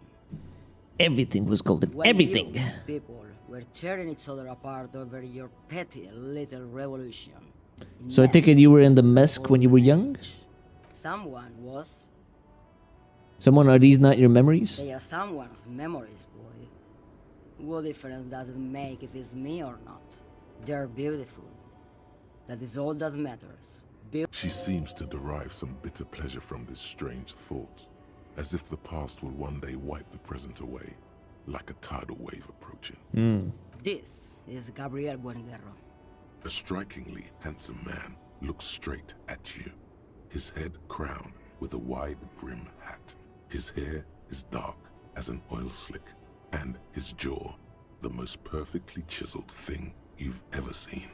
Everything was golden. When Everything. You, people, were tearing each other apart over your petty little revolution. So I take it you were in the mosque when you were young? Someone was. Someone, are these not your memories? They are someone's memories, boy. What difference does it make if it's me or not? They're beautiful. That is all that matters. She seems to derive some bitter pleasure from this strange thought, as if the past will one day wipe the present away, like a tidal wave approaching. This is Gabriel Buenguerro. A strikingly handsome man looks straight at you, his head crowned with a wide brim hat. His hair is dark as an oil slick, and his jaw the most perfectly chiseled thing you've ever seen.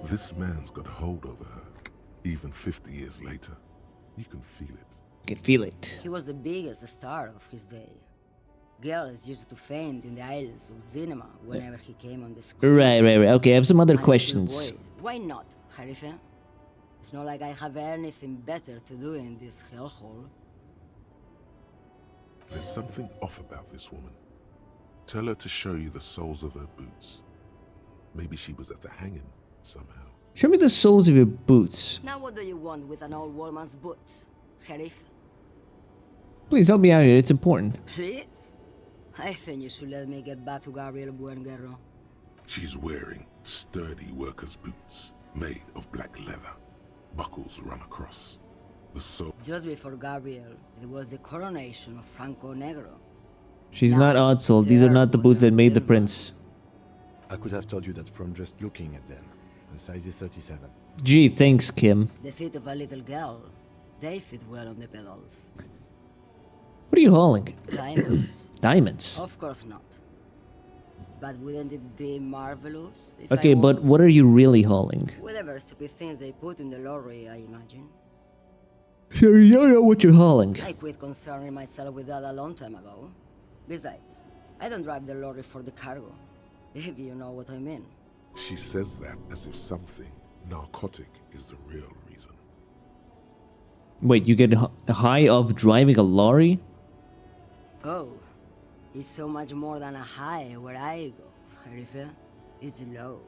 This man's got a hold over her. Even 50 years later, you can feel it. Can feel it. He was the biggest star of his day. Girls used to faint in the aisles of cinema whenever he came on the screen. Right. Okay, I have some other questions. Why not, Harife? It's not like I have anything better to do in this hellhole. There's something off about this woman. Tell her to show you the soles of her boots. Maybe she was at the hanging somehow. Show me the soles of your boots. Now what do you want with an old woman's boots, Sheriff? Please help me out here, it's important. Please? I think you should let me get back to Gabriel Buenguerro. She's wearing sturdy worker's boots, made of black leather. Buckles run across. The sole. Just before Gabriel, it was the coronation of Franco Negro. She's not odd-souled. These are not the boots that made the prince. I could have told you that from just looking at them. The size is 37. Gee, thanks, Kim. The feet of a little girl. They fit well on the pedals. What are you hauling? Diamonds. Diamonds? Of course not. But wouldn't it be marvelous if Okay, but what are you really hauling? whatever stupid things they put in the lorry, I imagine. Sure, you don't know what you're hauling. I quit concerning myself with that a long time ago. Besides, I don't drive the lorry for the cargo, if you know what I mean. She says that as if something narcotic is the real reason. Wait, you get high off driving a lorry? Oh, it's so much more than a high where I go, Harife. It's low.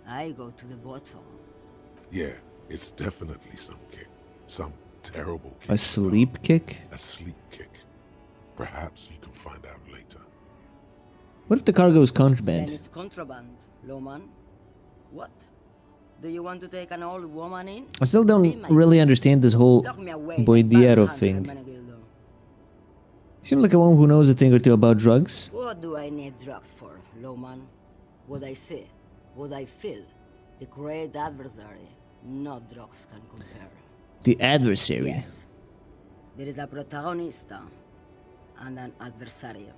I go to the bottom. Yeah, it's definitely some kick. Some terrible kick. A sleep kick? A sleep kick. Perhaps you can find out later. What if the cargo is Then contraband? it's contraband, Loman. What? Do you want to take an old woman in? I still don't really understand this whole Lock me away, Boydiero manhunt thing. Hermenegildo. Seems like a one who knows a thing or two about drugs. What do I need drugs for, Lowman? What I see, what I feel. The great adversary. No drugs can compare. The adversary. Yes. There is a protagonista and an adversario.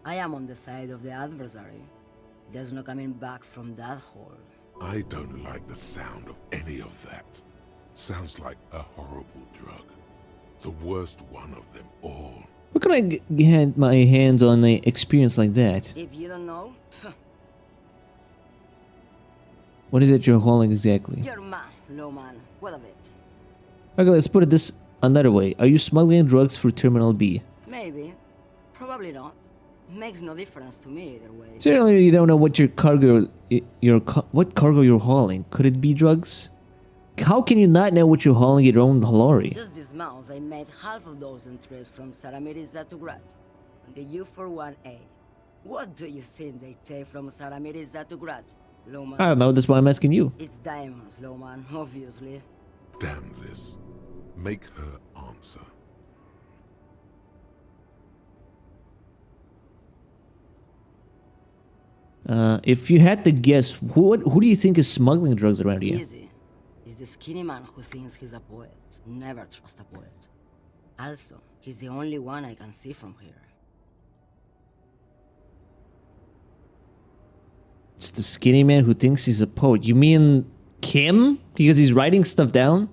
I am on the side of the adversary. There's no coming back from that hole. I don't like the sound of any of that. Sounds like a horrible drug. The worst one of them all. Where can I get my hands on an experience like that? If you don't know, What is it you're hauling exactly? you're man, Lowman. What of it? Okay, let's put it this another way. Are you smuggling drugs through Terminal B? Maybe. Probably not. Makes no difference to me either way. Certainly you don't know what your cargo, what cargo you're hauling. Could it be drugs? How can you not know what you're hauling in your own lorry? Just this month, I made half a dozen trips from Saramiriza to Grad on the U41A. What do you think they take from Saramiriza to Grad, Lowman? I don't know, that's why I'm asking you. It's diamonds, Lowman, obviously. Damn this. Make her answer. If you had to guess, who do you think is smuggling drugs around here? Easy. Is the skinny man who thinks he's a poet. Never trust a poet. Also, he's the only one I can see from here. It's the skinny man who thinks he's a poet. You mean Kim? Because he's writing stuff down?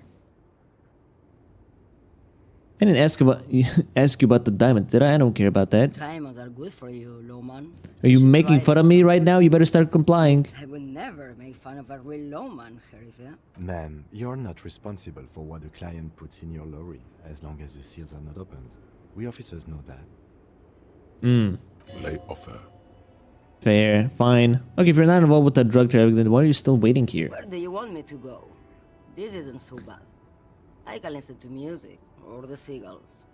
I didn't ask you about the diamond, did I? I don't care about that. Diamonds are good for you, Lowman. Are you making fun of me right now? You better start complying. I would never make fun of a real Lowman, Sheriff. Ma'am, you're not responsible for what the client puts in your lorry, as long as the seals are not opened. We officers know that. Lay off her. Fair, fine. Okay, if you're not involved with that drug trafficking, then why are you still waiting here? Where do you want me to go? This isn't so bad. I can listen to music, or the seagulls.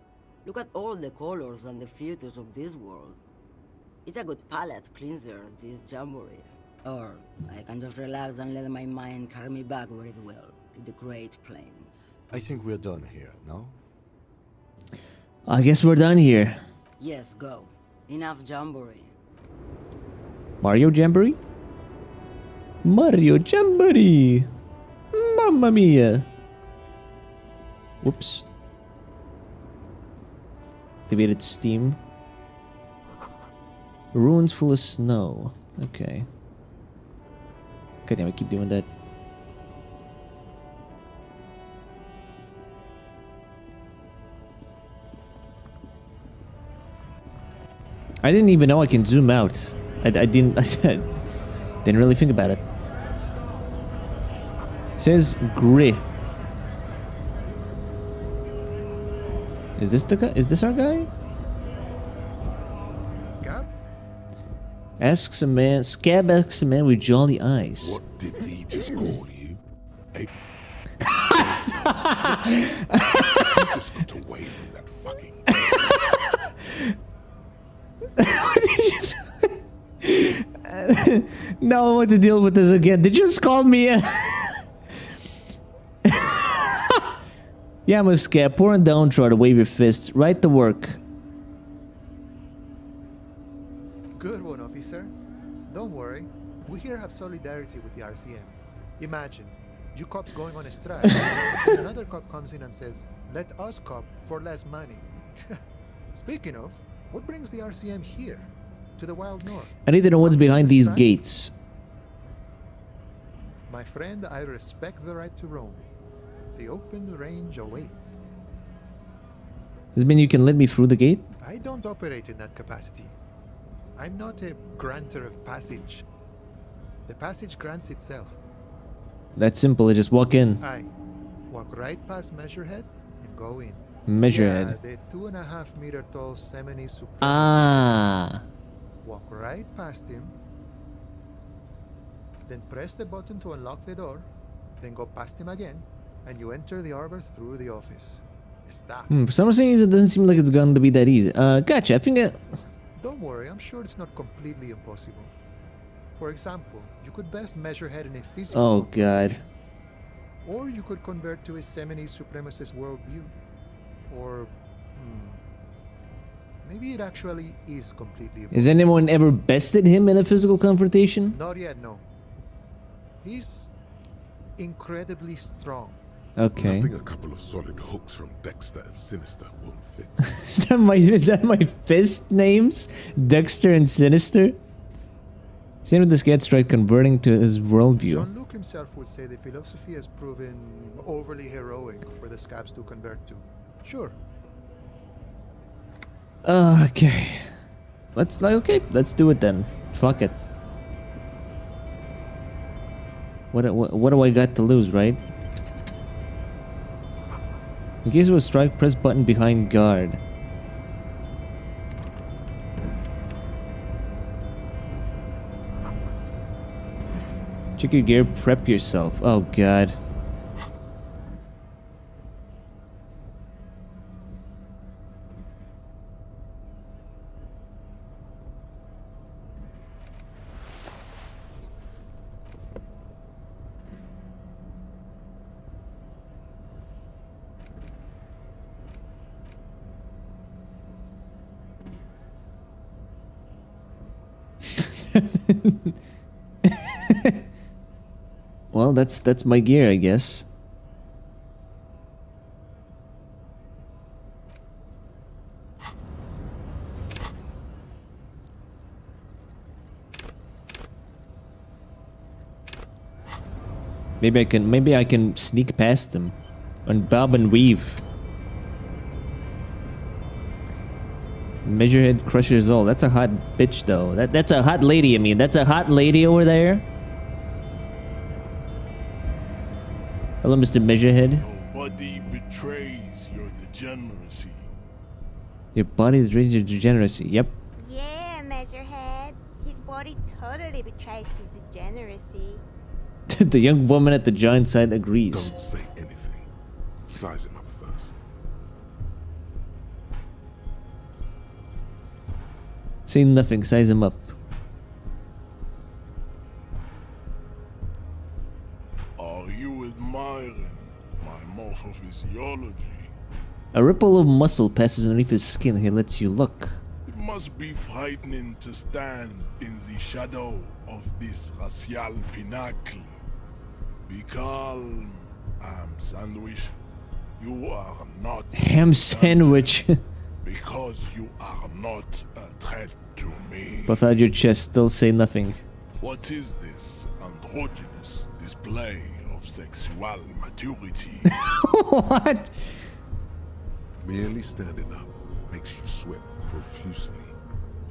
Look at all the colors and the futures of this world. It's a good palate cleanser, this jamboree. Or I can just relax and let my mind carry me back where it will, to the Great Plains. I think we're done here, no? I guess we're done here. Yes, go. Enough jamboree. Mario Jamboree? Mario Jamboree! Mamma mia! Whoops. Activated Steam. Ruins full of snow. Okay. God damn, I keep doing that. I didn't even know I can zoom out. I didn't really think about it. It says gray. Is this the guy? Is this our guy? Scab? Asks a man. Scab asks a man with jolly eyes. What did he just call you? A... you just got away from that fucking... Now I want to deal with this again. Did you just call me a... Yeah, I'm a scab. Pour and downtrodden, wave your fist. Right to work. Good one, officer. Don't worry. We here have solidarity with the RCM. Imagine, you cops going on a strike, and another cop comes in and says, let us cop for less money. Speaking of, what brings the RCM here? To the wild north? I need to know what's behind these gates. My friend, I respect the right to roam. The open range awaits. Does it mean you can let me through the gate? I don't operate in that capacity. I'm not a granter of passage. The passage grants itself. That's simple. I just walk in. I walk right past Measurehead and go in. Measurehead. Yeah, the 2.5 meter tall Semini Supremacist. Ah. Walk right past him. Then press the button to unlock the door. Then go past him again. And you enter the arbor through the office. Stop. For some reason, it doesn't seem like it's going to be that easy. Gotcha. I think Don't worry, I'm sure it's not completely impossible. For example, you could best Measurehead in a physical... Oh, God. Or you could convert to a Semini Supremacist worldview. Or... Maybe it actually is completely... Has anyone ever bested him in a physical confrontation? Not yet, no. He's incredibly strong. Okay. Nothing a couple of solid hooks from Dexter and Sinister won't fix. Is that my fist names? Dexter and Sinister? Same with this gets tried converting to his worldview. Jean-Luc himself would say the philosophy has proven overly heroic for the scabs to convert to. Sure. Okay. Let's do it then. Fuck it. What do I got to lose, right? In case of a strike, press button behind guard. Check your gear, prep yourself. Oh god. Well, that's my gear, I guess. Maybe I can sneak past them and bob and weave. Measurehead crushes all. That's a hot bitch though. That's a hot lady, I mean. That's a hot lady over there. Hello, Mr. Measurehead. Your body betrays your degeneracy. Your body betrays your degeneracy. Yep. Yeah, Measurehead. His body totally betrays his degeneracy. The young woman at the giant side agrees. Don't say anything. Size him up first. Say nothing, size him up. Are you admiring my morphophysiology? A ripple of muscle passes underneath his skin. He lets you look. It must be frightening to stand in the shadow of this racial pinnacle. Be calm, ham sandwich. You are not Ham sandwich. because you are not a threat to me. Puff out your chest, still say nothing. What is this androgynous display of sexual maturity? What? Merely standing up makes you sweat profusely.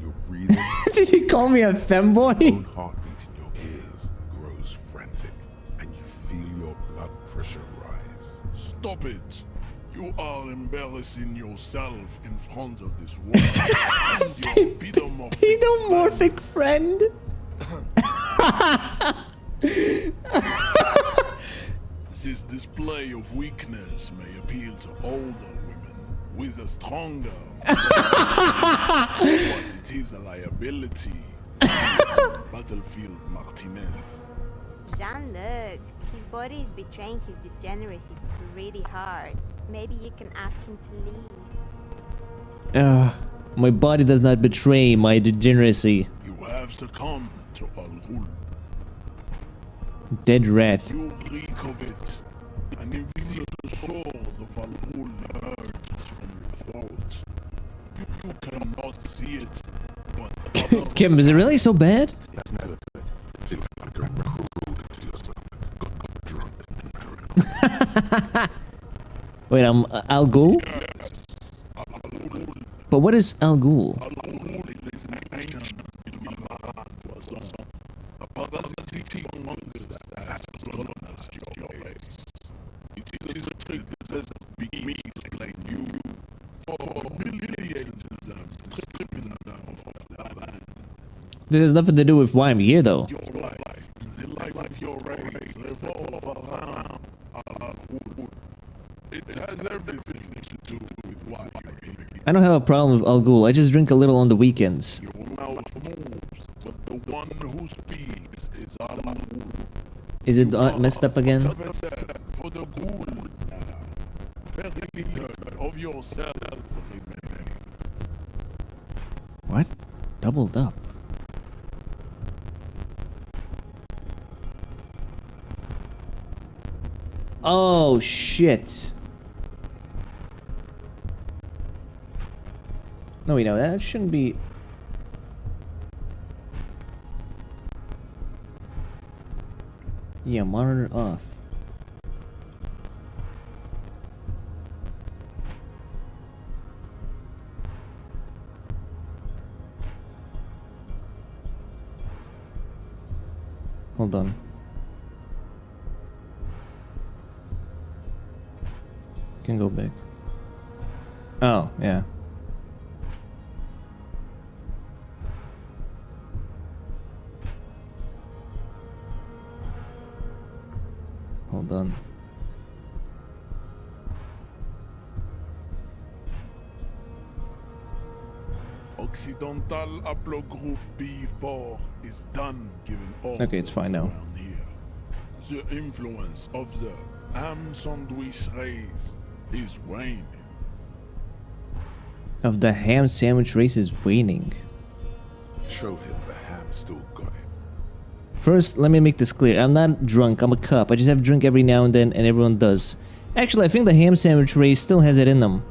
Your breathing... Did he call me a femboy? Your own heartbeat in your ears grows frantic, and you feel your blood pressure rise. Stop it! You are embarrassing yourself in front of this world. And your Pedomorphic friend? This display of weakness may appeal to older women with a stronger but it is a liability. Battlefield Martinez. Jean-Luc, his body is betraying his degeneracy pretty hard. Maybe you can ask him to leave. My body does not betray my degeneracy. You have succumbed to Al-Ghul. Dead rat. You reek of it. An invisible sword of Al-Ghul emerges from your throat. You cannot see it, but Kim, is it really so bad? That's never good. It seems like a recruit into your stomach. Got drunk and drunk. Wait, Al Ghul? But what is Al Ghul? is an ancient a parasitic fungus that has colonized your race. It is a trick that says big me to blame you for millions of stripping them of their land. This has nothing to do with why I'm here, though. Your life, the life of your race, revolve around Al-Ghul. It has everything to do with why you're here. I don't have a problem with Al Ghul. I just drink a little on the weekends. Your mouth moves, but the one who speaks is Al-Ghul. Is it messed up again? For the Ghul. Very little of yourself remains. What? Doubled up. Oh, shit. No, wait, no, that shouldn't be... Yeah, monitor off. Hold on. Can go back. Oh, yeah. Hold on. Occidental Haplogroup B4 is done giving orders. Okay, it's fine now. Around here. The influence of the ham sandwich race is waning. Of the ham sandwich race is waning. Show him the ham still got it. First, let me make this clear. I'm not drunk. I'm a cop. I just have a drink every now and then, and everyone does. Actually, I think the ham sandwich race still has it in them.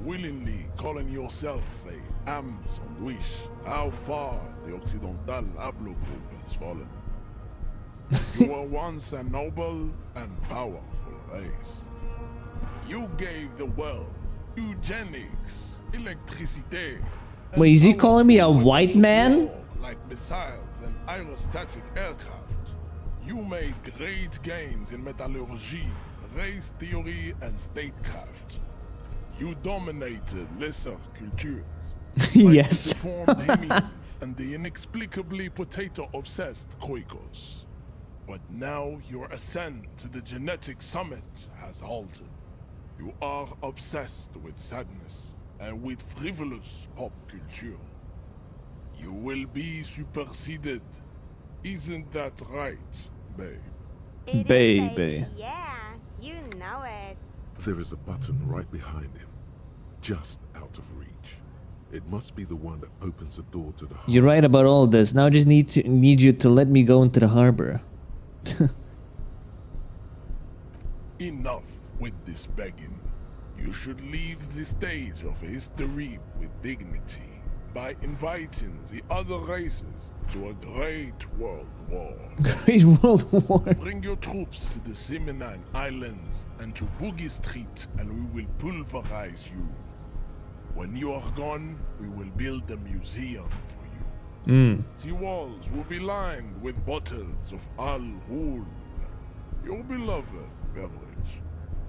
Willingly calling yourself a ham sandwich. How far the Occidental Haplogroup has fallen. You were once a noble and powerful race. You gave the world eugenics, electricity. Wait, is he calling me a white man? Like missiles and aerostatic aircraft. You made great gains in metallurgy, race theory, and statecraft. You dominated lesser cultures. Yes. The deformed Hemians and the inexplicably potato-obsessed Kroikos. But now your ascent to the genetic summit has halted. You are obsessed with sadness and with frivolous pop culture. You will be superseded. Isn't that right, babe? It is, Baby. Yeah, you know it. There is a button right behind him, just out of reach. It must be the one that opens the door to the harbor. You're right about all this. Now I just need you to let me go into the harbor. Enough with this begging. You should leave the stage of history with dignity by inviting the other races to a great world war. Great world war. Bring your troops to the Seminine Islands and to Boogie Street, and we will pulverize you. When you are gone, we will build a museum for you. The walls will be lined with bottles of Al Ghul, your beloved beverage.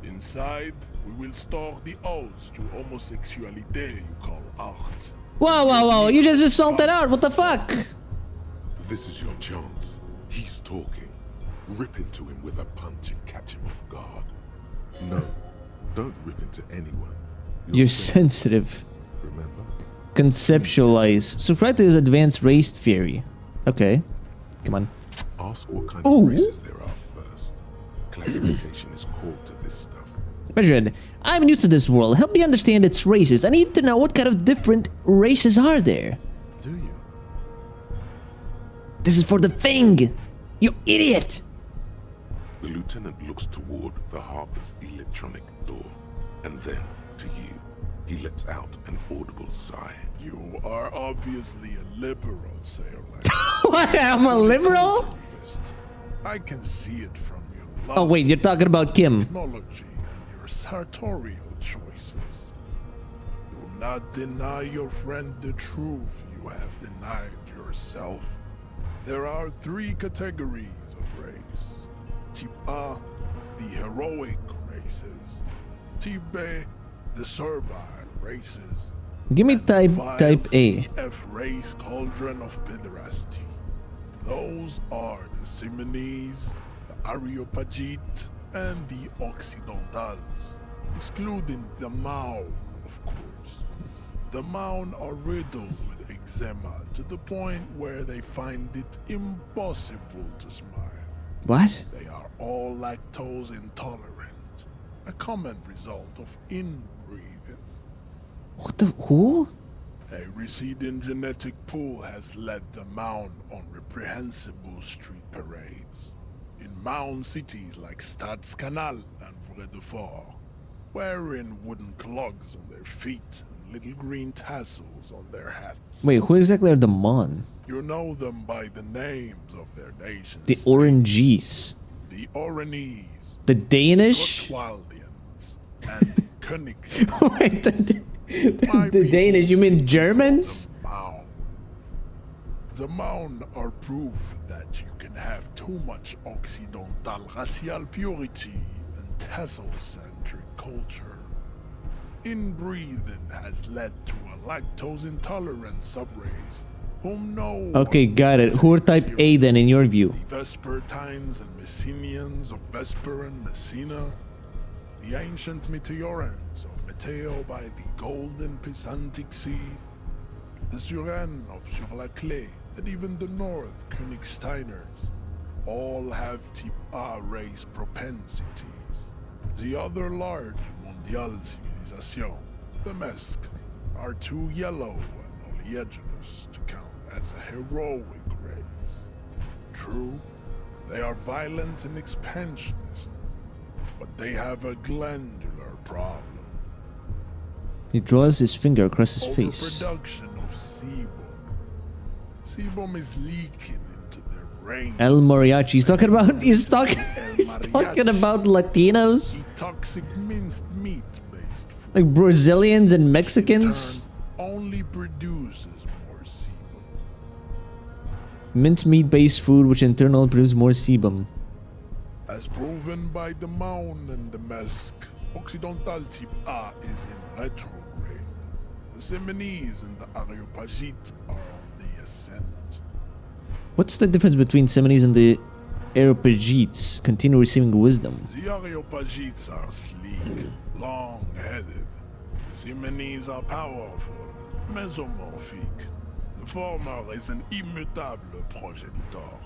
Inside, we will store the odes to homosexuality you call art. Whoa, whoa, whoa! You just assaulted art. What the fuck? This is your chance. He's talking. Rip into him with a punch and catch him off guard. No, don't rip into anyone. You're sensitive. Remember? Conceptualize. Subscribe to his advanced race theory. Okay. Come on. Ask what kind of races there are first. Classification is core to this stuff. Measured. I'm new to this world. Help me understand its races. I need to know what kind of different races are there. Do you? This is for the thing! You idiot! The lieutenant looks toward the harbor's electronic door, and then to you. He lets out an audible sigh. You are obviously a liberal, sailor. What? I'm a liberal? I can see it from your Oh wait, you're talking about Kim. technology and your sartorial choices. Do not deny your friend the truth you have denied yourself. There are 3 categories of race. Type A, the heroic races. Type B, the servile races. Give me type A. F race cauldron of pederasty. Those are the Simonese, the Areopagite, and the Occidentals, excluding the Maun, of course. The Maun are riddled with eczema to the point where they find it impossible to smile. What? They are all lactose intolerant, a common result of inbreeding. breathing. What the who? A receding genetic pool has led the Mound on reprehensible street parades. In Mound cities like Stadskanal and Vredefort, wearing wooden clogs on their feet and little green tassels on their hats. Wait, who exactly are the Mon? You know them by the names of their nations. The Oranges. The Oranese. The Danish? Cotswoldians. And the König. Wait, the Danish? You mean Germans? The Mound are proof that you can have too much Occidental racial purity and tassel-centric culture. Inbreeding has led to a lactose-intolerant subrace whom no Okay, got it. Who are type A then in your view? The Vespertines and Messenians of Vesper and Messina, the ancient Meteorans of Meteo by the golden Pisantic Sea, the Suren of Sur-la-Clé, and even the North Königsteiners, all have type A race propensities. The other large mondial civilization, the Mesk, are too yellow and oleaginous to count as a heroic race. True, they are violent and expansionist, but they have a glandular problem. He draws his finger across his face. Overproduction of sebum. Sebum is leaking into their brain. El Mariachi. He's talking about he's talking about Latinos? Toxic minced meat based food. Like Brazilians and Mexicans? Only produces more sebum. Mincemeat based food which in turn will produce more sebum. As proven by the Mound and the Mesk, Occidental type A is in retrograde. The Seminese and the Areopagites are on the ascent. What's the difference between Seminese and the Areopagites? Continue receiving wisdom. The Areopagites are sleek, long-headed. The Seminese are powerful, mesomorphic. The former is an immutable progenitor,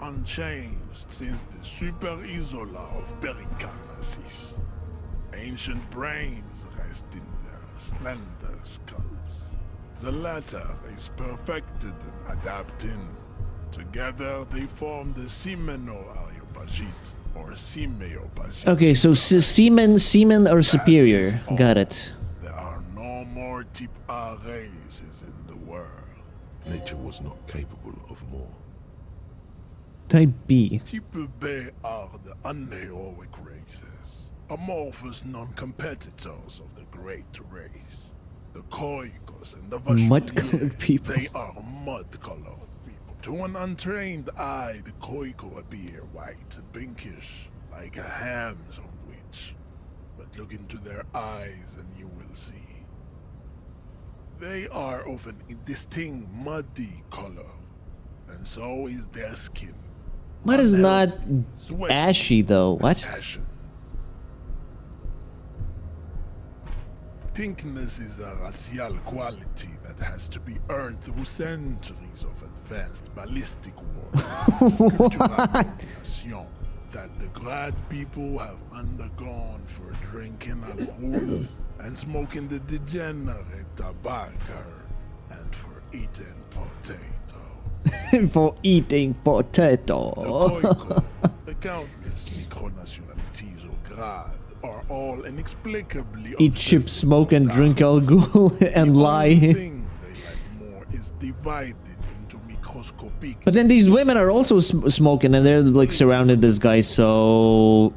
unchanged since the Super Isola of Pericarnassus. Ancient brains rest in their slender skulls. The latter is perfected and adapting. Together they form the Semeno-Areopagite or Simeopagite. Okay, so semen are superior. Got it. There are no more type A races in the world. Nature was not capable of more. Type B. Type B are the unheroic races, amorphous non-competitors of the great race. The Koikos and the Mud-colored people. They are mud-colored people. To an untrained eye, the Koiko appear white and pinkish, like a ham sandwich. But look into their eyes and you will see. They are of an indistinct muddy color, and so is their skin. Mud is not ashy though. What? Passion. Pinkness is a racial quality that has to be earned through centuries of advanced ballistic warfare. Cultural that the Grad people have undergone for drinking alcohol and smoking the degenerate tobacco and for eating potato. For eating potato. The Koiko, the countless micronationalities of Grad are all inexplicably Eat chips, smoke, and drink alcohol and lie. thing they like more is divided into microscopic. But then these women are also smoking and they're like surrounded this guy, so...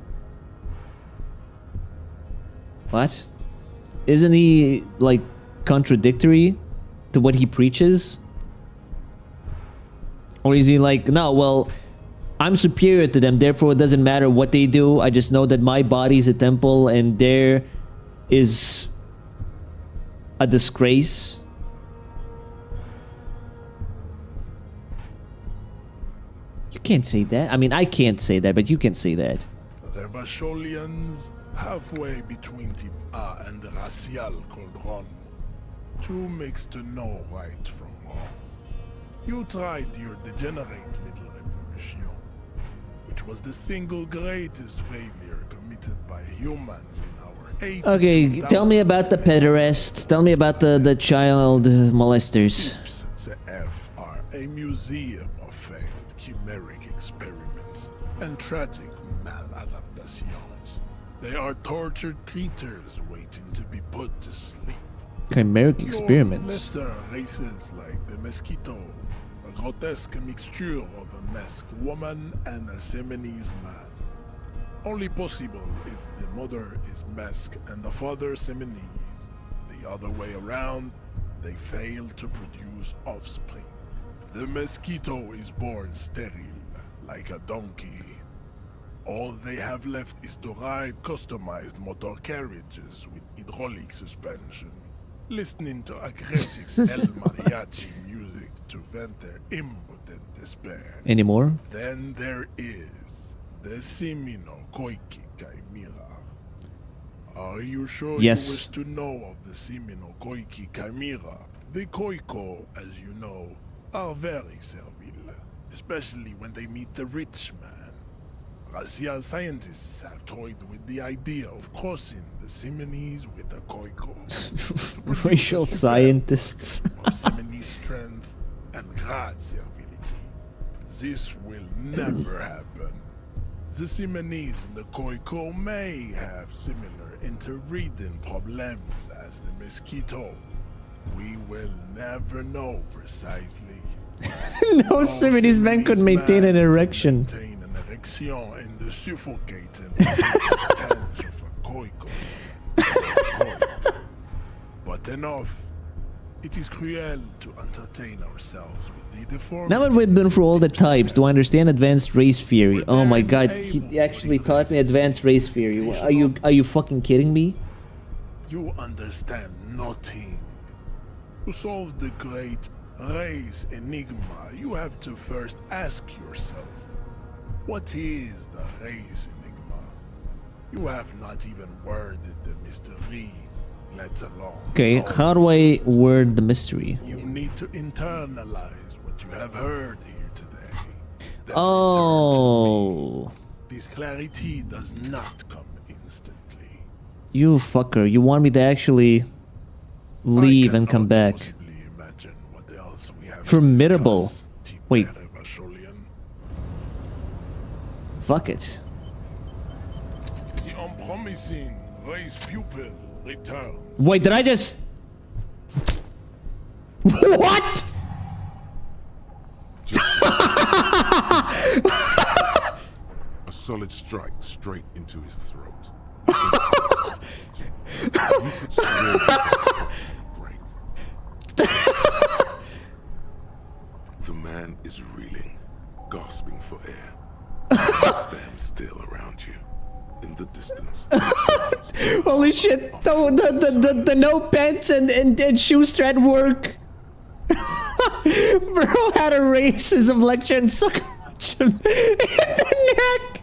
What? Isn't he like contradictory to what he preaches? Or is he like, no, well, I'm superior to them, therefore it doesn't matter what they do. I just know that my body is a temple and there is a disgrace. You can't say that. I mean, I can't say that, but you can say that. Revacholians, halfway between type A and the racial called Ron. Two mixed to know right from wrong. You tried your degenerate little revolution, which was the single greatest failure committed by humans in our Okay, tell me about the pederasts. Tell me about the child molesters. The F are a museum of failed chimeric experiments and tragic maladaptations. They are tortured creatures waiting to be put to sleep. Chimeric experiments. Lesser races like the mosquito, a grotesque mixture of a masked woman and a Seminese man. Only possible if the mother is masked and the father Seminese. The other way around, they fail to produce offspring. The mosquito is born sterile, like a donkey. All they have left is to ride customized motor carriages with hydraulic suspension, listening to aggressive El Mariachi music to vent their impotent despair. Any more? Then there is the Simino Koiki Chimera. Are you sure Yes. you wish to know of the Simino Koiki Chimera? The Koiko, as you know, are very servile, especially when they meet the rich man. Racial scientists have toyed with the idea of crossing the Simonese with the Koiko. Racial scientists. Of Simonese strength and grad servility. This will never happen. The Simonese and the Koiko may have similar interbreeding problems as the mosquito. We will never know precisely. No Simonese man could maintain an erection. Maintain an erection in the suffocating stench of a Koiko. But enough. It is cruel to entertain ourselves with the deformity. Now that we've been through all the types, do I understand advanced race theory? Oh my god, he actually taught me advanced race theory. Are you fucking kidding me? You understand nothing. To solve the great race enigma, you have to first ask yourself, what is the race enigma? You have not even worded the mystery, let alone Okay, solve how do I word the mystery? You need to internalize what you have heard here today. Then Oh, this clarity does not come instantly. you fucker. You want me to actually leave and come back? Formidable. Wait. Fuck it. The unpromising race pupil returns. Wait, did I just... What? A solid strike straight into his throat. You could swear break. The man is reeling, gasping for air. Stand still around you. In the distance. Holy shit! The no pants and shoe strap work. Bro had a racism lecture and suck much in the neck.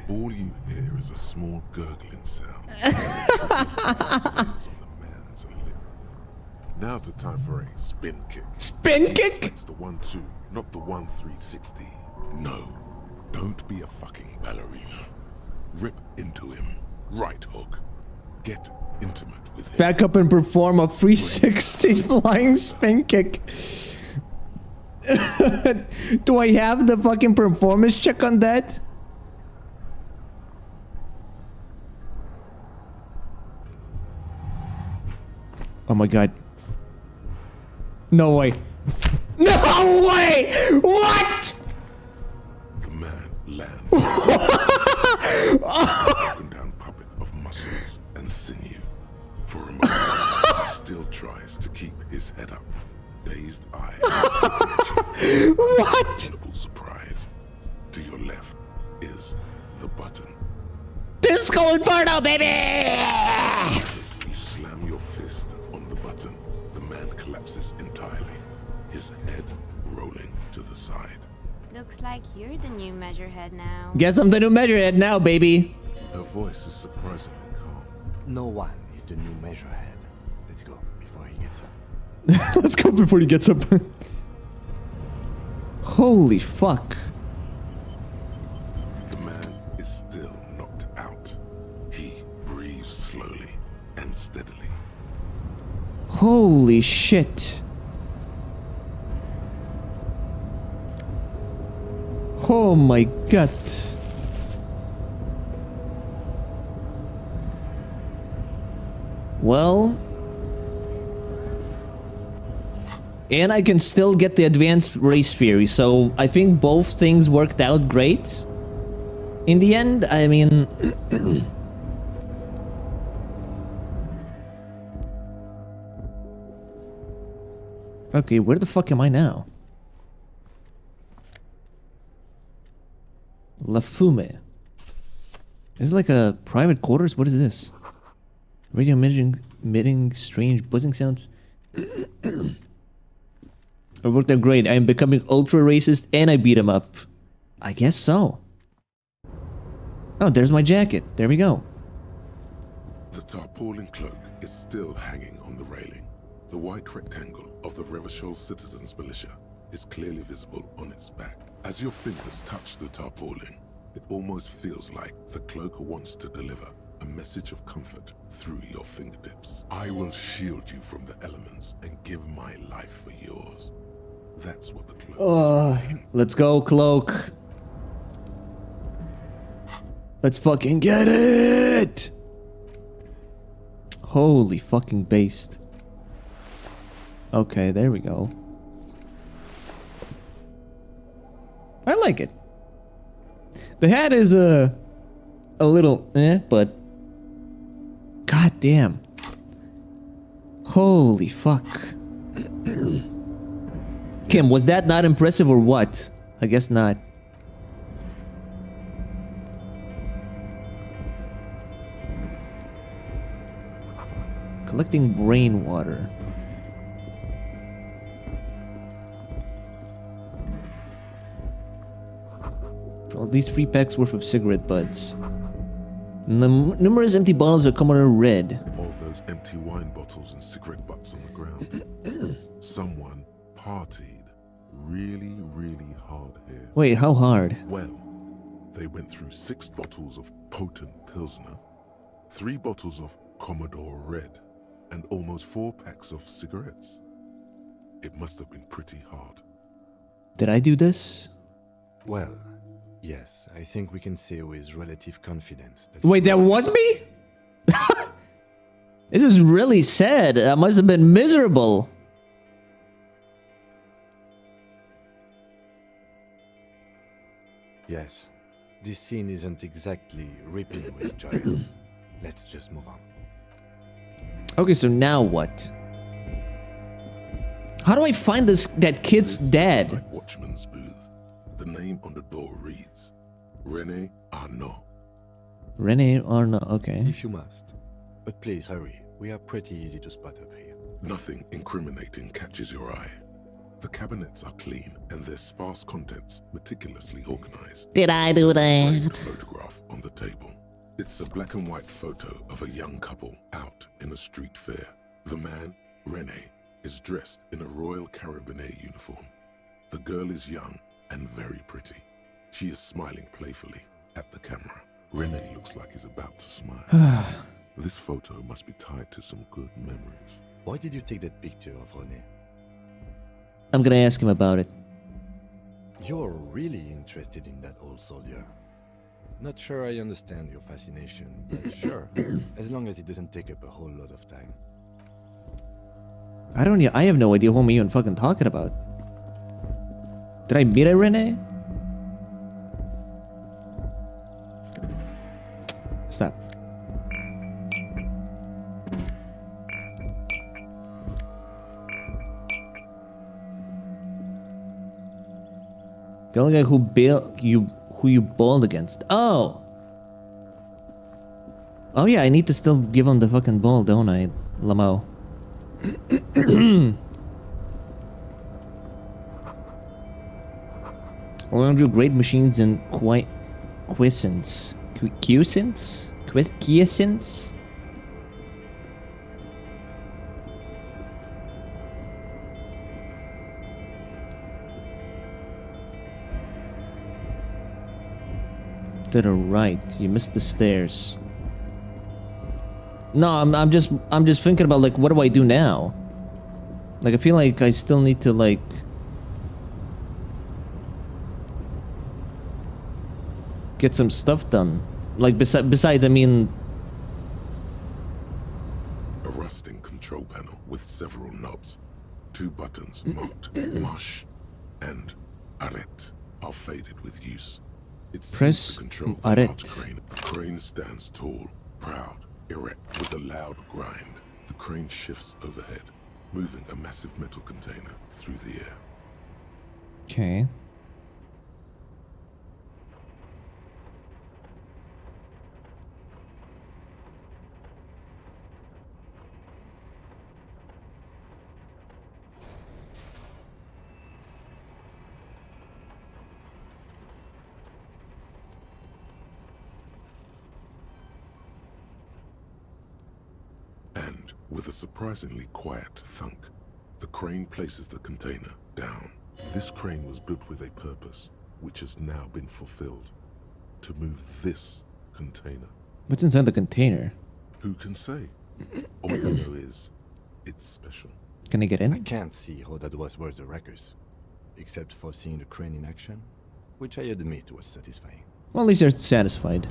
All you hear is a small gurgling sound. Now's the time for a spin kick. Spin kick? It's the 1-2, not the 1-360. No, don't be a fucking ballerina. Rip into him. Right hook. Get intimate with him. Back up and perform a 360 flying spin kick. Do I have the fucking performance check on that? Oh my god. No way. No way! What? The man lands. Broken down puppet of muscles and sinew. For a moment, he still tries to keep his head up. Dazed eyes. What? Surprise. To your left is the button. Disco Inferno, baby! You slam your fist on the button. The man collapses entirely, his head rolling to the side. Looks like you're the new measurehead now. Guess I'm the new measurehead now, baby. Her voice is surprisingly calm. No one is the new measurehead. Let's go before he Let's go before he gets up. Holy fuck. The man is still knocked out. He breathes slowly and steadily. Holy shit. Oh my god. Well, and I can still get the advanced race theory, so I think both things worked out great. In the end, I mean... Okay, where the fuck am I now? La Fume. Is it like a private quarters? What is this? Radio emitting strange buzzing sounds. I worked out great. I am becoming ultra racist and I beat him up. I guess so. Oh, there's my jacket. There we go. The tarpaulin cloak is still hanging on the railing. The white rectangle of the Revachol Citizens Militia is clearly visible on its back. As your fingers touch the tarpaulin, it almost feels like the cloak wants to deliver a message of comfort through your fingertips. I will shield you from the elements and give my life for yours. That's what the cloak is. Let's go, cloak. Let's fucking get it! Holy fucking based. Okay, there we go. I like it. The hat is a little but god damn. Holy fuck. Kim, was that not impressive or what? I guess not. Collecting rainwater. At least 3 packs worth of cigarette butts. Numerous empty bottles of Commodore Red. All those empty wine bottles and cigarette butts on the ground. Someone partied really, really hard here. Wait, how hard? Well, they went through 6 bottles of potent Pilsner, 3 bottles of Commodore Red, and almost 4 packs of cigarettes. It must have been pretty hard. Did I do this? Well, yes, I think we can say with relative confidence that... Wait, that was me? This is really sad. I must have been miserable. Yes, this scene isn't exactly ripping with joy. Let's just move on. Okay, so now what? How do I find that kid's dad? Watchman's booth. The name on the door reads René Arnaud. René Arnaud, okay. If you must. But please hurry. We are pretty easy to spot up here. Nothing incriminating catches your eye. The cabinets are clean and their sparse contents meticulously organized. Did I do that? Photograph on the table. It's a black and white photo of a young couple out in a street fair. The man, René, is dressed in a Royal Carabinier uniform. The girl is young and very pretty. She is smiling playfully at the camera. René looks like he's about to smile. This photo must be tied to some good memories. Why did you take that picture of René? I'm gonna ask him about it. You're really interested in that old soldier. Not sure I understand your fascination, but sure, as long as it doesn't take up a whole lot of time. I have no idea who I'm even fucking talking about. Did I meet a René? Stop. The only guy who you balled against. Oh! Oh yeah, I need to still give him the fucking ball, don't I, Lamo? I want to do great machines and quiescence. Quiescence? Quiescence? To the right. You missed the stairs. No, I'm just thinking about like what do I do now? Like I feel like I still need to like get some stuff done. Like besides I mean A rusting control panel with several knobs. 2 buttons marked Mush and Arret are faded with use. It Press seems to control the Arret. large crane. The crane stands tall, proud, erect, with a loud grind. The crane shifts overhead, moving a massive metal container through the air. okay. And, with a surprisingly quiet thunk, the crane places the container down. This crane was built with a purpose, which has now been fulfilled. To move this container. What's inside the container? Who can say? All I know is, it's special. Can I get in? I can't see how that was worth the wreckers, except for seeing the crane in action, which I admit was satisfying. Well, at least they're satisfied.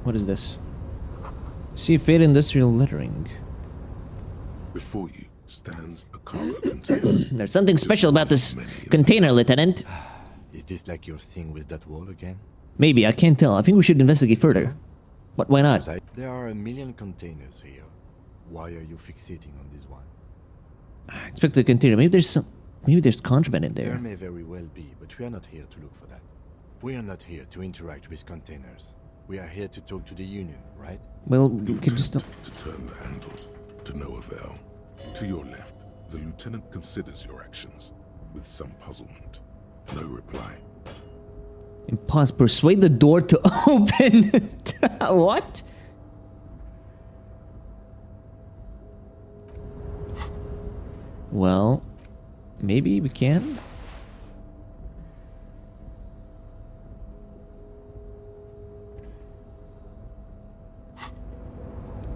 What is this? See faded industrial lettering. Before you stands a cargo container. There's something special about this container, Lieutenant. Is this like your thing with that wall again? Maybe, I can't tell. I think we should investigate further. But why not? There are a million containers here. Why are you fixating on this one? I expect the container. Maybe there's contraband in There there. may very well be, but we are not here to look for that. We are not here to interact with containers. We are here to talk to the Union, right? Well, we can just... To turn the handle, to no avail. To your left, the lieutenant considers your actions, with some puzzlement. No reply. Impossible. Persuade the door to open. What? Well, maybe we can?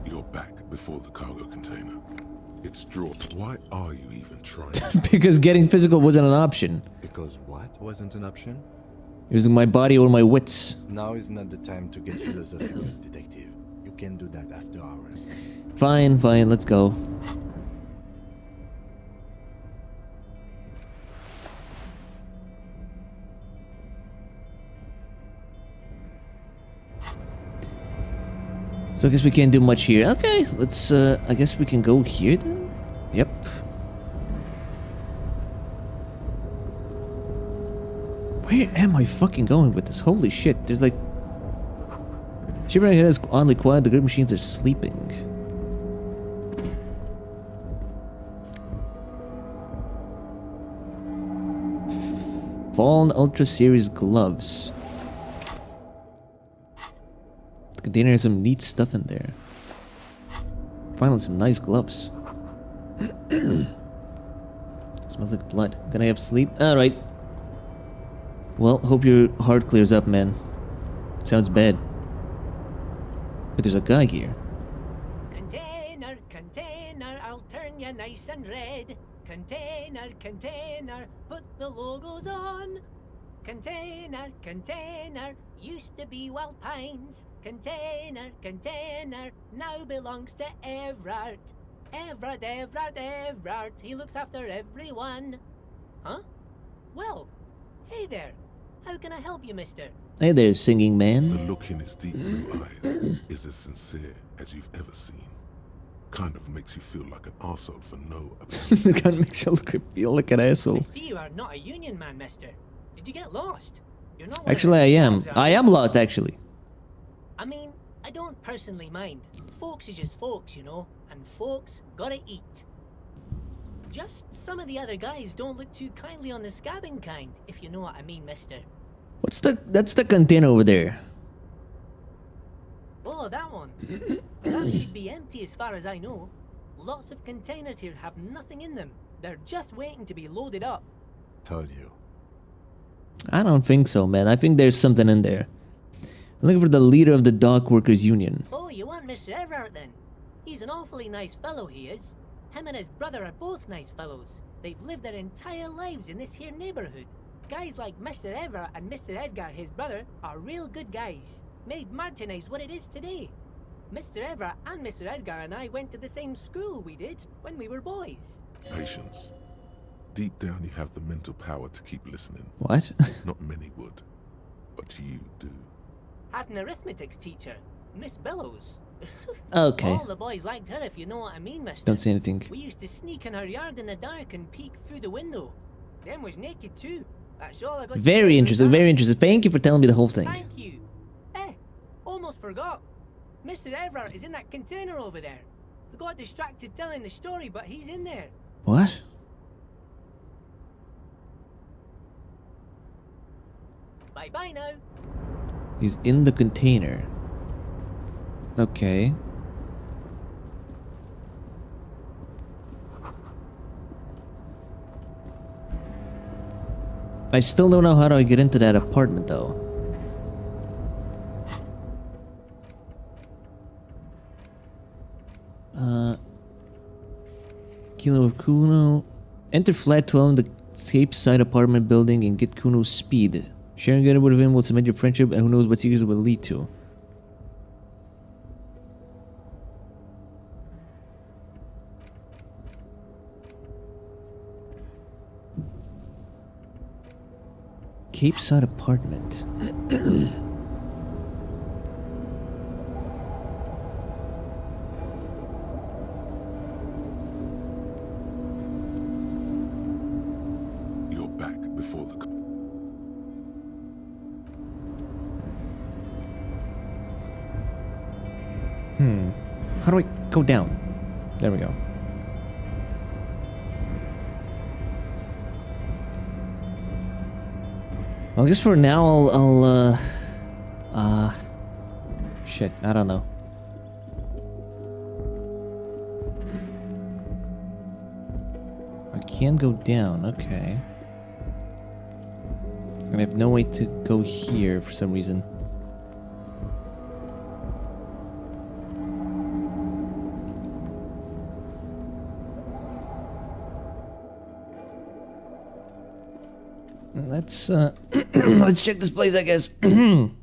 You're back before the cargo container. It's drawn. Why are you even trying? Because getting physical wasn't an option. Because what wasn't an option? Using my body or my wits. Now is not the time to get philosophical, detective. You can do that after hours. Fine, fine, let's go. So I guess we can't do much here. Okay, let's, I guess we can go here then? Yep. Where am I fucking going with this? Holy shit, there's like... Shivering head is oddly quiet, the grid machines are sleeping. Fallen Ultra Series gloves. The container has some neat stuff in there. Finally, some nice gloves. Smells like blood. Can I have sleep? Alright. Well, hope your heart clears up, man. Sounds bad. But there's a guy here. Container, container, I'll turn you nice and red. Container, container, put the logos on. Container, container, used to be Wild Pines. Container, container, now belongs to Everard. Everard, Everard, Everard, he looks after everyone. Huh? Well, hey there. How can I help you, mister? Hey there, singing man. The look in his deep blue eyes is as sincere as you've ever seen. Kind of makes you feel like an arsehole for no apparent Kind of makes you feel like an asshole. I see you are not a union man, mister. Did you get lost? You're not one of Actually, I those am. slobs, are I you? am lost, actually. I mean, I don't personally mind. Folks is just folks, you know, and folks gotta eat. Just some of the other guys don't look too kindly on the scabbing kind, if you know what I mean, mister. That's the container over there. Oh, that one. That should be empty as far as I know. Lots of containers here have nothing in them. They're just waiting to be loaded up. Told you. I don't think so, man. I think there's something in there. I'm looking for the leader of the dock workers union. Oh, you want Mr. Everett then? He's an awfully nice fellow, he is. Him and his brother are both nice fellows. They've lived their entire lives in this here neighborhood. Guys like Mr. Everett and Mr. Edgar, his brother, are real good guys. Made Martinez what it is today. Mr. Everett and Mr. Edgar and I went to the same school we did when we were boys. Patience. Deep down you have the mental power to keep listening. What? Not many would, but you do. Had an arithmetics teacher, Miss Bellows. Okay. All the boys liked her, if you know what I mean, mister. Don't say anything. We used to sneak in her yard in the dark and peek through the window. Them was naked too. That's all I got to say Very about interesting, that. very interesting. Thank you for telling me the whole thing. Thank you. Almost forgot. Mr. Everett is in that container over there. I got distracted telling the story, but he's in there. What? Bye-bye now. He's in the container. Okay. I still don't know how do I get into that apartment though. Kilo of Kuno. Enter flat 12 in the Cape Side apartment building and get Kuno's speed. Sharing it with him will cement your friendship, and who knows what secrets it will lead to. Cape Side apartment. You're back before the... How do I go down? There we go. Well, I guess for now shit, I don't know. I can go down, okay. And I have no way to go here for some reason. Let's let's check this place, I guess. An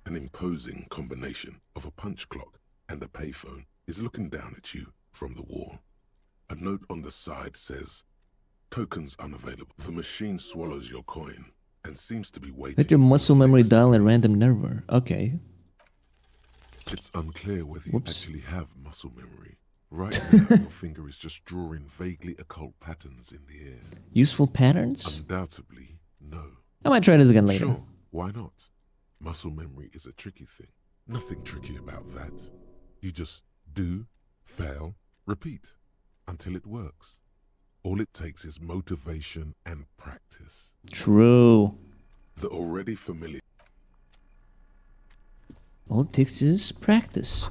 imposing combination of a punch clock and a payphone is looking down at you from the wall. A note on the side says, "Tokens unavailable." The machine swallows your coin and seems to be waiting. Let your muscle memory dial a random number. Okay. It's unclear whether you actually have muscle memory. Right now, your finger is just drawing vaguely occult patterns in the air. Useful patterns? Undoubtedly, no. I might try this again later. Sure, why not? Muscle memory is a tricky thing. Nothing tricky about that. You just do, fail, repeat, until it works. All it takes is motivation and practice. True. The already familiar... All it takes is practice.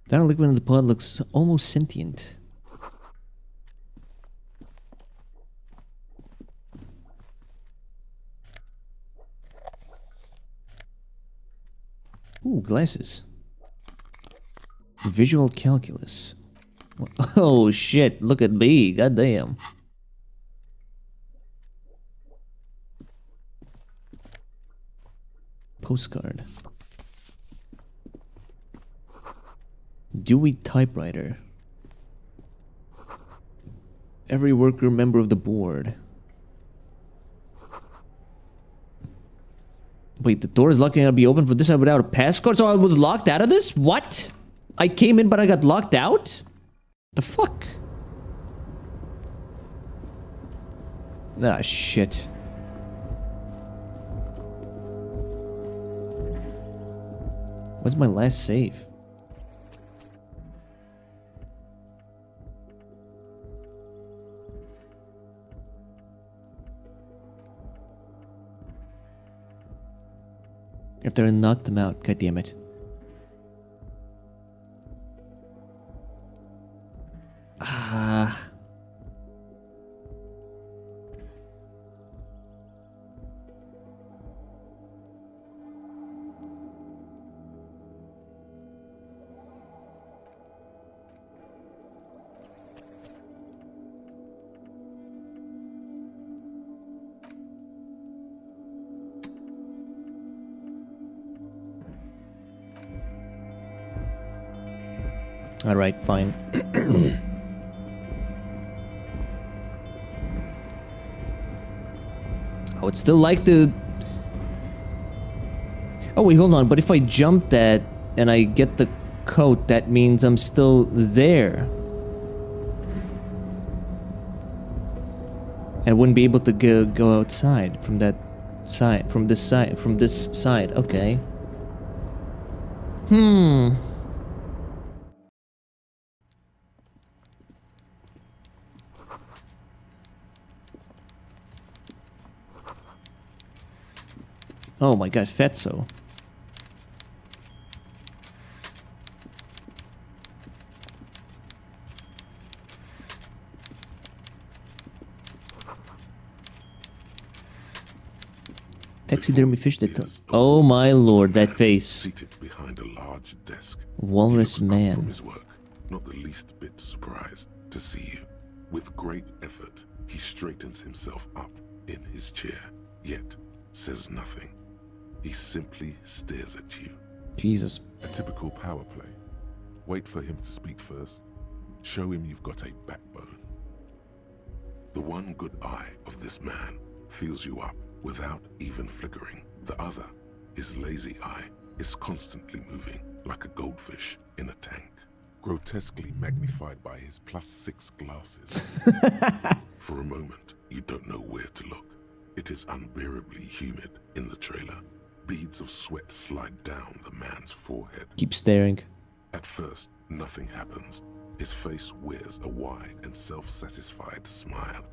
That liquid in the pod looks almost sentient. Ooh, glasses. Visual calculus. Oh shit, look at me, goddamn. Postcard. Dewey typewriter. Every worker member of the board. Wait, the door is locked and it'll be open for this without a passcode? So I was locked out of this? What? I came in but I got locked out? The fuck? Ah, shit. What's my last save? After I knocked him out, god damn it. Ah. Alright, fine. I would still like to... Oh wait, hold on, but if I jump that and I get the coat, that means I'm still there. And I wouldn't be able to go outside from that side, from this side, okay. Oh my god, Fetzo. Taxidermy fish that... Oh my lord, that face. Seated behind a large desk. Walrus man. From his work, not the least bit surprised to see you. With great effort, he straightens himself up in his chair, yet says nothing. He simply stares at you. Jesus. A typical power play. Wait for him to speak first. Show him you've got a backbone. The one good eye of this man fills you up without even flickering. The other, his lazy eye, is constantly moving like a goldfish in a tank, grotesquely magnified by his +6 glasses. For a moment, you don't know where to look. It is unbearably humid in the trailer. Beads of sweat slide down the man's forehead. Keep staring. At first, nothing happens. His face wears a wide and self-satisfied smile.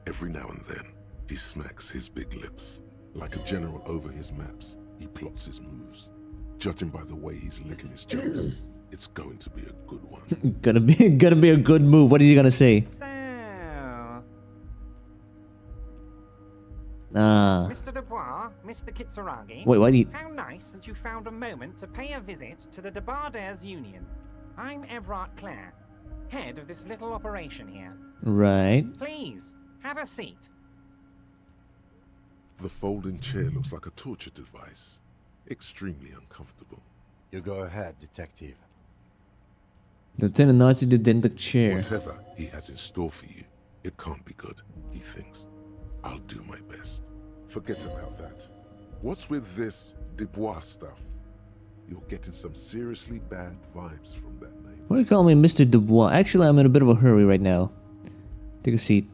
Every now and then, he smacks his big lips. Like a general over his maps, he plots his moves. Judging by the way he's licking his chops, it's going to be a good one. gonna be a good move. What is he gonna say? Mr. Dubois, Mr. Kitsuragi. Wait, why do you... How nice that you found a moment to pay a visit to the Debardairs Union. I'm Everard Clare, head of this little operation here. Right. Please, have a seat. The folding chair looks like a torture device. Extremely uncomfortable. You go ahead, detective. Lieutenant Nazi the dented chair. Whatever he has in store for you, it can't be good, he thinks. I'll do my best. Forget about that. What's with this Dubois stuff? You're getting some seriously bad vibes from that name. Why do you call me Mr. Dubois? Actually, I'm in a bit of a hurry right now. Take a seat.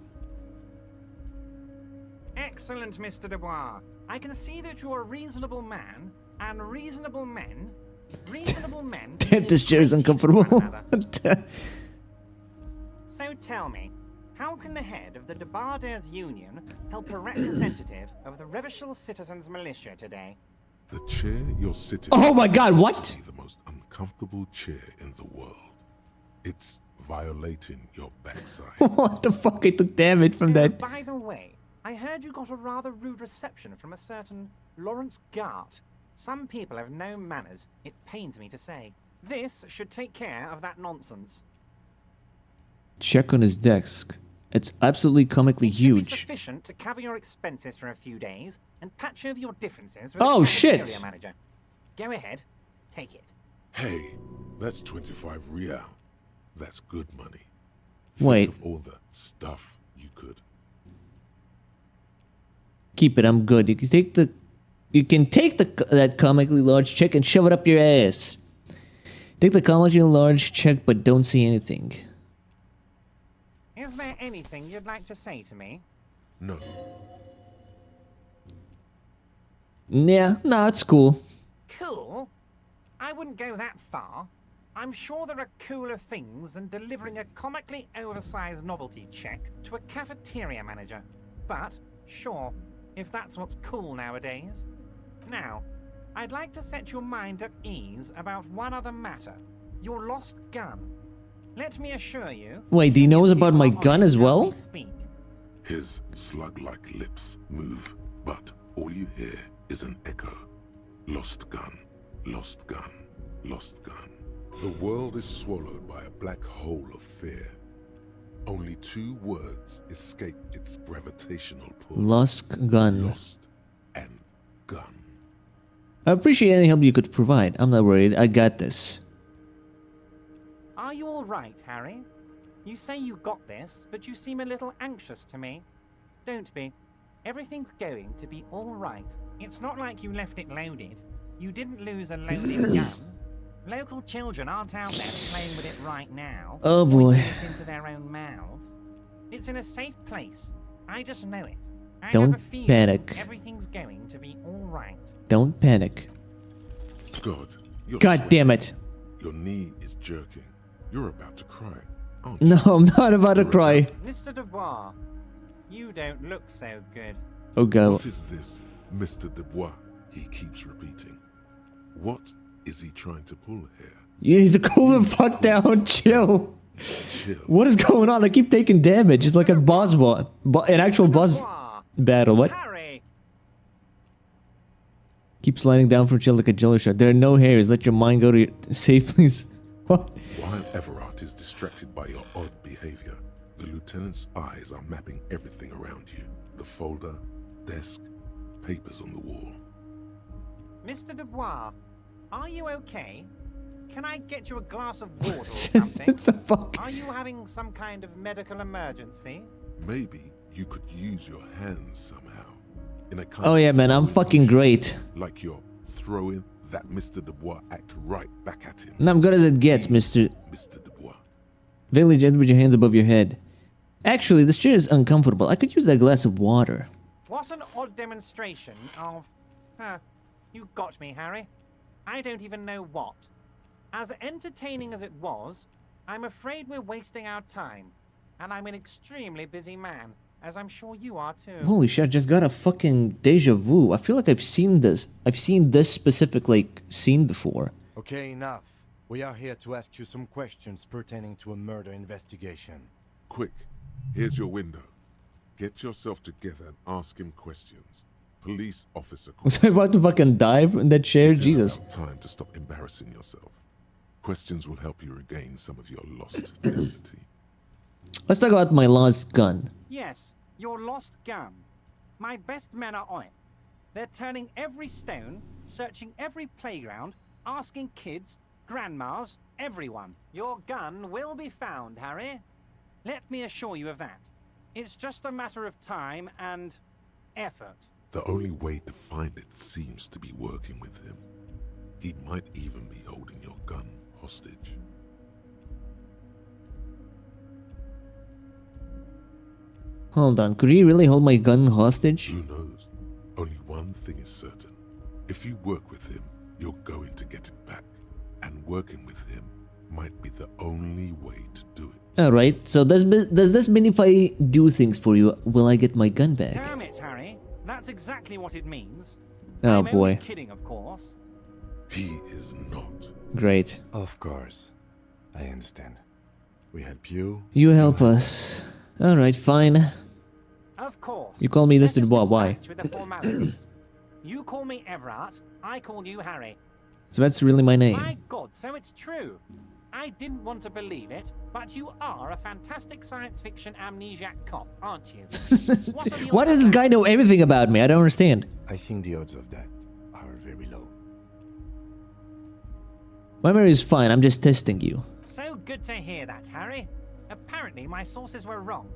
Excellent, Mr. Dubois. I can see that you're a reasonable man, and reasonable men... This chair is uncomfortable. So tell me, how can the head of the Debardairs Union help a representative of the Revachol Citizens Militia today? The chair you're sitting Oh my god, what? must be the most uncomfortable chair in the world. It's violating your backside. What the fuck? I took damage from that. By the way, I heard you got a rather rude reception from a certain Lawrence Gart. Some people have no manners, it pains me to say. This should take care of that nonsense. Check on his desk. It's absolutely comically huge. Sufficient to cover your expenses for a few days and patch over your differences with Oh the shit! cafeteria manager. Go ahead, take it. Hey, that's 25 real. That's good money. Wait. Think of all the stuff you could. Keep it, I'm good. You can take that comically large check and shove it up your ass. Take the comically large check, but don't say anything. Is there anything you'd like to say to me? No. Yeah, no, it's cool. Cool? I wouldn't go that far. I'm sure there are cooler things than delivering a comically oversized novelty check to a cafeteria manager. But, sure, if that's what's cool nowadays. Now, I'd like to set your mind at ease about one other matter. Your lost gun. Let me assure you... Wait, he knows about my gun as well? His slug-like lips move, but all you hear is an echo. Lost gun, lost gun, lost gun. The world is swallowed by a black hole of fear. Only 2 words escape its gravitational pull. Lost gun. Lost and gun. I appreciate any help you could provide. I'm not worried. I got this. Are you all right, Harry? You say you got this, but you seem a little anxious to me. Don't be. Everything's going to be all right. It's not like you left it loaded. You didn't lose a loaded gun. Local children aren't out there playing with it right now. Oh boy. Pointing it into their own mouths. It's in a safe place. I just know it. I Don't have a feeling panic. Everything's going to be all right. Don't panic. God, you're God sweating. damn it. Your knee is jerking. You're about to cry. No, I'm not about to cry. Mr. Dubois, you don't look so good. Oh god. What is this, Mr. Dubois? He keeps repeating. What is he trying to pull here? You need to cool the fuck down. Chill. What is going on? I keep taking damage. It's like a boss an actual boss battle. What? Keep sliding down from chill like a jello shot. There are no hairs. Let your mind go to your safe, please. What? While Everard is distracted by your odd behavior, the lieutenant's eyes are mapping everything around you. The folder, desk, papers on the wall. Mr. Dubois, are you okay? Can I get you a glass of water or something? What the fuck? Are you having some kind of medical emergency? Maybe you could use your hands somehow. In a kind Oh yeah, man. I'm fucking great. like you're throwing that Mr. Dubois act right back at him. And I'm good as it gets, Mr. Dubois. Vaguely gentle with your hands above your head. Actually, this chair is uncomfortable. I could use that glass of water. What an odd demonstration of... you got me, Harry. I don't even know what. As entertaining as it was, I'm afraid we're wasting our time. And I'm an extremely busy man, as I'm sure you are too. Holy shit, I just got a fucking deja vu. I feel like I've seen this. I've seen this specific, like, scene before. Okay, enough. We are here to ask you some questions pertaining to a murder investigation. Quick, here's your window. Get yourself together and ask him questions. Police officer. Was I about to fucking dive in that chair? Jesus. About time to stop embarrassing yourself. Questions will help you regain some of your lost dignity. Let's talk about my lost gun. Yes, your lost gun. My best men are on it. They're turning every stone, searching every playground, asking kids, grandmas, everyone. Your gun will be found, Harry. Let me assure you of that. It's just a matter of time and effort. The only way to find it seems to be working with him. He might even be holding your gun hostage. Hold on, could he really hold my gun hostage? Who knows? Only one thing is certain. If you work with him, you're going to get it back. And working with him might be the only way to do it. Alright, so does this mean if I do things for you, will I get my gun back? Damn it, Harry. That's exactly what it means. Oh I'm boy. only kidding, of course. He is not. Great. Of course. I understand. We help you. You help us. Alright, fine. Of course. You call me Mr. Dubois, why? With the formalities. You call me Everard, I call you Harry. So that's really my name. My God, so it's true. I didn't want to believe it, but you are a fantastic science fiction amnesiac cop, aren't you? Why does this guy know everything about me? I don't understand. I think the odds of that are very low. My memory is fine, I'm just testing you. So good to hear that, Harry. Apparently my sources were wrong.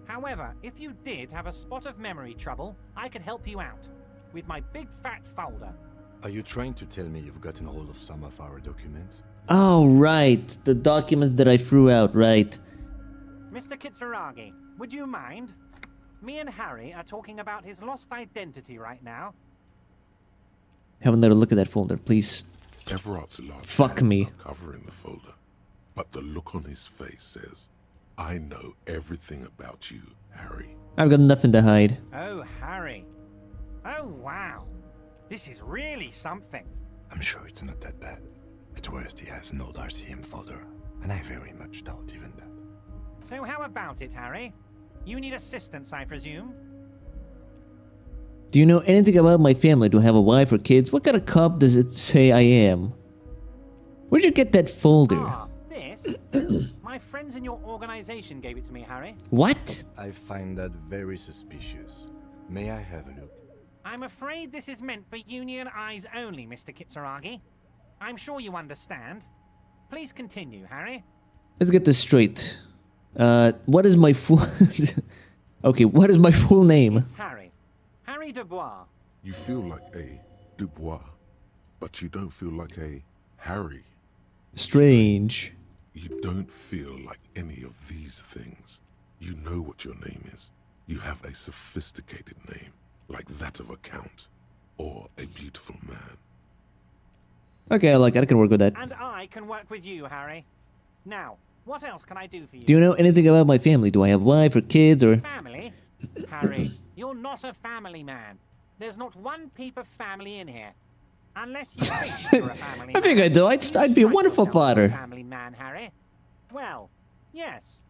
However, if you did have a spot of memory trouble, I could help you out. With my big fat folder. Are you trying to tell me you've gotten hold of some of our documents? Oh, right. The documents that I threw out, right. Mr. Kitsuragi, would you mind? Me and Harry are talking about his lost identity right now. Have another look at that folder, please. Everard's large Fuck hands me. are covering the folder, but the look on his face says, I know everything about you, Harry. I've got nothing to hide. Oh, Harry. Oh, wow. This is really something. I'm sure it's not that bad. At worst, he has an old RCM folder, and I very much doubt even that. So how about it, Harry? You need assistance, I presume? Do you know anything about my family? Do I have a wife or kids? What kind of cop does it say I am? Where'd you get that folder? Ah, this? My friends in your organization gave it to me, Harry. What? I find that very suspicious. May I have a look? I'm afraid this is meant for union eyes only, Mr. Kitsuragi. I'm sure you understand. Please continue, Harry. Let's get this straight. What is my full... Okay, what is my full name? It's Harry. Harry Dubois. You feel like a Dubois, but you don't feel like a Harry. Strange. You don't feel like any of these things. You know what your name is. You have a sophisticated name, like that of a count, or a beautiful man. Okay, I like it. I can work with that. And I can work with you, Harry. Now, what else can I do for you? Do you know anything about my family? Do I have a wife or kids or... Family? Harry, you're not a family man. There's not one peep of family in here. Unless you think you're a family I think I do. I'd be a wonderful father. Family man, Harry. Well, yes.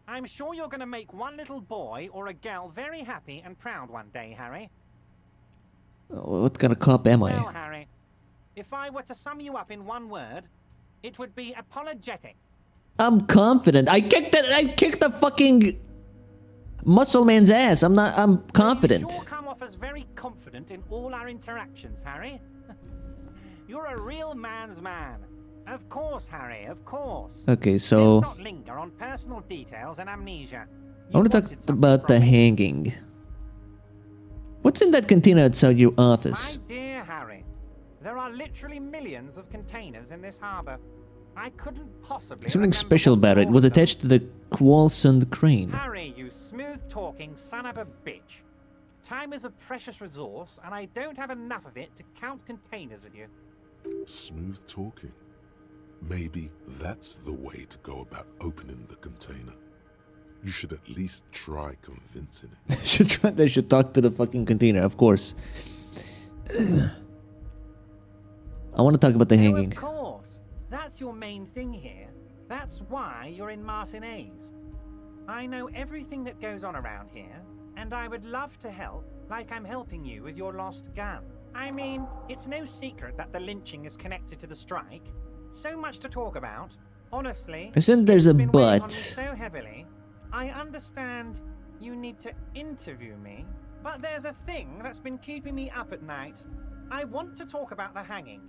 I'm sure you're going to make one little boy or a girl very happy and proud one day, Harry. Oh, what kind of cop am I? Well, Harry, if I were to sum you up in one word, it would be apologetic. I'm confident. I kicked the fucking muscle man's ass. I'm confident. You sure come off as very confident in all our interactions, Harry. You're a real man's man. Of course, Harry, of course. Okay, so... Let's not linger on personal details and amnesia. I want to talk about the hanging. What's in that container outside your office? My dear Harry, there are literally millions of containers in this harbor. I couldn't possibly... Something special about it. It was attached to the Qualsund crane. Harry, you smooth-talking son of a bitch. Time is a precious resource, and I don't have enough of it to count containers with you. Smooth talking. Maybe that's the way to go about opening the container. You should at least try convincing it. They should talk to the fucking container, of course. I want to talk about the hanging. Of course. That's your main thing here. That's why you're in Martinez. I know everything that goes on around here, and I would love to help, like I'm helping you with your lost gun. I mean, it's no secret that the lynching is connected to the strike. So much to talk about. Honestly, Isn't there's a it's been weighing on me but? so heavily. I understand you need to interview me, but there's a thing that's been keeping me up at night. I want to talk about the hanging.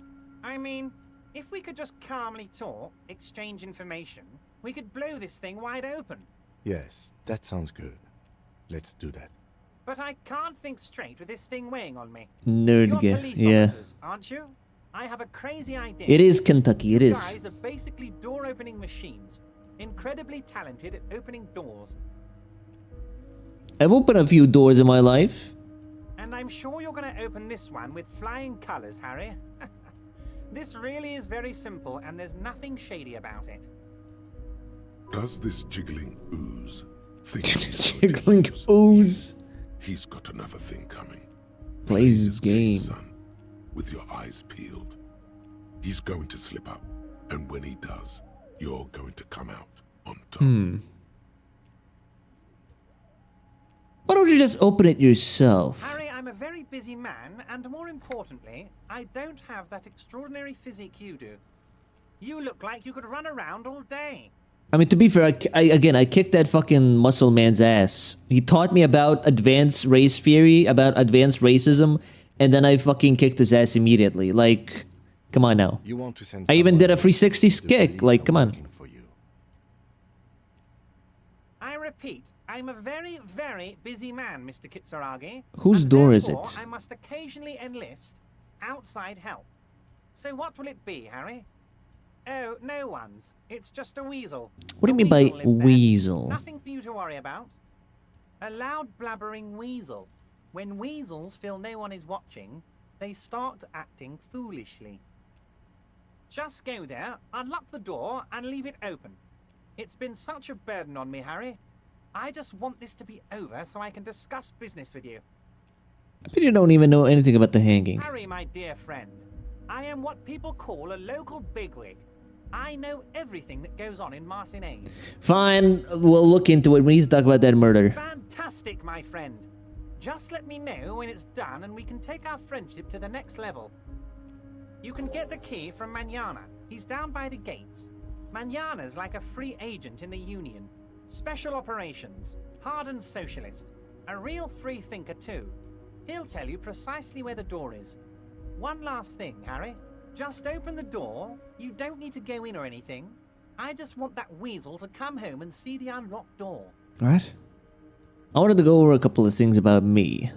I mean, if we could just calmly talk, exchange information, we could blow this thing wide open. Yes, that sounds good. Let's do that. But I can't think straight with this thing weighing on me. Nerd You're guy, police yeah. officers, aren't you? I have a crazy idea. It is Kentucky, it You is. guys are basically door-opening machines. Incredibly talented at opening doors. I've opened a few doors in my life. And I'm sure you're going to open this one with flying colors, Harry. This really is very simple, and there's nothing shady about it. Does this jiggling ooze think Jiggling ooze. He's got another thing coming. Plays his game. Son, with your eyes peeled. He's going to slip up, and when he does, you're going to come out on top. Why don't you just open it yourself? Harry, I'm a very busy man, and more importantly, I don't have that extraordinary physique you do. You look like you could run around all day. I mean, to be fair, I kicked that fucking muscle man's ass. He taught me about advanced race theory, about advanced racism, and then I fucking kicked his ass immediately. Like, come on now. You want to send I even did a someone 360 kick. Like, come on. I repeat, I'm a very, very busy man, Mr. Kitsuragi. Whose and door is therefore it? I must occasionally enlist outside help. So what will it be, Harry? Oh, no one's. It's just a weasel. What do you mean by lives there. weasel? Nothing for you to worry about. A loud blabbering weasel. When weasels feel no one is watching, they start acting foolishly. Just go there, unlock the door, and leave it open. It's been such a burden on me, Harry. I just want this to be over so I can discuss business with you. I bet you don't even know anything about the hanging. Harry, my dear friend, I am what people call a local bigwig. I know everything that goes on in Martinez. Fine, we'll look into it. We need to talk about that murder. Fantastic, my friend. Just let me know when it's done and we can take our friendship to the next level. You can get the key from Manana. He's down by the gates. Manana's like a free agent in the Union. Special operations. Hardened socialist. A real free thinker too. He'll tell you precisely where the door is. One last thing, Harry. Just open the door. You don't need to go in or anything. I just want that weasel to come home and see the unlocked door. What? I wanted to go over a couple of things about me.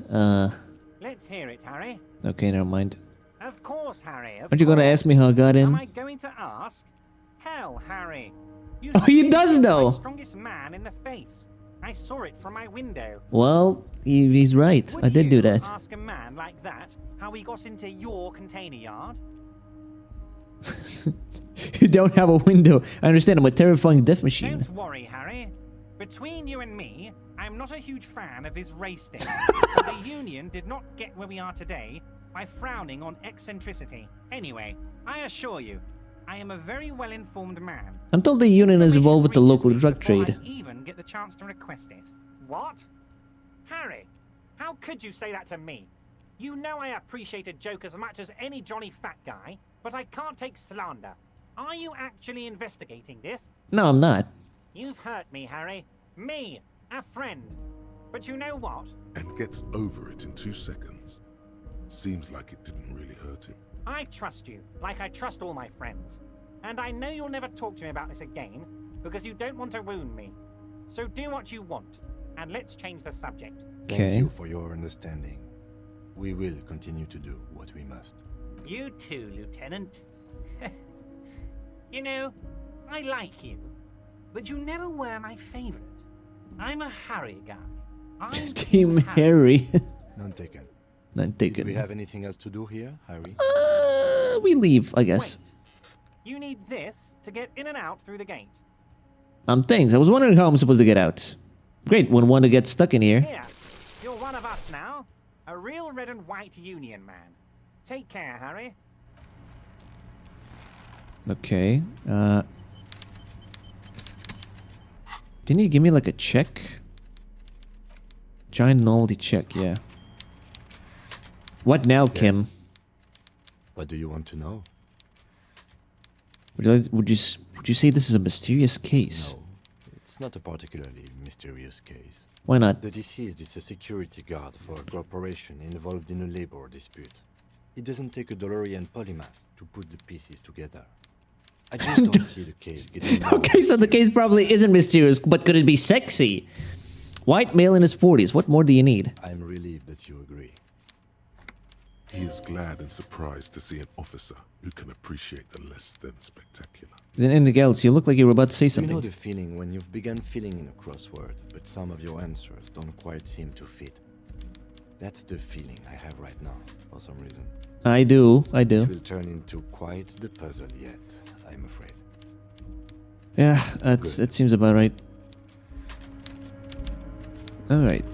Let's hear it, Harry. Okay, never mind. Of course, Harry. Aren't you gonna ask me how I got in? Am I going to ask? Hell, Harry. You Oh, he does know. The strongest man in the face. I saw it from my window. Well, he's right. I did do that. Ask a man like that how he got into your container yard? You don't have a window. I understand. I'm a terrifying death machine. Don't worry, Harry. Between you and me, I'm not a huge fan of his race thing. The Union did not get where we are today by frowning on eccentricity. Anyway, I assure you, I am a very well-informed man. I'm told the Union is involved with the local drug trade. I even get the chance to request it. What? Harry, how could you say that to me? You know I appreciate a joke as much as any Johnny Fat Guy, but I can't take slander. Are you actually investigating this? No, I'm not. You've hurt me, Harry. Me, a friend. But you know what? And gets over it in 2 seconds. Seems like it didn't really hurt him. I trust you, like I trust all my friends. And I know you'll never talk to me about this again, because you don't want to wound me. So do what you want, and let's change the subject. Thank you for your understanding. We will continue to do what we must. You too, Lieutenant. You know, I like you, but you never were my favorite. I'm a Harry guy. I'm Team Harry. None taken. None taken. Do we have anything else to do here, Harry? We leave, I guess. You need this to get in and out through the gate. Thanks. I was wondering how I'm supposed to get out. Great, wouldn't want to get stuck in here. Here, you're one of us now. A real red and white Union man. Take care, Harry. Okay, didn't you give me like a check? Giant novelty check, yeah. What now, Kim? What do you want to know? Would you say this is a mysterious case? No, it's not a particularly mysterious case. Why not? The deceased is a security guard for a corporation involved in a labor dispute. It doesn't take a DeLorean polymath to put the pieces together. I just don't see the case getting Okay, so the case probably isn't mysterious, but could it be sexy? White male in his 40s, what more do you need? I'm relieved that you agree. He is glad and surprised to see an officer who can appreciate the less than spectacular. Then anything else? You look like you were about to say something. You know the feeling when you've begun filling in a crossword, but some of your answers don't quite seem to fit. That's the feeling I have right now, for some reason. I do. It will turn into quite the puzzle yet, I'm afraid. Yeah, that seems about right. Alright.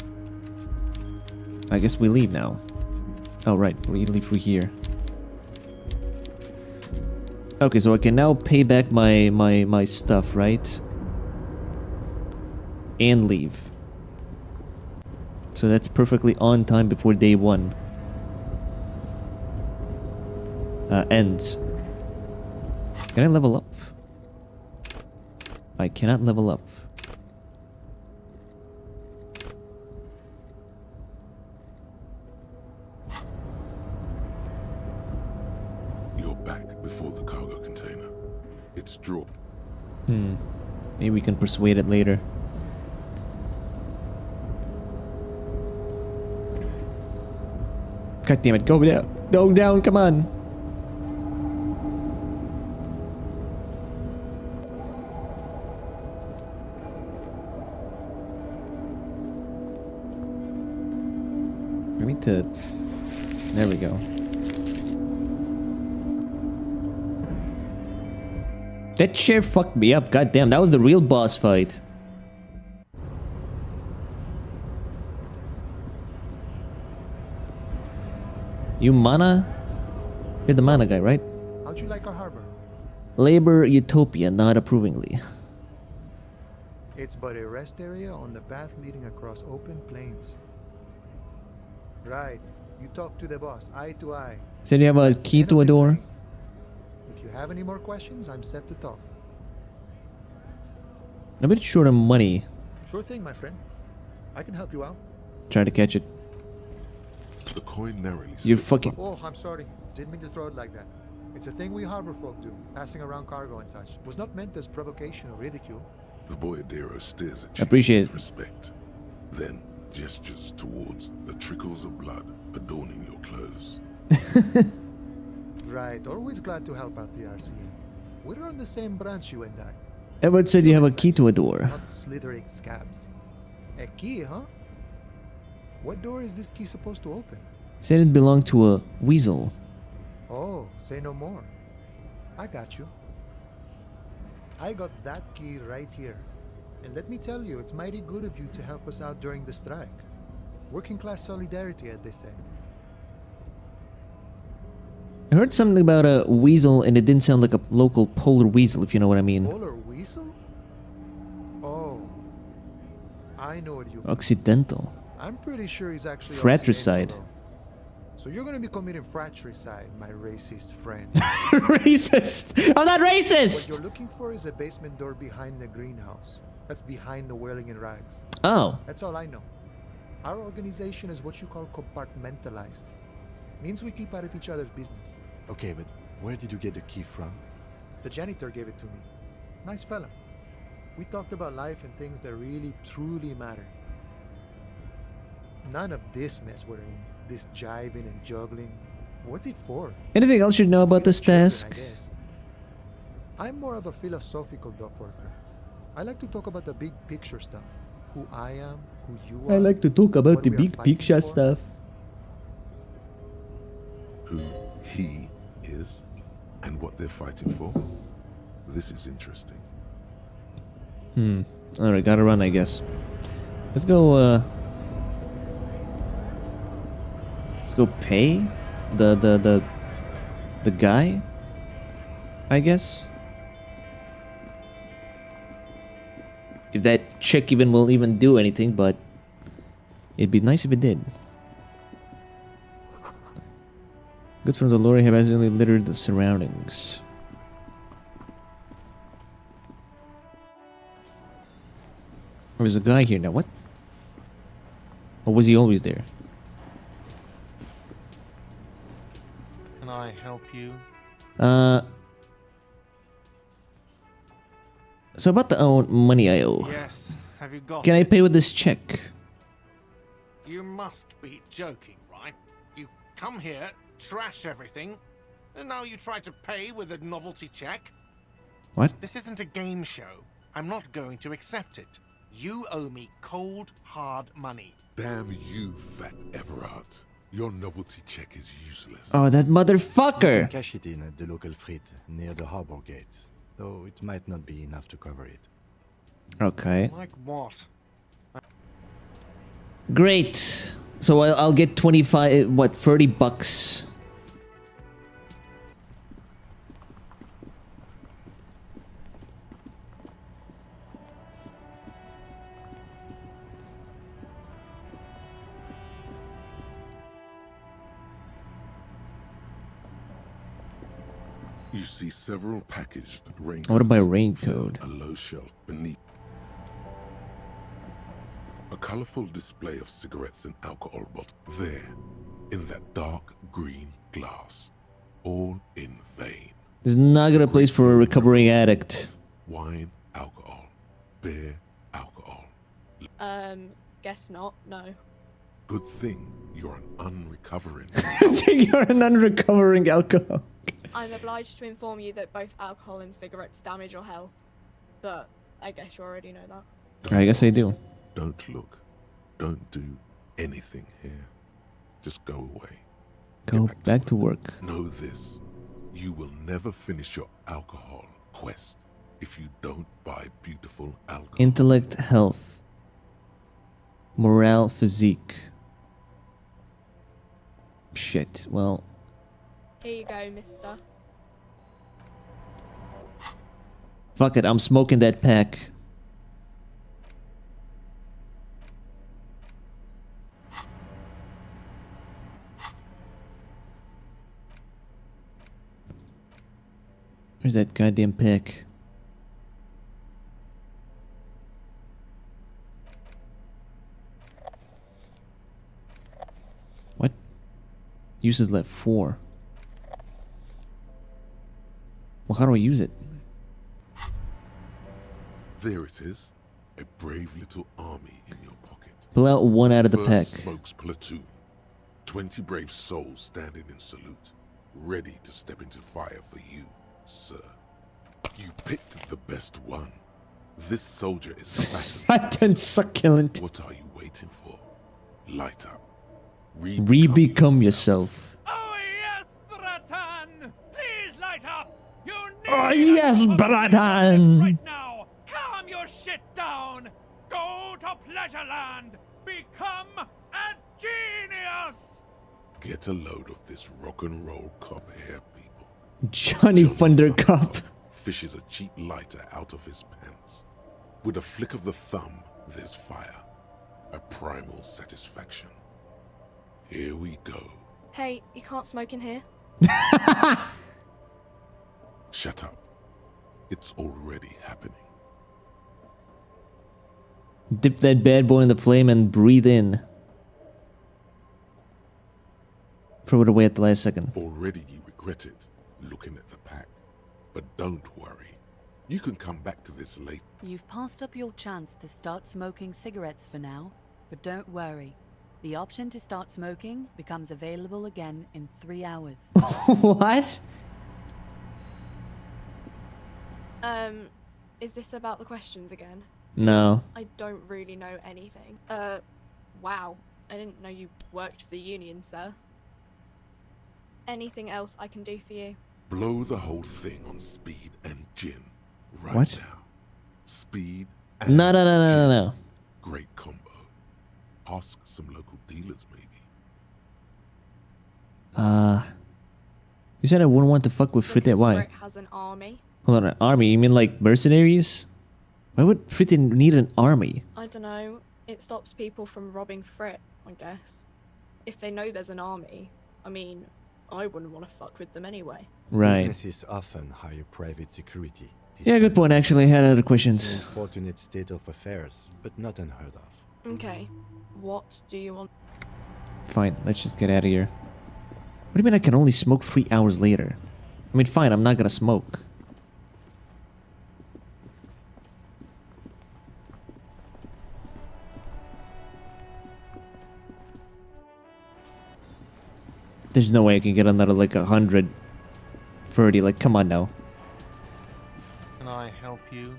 I guess we leave now. Oh, right. We leave through here. Okay, so I can now pay back my stuff, right? And leave. So that's perfectly on time before day 1 ends. Can I level up? I cannot level up. You're back before the cargo container. It's drawn. Maybe we can persuade it later. God damn it, go down. Go down, come on. I need to... There we go. That chair fucked me up, god damn, that was the real boss fight. You mana? You're the mana guy, right? How'd you like our harbor? Labor Utopia, not approvingly. It's but a rest area on the path leading across open plains. Right. You talk to the boss, eye to eye. Said you have a key to a door? If you have any more questions, I'm set to talk. I'm a bit short on money. Sure thing, my friend. I can help you out. Try to catch it. The coin narrowly You slips fucking... Oh, I'm sorry. Didn't mean to throw it like that. It's a thing we harbor folk do, passing around cargo and such. Was not meant as provocation or ridicule. The boyadero stares at you Appreciate with it. respect, then gestures towards the trickles of blood adorning your clothes. Right, always glad to help out the RCM. We're on the same branch, you and I. Edward said you have a key to a door. Not slithering scabs. A key, huh? What door is this key supposed to open? Said it belonged to a weasel. Oh, say no more. I got you. I got that key right here. And let me tell you, it's mighty good of you to help us out during the strike. Working class solidarity, as they say. I heard something about a weasel and it didn't sound like a local polar weasel, if you know what I mean. Polar weasel? Oh. I know what you mean. Occidental. I'm pretty sure he's actually Fratricide. Occidental, though. So you're gonna be committing fratricide, my racist friend. Racist! I'm not racist! What you're looking for is a basement door behind the greenhouse. That's behind the whirling in rags. Oh. That's all I know. Our organization is what you call compartmentalized. Means we keep out of each other's business. Okay, but where did you get the key from? The janitor gave it to me. Nice fella. We talked about life and things that really, truly matter. None of this mess we're in. This jiving and juggling. What's it for? Anything else you know about this task? I guess. I'm more of a philosophical dock worker. I like to talk about the big picture stuff. Who I am, who you are. I like to talk about what the we are big fighting picture for. stuff. Who he is and what they're fighting for. This is interesting. Alright, gotta run, I guess. Let's go, let's go pay the guy, I guess. If that chick will even do anything, but it'd be nice if it did. Goods from the lorry have accidentally littered the surroundings. There's a guy here now. What? Or was he always there? Can I help you? So about the money I owe. Yes. Have you got Can I it? pay with this check? You must be joking, right? You come here, trash everything, and now you try to pay with a novelty check? What? This isn't a game show. I'm not going to accept it. You owe me cold, hard money. Damn you, Fat Everard. Your novelty check is useless. Oh, that You motherfucker! can cash it in at the local frit near the harbor gates, though it might not be enough to cover it. Okay. Like what? Great. So I'll get 25, what, 30 bucks. You see several packaged raincoats. I want to buy a raincoat. A low shelf beneath. A colorful display of cigarettes and alcohol bottles. There, in that dark green glass. All in vain. This is not a place for a recovering addict. Wine, alcohol, beer, alcohol. Guess not. No. Good thing you're an unrecovering. You're an unrecovering alcohol. I'm obliged to inform you that both alcohol and cigarettes damage your health, but I guess you already know that. I guess I do. Don't look. Don't do anything here. Just go away. Go back to work. Know this. You will never finish your alcohol quest if you don't buy beautiful alcohol. Intellect, health, morale, physique. Shit, well... Here you go, mister. Fuck it, I'm smoking that pack. Where's that goddamn pack? What? Uses left 4. Well, how do I use it? There it is. A brave little army in your pocket. Pull out 1 out of the pack. First Smoke's platoon. 20 brave souls standing in salute. Ready to step into fire for you, sir. You picked the best one. This soldier is fat and succulent. What are you waiting for? Light up. Re-become yourself. Oh yes, Bratan! Please light up! You need Oh yes, Bratan! right now! Calm your shit down! Go to Pleasureland! Become a genius! Get a load of this rock and roll cop here, people. Johnny Thundercop. Fishes a cheap lighter out of his pants. With a flick of the thumb, there's fire. A primal satisfaction. Here we go. Hey, you can't smoke in here. Shut up. It's already happening. Dip that bad boy in the flame and breathe in. Throw it away at the last second. Already you regret it, looking at the pack. But don't worry. You can come back to this later. You've passed up your chance to start smoking cigarettes for now, but don't worry. The option to start smoking becomes available again in 3 hours. What? Is this about the questions again? No. I don't really know anything. Wow. I didn't know you worked for the union, sir. Anything else I can do for you? Blow the whole thing on speed and gin. Right What? now. Speed No, no, no, no, no, no. Great combo. Ask some local dealers, maybe. You said I wouldn't want to fuck with Fritte. Why? Frick has an army. Hold on, an army? You mean like mercenaries? Why would Fritte need an army? I don't know. It stops people from robbing Frit, I guess. If they know there's an army, I mean, I wouldn't want to fuck with them anyway. Right. Businesses often hire private security. Yeah, good point. Actually, I had other It's questions. an unfortunate state of affairs, but not unheard of. Okay. What do you want? Fine, let's just get out of here. What do you mean I can only smoke 3 hours later? I mean, fine, I'm not gonna smoke. There's no way I can get another, like, 130. Like, come on now. Can I help you?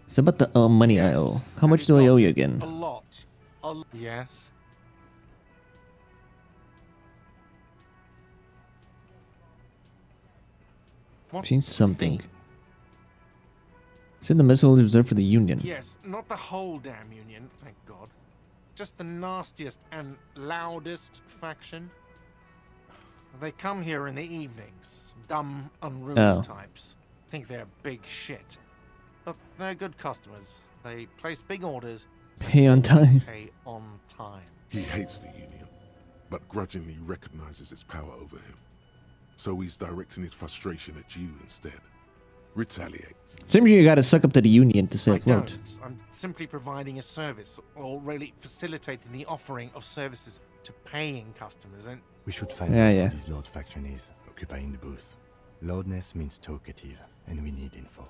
It's about the money I owe. How much do I owe you again? A lot. Yes. I've seen something. Said the missile is reserved for the Union. Yes, not the whole damn union, thank God. Just the nastiest and loudest faction. They come here in the evenings. Dumb, unruly Oh. types. Think they're big shit. But they're good customers. They place big orders. Pay on time. Pay on time. He hates the Union, but grudgingly recognizes its power over him. So he's directing his frustration at you instead. Retaliate. Seems you gotta suck up to the Union to stay I afloat. don't. I'm simply providing a service, or really facilitating the offering of services to paying customers. And We should find Yeah, out yeah. who this Lord faction is, occupying the booth. Loudness means talkative, and we need info.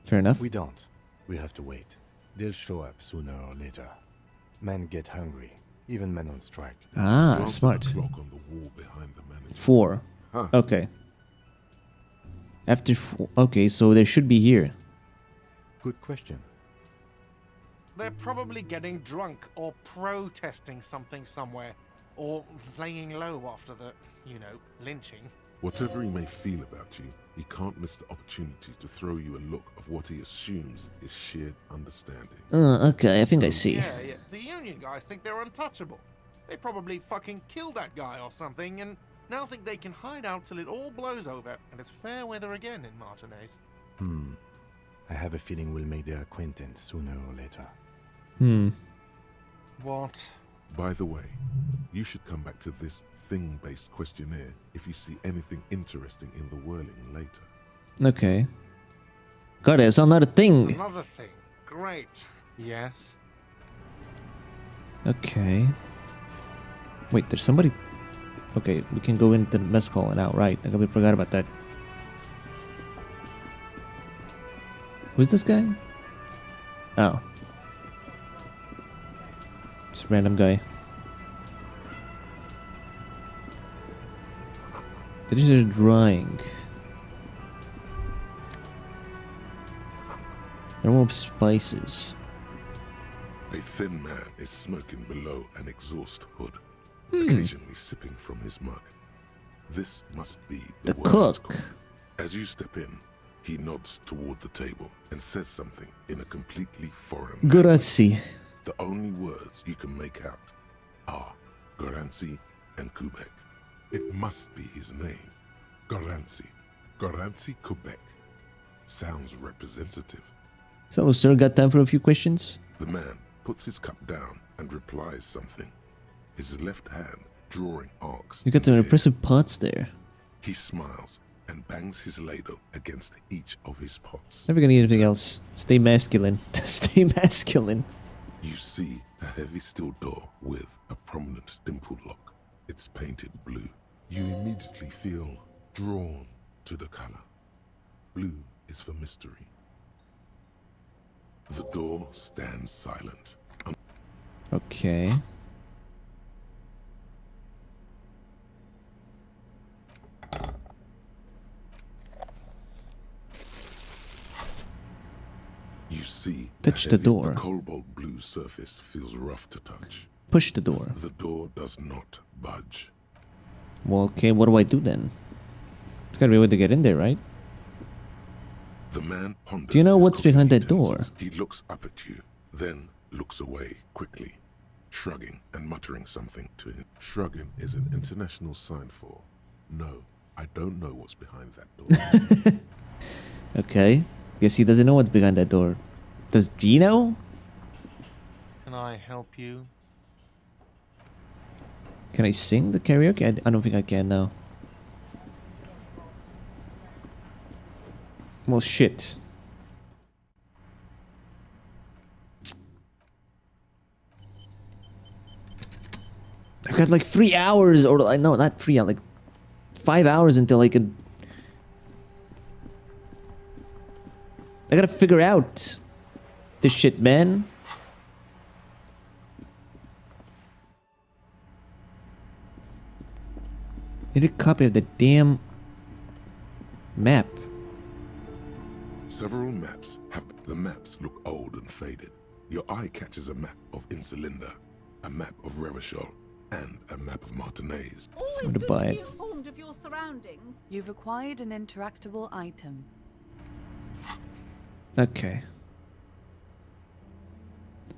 Fair enough. We don't. We have to wait. They'll show up sooner or later. Men get hungry, even men on strike. Ah, Glance at smart. the clock on the wall behind the manager. 4. Huh. Okay. After 4. Okay, so they should be here. Good question. they're probably getting drunk or protesting something somewhere, or laying low after the, you know, lynching. Whatever he may feel about you, he can't miss the opportunity to throw you a look of what he assumes is shared understanding. Okay, I think I see. Yeah. The Union guys think they're untouchable. They probably fucking killed that guy or something, and now think they can hide out till it all blows over, and it's fair weather again in Martinez. I have a feeling we'll make their acquaintance sooner or later. What? By the way, you should come back to this thing-based questionnaire if you see anything interesting in the whirling later. Okay. God, there's another thing. Another thing. Great. Yes. Okay. Wait, there's somebody... Okay, we can go into the mess hall now, right? I completely forgot about that. Who's this guy? Oh. Just a random guy. That is a drawing. Normal spices. A thin man is smoking below an exhaust hood, occasionally sipping from his mug. This must be the cook. As you step in, he nods toward the table and says something in a completely foreign language. Grazie. The only words you can make out are Garanzi and Quebec. It must be his name. Garanzi. Garanzi Quebec. Sounds representative. So, sir, got time for a few questions? The man puts his cup down and replies something. His left hand drawing arcs. You got some impressive pots there. He smiles and bangs his ladle against each of his pots. Never gonna eat anything else. Stay masculine. Stay masculine. You see a heavy steel door with a prominent dimpled lock. It's painted blue. You immediately feel drawn to the color. Blue is for mystery. The door stands silent. Okay. You see, touch the door. The cobalt blue surface feels rough to touch. Push the door. The door does not budge. Well, okay, what do I do then? There's gotta be a way to get in there, right? The man ponders. Do you know what's behind that door? He looks up at you, then looks away quickly, shrugging and muttering something to him. Shrugging is an international sign for, no, I don't know what's behind that door. Okay. Guess he doesn't know what's behind that door. Does he know? Can I help you? Can I sing the karaoke? I don't think I can now. Well, shit. I've got like 3 hours, or no, not 3 hours, like 5 hours until I could. I gotta figure out this shit, man. Need a copy of the damn map. Several maps have. The maps look old and faded. Your eye catches a map of Insulinda, a map of Revachol, and a map of Martinez. Always good to be informed of your surroundings. You've acquired an interactable item. Okay.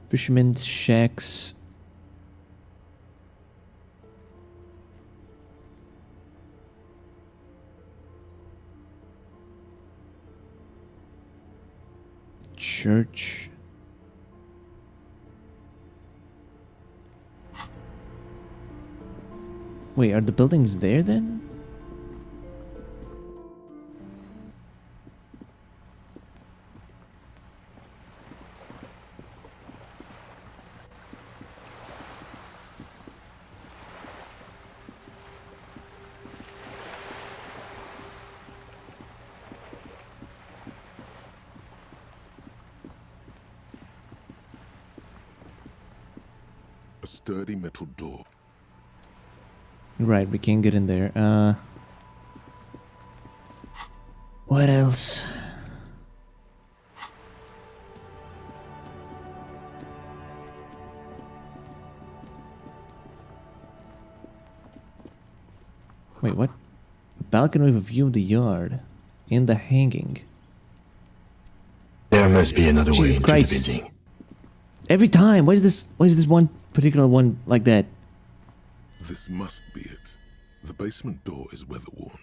Fishermen's shacks. Church. Wait, are the buildings there then? A sturdy metal door. Right, we can't get in there. What else? Wait, what? A balcony with a view of the yard. And the hanging. There must be another way Jesus into Christ. the building. Every time! Why is this one particular one like that? This must be it. The basement door is weather-worn.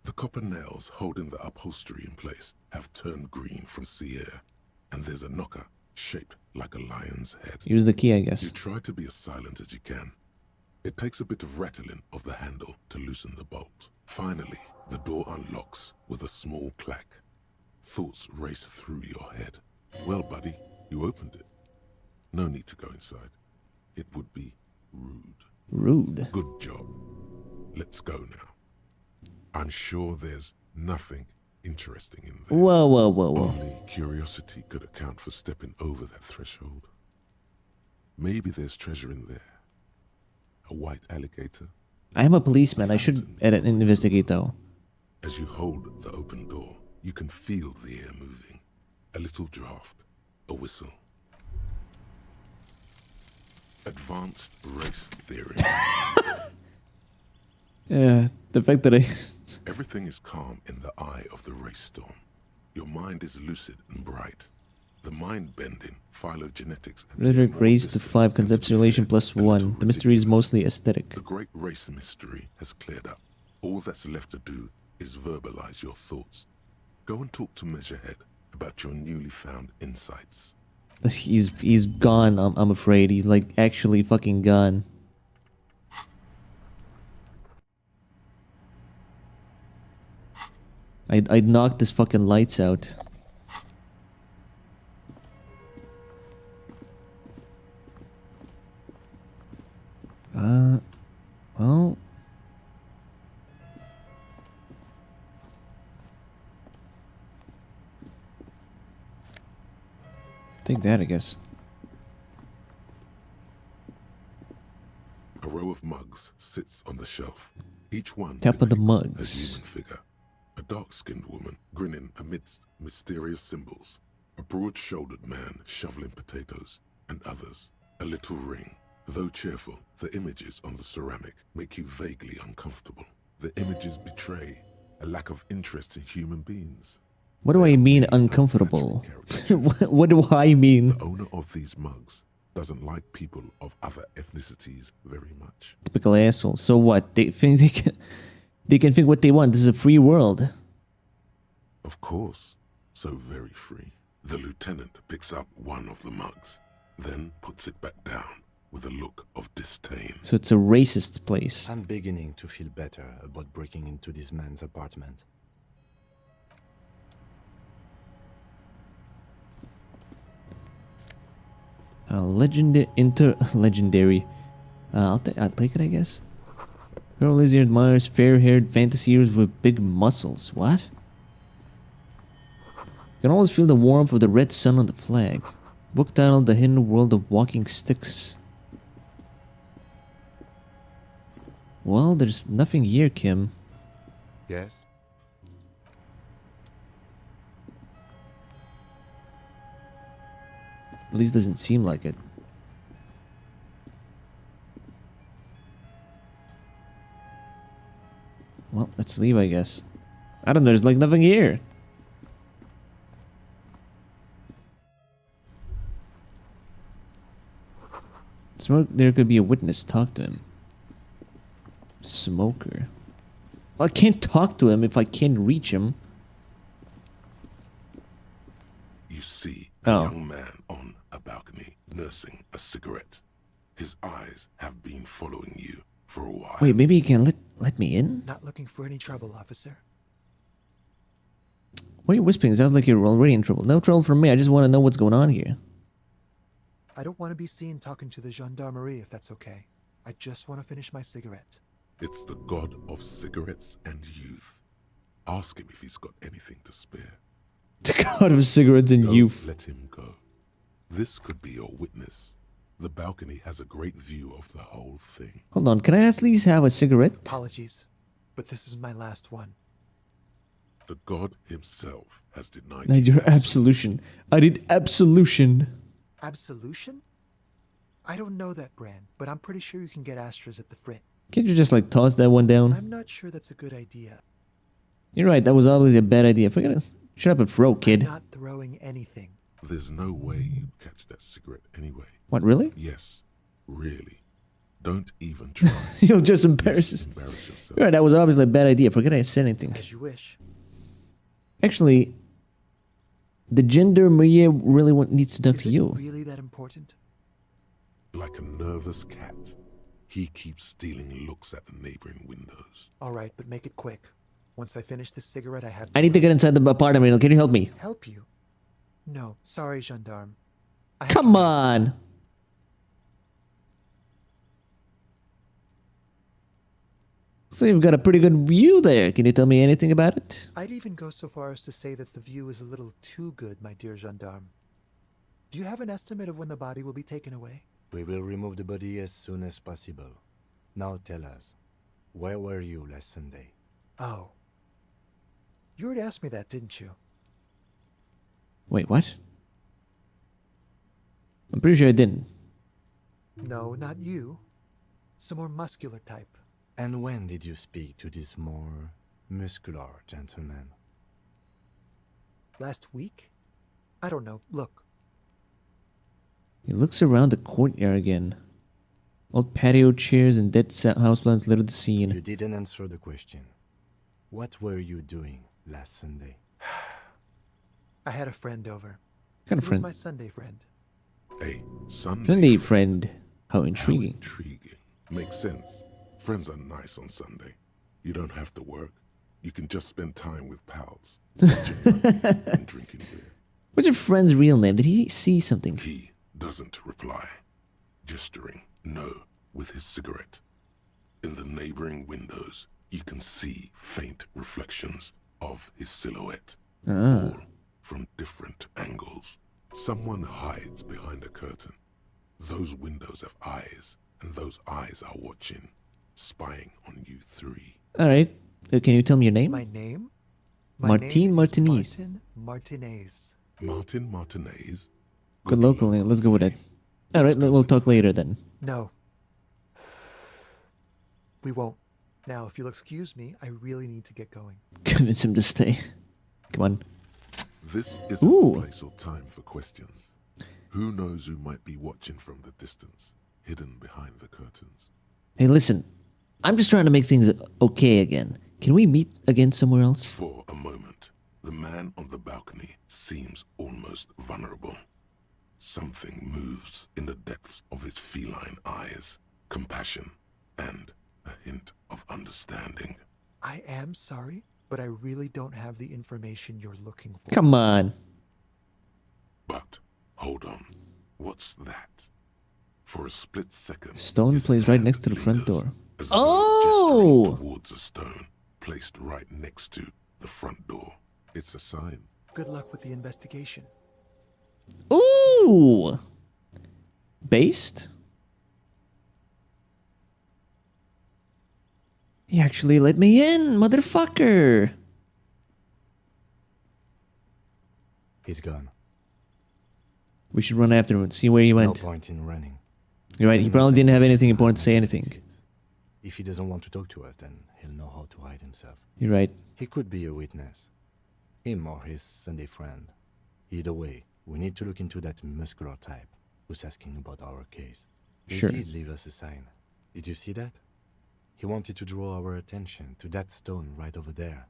The copper nails holding the upholstery in place have turned green from sea air, and there's a knocker shaped like a lion's head. Use the key, I guess. You try to be as silent as you can. It takes a bit of rattling of the handle to loosen the bolt. Finally, the door unlocks with a small clack. Thoughts race through your head. Well, buddy, you opened it. No need to go inside. It would be rude. Rude. Good job. Let's go now. I'm sure there's nothing interesting in there. Whoa, whoa, whoa, whoa. Only curiosity could account for stepping over that threshold. Maybe there's treasure in there. A white alligator. I am a policeman. I should investigate though. As you hold the open door, you can feel the air moving. A little draft, a whistle. Advanced race theory. Yeah, the fact that I... Everything is calm in the eye of the race storm. Your mind is lucid and bright. The mind-bending phylogenetics... Rhetoric raised to 5, conceptualization +1. The mystery is mostly aesthetic. The great race mystery has cleared up. All that's left to do is verbalize your thoughts. Go and talk to Measurehead about your newly found insights. He's gone, I'm afraid. He's like actually fucking gone. I'd knocked his fucking lights out. Well... Take that, I guess. A row of mugs sits on the shelf. Each one Tap of the depicts mugs. a human figure. A dark-skinned woman grinning amidst mysterious symbols. A broad-shouldered man shoveling potatoes, and others. A little ring. Though cheerful, the images on the ceramic make you vaguely uncomfortable. The images betray a lack of interest in human beings. What do I mean uncomfortable? What do I mean? The owner of these mugs doesn't like people of other ethnicities very much. Typical asshole. So what? They think they can think what they want. This is a free world. Of course. So very free. The lieutenant picks up one of the mugs, then puts it back down with a look of disdain. So it's a racist place. I'm beginning to feel better about breaking into this man's apartment. Legendary. I'll take it, I guess. Girl Lizzie admires fair-haired fantasiers with big muscles. What? You can always feel the warmth of the red sun on the flag. Book titled The Hidden World of Walking Sticks. Well, there's nothing here, Kim. Yes? At least doesn't seem like it. Well, let's leave, I guess. I don't know, there's like nothing here. Smoke, there could be a witness. Talk to him. Smoker. Well, I can't talk to him if I can't reach him. You see a young man on a balcony nursing a cigarette. His eyes have been following you for a while. Wait, maybe he can let me in? Not looking for any trouble, officer. What are you whispering? It sounds like you're already in trouble. No trouble for me. I just want to know what's going on here. I don't want to be seen talking to the gendarmerie if that's okay. I just want to finish my cigarette. It's the god of cigarettes and youth. Ask him if he's got anything to spare. The god of cigarettes and youth. Don't let him go. This could be your witness. The balcony has a great view of the whole thing. Hold on, can I at least have a cigarette? Apologies, but this is my last one. The god himself has denied Now your absolution. I did absolution. Absolution? I don't know that brand, but I'm pretty sure you can get Astras at the Frit. Can't you just like toss that one down? I'm not sure that's a good idea. You're right, that was obviously a bad idea. Forget it. Shut up and throw, kid. I'm not throwing anything. There's no way you'd catch that cigarette anyway. What, really? Yes, really. Don't even try. You'll just embarrass us. Right, that was obviously a bad idea. Forget I said anything. As you wish. Actually, the gender Maria really needs to talk to you. Really that important? Like a nervous cat, he keeps stealing looks at the neighboring windows. All right, but make it quick. Once I finish this cigarette, I have to... I need to get inside the apartment. Can you help me? Help you? No, sorry, gendarme. Come on. So you've got a pretty good view there. Can you tell me anything about it? I'd even go so far as to say that the view is a little too good, my dear gendarme. Do you have an estimate of when the body will be taken away? We will remove the body as soon as possible. Now tell us, where were you last Sunday? Oh. You already asked me that, didn't you? Wait, what? I'm pretty sure I didn't. No, not you. Some more muscular type. And when did you speak to this more muscular gentleman? Last week? I don't know. Look. He looks around the courtyard again. Old patio chairs and dead houseplants litter the scene. You didn't answer the question. What were you doing last Sunday? I had a friend over. What kind of He friend? was my Sunday friend. A Sunday Sunday friend. How intriguing. Intriguing. Makes sense. Friends are nice on Sunday. You don't have to work. You can just spend time with pals. And drinking beer. What's your friend's real name? Did he see something? He doesn't reply. Gesturing no with his cigarette. In the neighboring windows, you can see faint reflections of his silhouette. All from different angles. Someone hides behind a curtain. Those windows have eyes, and those eyes are watching, spying on you three. Alright. Can you tell me your name? My name? Martin Martinez. Martin Martinez. Martin Martinez? Good local name. Let's go with it. Alright, we'll talk later then. No. We won't. Now, if you'll excuse me, I really need to get going. Convince him to stay. Come on. This isn't the place or time for questions. Who knows who might be watching from the distance, hidden behind the curtains. Hey, listen. I'm just trying to make things okay again. Can we meet again somewhere else? For a moment, the man on the balcony seems almost vulnerable. Something moves in the depths of his feline eyes. Compassion and a hint of understanding. I am sorry, but I really don't have the information you're looking for. Come on. But, hold on. What's that? For a split second... Stone plays right next to the front door. As though gesturing towards a stone placed right next to the front door. It's a sign. Good luck with the investigation. Ooh! Based? He actually let me in, motherfucker! He's gone. We should run after him and see where he went. No point in running. You're right, he probably didn't have anything important to say anything. If he doesn't want to talk to us, then he'll know how to hide himself. You're right. He could be a witness. Him or his Sunday friend. Either way, we need to look into that muscular type who's asking about our case. Sure. He did leave us a sign. Did you see that? He wanted to draw our attention to that stone right over there.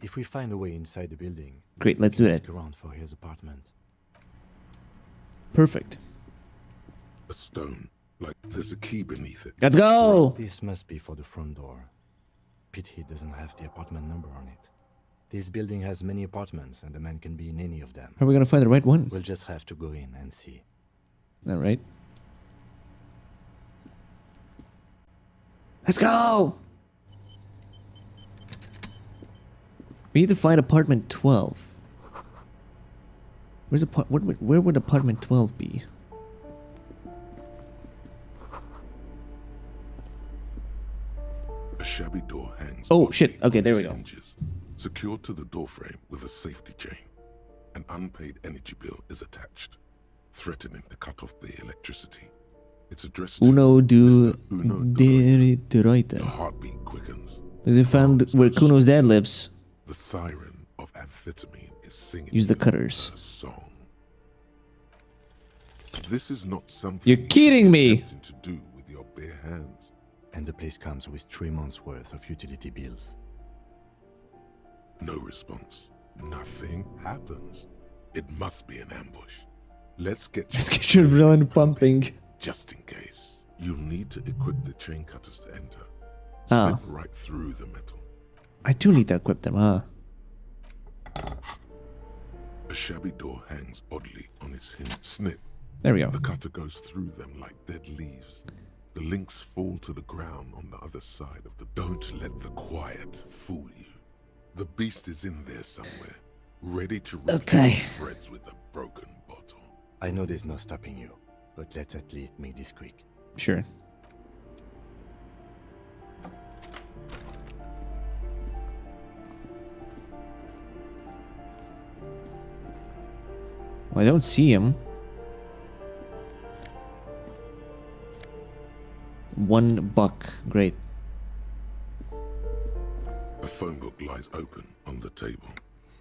If we find a way inside the building, great, let's we do can that. ask around for his apartment. Perfect. A stone. Like there's a key beneath it. Let's go! This must be for the front door. Pity doesn't have the apartment number on it. This building has many apartments and the man can be in any of them. How are we gonna find the right one? We'll just have to go in and see. Alright. Let's go! We need to find apartment 12. Where would apartment 12 be? A shabby door hangs. Oh shit, okay, there we go. Hinges, secured to the doorframe with a safety chain. An unpaid energy bill is attached, threatening to cut off the electricity. It's addressed to Uno Mr. Uno de Deroita. The heartbeat quickens. Because we found where Kuno's dad lives. The siren of amphetamine is singing. Use the cutters. A song. This is not something You're kidding me! to do with bare hands. And the place comes with 3 months' worth of utility bills. No response. Nothing happens. It must be an ambush. Let's get your adrenaline pumping. Just in case. You'll need to equip the chain cutters to enter. Ah. Slip right through the metal. I do need to equip them, huh? A shabby door hangs oddly on its hinge. Snip. There we go. The cutter goes through them like dead leaves. The links fall to the ground on the other side of the... Don't let the quiet fool you. The beast is in there somewhere, ready to rip shreds with a broken bottle. I know there's no stopping you, but let's at least make this quick. Sure. Well, I don't see him. $1. Great. A phone book lies open on the table,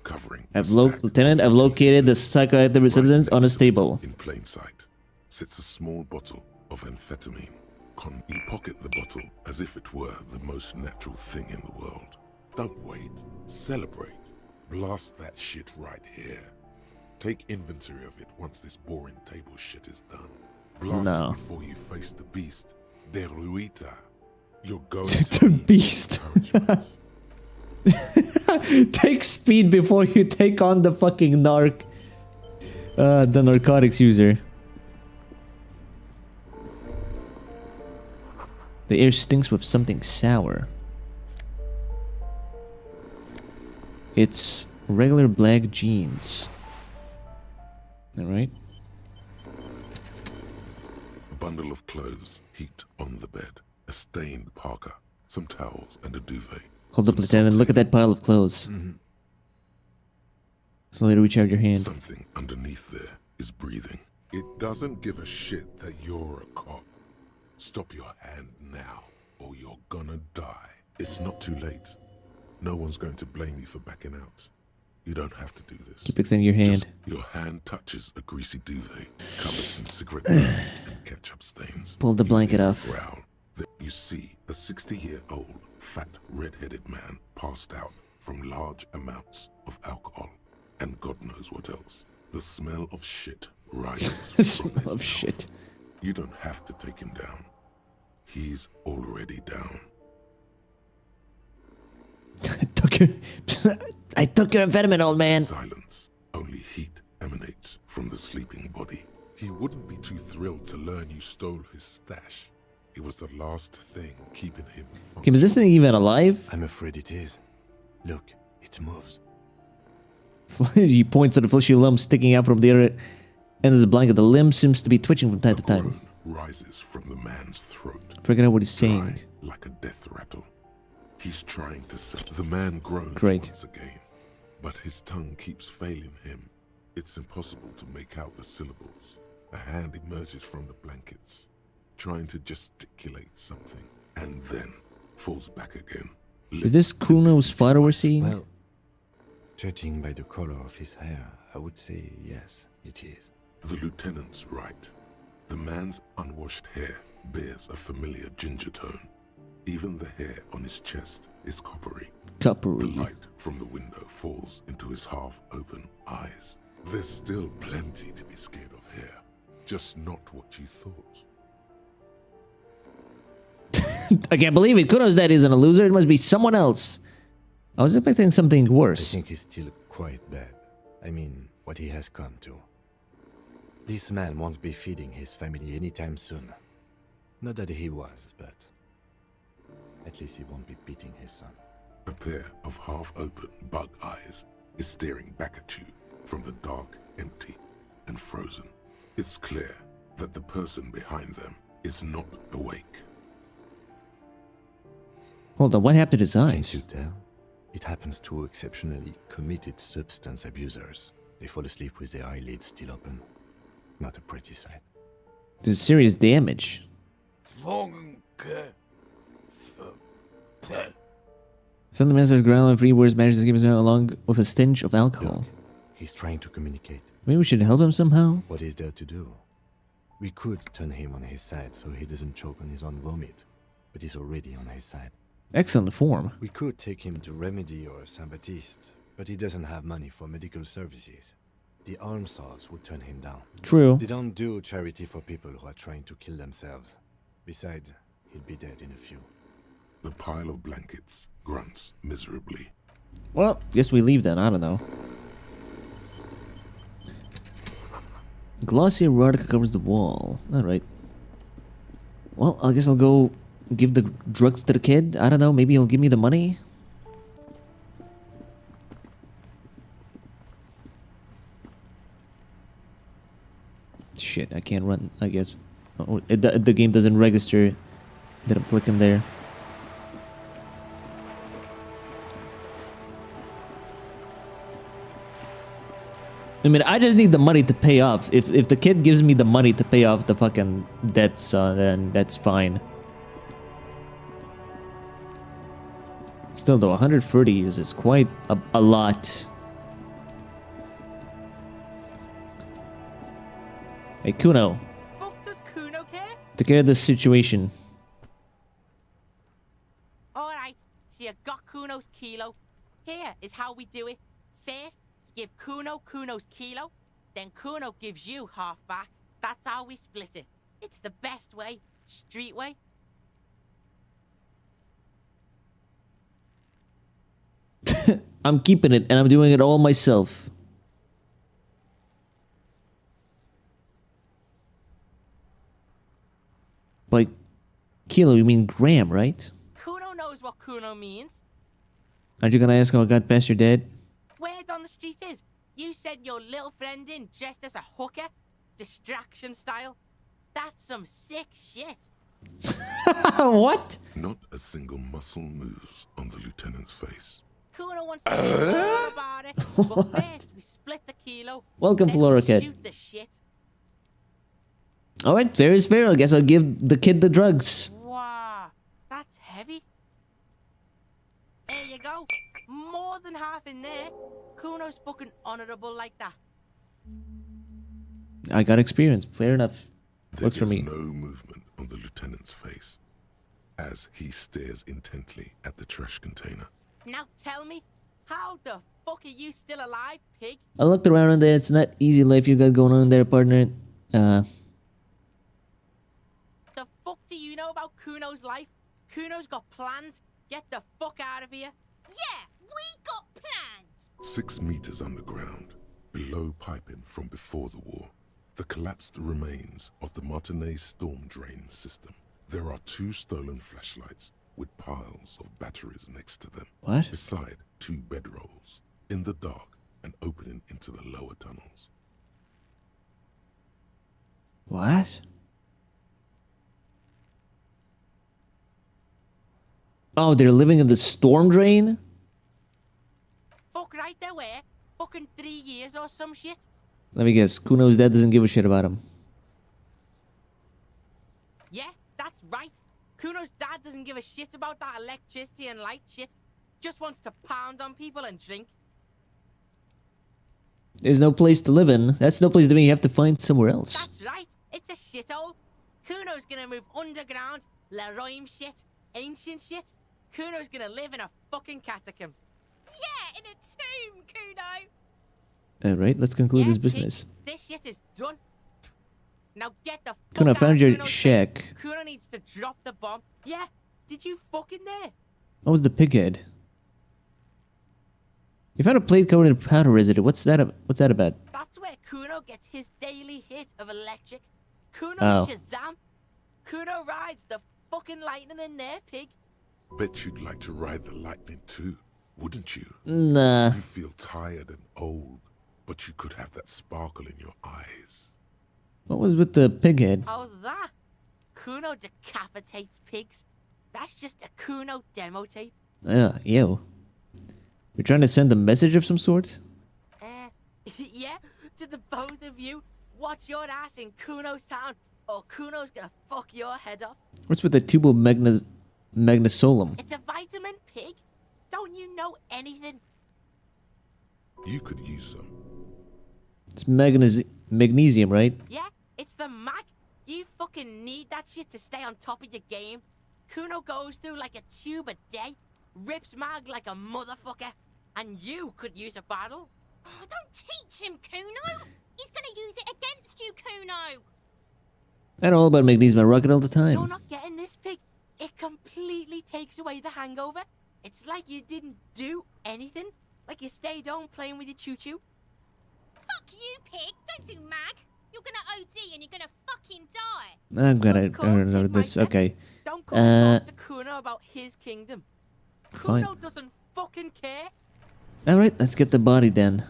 covering. Lieutenant, I've located the psychoactive substance on his table. In plain sight sits a small bottle of amphetamine. You pocket the bottle as if it were the most natural thing in the world. Don't wait. Celebrate. Blast that shit right here. Take inventory of it once this boring table shit is done. Blast it before you face the beast. Deruita. You're going to the beast. Take speed before you take on the fucking the narcotics user. The air stinks with something sour. It's regular black jeans. Alright. A bundle of clothes heaped on the bed. A stained parka, some towels, and a duvet. Hold up, Lieutenant. Look at that pile of clothes. Slowly reach out your hand. Something underneath there is breathing. It doesn't give a shit that you're a cop. Stop your hand now, or you're gonna die. It's not too late. No one's going to blame you for backing out. You don't have to do this. Keep extending your hand. Just your hand touches a greasy duvet covered in cigarette burns and ketchup stains. Pull the blanket off. Growl. You see a 60-year-old, fat, red-headed man passed out from large amounts of alcohol and God knows what else. The smell of shit rises. The smell of shit. You don't have to take him down. He's already down. I took your amphetamine, old man. Silence. Only heat emanates from the sleeping body. He wouldn't be too thrilled to learn you stole his stash. It was the last thing keeping him Okay, is this thing even alive? I'm afraid it is. Look, it moves. He points at the fleshy lump sticking out from the other end of the blanket. The limb seems to be twitching from time to time. Rises from the man's throat. Forget out what he's saying. Like a death rattle. He's trying to say. The man groans once again, but his tongue keeps failing him. It's impossible to make out the syllables. A hand emerges from the blankets, trying to gesticulate something, and then falls back again. Is this Kuno's father we're seeing? Well, judging by the color of his hair, I would say yes, it is. The lieutenant's right. The man's unwashed hair bears a familiar ginger tone. Even the hair on his chest is coppery. Coppery. The light from the window falls into his half-open eyes. There's still plenty to be scared of here. Just not what you thought. I can't believe it. Kuno's dad isn't a loser. It must be someone else. I was expecting something worse. I think he's still quite bad. I mean, what he has come to. This man won't be feeding his family anytime soon. Not that he was, but at least he won't be beating his son. A pair of half-open bug eyes is staring back at you from the dark, empty, and frozen. It's clear that the person behind them is not awake. Hold on, what happened to his eyes? Can't you tell? It happens to exceptionally committed substance abusers. They fall asleep with their eyelids still open. Not a pretty sight. There's serious damage. Some of the master's ground on free words manages to keep him along with a stench of alcohol. Look, he's trying to communicate. Maybe we should help him somehow? What is there to do? We could turn him on his side so he doesn't choke on his own vomit, but he's already on his side. Excellent form. We could take him to Remedy or Saint Baptiste, but he doesn't have money for medical services. The almshouse would turn him down. True. They don't do charity for people who are trying to kill themselves. Besides, he'll be dead in a few. The pile of blankets grunts miserably. Well, guess we leave then. I don't know. Glossy erotica covers the wall. Alright. Well, I guess I'll go give the drugs to the kid. I don't know. Maybe he'll give me the money. Shit, I can't run, I guess. Oh, the game doesn't register that I'm clicking there. I mean, I just need the money to pay off. If the kid gives me the money to pay off the fucking debts, then that's fine. Still though, 130 is quite a lot. Hey, Kuno. Fuck does Kuno care? Take care of this situation. Alright, so you got Kuno's kilo. Here is how we do it. First, you give Kuno Kuno's kilo, then Kuno gives you half back. That's how we split it. It's the best way. Street way. I'm keeping it, and I'm doing it all myself. By kilo, you mean gram, right? Kuno knows what Kuno means. Aren't you gonna ask how I got past your dad? Word on the street is, you sent your little friend in dressed as a hooker, distraction style. That's some sick shit. What? Not a single muscle moves on the lieutenant's face. Kuno wants to hear more about it, but first we split the kilo. Welcome, then Flora we Kid. shoot the shit. Alright, fair is fair. I guess I'll give the kid the drugs. Wow, that's heavy. There you go. More than half in there. Kuno's fucking honorable like that. I got experience. Fair enough. There Works for is me. no movement on the lieutenant's face as he stares intently at the trash container. Now tell me, how the fuck are you still alive, pig? I looked around in there. It's not easy life you got going on there, partner. The fuck do you know about Kuno's life? Kuno's got plans. Get the fuck out of here. Yeah, we got plans. 6 meters underground, below piping from before the war, the collapsed remains of the Martinez storm drain system. There are 2 stolen flashlights with piles of batteries next to them. What? Beside 2 bedrolls, in the dark and opening into the lower tunnels. What? Oh, they're living in the storm drain? Fuck right there where? Fucking 3 years or some shit? Let me guess. Kuno's dad doesn't give a shit about him. Yeah, that's right. Kuno's dad doesn't give a shit about that electricity and light shit. Just wants to pound on people and drink. There's no place to live in. That's no place to be. You have to find somewhere else. That's right. It's a shithole. Kuno's gonna move underground. Leroy shit. Ancient shit. Kuno's gonna live in a fucking catacomb. Yeah, in a tomb, Kuno. Alright, let's conclude this Pig, business. this shit is done. Now get the fuck Kuno, I out found of your Kuno's shack. face. Kuno needs to drop the bomb. Yeah, did you fucking there? What was the pig head? You found a plate covered in powder residue. What's that about? That's where Kuno gets his daily hit of electric. Kuno Oh. Shazam. Kuno rides the fucking lightning in there, pig. Bet you'd like to ride the lightning too, wouldn't you? Nah. You feel tired and old, but you could have that sparkle in your eyes. What was with the pig head? Oh, that? Kuno decapitates pigs. That's just a Kuno demo tape. Ew. You're trying to send a message of some sort? Yeah, to the both of you. Watch your ass in Kuno's town, or Kuno's gonna fuck your head off. What's with the tubo magnesolum? It's a vitamin, pig. Don't you know anything? You could use some. It's magnesium, right? Yeah, it's the mag. You fucking need that shit to stay on top of your game. Kuno goes through like a tube a day, rips Mag like a motherfucker, and you could use a bottle. Oh, don't teach him, Kuno! He's gonna use it against you, Kuno! I know all about magnesium and rocket all the You're time. not getting this, Pig. It completely takes away the hangover. It's like you didn't do anything. Like you stayed home playing with your choo-choo. Fuck you, Pig! Don't do Mag! You're gonna OD and you're gonna fucking die! I'm gonna know this. Okay. Don't go and talk to Kuno about his kingdom. Fine. Kuno doesn't fucking care. Alright, let's get the body then.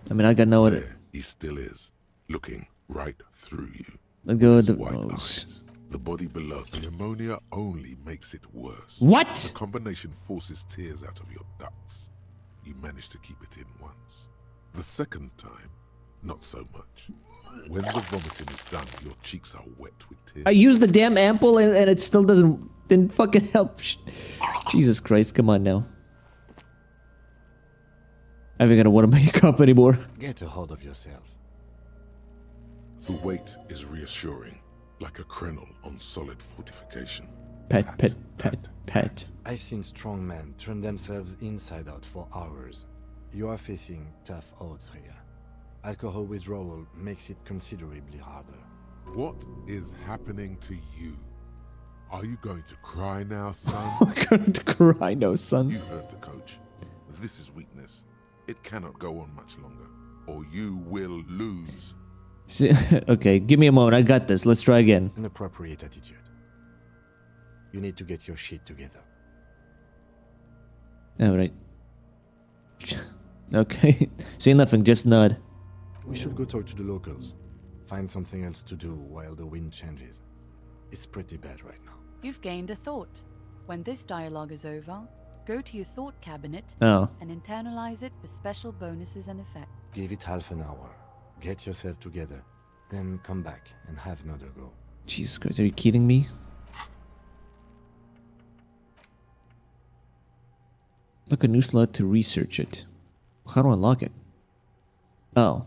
I mean, I got no other. There he still is, looking right through you. Let's go with His the white nose. eyes. The body below. The ammonia only makes it worse. What? The combination forces tears out of your ducts. You manage to keep it in once. The second time, not so much. When the vomiting is done, your cheeks are wet with tears. I used the damn ampoule and it still didn't fucking help. Jesus Christ, come on now. I think I don't want to make up anymore. Get a hold of yourself. The weight is reassuring, like a krenel on solid fortification. Pet. I've seen strong men turn themselves inside out for hours. You are facing tough odds here. Alcohol withdrawal makes it considerably harder. What is happening to you? Are you going to cry now, son? I'm going to cry now, son. You heard the coach. This is weakness. It cannot go on much longer, or you will lose. Okay, give me a moment. I got this. Let's try again. An appropriate attitude. You need to get your shit together. Alright. Okay. See nothing, just nod. We should go talk to the locals. Find something else to do while the wind changes. It's pretty bad right now. You've gained a thought. When this dialogue is over, go to your thought cabinet Oh. and internalize it for special bonuses and effects. Give it half an hour. Get yourself together. Then come back and have another go. Jesus Christ, are you kidding me? Look, a new slot to research it. How do I unlock it? Oh.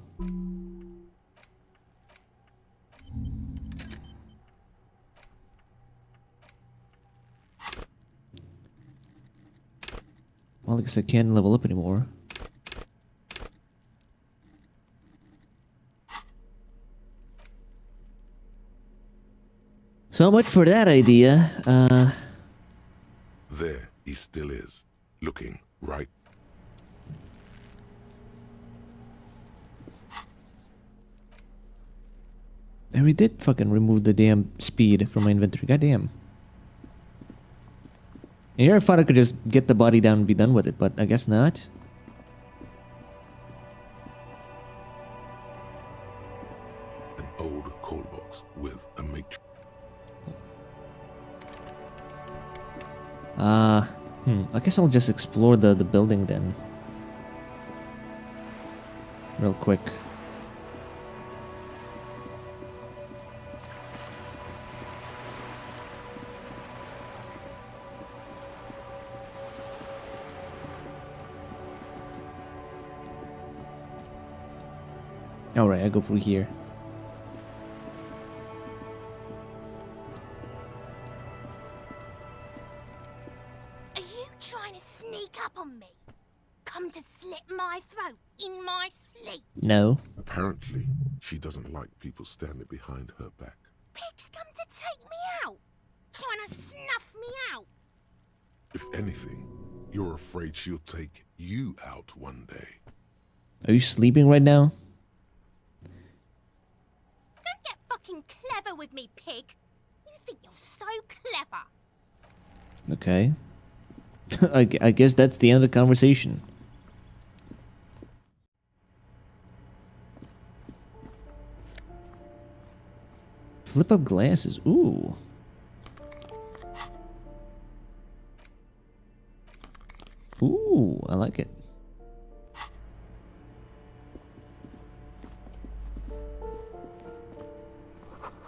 Well, I guess I can't level up anymore. So much for that idea. There he still is, looking right. And we did fucking remove the damn speed from my inventory. Goddamn. And here I thought I could just get the body down and be done with it, but I guess not. An old call box with a matrix. I guess I'll just explore the building then. Real quick. Alright, I go through here. Are you trying to sneak up on me? Come to slit my throat in my sleep? No. Apparently, she doesn't like people standing behind her back. Pig's come to take me out, trying to snuff me out. If anything, you're afraid she'll take you out one day. Are you sleeping right now? Don't get fucking clever with me, Pig. You think you're so clever. Okay. I guess that's the end of the conversation. Flip up glasses. Ooh. Ooh, I like it.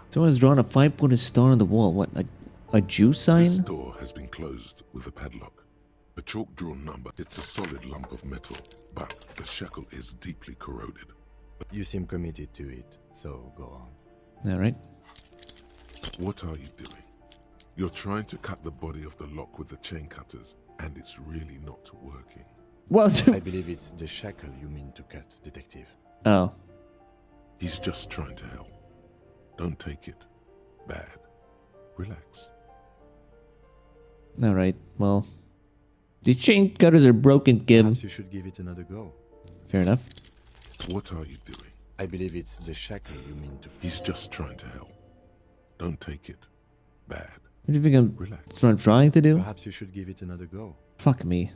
Someone's drawn a 5-pointed star on the wall. What, a Jew sign? This door has been closed with a padlock. A chalk-drawn number. It's a solid lump of metal, but the shackle is deeply corroded. You seem committed to it, so go on. Alright. What are you doing? You're trying to cut the body of the lock with the chain cutters, and it's really not working. What? I believe it's the shackle you mean to cut, Detective. Oh. He's just trying to help. Don't take it bad. Relax. Alright, well. The chain cutters are broken, Kim. Perhaps you should give it another go. Fair enough. What are you doing? I believe it's the shackle you mean to... He's just trying to help. Don't take it bad. What do you think I'm Relax. what I'm trying to do? Perhaps you should give it another go. Fuck me.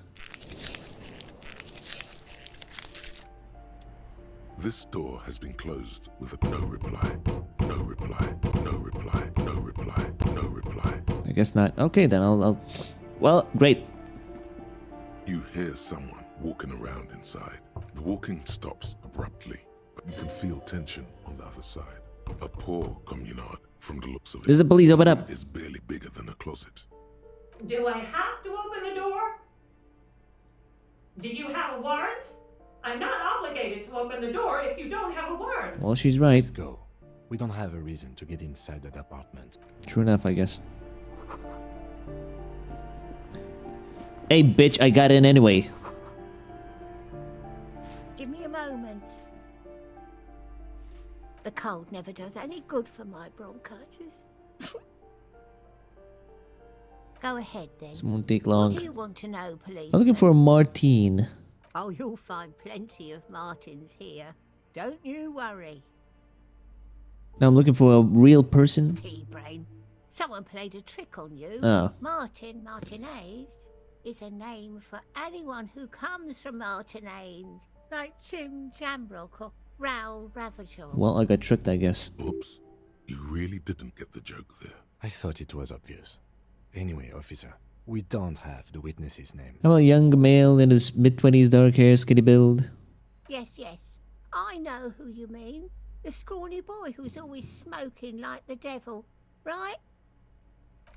This door has been closed with a no reply. No reply. No reply. No reply. No reply. I guess not. Okay, then I'll... Well, great. You hear someone walking around inside. The walking stops abruptly, but you can feel tension on the other side. A poor communard, from the looks of it. This is the police, open up. Is barely bigger than a closet. Do I have to open the door? Do you have a warrant? I'm not obligated to open the door if you don't have a warrant. Well, she's right. Let's go. We don't have a reason to get inside that apartment. True enough, I guess. Hey, bitch, I got in anyway. Give me a moment. The cold never does any good for my bronchitis. Go ahead then. This won't take long. What do you want to know, police? I'm looking for a Martine. Oh, you'll find plenty of Martins here. Don't you worry. Now I'm looking for a real person. Pea-brain. Someone played a trick on you. Oh. Martinez is a name for anyone who comes from Martinez, like Tim Jambrock or Raoul Ravachol. Well, I got tricked, I guess. Oops. You really didn't get the joke there. I thought it was obvious. Anyway, officer, we don't have the witness's name. I'm a young male in his mid-20s, dark hair, skinny build. Yes, I know who you mean. The scrawny boy who's always smoking like the devil, right?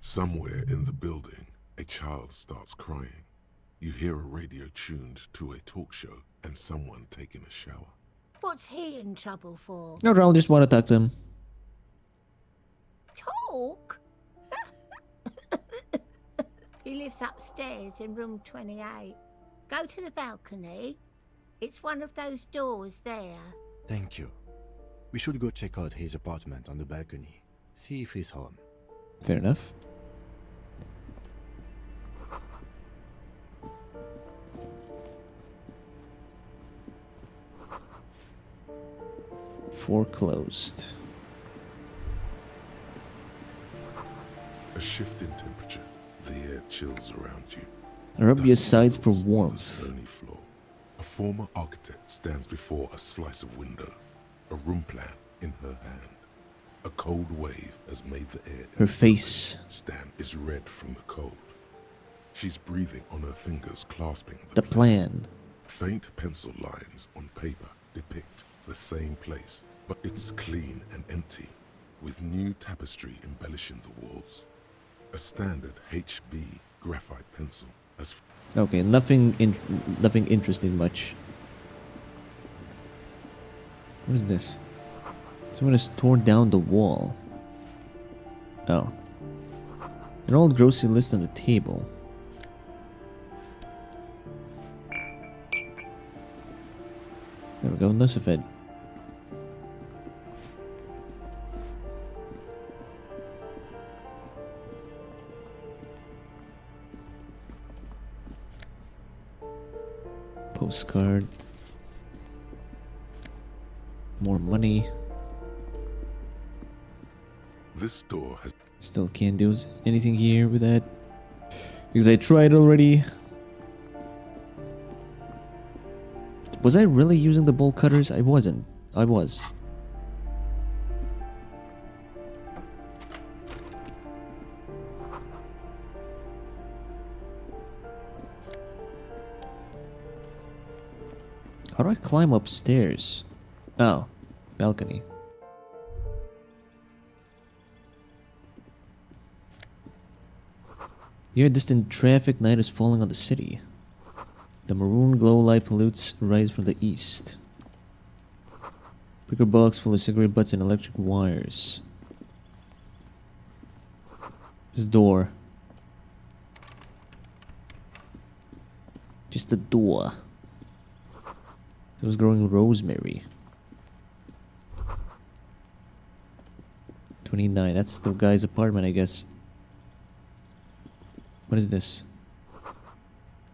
Somewhere in the building, a child starts crying. You hear a radio tuned to a talk show and someone taking a shower. What's he in trouble for? No, I just want to talk to him. Talk? He lives upstairs in room 28. Go to the balcony. It's one of those doors there. Thank you. We should go check out his apartment on the balcony. See if he's home. Fair enough. Foreclosed. A shift in temperature. The air chills around you. Rub your Dust sides for settles on warmth. the stony floor. A former architect stands before a slice of window. A room plan in her hand. A cold wave has made the air. Her face. Stan is red from the cold. She's breathing on her fingers, clasping The plan. Faint pencil lines on paper depict the same place, but it's clean and empty, with new tapestry embellishing the walls. A standard HB graphite pencil as Okay, nothing interesting much. What is this? Someone has torn down the wall. Oh. An old grocery list on the table. There we go, Nusafed. Postcard. More money. this door has. Still can't do anything here with that. Because I tried already. Was I really using the bolt cutters? I wasn't. I was. How do I climb upstairs? Oh, balcony. Here, distant traffic, night is falling on the city. The maroon glow light pollutes rise from the east. Breaker box full of cigarette butts and electric wires. This door. Just a door. It was growing rosemary. 29. That's the guy's apartment, I guess. What is this?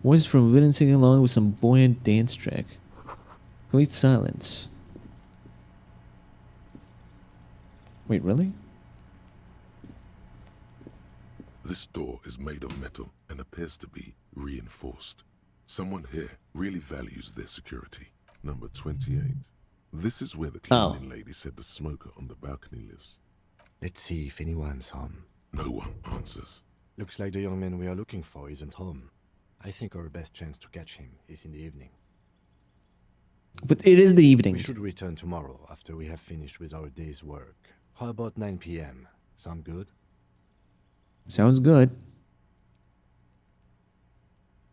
Voice from within singing along with some buoyant dance track. Complete silence. Wait, really? This door is made of metal and appears to be reinforced. Someone here really values their security. Number 28. This is where the cleaning lady said the smoker on the balcony lives. Let's see if anyone's home. No one answers. Looks like the young man we are looking for isn't home. I think our best chance to catch him is in the evening. But it is the evening. We should return tomorrow after we have finished with our day's work. How about 9 p.m.? Sound good? Sounds good.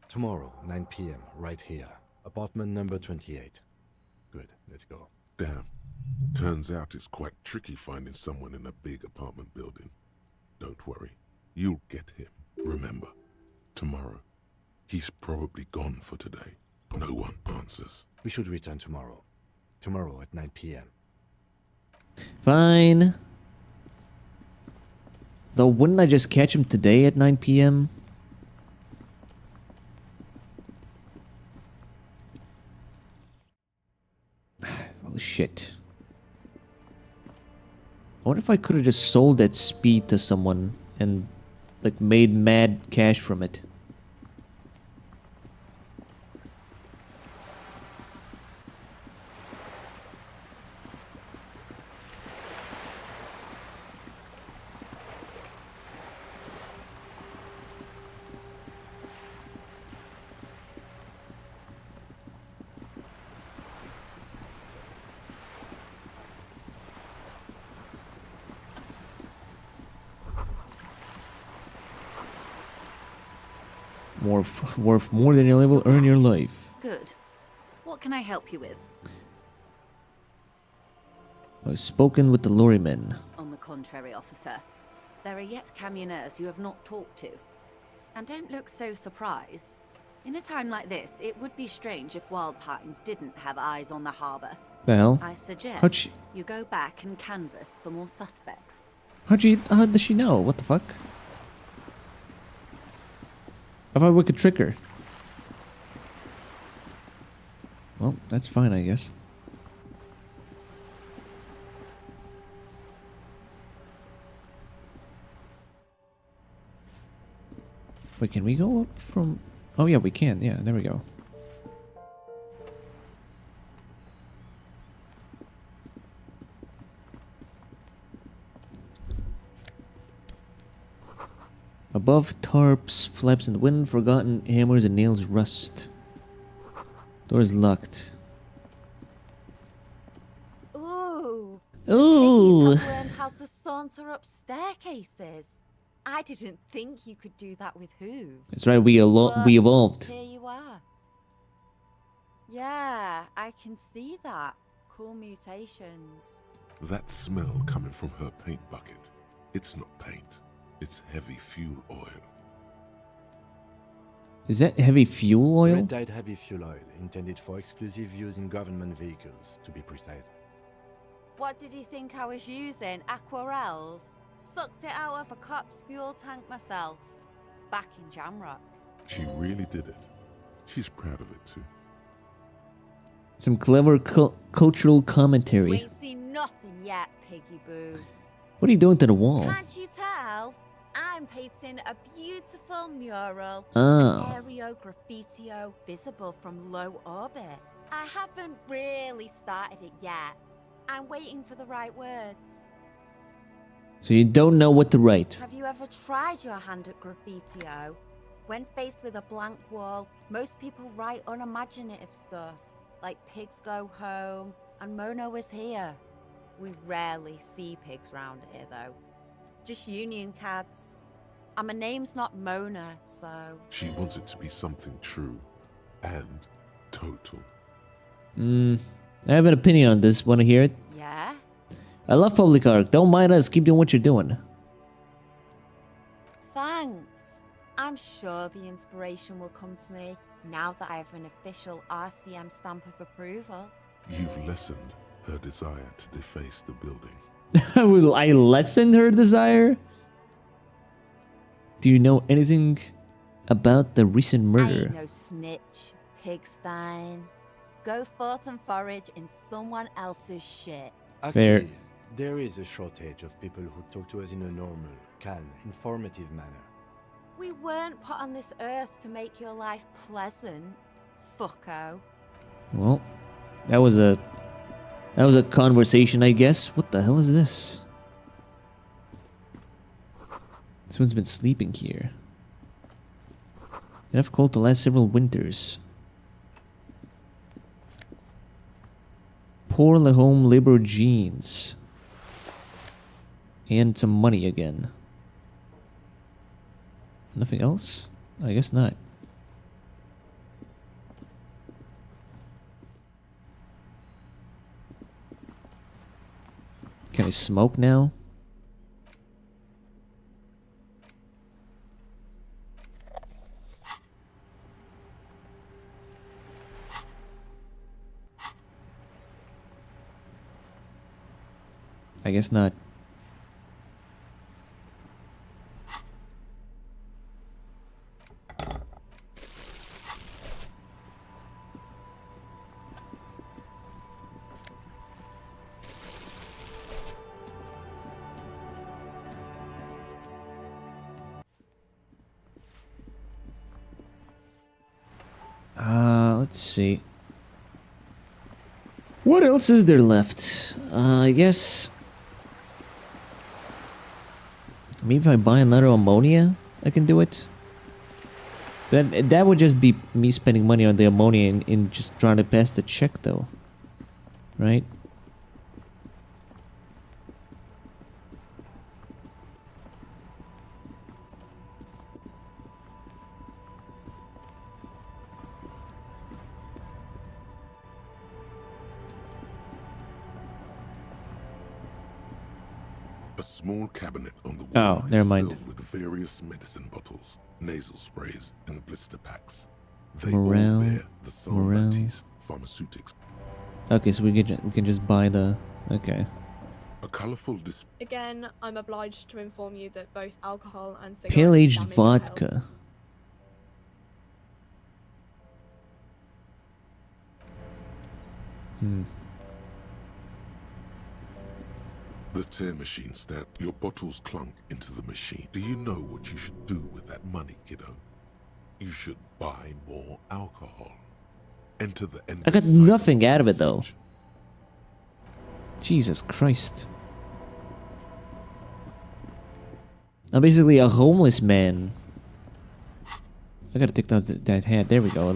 Tomorrow, 9 p.m., right here. Apartment number 28. Good, let's go. Damn. Turns out it's quite tricky finding someone in a big apartment building. Don't worry. You'll get him. Remember, tomorrow. He's probably gone for today. No one answers. We should return tomorrow. Tomorrow at 9 p.m. Fine. Though, wouldn't I just catch him today at 9 p.m.? Well, shit. I wonder if I could have just sold that speed to someone and, like, made mad cash from it. Worth more than you'll ever earn in your life. Good. What can I help you with? I've spoken with the lorrymen. On the contrary, officer. There are yet camionneurs you have not talked to. And don't look so surprised. In a time like this, it would be strange if Wild Pines didn't have eyes on the harbour. The hell? I suggest you go back and canvass for more suspects. How does she know? What the fuck? I thought we could trick her. Well, that's fine, I guess. Wait, can we go up from... Oh yeah, we can. Yeah, there we go. Above tarps, flaps in the wind, forgotten hammers and nails rust. Door is locked. Ooh. Ooh. Piggies have learned how to saunter up staircases. I didn't think you could do that with hooves. That's right, we evolved. Here you are. Yeah, I can see that. Cool mutations. That smell coming from her paint bucket. It's not paint. It's heavy fuel oil. Is that heavy fuel oil? Red-dyed heavy fuel oil, intended for exclusive use in government vehicles, to be precise. What did you think I was using? Aquarels? Sucked it out of a cop's fuel tank myself. Back in Jamrock. She really did it. She's proud of it too. Some clever cultural commentary. We ain't seen nothing yet, Piggy Boo. What are you doing to the wall? Can't you tell? I'm painting a beautiful mural. Oh. Aereo graffitio visible from low orbit. I haven't really started it yet. I'm waiting for the right words. So you don't know what to write. Have you ever tried your hand at graffitio? When faced with a blank wall, most people write unimaginative stuff, like pigs go home and Mona was here. We rarely see pigs round here, though. Just union cards. And my name's not Mona, so... She wants it to be something true and total. I have an opinion on this. Want to hear it? Yeah? I love public art. Don't mind us. Keep doing what you're doing. sure the inspiration will come to me now that I have an official RCM stamp of approval. You've lessened her desire to deface the building. Will I lessen her desire? Do you know anything about the recent I murder? ain't no snitch, pigstein. Go forth and forage in someone else's shit. Actually, there is a shortage of people who talk to us in a normal, calm, informative manner. We weren't put on this earth to make your life pleasant, fucko. Well, that was a conversation, I guess. What the hell is this? Someone's been sleeping here. Enough cold to last several winters. Pour le home labor jeans. And some money again. Nothing else? I guess not. Can I smoke now? I guess not. Let's see. What else is there left? I guess maybe if I buy another ammonia, I can do it. That would just be me spending money on the ammonia in just trying to pass the check, though, right? A small cabinet on the Oh, wall never is mind. filled with various medicine bottles, nasal sprays, and blister packs. They Morale, all bear the Salmatiste pharmaceutics. Okay, so we can just buy the. Okay. A colorful display. Again, I'm obliged to inform you that both alcohol and cigarettes Pale aged damage your health. vodka. The tear machine stand. Your bottles clunk into the machine. Do you know what you should do with that money, kiddo? You should buy more alcohol. Enter the end. I got nothing out of it though. Jesus Christ. I'm basically a homeless man. I gotta take down that hat. There we go.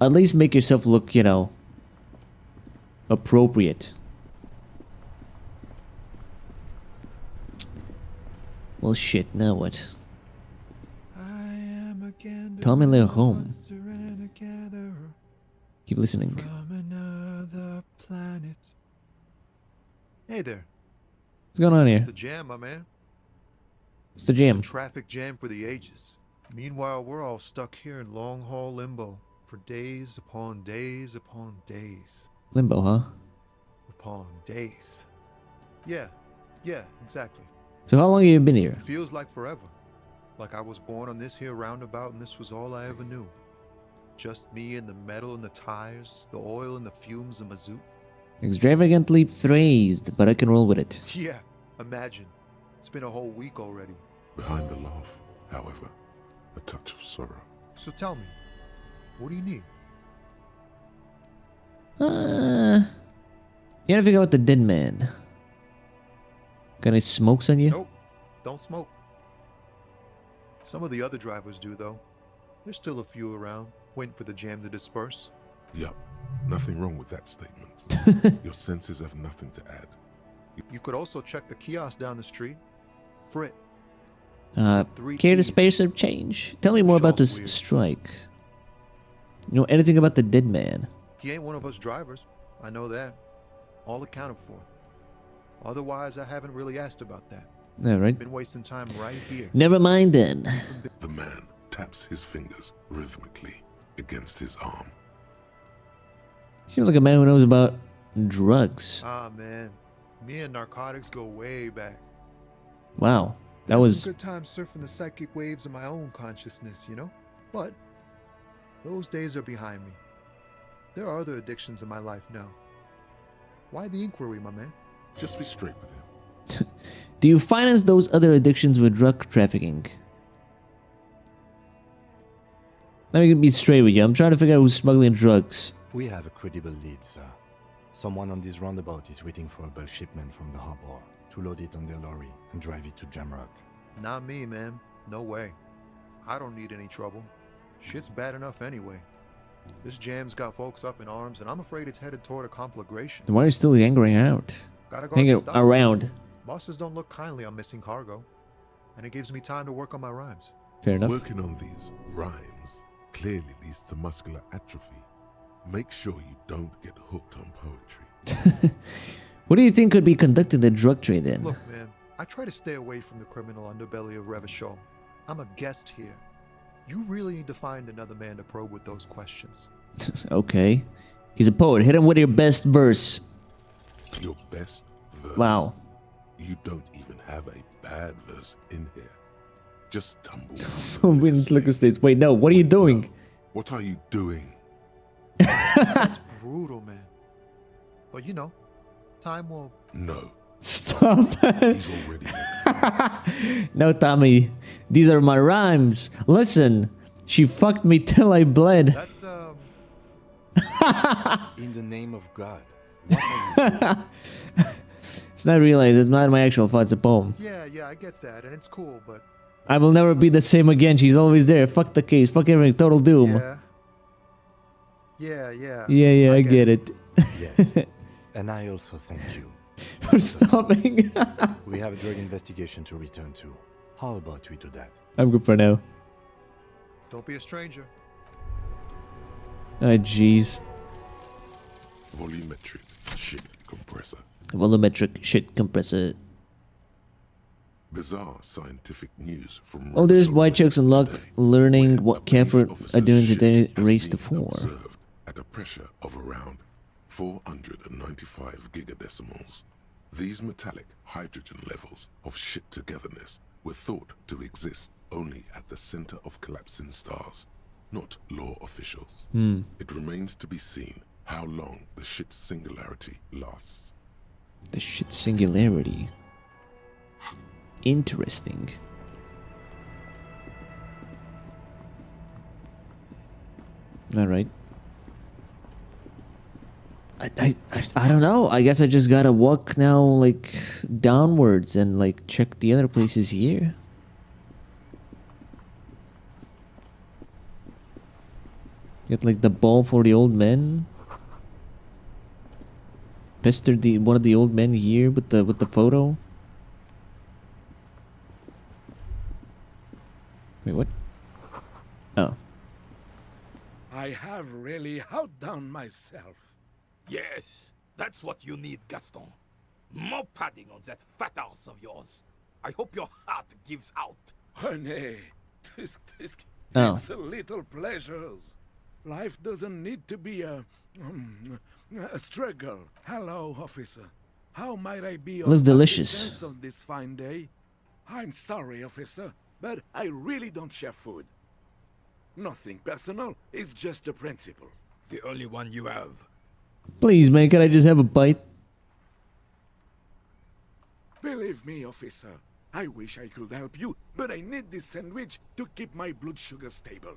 At least make yourself look, you know, appropriate. Well, shit. Now what? Tommy lay home. Keep listening. Hey there. What's going on It's here? the jam, my man. What's the jam? It's a traffic jam for the ages. Meanwhile, we're all stuck here in long haul limbo for days upon days upon days. Limbo, huh? Upon days. Yeah, exactly. So how long have you been here? It feels like forever. Like I was born on this here roundabout and this was all I ever knew. Just me and the metal and the tires, the oil and the fumes of mazout. Extravagantly phrased, but I can roll with it. Yeah, imagine. It's been a whole week already. Behind the laugh, however, a touch of sorrow. So tell me, what do you need? You gotta figure out the dead man. Got any smokes on you? Nope, don't smoke. Some of the other drivers do, though. There's still a few around, waiting for the jam to disperse. Yup, nothing wrong with that statement. Your senses have nothing to add. You could also check the kiosk down the street. Frit. Care to spare some change? Tell me more about this strike. You know anything about the dead man? He ain't one of us drivers. I know that. All accounted for. Otherwise, I haven't really asked about that. Yeah, right. Been wasting time right here. Never mind then. The man taps his fingers rhythmically against his arm. Seems like a man who knows about drugs. Ah, man. Me and narcotics go way back. Wow. That Had was... some good time surfing the psychic waves of my own consciousness, you know? But those days are behind me. There are other addictions in my life now. Why the inquiry, my man? Just be straight with him. Do you finance those other addictions with drug trafficking? Let me be straight with you. I'm trying to figure out who's smuggling drugs. We have a credible lead, sir. Someone on this roundabout is waiting for a bulk shipment from the harbor to load it on their lorry and drive it to Jamrock. Not me, man. No way. I don't need any trouble. Shit's bad enough anyway. This jam's got folks up in arms, and I'm afraid it's headed toward a conflagration. Then why are you still hanging out? Gotta go Hanging around. Bosses don't look kindly on missing cargo, and it gives me time to work on my rhymes. Fair enough. Working on these rhymes clearly leads to muscular atrophy. Make sure you don't get hooked on poetry. What do you think could be conducting the drug trade then? Look, man, I try to stay away from the criminal underbelly of Revachol. I'm a guest here. You really need to find another man to probe with those questions. Okay. He's a poet. Hit him with your best verse. Your best verse? Wow. You don't even have a bad verse in here. Just tumble. Look at stage. Wait, no. What are you doing? What are you doing? That's brutal, man. But you know, time will... No. Stop. He's already... No, Tommy. These are my rhymes. Listen. She fucked me till I bled. That's, In the name of God. It's not realized. It's not my actual thought. It's a poem. Yeah, I get that, and it's cool, but... I will never be the same again. She's always there. Fuck the case. Fuck everything. Total doom. Yeah. I get it. Yes. And I also thank you. For stopping. We have a drug investigation to return to. How about we do that? I'm good for now. Don't be a stranger. Oh, jeez. Volumetric shit compressor. Volumetric shit compressor. Bizarre scientific news from... Oh, there's white checks unlocked. Learning what Cafford are doing today. Race to 4. At a pressure of around 495 gigadecimals. These metallic hydrogen levels of shit togetherness were thought to exist only at the center of collapsing stars, not law officials. It remains to be seen how long the shit singularity lasts. The shit singularity. Interesting. Alright. I don't know. I guess I just gotta walk now, like, downwards and, like, check the other places here. Get, like, the ball for the old men. Pester one of the old men here with the photo. Wait, what? Oh. I have really outdone myself. Yes, that's what you need, Gaston. More padding on that fat arse of yours. I hope your heart gives out. René, it's a little pleasures. Life doesn't need to be a struggle. Hello, officer. How might I be of Looks delicious. assistance on this fine day? I'm sorry, officer, but I really don't share food. Nothing personal, it's just a principle. The only one you have. Please, man, can I just have a bite? Believe me, officer, I wish I could help you, but I need this sandwich to keep my blood sugar stable.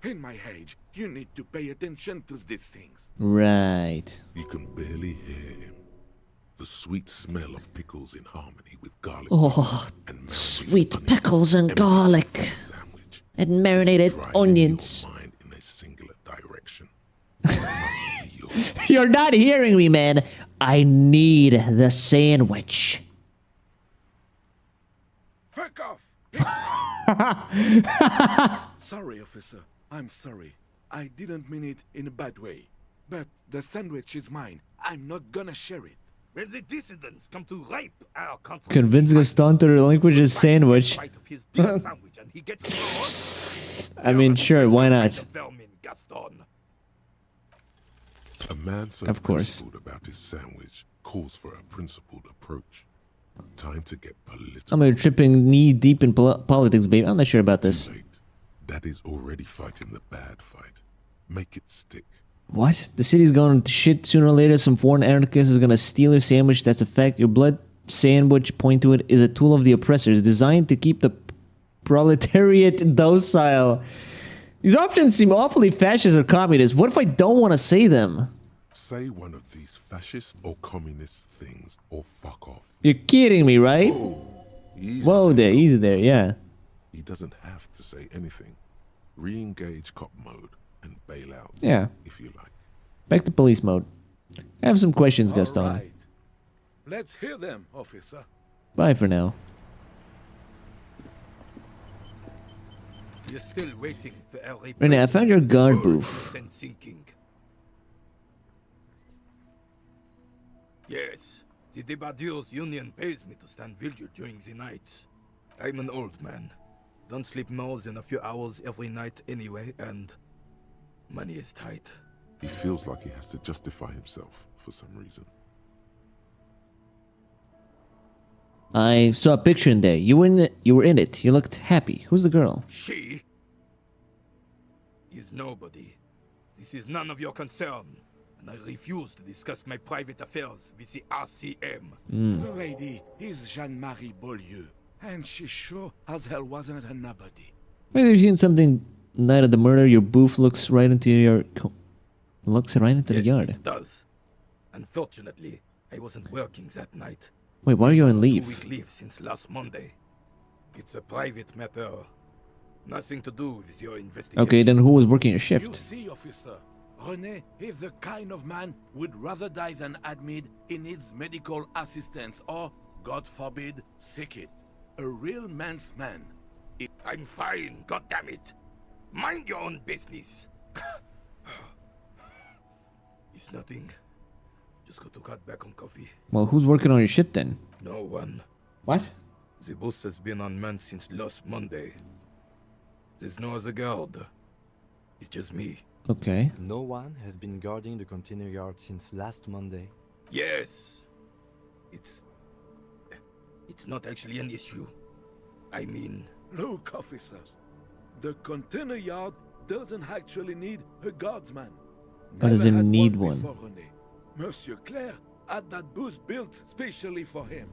In my age, you need to pay attention to these things. Right. You can barely hear him. The sweet smell of pickles in harmony with garlic. Oh, sweet pickles and garlic. And marinated onions. In a singular direction. You're not hearing me, man. I need the sandwich. Fuck off! Sorry, officer. I'm sorry. I didn't mean it in a bad way. But the sandwich is mine. I'm not gonna share it. When the dissidents come to rape our country, Convince Gaston to relinquish his sandwich. I mean, sure, why not? A man so Of course. principled about his sandwich calls for a principled approach. Time to get political. I'm gonna tripping knee deep in politics, baby. I'm not sure about this. Daddy's already fighting the bad fight. Make it stick. What? The city's going to shit sooner or later. Some foreign anarchist is gonna steal your sandwich. That's a fact. Your blood sandwich, point to it, is a tool of the oppressors, designed to keep the proletariat docile. These options seem awfully fascist or communist. What if I don't want to say them? Say one of these fascist or communist things, or fuck off. You're kidding me, right? Easy Whoa there, easy there, yeah. He doesn't have to say anything. Re-engage cop mode and bail out. Yeah. If you like. Back to police mode. I have some questions, Gaston. Right. Let's hear them, officer. Bye for now. You're still waiting for a Renee, I found your guard booth. Yes, the Debardeurs Union pays me to stand vigil during the nights. I'm an old man. Don't sleep more than a few hours every night anyway, and money is tight. He feels like he has to justify himself for some reason. I saw a picture in there. You were in it. You looked happy. Who's the girl? She is nobody. This is none of your concern, and I refuse to discuss my private affairs with the RCM. The lady is Jeanne-Marie Beaulieu, and she sure as hell wasn't a nobody. Maybe you've seen something night of the murder. Your booth looks right into your... Looks right into the yard. It does. Unfortunately, I wasn't working that night. Wait, why are you on leave? 2-week leave since last Monday. It's a private matter. Nothing to do with your investigation. Okay, then who was working your You shift? see, officer, René is the kind of man would rather die than admit he needs medical assistance or, God forbid, sick it. A real man's man. I'm fine, goddammit. Mind your own business. It's nothing. Just got to cut back on coffee. Well, who's working on your ship then? No one. What? The boss has been unmanned since last Monday. There's no other guard. It's just me. Okay. No one has been guarding the container yard since last Monday. Yes. It's not actually an issue. I mean... Look, officers. The container yard doesn't actually need a guardsman. Or does it need one? Before René. Monsieur Claire had that booth built specially for him.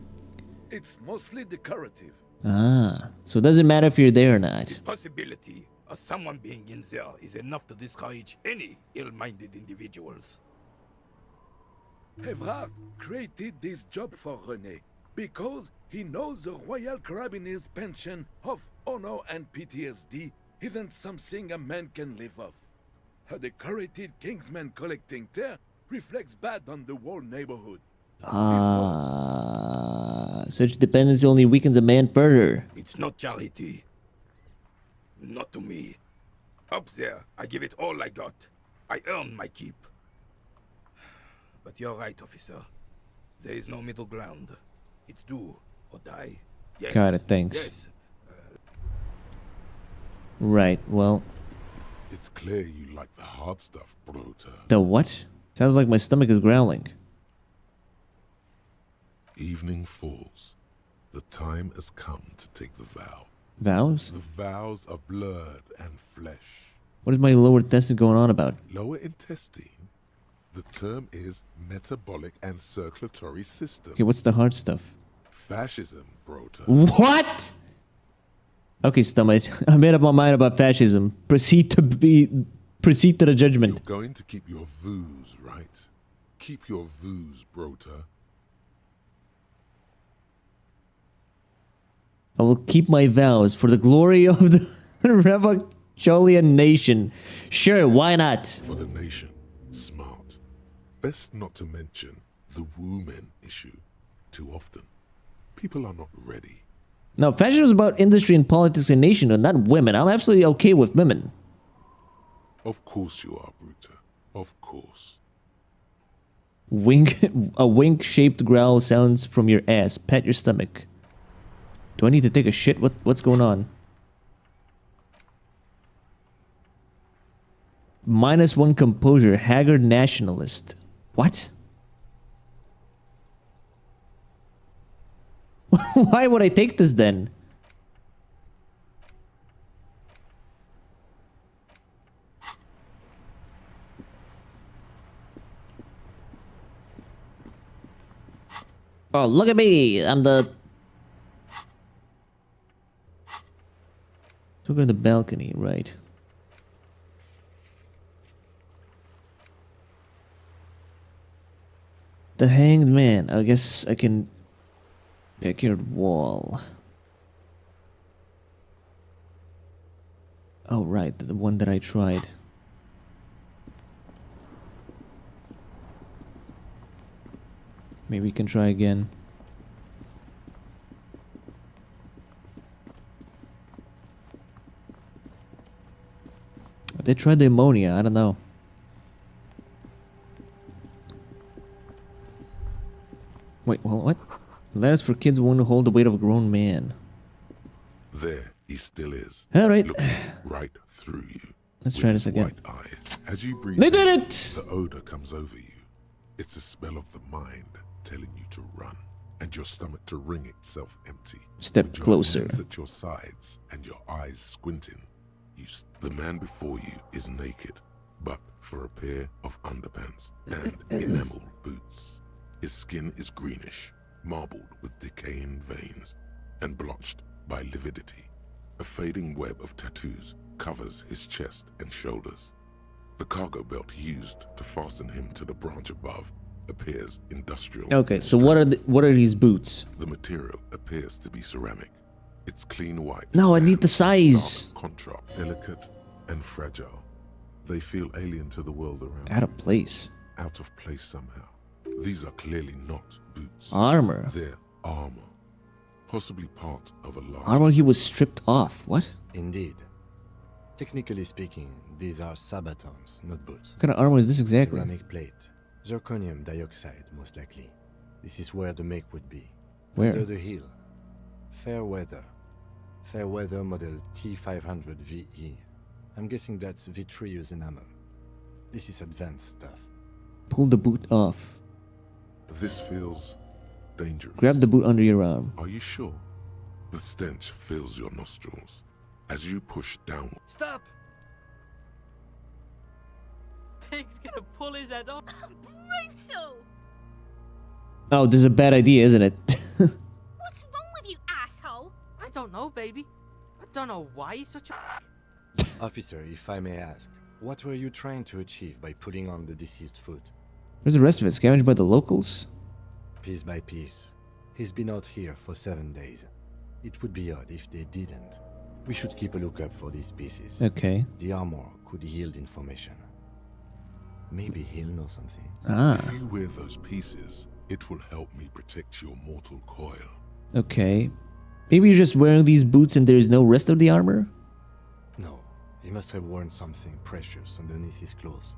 It's mostly decorative. Ah, so it doesn't matter if you're there or not. Possibility of someone being in there is enough to discourage any ill-minded individuals. Evrard created this job for René because he knows the Royal Carabiniers' pension of honor and PTSD isn't something a man can live off. A decorated Kingsman collecting tear reflects bad on the whole neighborhood. Such dependency only weakens a man further. It's not charity. Not to me. Up there, I give it all I got. I earn my keep. But you're right, officer. There is no middle ground. It's do or die. Yes. Got it, thanks. Yes. Right, well... It's clear you like the hard stuff, Brota. The what? Sounds like my stomach is growling. Evening falls. The time has come to take the vow. Vows? The vows of blood and flesh. What is my lower intestine going on about? Lower intestine? The term is metabolic and circulatory system. Okay, what's the hard stuff? Fascism, Brota. What? Okay, stomach. I made up my mind about fascism. Proceed to the judgment. You're going to keep your views, right? Keep your views, Brota. I will keep my vows for the glory of the Revacholian nation. Sure, why not? For the nation. Smart. Best not to mention the woman issue too often. People are not ready. No, fashion is about industry and politics and nationhood, not women. I'm absolutely okay with women. Of course you are, Bruta. Of course. A wink-shaped growl sounds from your ass. Pat your stomach. Do I need to take a shit? What's going on? -1 composure. Haggard nationalist. What? Why would I take this then? Oh, look at me! I'm the... Took her on the balcony, right. The Hanged Man. I guess I can... Backyard wall. Oh, right. The one that I tried. Maybe we can try again. They tried the ammonia. I don't know. Wait, well, what? Letters for kids who want to hold the weight of a grown man. There he still is. All right. Looking right through you. Let's try this again. White eyes. As you breathe They did in, it! The odor comes over you. It's a spell of the mind telling you to run, and your stomach to wring itself empty. Step With your closer. hands at your sides and your eyes squinting. The man before you is naked, but for a pair of underpants and enamel boots. His skin is greenish, marbled with decaying veins, and blotched by lividity. A fading web of tattoos covers his chest and shoulders. The cargo belt used to fasten him to the branch above appears industrial. Okay, so what are these boots? The material appears to be ceramic. It's clean white. No, I need the size. Contrast, delicate and fragile. They feel alien to the world around. Out of place. Out of place somehow. These are clearly not boots. Armor. They're armor. Possibly part of a large... Armor he was stripped off. What? Indeed. Technically speaking, these are sabatons, not boots. What kind of armor is this exactly? Ceramic plate. Zirconium dioxide, most likely. This is where the make would be. Where? Under the hill. Fair weather. Fair weather model T500 VE. I'm guessing that's vitreous enamel. This is advanced stuff. Pull the boot off. This feels dangerous. Grab the boot under your arm. Are you sure? The stench fills your nostrils as you push downward. Stop! Pig's gonna pull his head off. Brutal! Oh, this is a bad idea, isn't it? What's wrong with you, asshole? I don't know, baby. I don't know why he's such a... Officer, if I may ask, what were you trying to achieve by putting on the deceased foot? Where's the rest of it? Scavenged by the locals? Piece by piece. He's been out here for 7 days. It would be odd if they didn't. We should keep a lookout for these pieces. Okay. The armor could yield information. Maybe he'll know something. Ah. If you wear those pieces, it will help me protect your mortal coil. Okay. Maybe you're just wearing these boots and there's no rest of the armor? No. He must have worn something precious underneath his clothes.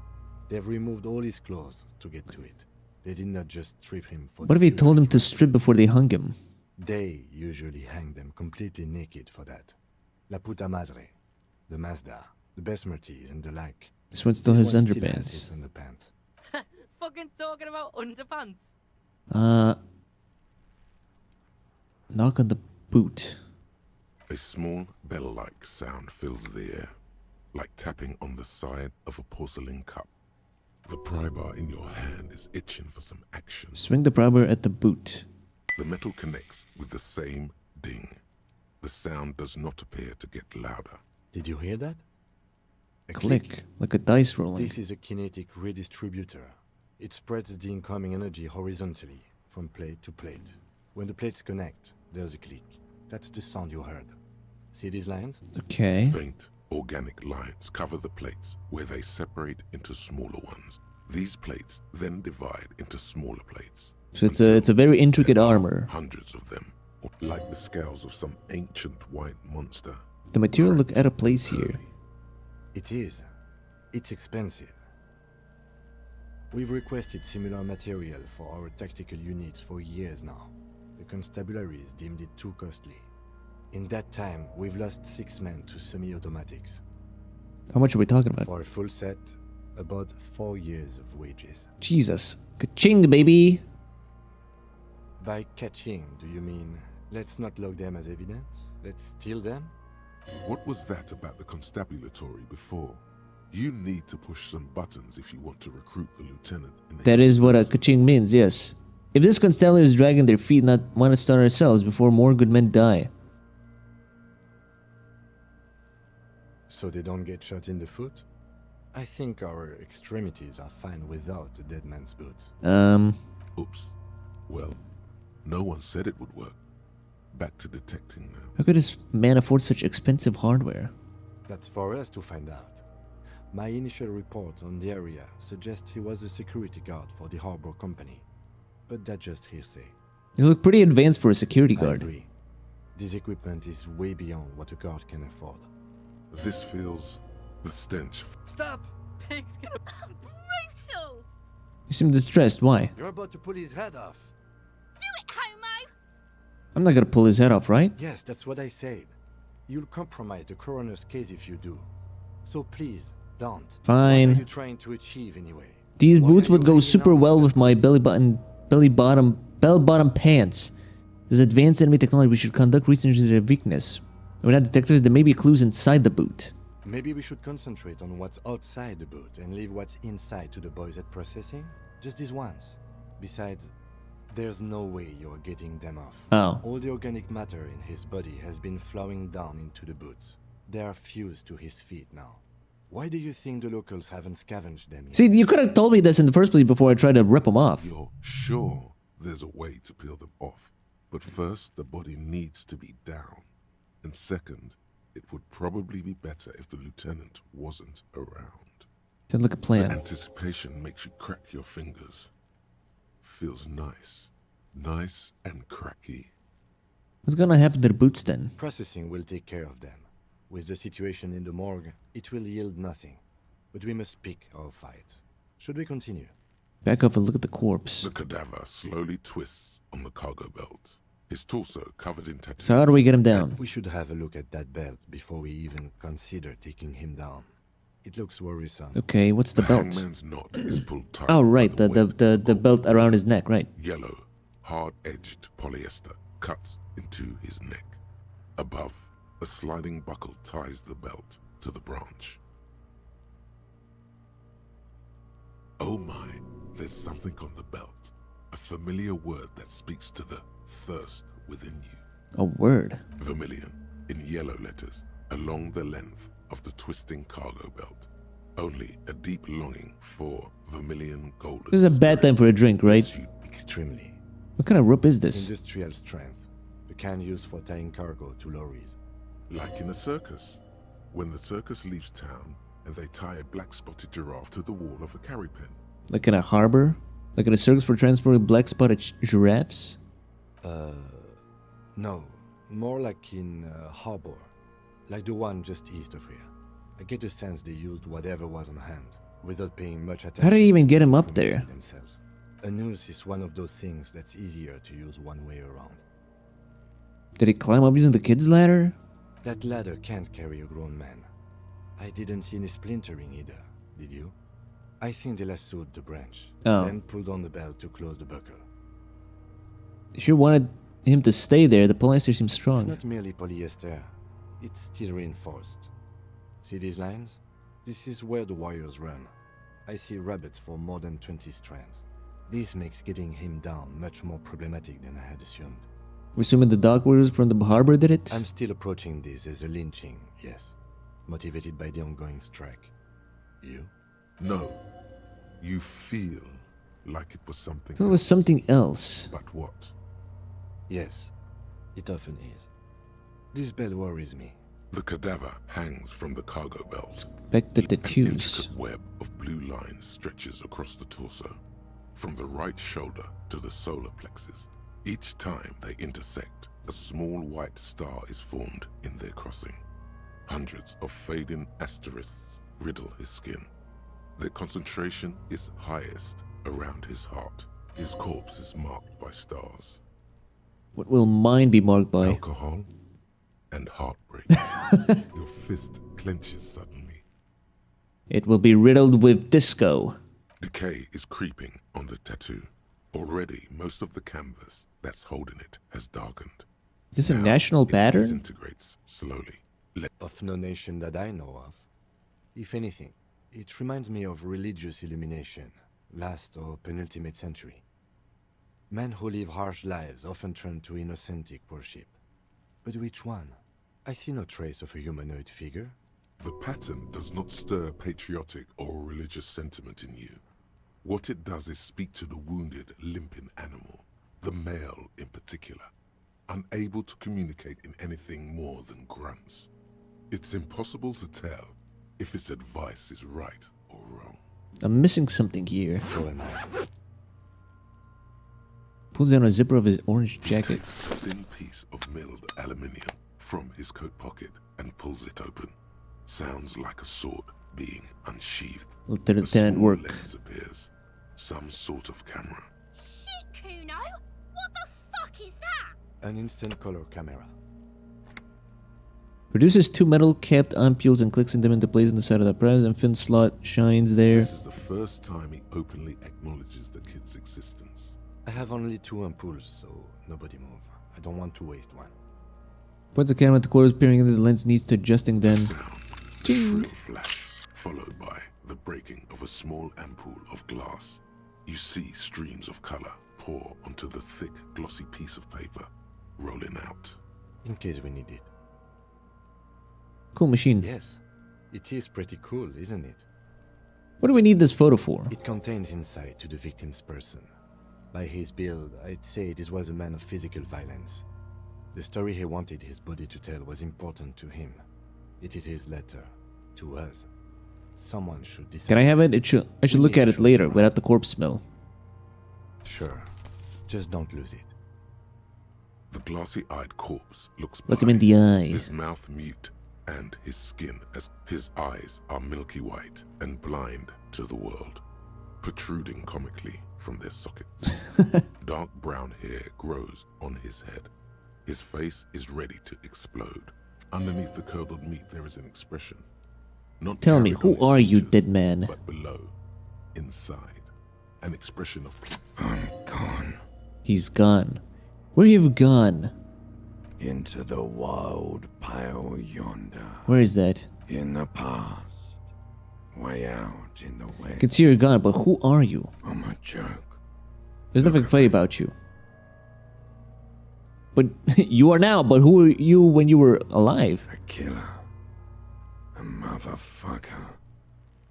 They've removed all his clothes to get to it. They did not just strip him for... What if they told him to strip before they hung him? They usually hang them completely naked for that. La puta madre, the Mazda, the besmerties and the like. This one still has one underpants. Still has his underpants. Fucking talking about underpants. Knock on the boot. A small bell-like sound fills the air, like tapping on the side of a porcelain cup. The pry bar in your hand is itching for some action. Swing the pry bar at the boot. The metal connects with the same ding. The sound does not appear to get louder. Did you hear that? A Click, like a dice rolling. This is a kinetic redistributor. It spreads the incoming energy horizontally, from plate to plate. When the plates connect, there's a click. That's the sound you heard. See these lines? Okay. Faint, organic lines cover the plates where they separate into smaller ones. These plates then divide into smaller plates. So it's a very intricate armor. Hundreds of them, like the scales of some ancient white monster. The material look out of place here. It is. It's expensive. We've requested similar material for our tactical units for years now. The constabularies deemed it too costly. In that time, we've lost 6 men to semi-automatics. How much are we talking about? For a full set, about 4 years of wages. Jesus. Ka-ching, baby! By catching, do you mean let's not log them as evidence? Let's steal them? What was that about the constabulatory before? You need to push some buttons if you want to recruit the lieutenant. That is what a ka-ching means, yes. If this constabulary is dragging their feet, why not start ourselves before more good men die? So they don't get shot in the foot? I think our extremities are fine without the dead man's boots. Oops. Well, no one said it would work. Back to detecting now. How could this man afford such expensive hardware? That's for us to find out. My initial report on the area suggests he was a security guard for the harbor company. But that's just hearsay. You look pretty advanced for a security guard. I agree. This equipment is way beyond what a guard can afford. This feels the stench. Stop! Pig's gonna... Brutal! You seem distressed, why? You're about to pull his head off. Do it, homo! I'm not gonna pull his head off, right? Yes, that's what I said. You'll compromise the coroner's case if you do. So please, don't. Fine. What are you trying to achieve anyway? These boots would go super well with my bell bottom pants. This advanced enemy technology, we should conduct research into their weakness. We're not detectives, there may be clues inside the boot. Maybe we should concentrate on what's outside the boot and leave what's inside to the boys at processing? Just this once. Besides, there's no way you're getting them off. Oh. All the organic matter in his body has been flowing down into the boots. They are fused to his feet now. Why do you think the locals haven't scavenged them yet? See, you could have told me this in the first place before I tried to rip them off. You're sure there's a way to peel them off. But first, the body needs to be down. And second, it would probably be better if the lieutenant wasn't around. Sounds like a plan. The anticipation makes you crack your fingers. Feels nice. Nice and cracky. What's gonna happen to the boots then? Processing will take care of them. With the situation in the morgue, it will yield nothing. But we must pick our fights. Should we continue? Back up and look at the corpse. The cadaver slowly twists on the cargo belt. His torso covered in tattoos. So how do we get him down? We should have a look at that belt before we even consider taking him down. It looks worrisome. Okay, what's the belt? Hangman's knot is pulled tight. Oh, right, the belt around his neck, right. Yellow, hard-edged polyester cuts into his neck. Above, a sliding buckle ties the belt to the branch. Oh my, there's something on the belt. A familiar word that speaks to the thirst within you. A word? Vermilion, in yellow letters, along the length of the twisting cargo belt. Only a deep longing for vermilion golden. This is a bad time for a drink, right? Extremely. What kind of rope is this? Industrial strength. The kind used for tying cargo to lorries. Like in a circus. When the circus leaves town and they tie a black-spotted giraffe to the wall of a carry pen. Like in a harbor? Like in a circus for transporting black-spotted giraffes? No. More like in a harbor. Like the one just east of here. I get the sense they used whatever was on hand, without paying much attention. How did he even get him up there? Themselves. A noose is one of those things that's easier to use one way around. Did he climb up using the kid's ladder? That ladder can't carry a grown man. I didn't see any splintering either, did you? I think they lassoed the branch, then pulled on the belt to close the buckle. You sure wanted him to stay there. The polyester seems strong. It's not merely polyester. It's steel reinforced. See these lines? This is where the wires run. I see rabbits for more than 20 strands. This makes getting him down much more problematic than I had assumed. We're assuming the dock workers from the harbor did it? I'm still approaching this as a lynching, yes. Motivated by the ongoing strike. You? No. You feel like it was something It was something else. But what? Yes, it often is. This bell worries me. The cadaver hangs from the cargo belt. Back to the tattoos. An intricate web of blue lines stretches across the torso, from the right shoulder to the solar plexus. Each time they intersect, a small white star is formed in their crossing. Hundreds of fading asterisks riddle his skin. Their concentration is highest around his heart. His corpse is marked by stars. What will mine be marked by? Alcohol and heartbreak. Your fist clenches suddenly. It will be riddled with disco. Decay is creeping on the tattoo. Already, most of the canvas that's holding it has darkened. Is this a national pattern? Disintegrates slowly. Of no nation that I know of. If anything, it reminds me of religious illumination, last or penultimate century. Men who live harsh lives often turn to innocentic worship. But which one? I see no trace of a humanoid figure. The pattern does not stir patriotic or religious sentiment in you. What it does is speak to the wounded, limping animal, the male in particular, unable to communicate in anything more than grunts. It's impossible to tell if its advice is right or wrong. I'm missing something here. So am I. Pulls down a zipper of his orange jacket. Takes a thin piece of milled aluminium from his coat pocket and pulls it open. Sounds like a sword being unsheathed. Lieutenant work. Lens appears. Some sort of camera. Shit, Kuno! What the fuck is that? An instant color camera. Produces 2 metal-capped ampules and clicks them into place in the side of the press, and fin slot shines there. This is the first time he openly acknowledges the kid's existence. I have only 2 ampoules, so nobody move. I don't want to waste one. Puts the camera at the quarters, peering into the lens, needs to adjusting then. Shrill flash, followed by the breaking of a small ampoule of glass. You see streams of color pour onto the thick, glossy piece of paper, rolling out. In case we need it. Cool machine. Yes, it is pretty cool, isn't it? What do we need this photo for? It contains insight to the victim's person. By his build, I'd say this was a man of physical violence. The story he wanted his body to tell was important to him. It is his letter to us. Someone should decide. Can I have it? I should look at it later without the corpse smell. Sure. Just don't lose it. The glossy-eyed corpse looks Look him in the eye. His mouth mute and his skin as his eyes are milky white and blind to the world, protruding comically from their sockets. Dark brown hair grows on his head. His face is ready to explode. Underneath the curdled meat there is an expression. Not Tell me, carried who on his are you, features, dead man? But below, inside, an expression of I'm gone. He's gone. Where have you gone? Into the wild pale yonder. Where is that? In the past. Way out in the I west. can see you're gone, but who are you? I'm a joke. There's nothing funny about you. But you are now, but who were you when you were alive? A killer. A motherfucker.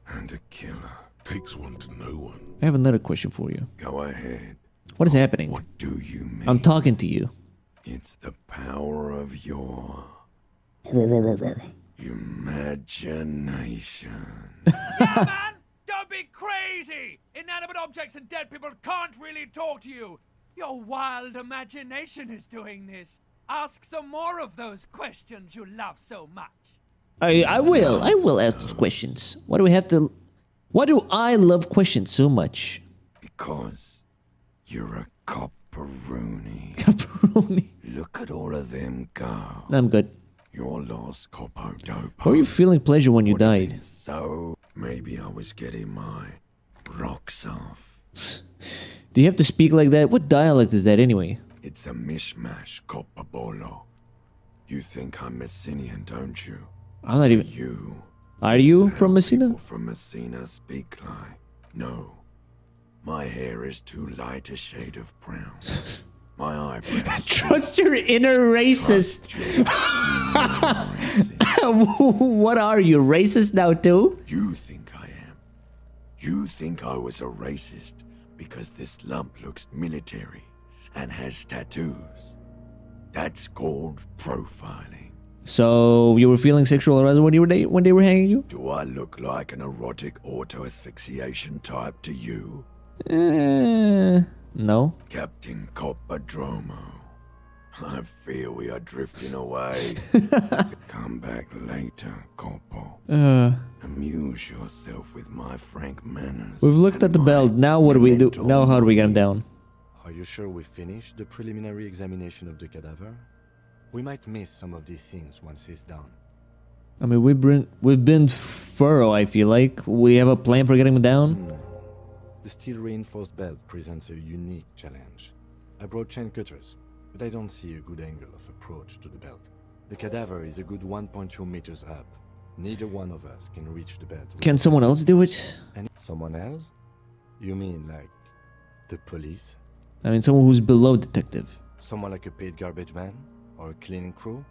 And a killer. Takes one to know one. I have another question for you. Go ahead. What is happening? What do you mean? I'm talking to you. It's the power of your imagination. Yeah, man! Don't be crazy! Inanimate objects and dead people can't really talk to you. Your wild imagination is doing this. Ask some more of those questions you love so much. I will ask those questions. Why do we have to... Why do I love questions so much? Because you're a copperoonie. Copperoonie. Look at all of them go. I'm good. You're lost, Coppo-Dopo. How are you feeling pleasure when you died? So, maybe I was getting my rocks off. Do you have to speak like that? What dialect is that anyway? It's a mishmash, Coppabolo. You think I'm Messinian, don't you? I'm not even... You. Are you from Messina? People from Messina speak like. No. My hair is too light a shade of brown. My eyebrows. Trust your inner racist. What are you, racist now too? You think I am. You think I was a racist because this lump looks military and has tattoos. That's called profiling. So you were feeling sexual arousal when they were hanging you? Do I look like an erotic auto-asphyxiation type to you? No. Captain Coppodromo. I fear we are drifting away. Come back later, Corporal. Amuse yourself with my frank manners. We've looked at the belt. Now what do we do? Now how do we get him down? Are you sure we finished the preliminary examination of the cadaver? We might miss some of these things once he's done. I mean, we've been thorough, I feel like. We have a plan for getting him down? The steel reinforced belt presents a unique challenge. I brought chain cutters, but I don't see a good angle of approach to the belt. The cadaver is a good 1.2 meters up. Neither one of us can reach the belt. Can someone else do it? And someone else? You mean like the police? I mean, someone who's below detective. Someone like a paid garbage man? Or a cleaning crew?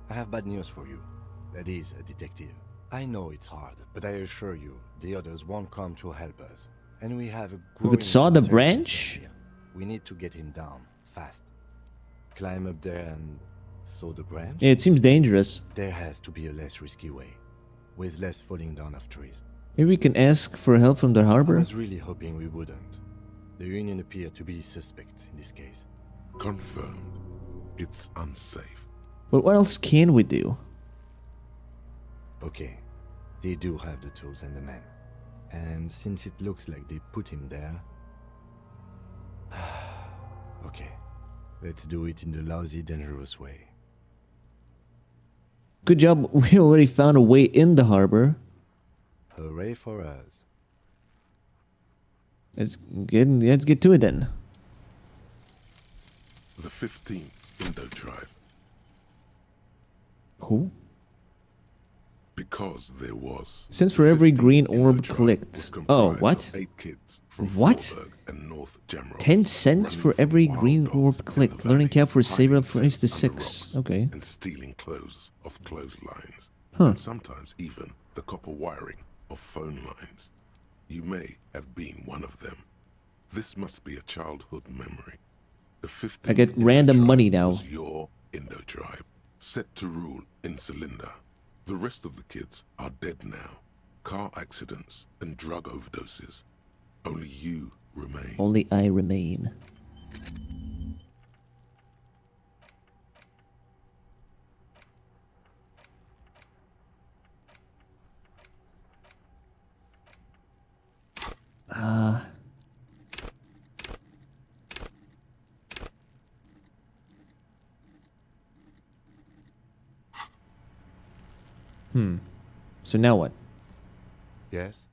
I have bad news for you. That is a detective. I know it's hard, but I assure you, the others won't come to help us. And we have a We could saw the branch? We need to get him down, fast. Climb up there and saw the branch? Yeah, it seems dangerous. There has to be a less risky way, with less falling down of trees. Maybe we can ask for help from the I harbor? was really hoping we wouldn't. The Union appear to be suspect in this case. Confirmed. It's unsafe. But what else can we do? Okay, they do have the tools and the men. And since it looks like they put him there... okay, let's do it in the lousy, dangerous way. Good job, we already found a way in the harbor. Hooray for us. Let's get to it then. The 15th Indo tribe. Who? Because there was. Since for every green orb clicked. Oh, what? 8 kids from What? Forberg and North Jamrock, 10 cents for every green orb clicked. Learning cap for saber up for 6. Okay. and stealing clothes off clotheslines. Huh. And sometimes even the copper wiring of phone lines. You may have been one of them. This must be a childhood memory. The 15th I get random money now. was your Indo tribe, set to rule in Cylinder. The rest of the kids are dead now. Car accidents and drug overdoses. Only you remain. Only I remain. So now what? Yes?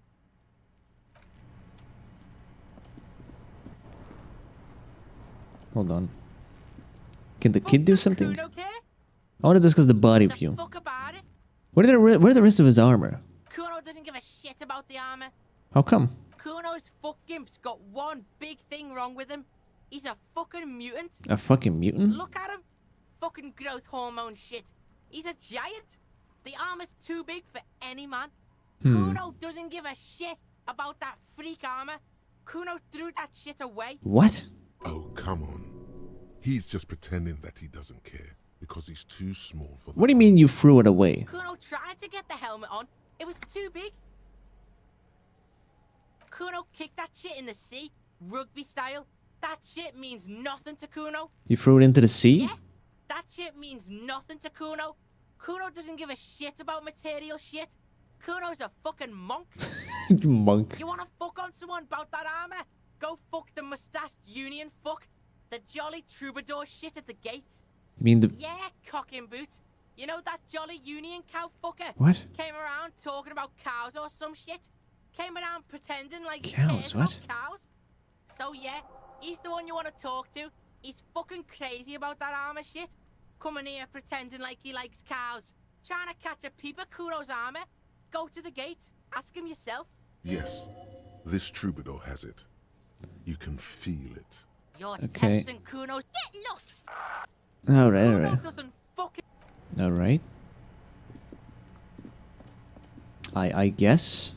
Hold on. Can the kid do something? I want to discuss the body view. Where the rest of his armor? Kuno doesn't give a shit about the armor. How come? Kuno's fuckgimp's got one big thing wrong with him. He's a fucking mutant. A fucking mutant? Look at him. Fucking growth hormone shit. He's a giant. The armor's too big for any man. Kuno doesn't give a shit about that freak armor. Kuno threw that shit away. What? Oh, come on. He's just pretending that he doesn't care because he's too small for What do you mean you threw it away? Kuno tried to get the helmet on. It was too big. Kuno kicked that shit in the sea, rugby style. That shit means nothing to Kuno. You threw it into the sea? Yeah, that shit means nothing to Kuno. Kuno doesn't give a shit about material shit. Kuno's a fucking monk. Monk. You wanna fuck on someone about that armor? Go fuck the mustached Union fuck. The jolly troubadour shit at the gate. You mean the... Yeah, cock and boot. You know that jolly Union cow fucker? What? Came around talking about cows or some shit. Came around pretending like he Cows, cares what? about cows. So yeah, he's the one you want to talk to. He's fucking crazy about that armor shit. Coming here pretending like he likes cows. Trying to catch a peep at Kuno's armor. Go to the gate. Ask him yourself. Yes, this troubadour has it. You can feel it. You're Okay. testing Kuno's... Get lost! Alright, Kuno alright. doesn't fucking... Alright. I guess.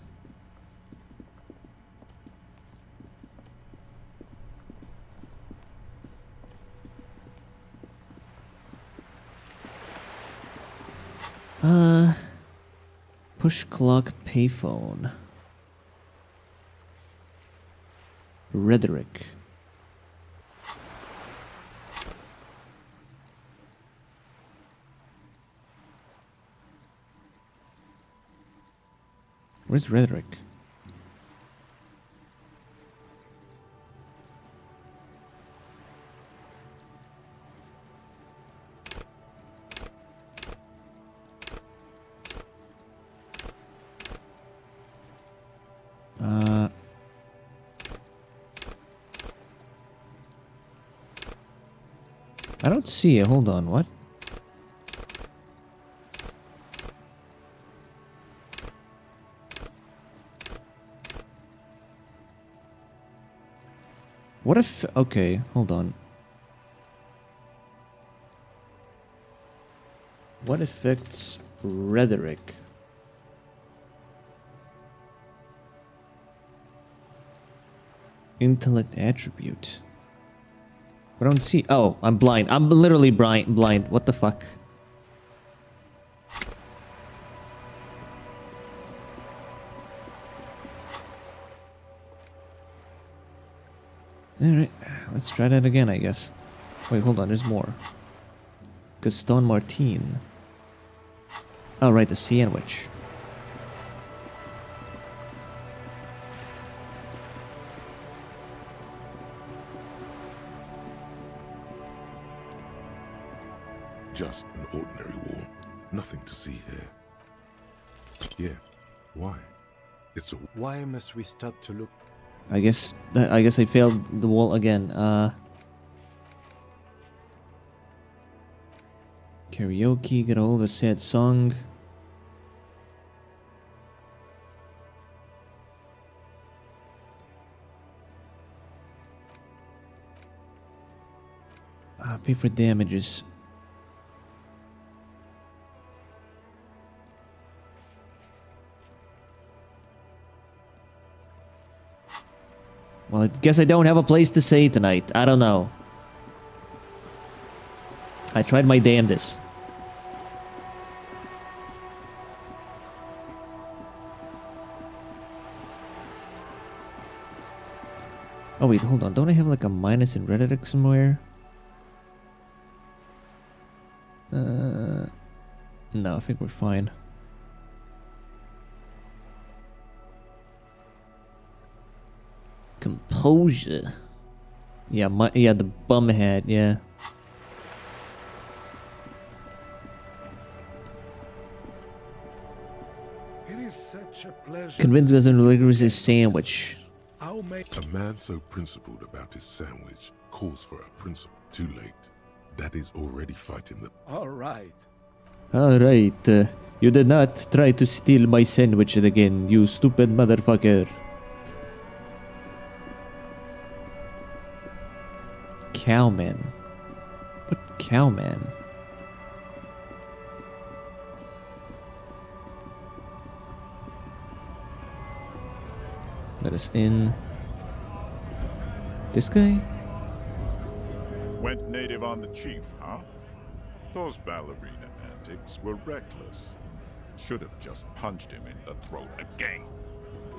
Push clock payphone. Rhetoric. Where's rhetoric? I don't see it. Hold on. What? What if... Okay, hold on. What affects rhetoric? Intellect attribute. I don't see... Oh, I'm blind. I'm literally blind. What the fuck? Alright, let's try that again, I guess. Wait, hold on, there's more. Gaston Martin. Oh, right, the sandwich. Just an ordinary wall. Nothing to see here. Yeah, why? It's a... Why must we stop to look? I guess I failed the wall again. Karaoke, get a hold of a sad song. Pay for damages. Well, I guess I don't have a place to stay tonight. I don't know. I tried my damnedest. Oh wait, hold on. Don't I have like a minus in rhetoric somewhere? No, I think we're fine. Composure. Yeah, the bum head, yeah. It is such a pleasure. Convince us and delivers his sandwich. I'll make a man so principled about his sandwich calls for a principle. Too late. That is already fighting the... All right. Alright, you did not try to steal my sandwich again, you stupid motherfucker. Cowman. What cowman? Let us in. This guy? Went native on the chief, huh? Those ballerina antics were reckless. Should have just punched him in the throat again.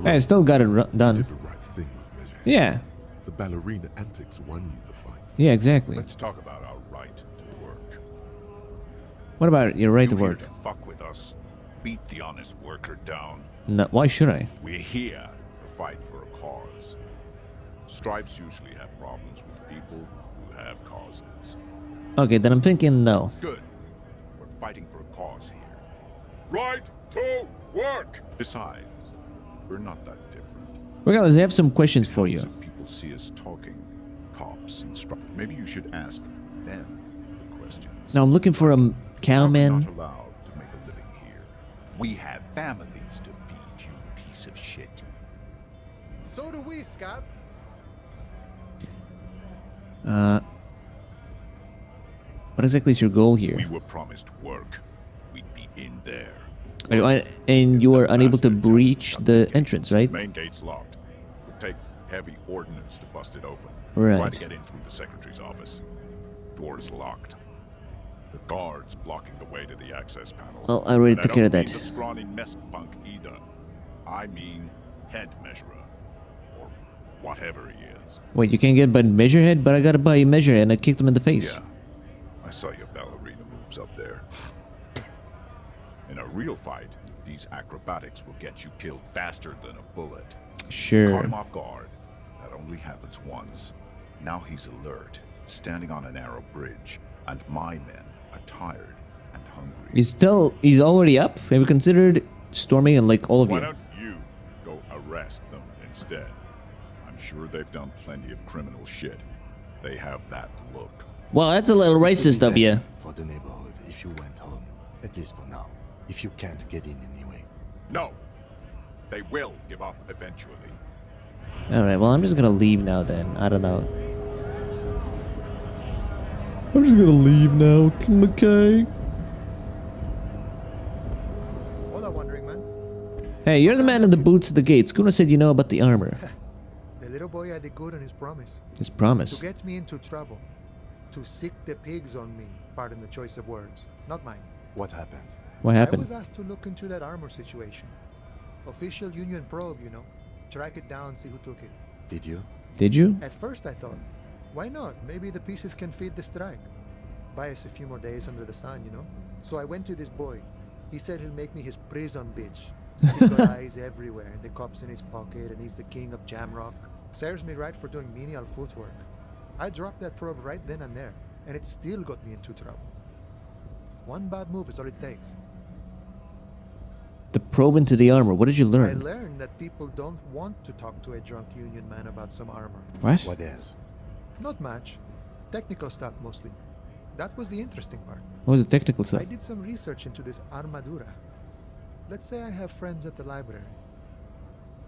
I still got it done. Did the right thing with Measure. Yeah. The ballerina antics won you the fight. Yeah, exactly. Let's talk about our right to work. What about your right to You're work? here to fuck with us. Beat the honest worker down. No, why should I? We're here to fight for a cause. Stripes usually have problems with people who have causes. Okay, then I'm thinking no. Good. We're fighting for a cause here. Right to work! Besides, we're not that different. Regardless, I have some questions for you. People see us talking. Cops and Stripes. Maybe you should ask them the questions. Now I'm looking for a cowman. Not allowed to make a living here. We have families to feed, you piece of shit. So do we, Scott. What exactly is your goal here? We were promised work. We'd be in there. And you are unable to breach the entrance, right? Main gate's locked. We'll take heavy ordnance to bust it open. Right. Try to get in through the secretary's office. Door's locked. The guards blocking the way to the access panel. Well, I already took care of that. I don't mean the scrawny mess punk either. I mean head measurer. Or whatever he is. Wait, you can't get by measurehead, but I gotta buy a measurehead and I kicked him in the face. Yeah. I saw your ballerina moves up there. In a real fight, These acrobatics will get you killed faster than a bullet. Sure. Caught him off guard. That only happens once. Now he's alert, standing on a narrow bridge, and my men are tired and hungry. He's already up? Have you considered storming and like all of Why you? don't you go arrest them instead? I'm sure they've done plenty of criminal shit. They have that look. Well, that's a little racist of you. For the neighborhood, if you went home, at least for now. If you can't get in anyway. No, they will give up eventually. Alright, well, I'm just gonna leave now then. I don't know. I'm just gonna leave now, McKay. All I'm wondering, man. Hey, you're the man in the boots at the gates. Kuna said you know about the armor. The little boy had it good on his promise. His promise. To get me into trouble. To sick the pigs on me. Pardon the choice of words. Not mine. What happened? What happened? I was asked to look into that armor situation. Official union probe, you know. Track it down, see who took it. Did you? Did you? At first I thought, why not? Maybe the pieces can feed the strike. Buy us a few more days under the sun, you know? So I went to this boy. He said he'll make me his prison bitch. He's got eyes everywhere, and the cops in his pocket, and he's the king of Jamrock. Serves me right for doing menial footwork. I dropped that probe right then and there, and it still got me into trouble. One bad move is all it takes. The probe into the armor. What did you I learn? learned that people don't want to talk to a drunk union man about some armor. What? What else? Not much. Technical stuff mostly. That was the interesting part. What was the technical stuff? I did some research into this armadura. Let's say I have friends at the library.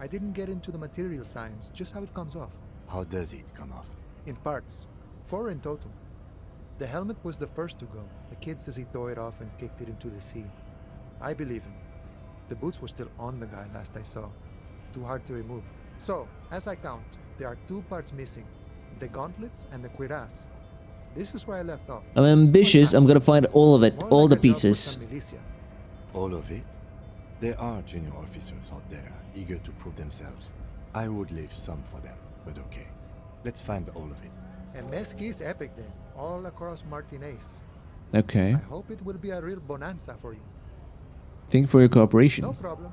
I didn't get into the material science, just how it comes off. How does it come off? In parts. 4 in total. The helmet was the first to go. The kid says he tore it off and kicked it into the sea. I believe him. The boots were still on the guy last I saw. Too hard to remove. So, as I count, there are 2 parts missing. The gauntlets and the cuirass. This is where I left off. I'm ambitious. I'm gonna find all of it. All the pieces. All of it? There are junior officers out there, eager to prove themselves. I would leave some for them, but okay. Let's find all of it. And Mesqui's epic then, all across Martinez. Okay. I hope it will be a real bonanza for you. Thank you for your cooperation. No problem.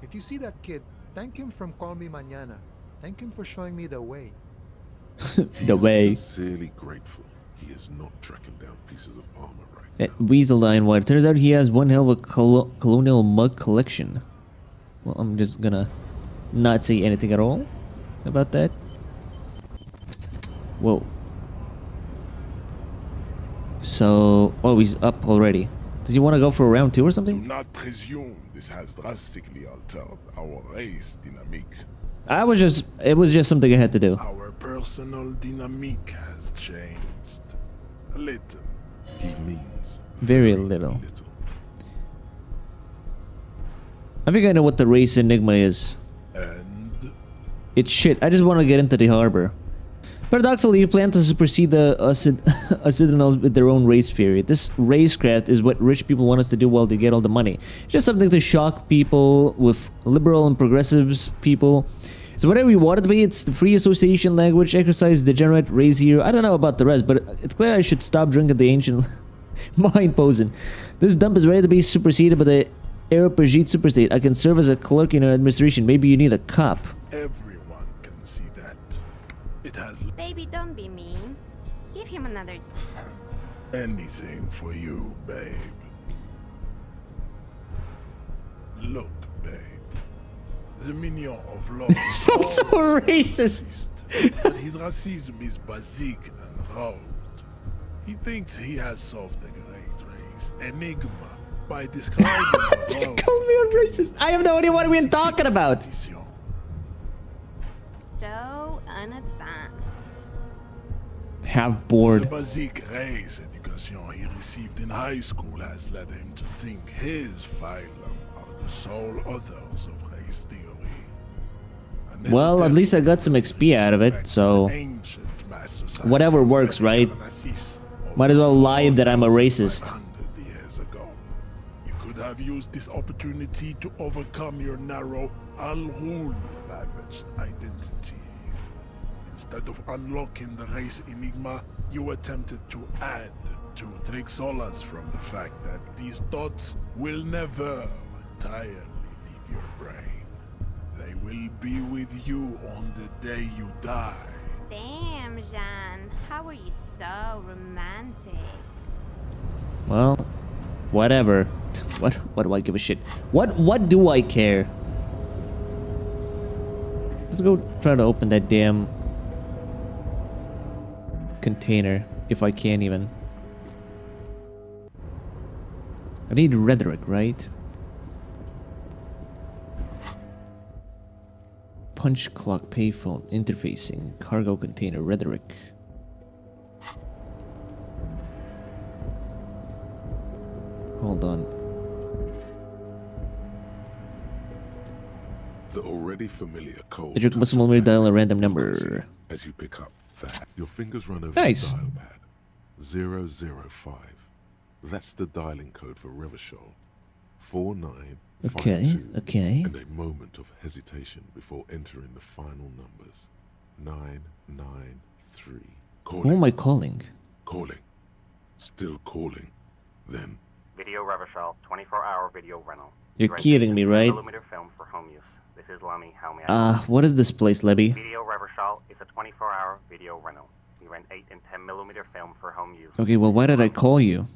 If you see that kid, thank him from Call Me Mañana. Thank him for showing me the way. The way. Sincerely grateful. He is not tracking down pieces of armor right Weasel Eye and White. Turns out he has one hell of a colonial mug collection. Well, I'm just gonna not say anything at all about that. Whoa. So, oh, he's up already. Does he want to go for a round 2 or something? Do not presume this has drastically altered our race dynamic. It was just something I had to do. Our personal dynamic has changed. A little. He means very little. I think I know what the race enigma is. And? It's shit. I just want to get into the harbor. Paradoxically, you plan to supersede the Occidentals with their own race theory. This racecraft is what rich people want us to do while they get all the money. It's just something to shock people with liberal and progressives people. So whatever you want it to be, it's the free association language, exercise, degenerate, race here. I don't know about the rest, but it's clear I should stop drinking the ancient mind posing. This dump is ready to be superseded by the Aeropagite superstate. I can serve as a clerk in your administration. Maybe you need a cop. Everyone can see that. It has Baby, don't be mean. Give him another. anything for you, babe. Look, babe. The minion of law. Sounds so racist. But his racism is basic and road. He thinks he has solved the great race enigma by describing They call me a racist. I have no idea what we're talking about. So unadvanced. Half bored. The basic race education he received in high school has led him to think his phylum are the sole authors of race theory. Well, at least I got some XP out of it, so whatever works, right? Might as well lie that I'm a racist. You could have used this opportunity to overcome your narrow, Al-Ghul ravaged identity. Instead of unlocking the race enigma, you attempted to add to take solace from the fact that these thoughts will never entirely leave your brain. They will be with you on the day you die. Damn, Jean. How are you so romantic? Well, whatever. What do I give a shit? What do I care? Let's go try to open that damn container, if I can even. I need rhetoric, right? Punch clock, payphone, interfacing, cargo container, rhetoric. Hold on. The already familiar code. Rhetoric must only dial a random number. As you pick up that, your fingers run over Nice. the dial pad. 005. That's the dialing code for Revachol. 4952. Okay. And a moment of hesitation before entering the final numbers. 993. Who am I calling? Calling. Still calling. Then. Video Revachol, 24-hour video rental. You're kidding me, right? Millimeter film for home use. This is Lummy. How may I? What is this place, Lebby? Video Revachol is a 24-hour video rental. We rent 8 and 10 millimeter film for home use. Okay, well, why did I call you?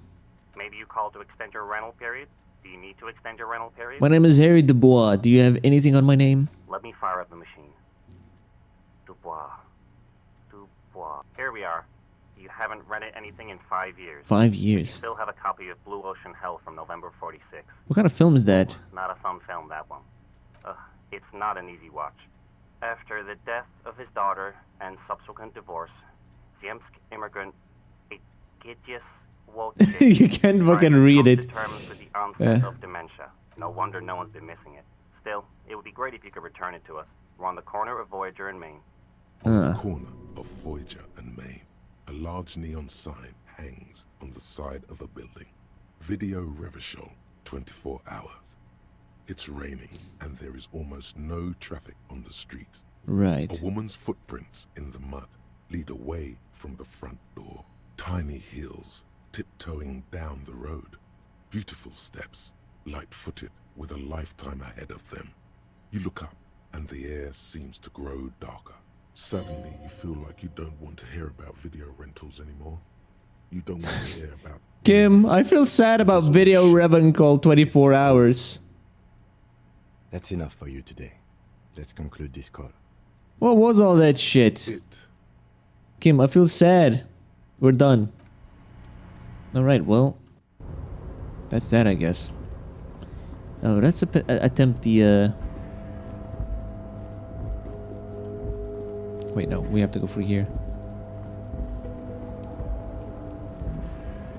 Maybe you called to extend your rental period? Do you need to extend your rental period? My name is Harry Dubois. Do you have anything on my name? Let me fire up the machine. Dubois. Dubois. Here we are. You haven't rented anything in 5 years. 5 You years. still have a copy of Blue Ocean Hell from November 46. What kind of film is that? Not a fun film, that one. It's not an easy watch. After the death of his daughter and subsequent divorce, Ziemsk immigrant Egidius Wojcik You can't fucking read it. determined with the onset of dementia. No wonder no one's been missing it. Still, it would be great if you could return it to us. We're on the corner of Voyager and Maine. On the corner of Voyager and Maine, a large neon sign hangs on the side of a building. Video Revachol, 24 hours. It's raining, and there is almost no traffic on the street. Right. A woman's footprints in the mud lead away from the front door. Tiny heels tiptoeing down the road. Beautiful steps, light-footed, with a lifetime ahead of them. You look up, and the air seems to grow darker. Suddenly, you feel like you don't want to hear about video rentals anymore. You don't want to hear about... Kim, I feel sad about Video Revan called 24 hours. That's enough for you today. Let's conclude this call. What was all that shit? Kim, I feel sad. We're done. Alright, well. That's that, I guess. Oh, let's attempt the, Wait, no, we have to go through here.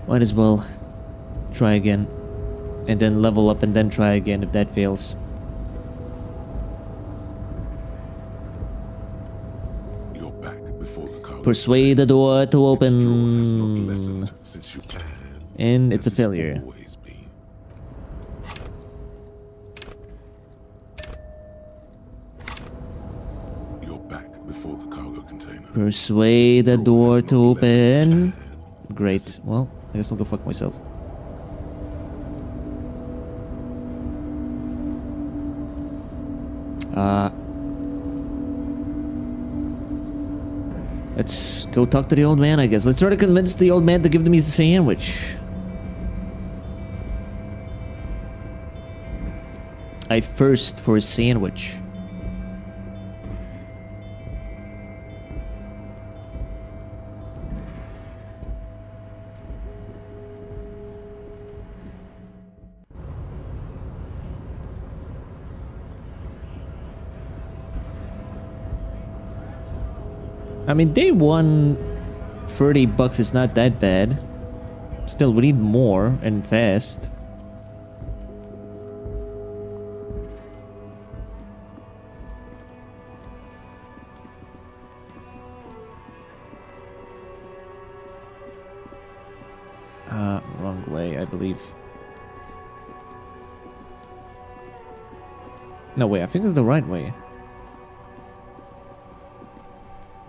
Might as well try again. And then level up and then try again if that fails. Persuade the door to open. And it's a failure. Persuade the door to open. Great. Well, I guess I'll go fuck myself. Let's go talk to the old man, I guess. Let's try to convince the old man to give me a sandwich. I thirst for a sandwich. I mean, day one, $30 is not that bad. Still, we need more and fast. Wrong way, I believe. No, wait, I think it's the right way.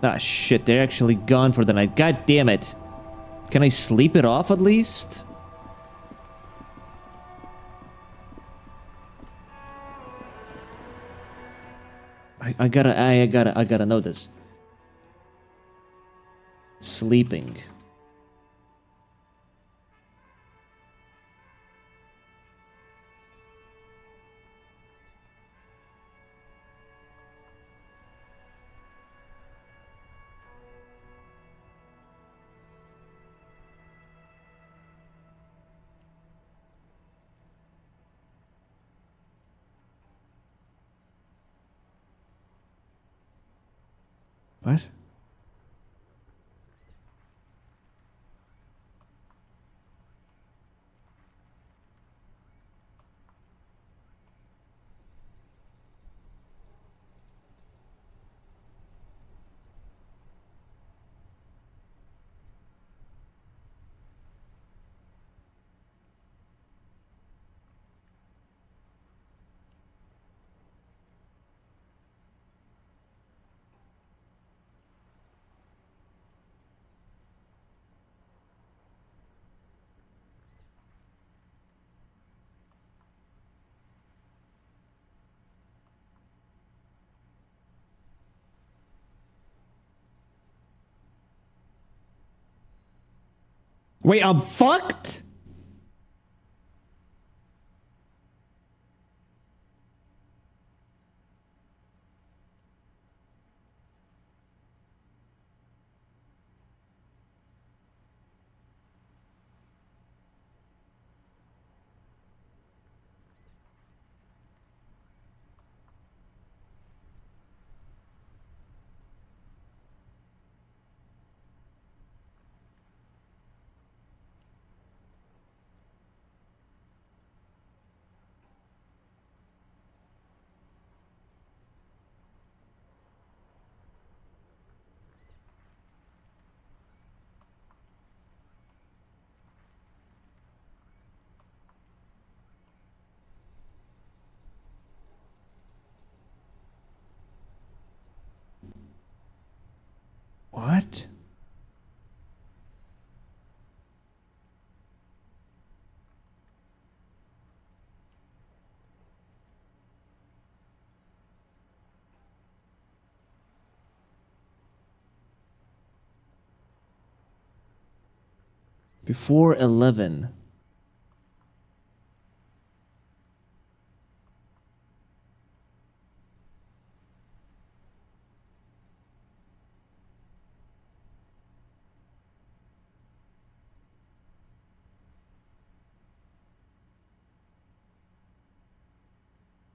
Ah, shit, they're actually gone for the night. God damn it. Can I sleep it off at least? I gotta know this. Sleeping. What? Wait, I'm fucked? What? Before 11.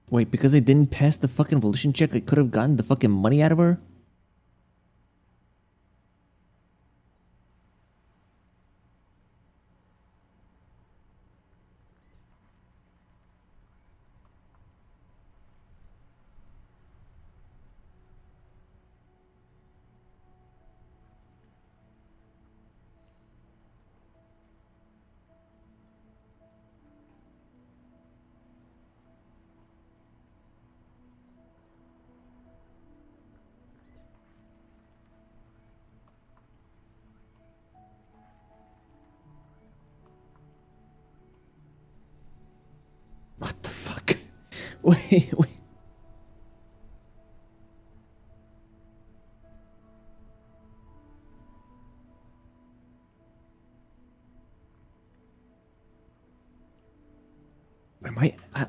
Wait, because I didn't pass the fucking evolution check, I could have gotten the fucking money out of her? What the fuck? Wait.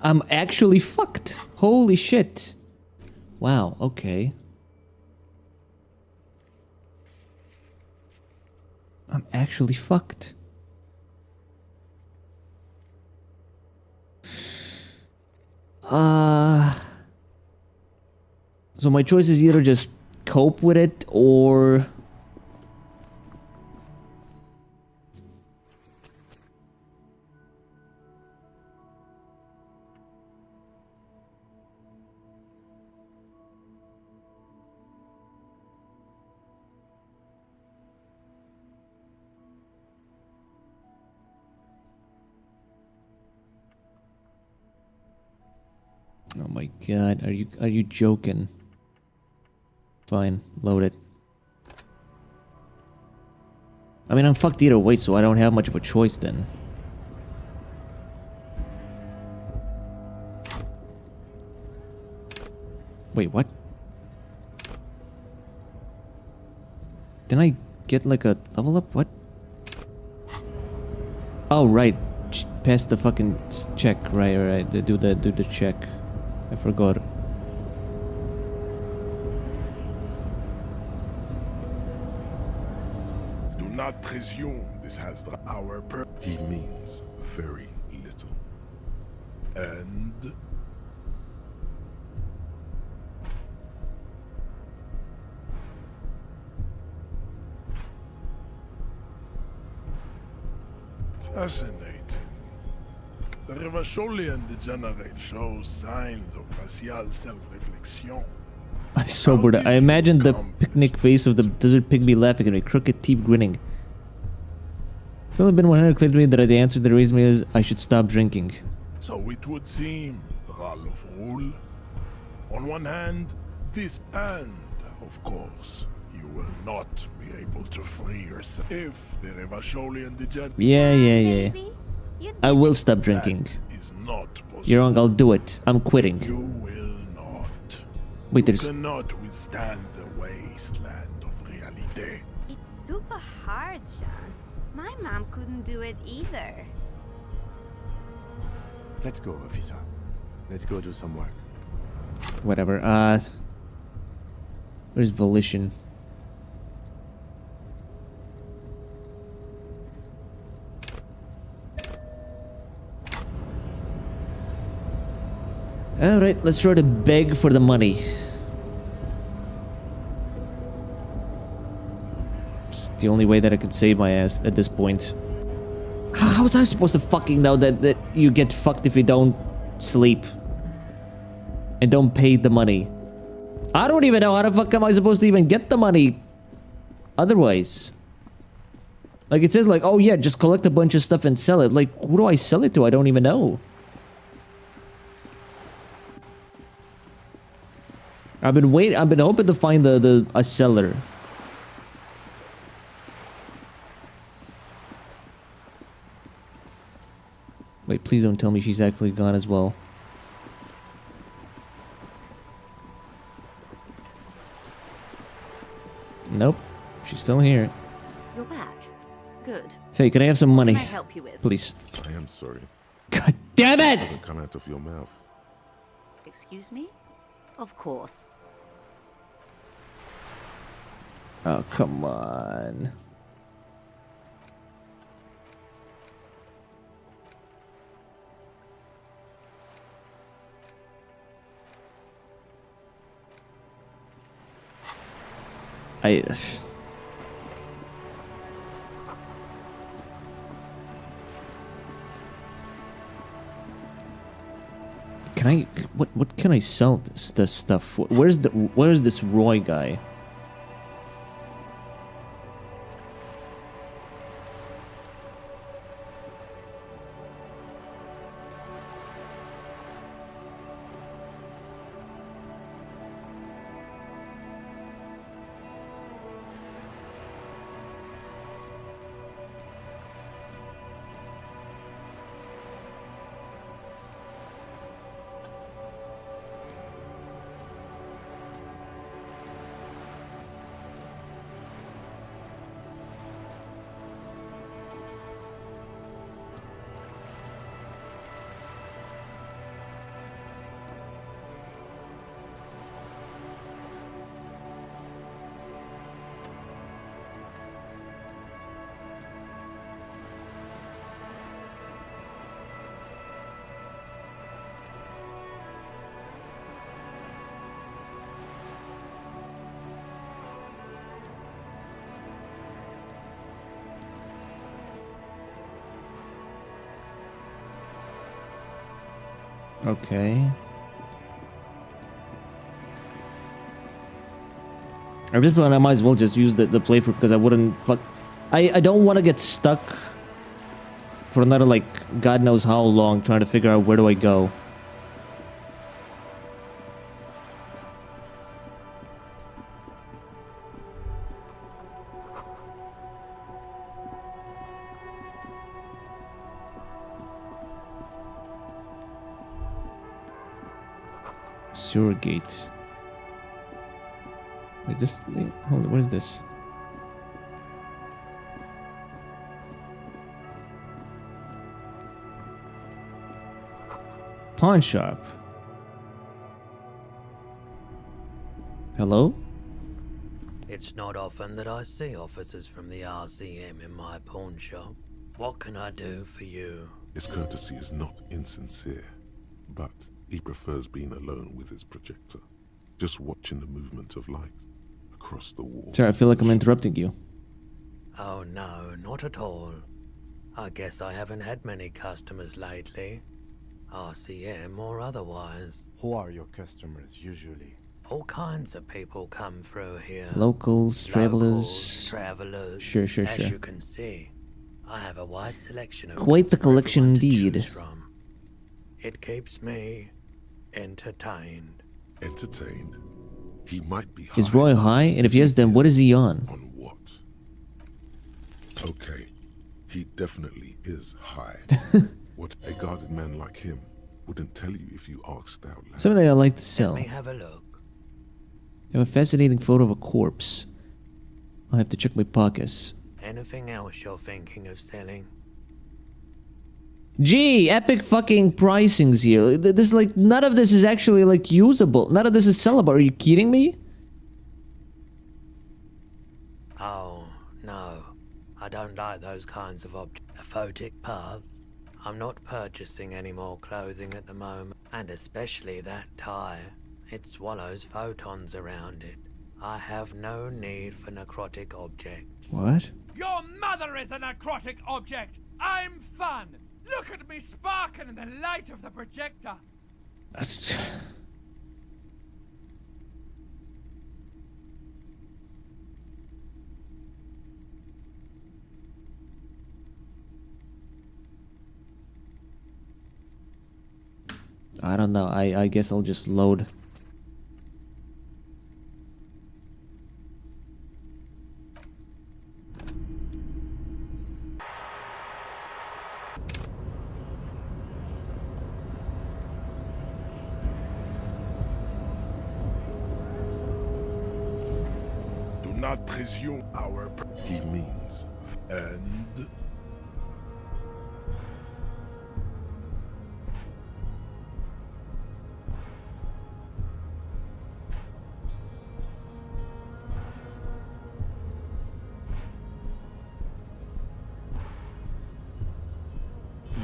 I'm actually fucked. Holy shit. Wow, okay. I'm actually fucked. So my choice is either just cope with it or... Oh my god, are you joking? Fine, load it. I mean, I'm fucked either way, so I don't have much of a choice then. Wait, what? Didn't I get like a level up? What? Oh, right. Pass the fucking check. Right. Do the check. I forgot. Do not presume this has our purpose. He means very little. And fascinating. The Revacholian degenerate shows signs of racial self-reflection. I sobered. I imagined the picnic face of the desert pygmy laughing at me, crooked teeth grinning. It's only been 100 clear to me that the answer to the reason is I should stop drinking. So it would seem, Ralph Rule. On one hand, this and, of course, you will not be able to free yourself if the Revacholian degenerate. Yeah. I will stop drinking. You're wrong, I'll do it. I'm quitting. You will not. Wait, You there's... cannot withstand the wasteland of reality. It's super hard, Sean. My mom couldn't do it either. Let's go, officer. Let's go do some work. Whatever. Where's Volition? Alright, let's try to beg for the money. It's the only way that I could save my ass at this point. How was I supposed to fucking know that you get fucked if you don't sleep? And don't pay the money? I don't even know how the fuck am I supposed to even get the money otherwise. Like, it says like, oh yeah, just collect a bunch of stuff and sell it. Like, who do I sell it to? I don't even know. I've been hoping to find a seller. Wait, please don't tell me she's actually gone as well. Nope, she's still here. You're back. Good. Say, can I have some money? What can I help you with? Please. I am sorry. God damn it! It doesn't come out of your mouth. Excuse me? Of course. Oh, come on. Can I... What can I sell this stuff? Where's this Roy guy? Okay. At this point, I might as well just use the playthrough because I wouldn't fuck. I don't want to get stuck for another, like, God knows how long trying to figure out where do I go. Sewer gate. Is this? Hold on, what is this? Pawn shop. Hello? It's not often that I see officers from the RCM in my pawn shop. What can I do for you? His courtesy is not insincere, but he prefers being alone with his projector, just watching the movement of light across the wall. Sorry, I feel like I'm interrupting you. Oh no, not at all. I guess I haven't had many customers lately. RCM or otherwise. Who are your customers usually? All kinds of people come through here. Locals, travelers. Travelers. Sure. As you can see, I have a wide selection of Quite the collection indeed. from. It keeps me entertained. Entertained? He might be high. Is Roy high? And if yes, then what is he on? On what? Okay, he definitely is high. What a guarded man like him wouldn't tell you if you asked out loud. Something I like to sell. Let me have a look. I have a fascinating photo of a corpse. I'll have to check my pockets. Anything else you're thinking of selling? Gee, epic fucking pricings here. This like none of this is actually like usable. None of this is sellable. Are you kidding me? Oh, no. I don't like those kinds of photic paths. I'm not purchasing any more clothing at the moment, and especially that tie. It swallows photons around it. I have no need for necrotic objects. What? Your mother is a necrotic object! I'm fun! Look at me sparkle in the light of the projector! I don't know. I guess I'll just load. Do not presume our... He means... And...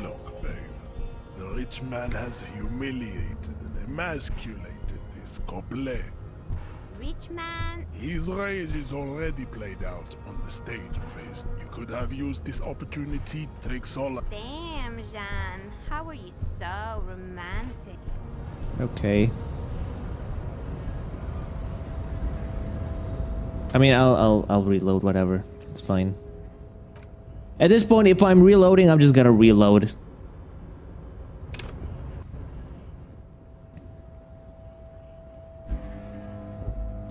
Look, babe. The rich man has humiliated and emasculated this couple. Rich man? His rage is already played out on the stage of his. You could have used this opportunity to take solace. Damn, Jean. How are you so romantic? Okay. I mean, I'll reload whatever. It's fine. At this point, if I'm reloading, I'm just gonna reload.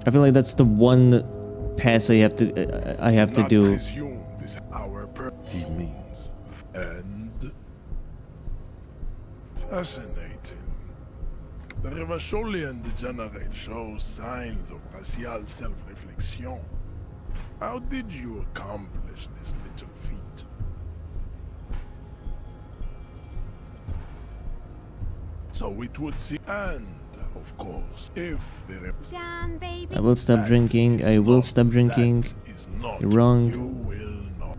I feel like that's the one pass I have to do. He means and fascinating. The Revacholian degenerate shows signs of racial self-reflection. How did you accomplish this little feat? So it would seem, and of course, if the Jean, baby. I will stop drinking. I will stop drinking. You're wrong.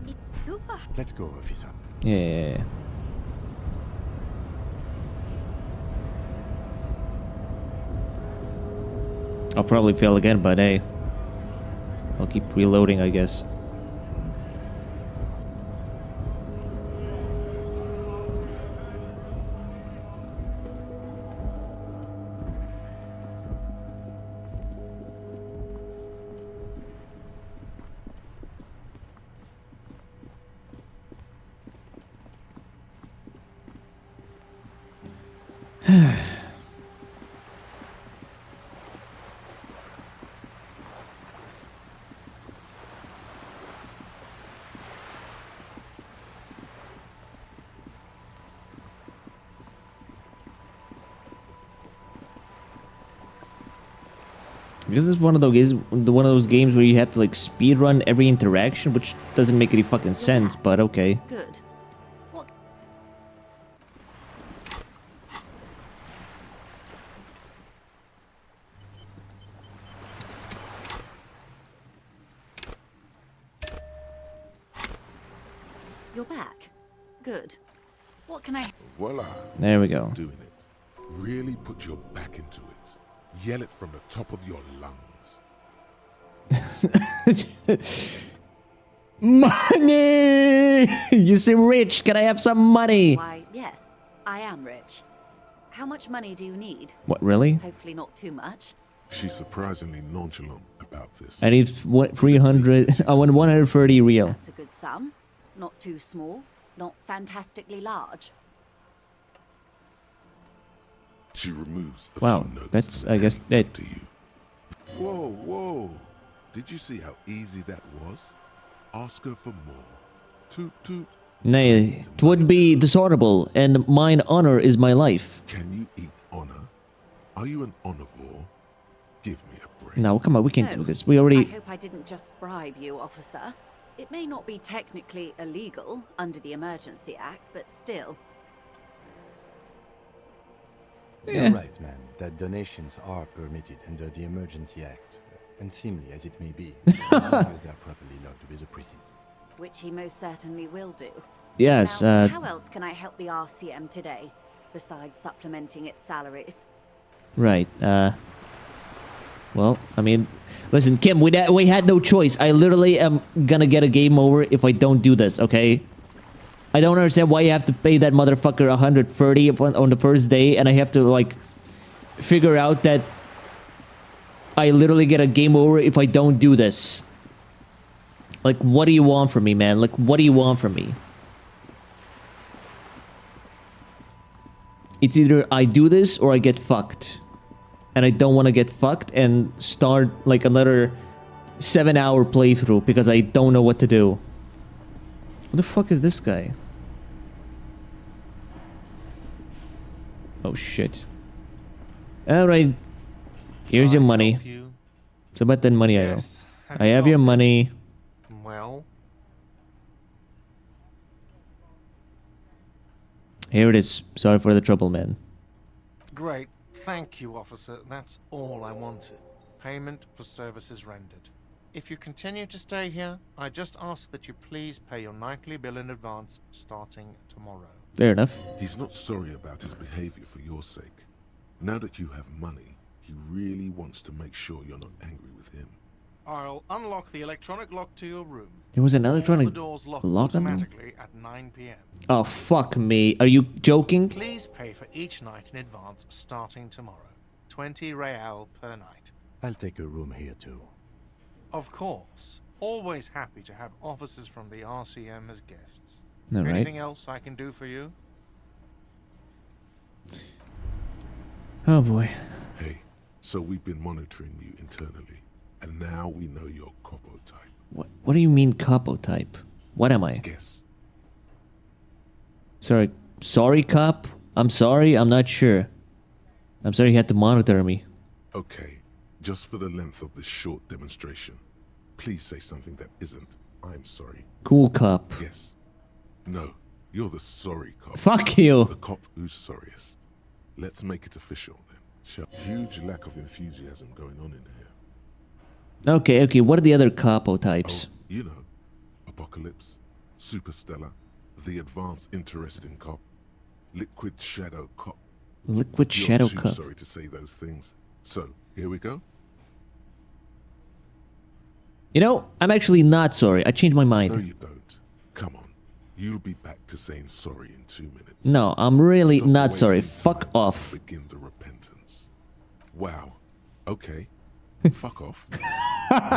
It's super. Let's go, officer. Yeah. I'll probably fail again, but hey. I'll keep reloading, I guess. This is one of those games where you have to like speed run every interaction, which doesn't make any fucking sense, but okay. Good. What? You're back. Good. What can I... Voila. There we go. Doing it. Really put your back into it. Yell it from the top of your lungs. Money! You seem rich. Can I have some money? Why, yes, I am rich. How much money do you need? What, really? Hopefully not too much. She's surprisingly nonchalant about this. I need 300. I want 130 real. That's a good sum. Not too small, not fantastically large. She removes a Wow, few notes that's, and I guess, hands them that. to you. Whoa, whoa. Did you see how easy that was? Ask her for more. Toot toot. Nay, 'twould be dishonorable, and mine honor is my life. Can you eat honor? Are you an omnivore? Give me a break. No, come on, we can't No, do this. We already... I hope I didn't just bribe you, officer. It may not be technically illegal under the Emergency Act, but still. You're right, ma'am, that donations are permitted under the Emergency Act, unseemly as it may be, as long as they are properly logged with the precinct. Which he most certainly will do. Yes, Now, how else can I help the RCM today, besides supplementing its salaries? Right, well, I mean... Listen, Kim, we had no choice. I literally am gonna get a game over if I don't do this, okay? I don't understand why you have to pay that motherfucker 130 on the first day, and I have to, like, figure out that I literally get a game over if I don't do this. Like, what do you want from me, man? Like, what do you want from me? It's either I do this or I get fucked. And I don't want to get fucked and start, like, another 7-hour playthrough because I don't know what to do. Who the fuck is this guy? Oh, shit. Alright. Here's your money. It's about that money, I know. I have your money. Well? Here it is. Sorry for the trouble, man. Great. Thank you, officer. That's all I wanted. Payment for services rendered. If you continue to stay here, I just ask that you please pay your nightly bill in advance starting tomorrow. Fair enough. He's not sorry about his behavior for your sake. Now that you have money, he really wants to make sure you're not angry with him. I'll unlock the electronic lock to your room. There was an All electronic the doors lock lock on them? automatically at 9 p.m. Oh, fuck me. Are you joking? Please pay for each night in advance starting tomorrow. 20 real per night. I'll take a room here too. Of course. Always happy to have officers from the RCM as guests. All right. Anything else I can do for you? Oh boy. Hey, so we've been monitoring you internally, and now we know your Copo type. What do you mean capo type? What am I? Guess. Sorry, cop? I'm sorry, I'm not sure. I'm sorry you had to monitor me. Okay, just for the length of this short demonstration, please say something that isn't, I'm sorry. Cool cop. Yes. No, you're the sorry cop. Fuck you. The cop who's sorriest. Let's make it official then. Sure. Huge lack of enthusiasm going on in here. Okay, what are the other capo types? Oh, you know, Apocalypse, Superstellar, the Advanced Interesting Cop, Liquid Shadow Cop. Liquid You're Shadow too Cop. sorry to say those things. So, here we go. You know, I'm actually not sorry. I changed my mind. No, you don't. Come on. You'll be back to saying sorry in 2 minutes. No, I'm really Stop not sorry. wasting Fuck time. off. Begin the repentance. Wow. Okay. Fuck off.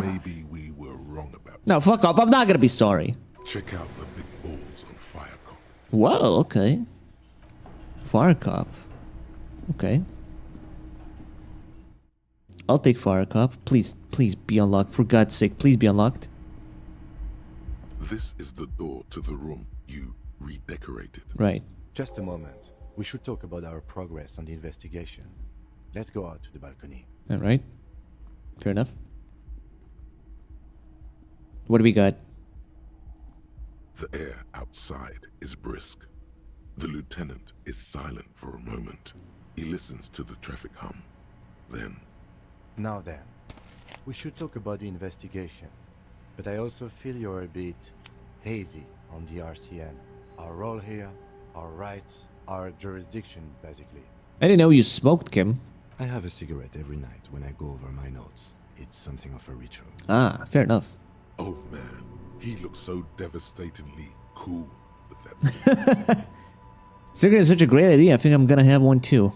Maybe we were wrong about No, fuck off. I'm not gonna be sorry. Check out the big balls on Fire Cop. Whoa, okay. Fire cop. Okay. I'll take Fire Cop. Please be unlocked. For God's sake, please be unlocked. This is the door to the room you redecorated. Right. Just a moment. We should talk about our progress on the investigation. Let's go out to the balcony. Alright. Fair enough. What do we got? The air outside is brisk. The lieutenant is silent for a moment. He listens to the traffic hum. Then... Now then, we should talk about the investigation. But I also feel you're a bit hazy on the RCM. Our role here, our rights, our jurisdiction, basically. I didn't know you smoked, Kim. I have a cigarette every night when I go over my notes. It's something of a ritual. Ah, fair enough. Oh man, he looks so devastatingly cool with that cigarette. Cigarette is such a great idea. I think I'm gonna have one too.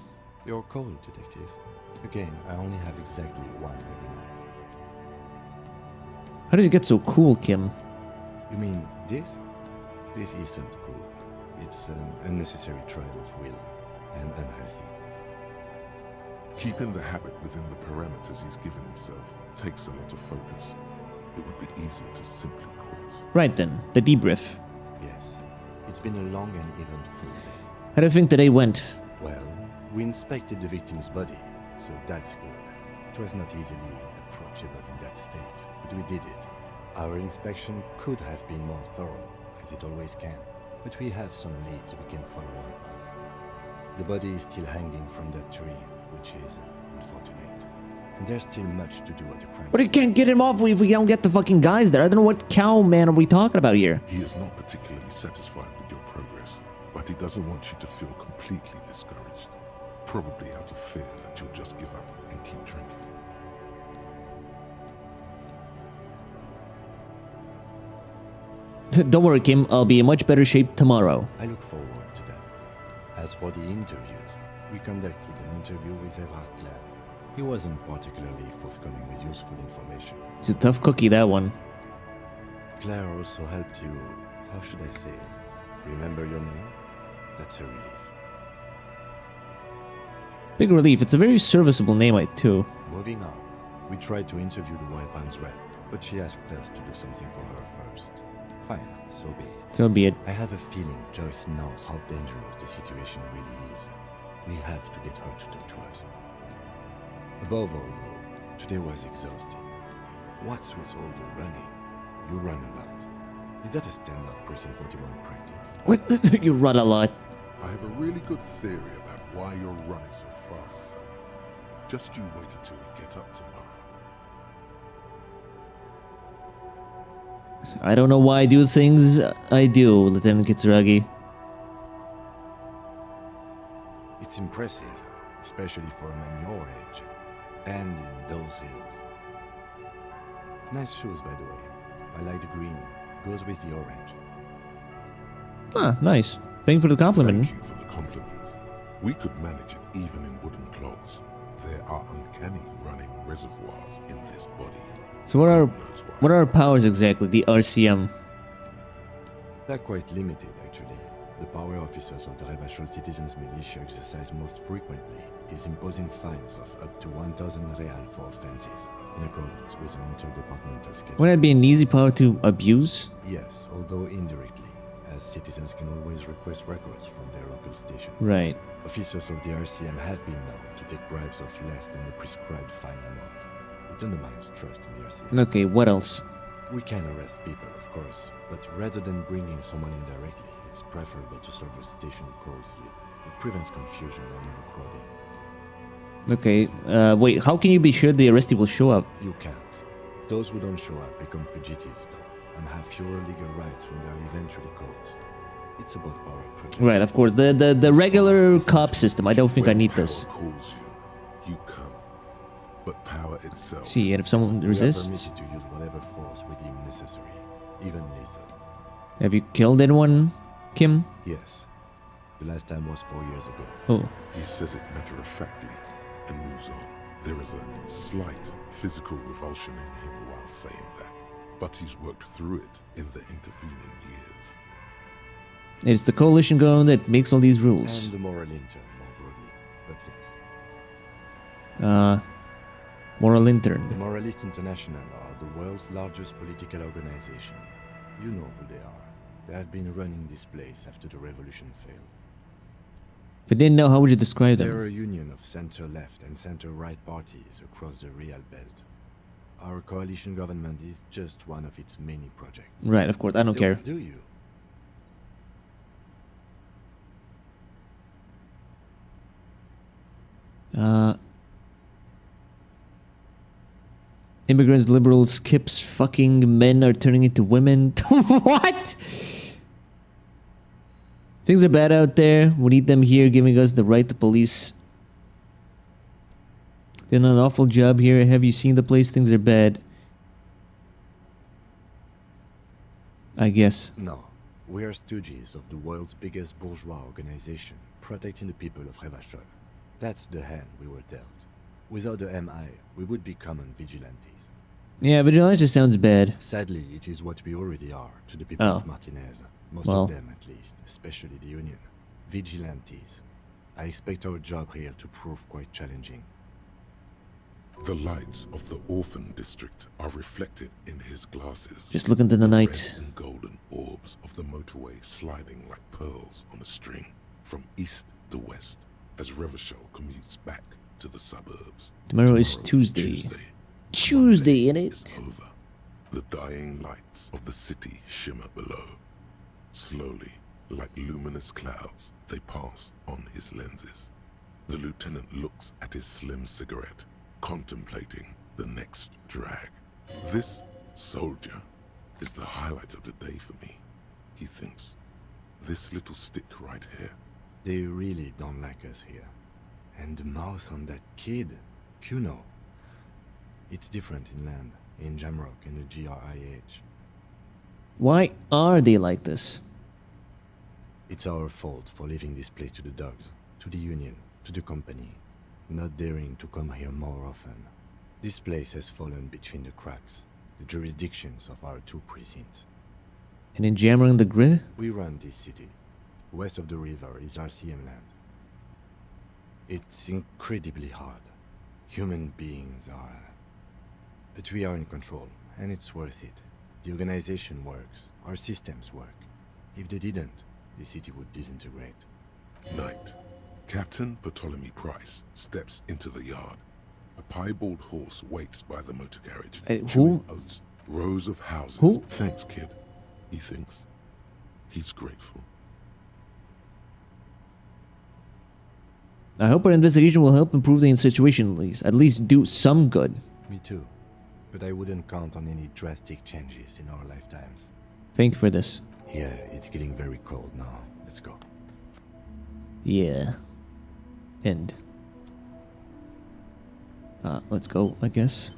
You're cold, detective. Again, I only have exactly one every night. How did you get so cool, Kim? You mean this? This isn't cool. It's an unnecessary trial of will and unhealthy. Keeping the habit within the parameters he's given himself takes a lot of focus. It would be easier to simply quit. Right then, the debrief. Yes. It's been a long and eventful day. How do you think today went? Well, we inspected the victim's body, so that's good. It was not easily approachable in that state, but we did it. Our inspection could have been more thorough, as it always can, but we have some leads we can follow up on. The body is still hanging from that tree, which is unfortunate. And there's still much to do at the crime But you can't get him off if we don't get the fucking guys there. I don't know what cow man are we talking about here. He is not particularly satisfied with your progress, but he doesn't want you to feel completely discouraged. Probably out of fear that you'll just give up and keep drinking. Don't worry, Kim. I'll be in much better shape tomorrow. I look forward to that. As for the interviews, we conducted an interview with Everard Clare. He wasn't particularly forthcoming with useful information. It's a tough cookie, that one. Claire also helped you, how should I say, remember your name? That's a relief. Big relief. It's a very serviceable name, too. Moving on, we tried to interview the Wild Palms rep, but she asked us to do something for her first. Fine, so be it. So be it. I have a feeling Joyce knows how dangerous the situation really is. We have to get her to talk to us. Above all, though, today was exhausting. What's with all the running? You run a lot. Is that a standard Prison 41 practice? What? You run a lot. I have a really good theory about why you're running so fast, son. Just you wait until we get up tomorrow. I don't know why I do things I do, Lieutenant Kitsuragi. It's impressive, especially for a man your age. And in those hills. Nice shoes, by the way. I like the green. Goes with the orange. Ah, nice. Thank you for the compliment. Thank you for the compliment. We could manage it even in wooden clogs. There are uncanny running reservoirs in this body. So what are our powers exactly? The RCM. They're quite limited, actually. The power officers of the Rebachol Citizens Militia exercise most frequently is imposing fines of up to 1,000 real for offenses, in accordance with an interdepartmental schedule. Wouldn't that be an easy power to abuse? Yes, although indirectly, as citizens can always request records from their local station. Right. Officers of the RCM have been known to take bribes of less than the prescribed fine amount. It undermines trust in the RCM. Okay, what else? We can arrest people, of course, but rather than bringing someone in directly, it's preferable to serve a station call slip. It prevents confusion and overcrowding. Okay, wait, how can you be sure the arrestee will show up? You can't. Those who don't show up become fugitives, though, and have fewer legal rights when they are eventually caught. It's about power projection. Right, of course. The regular cop system. I don't think I need this. Calls you come. But power itself. See, and if someone resists. We are permitted to use whatever force we deem necessary, even lethal. Have you killed anyone, Kim? Yes. The last time was 4 years ago. Oh. He says it matter-of-factly and moves on. There is a slight physical revulsion in him while saying that, but he's worked through it in the intervening years. It's the coalition government that makes all these rules. And the moral intern, more broadly, but yes. Moral intern. The Moralist International are the world's largest political organization. You know who they are. They have been running this place after the revolution failed. If you didn't know, how would you describe them? They're a union of center-left and center-right parties across the Real Belt. Our coalition government is just one of its many projects. Right, of course, I don't care. Do you? Immigrants, liberals, skips, fucking men are turning into women. What? Things are bad out there. We need them here, giving us the right to police. They're doing an awful job here. Have you seen the place? Things are bad. I guess. No. We are stooges of the world's biggest bourgeois organization, protecting the people of Revachol. That's the hand we were dealt. Without the MI, we would be common vigilantes. Yeah, vigilante just sounds bad. Sadly, it is what we already are to the people of Martinez. Most of them, at least, especially the Union. Vigilantes. I expect our job here to prove quite challenging. The lights of the orphan district are reflected in his glasses. Just look into the night. Red and golden orbs of the motorway sliding like pearls on a string from east to west as Revachol commutes back to the suburbs. Tomorrow is Tuesday. Tuesday, in it. Is over. The dying lights of the city shimmer below. Slowly, like luminous clouds, they pass on his lenses. The lieutenant looks at his slim cigarette, contemplating the next drag. This soldier is the highlight of the day for me, he thinks. This little stick right here. They really don't like us here. And the mouth on that kid, Kuno. It's different inland, in Jamrock and the GRIH. Why are they like this? It's our fault for leaving this place to the dogs, to the Union, to the company. Not daring to come here more often. This place has fallen between the cracks, the jurisdictions of our two precincts. And in Jammer and the Grid? We run this city. West of the river is RCM land. It's incredibly hard. Human beings are... But we are in control, and it's worth it. The organization works, our systems work. If they didn't, the city would disintegrate. Night. Captain Ptolemy Price steps into the yard. A piebald horse waits by the motor carriage. Who? Oats, rows of houses. Who? Thanks, kid. He thinks. He's grateful. I hope our investigation will help improve the situation, at least do some good. Me too. But I wouldn't count on any drastic changes in our lifetimes. Thank you for this. Yeah, it's getting very cold now. Let's go. Yeah. End. Let's go, I guess.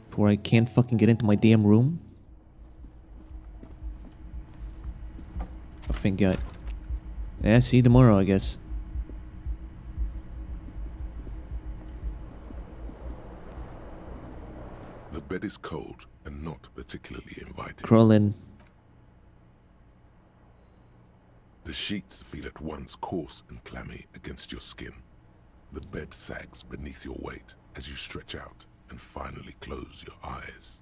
Before I can't fucking get into my damn room. Oh, thank God. Yeah, see you tomorrow, I guess. The bed is cold and not particularly inviting. Crawl in. The sheets feel at once coarse and clammy against your skin. The bed sags beneath your weight as you stretch out and finally close your eyes.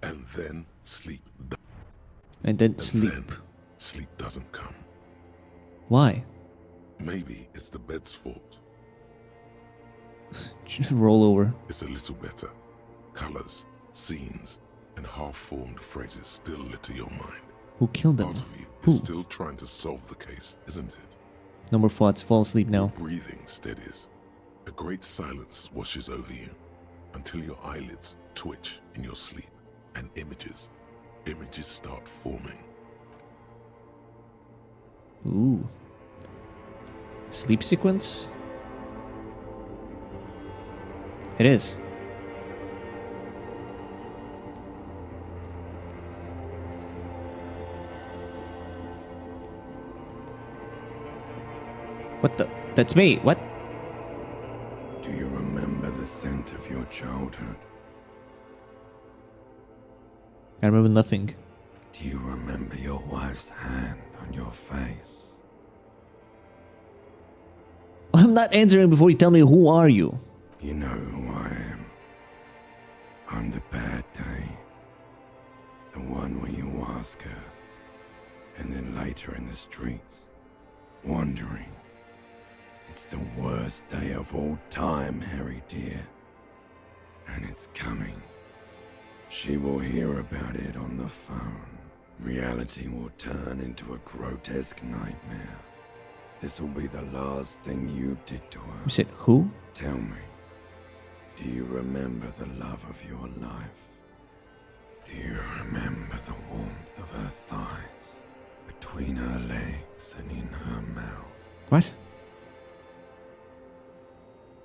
And then sleep. And then sleep. Then sleep doesn't come. Why? Maybe it's the bed's fault. Roll over. It's a little better. Colors, scenes, and half-formed phrases still litter your mind. Who killed them? Part of you Who? is still trying to solve the case, isn't it? No more thoughts. Fall asleep now. Your breathing steadies. A great silence washes over you until your eyelids twitch in your sleep and images start forming. Ooh. Sleep sequence? It is. What the? That's me. What? Do you remember the scent of your childhood? I remember nothing. Do you remember your wife's hand on your face? I'm not answering before you tell me who are you. You know who I am. I'm the bad day. The one where you ask her, and then later in the streets, wandering. It's the worst day of all time, Harry dear. And it's coming. She will hear about it on the phone. Reality will turn into a grotesque nightmare. This will be the last thing you did to her. You said who? Tell me, do you remember the love of your life? Do you remember the warmth of her thighs, between her legs and in her mouth? What?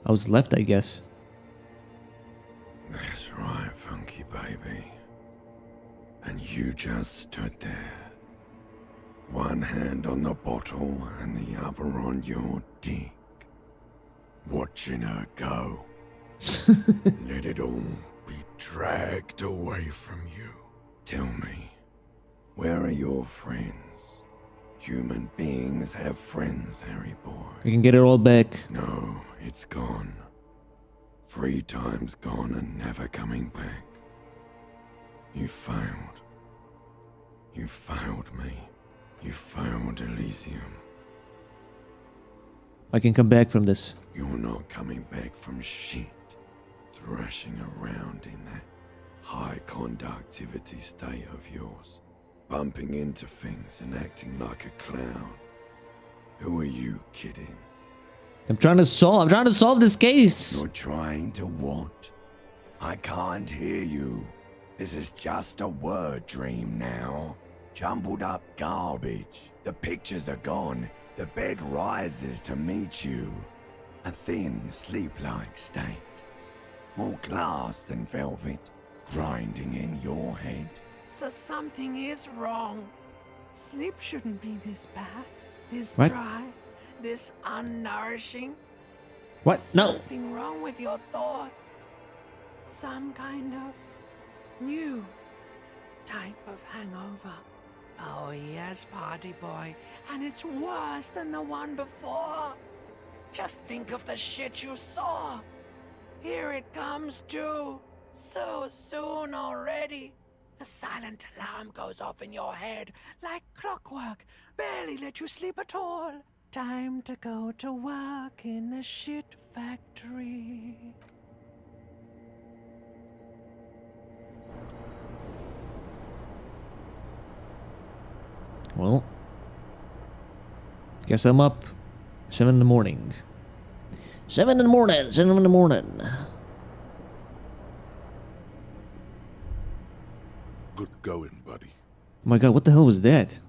I was left, I guess. That's right, funky baby. And you just stood there. One hand on the bottle and the other on your dick. Watching her go. Let it all be dragged away from you. Tell me, where are your friends? Human beings have friends, Harry boy. I can get it all back. No, it's gone. 3 times gone and never coming back. You failed. You failed me. You failed Elysium. I can come back from this. You're not coming back from shit. Thrashing around in that high conductivity state of yours. Bumping into things and acting like a clown. Who are you kidding? I'm trying to solve this case. You're trying to what? I can't hear you. This is just a word dream now. Jumbled up garbage. The pictures are gone. The bed rises to meet you. A thin, sleep-like state. More glass than velvet. Grinding in your head. So something is wrong. Sleep shouldn't be this bad, this What? dry, this unnourishing. What? No. Something wrong with your thoughts. Some kind of new type of hangover. Oh yes, party boy, and it's worse than the one before. Just think of the shit you saw. Here it comes too. So soon already. A silent alarm goes off in your head like clockwork. Barely let you sleep at all. Time to go to work in the shit factory. Well, guess I'm up. 7 in the morning. 7 in the morning. 7 in the morning. Good going, buddy. Oh my god, what the hell was that?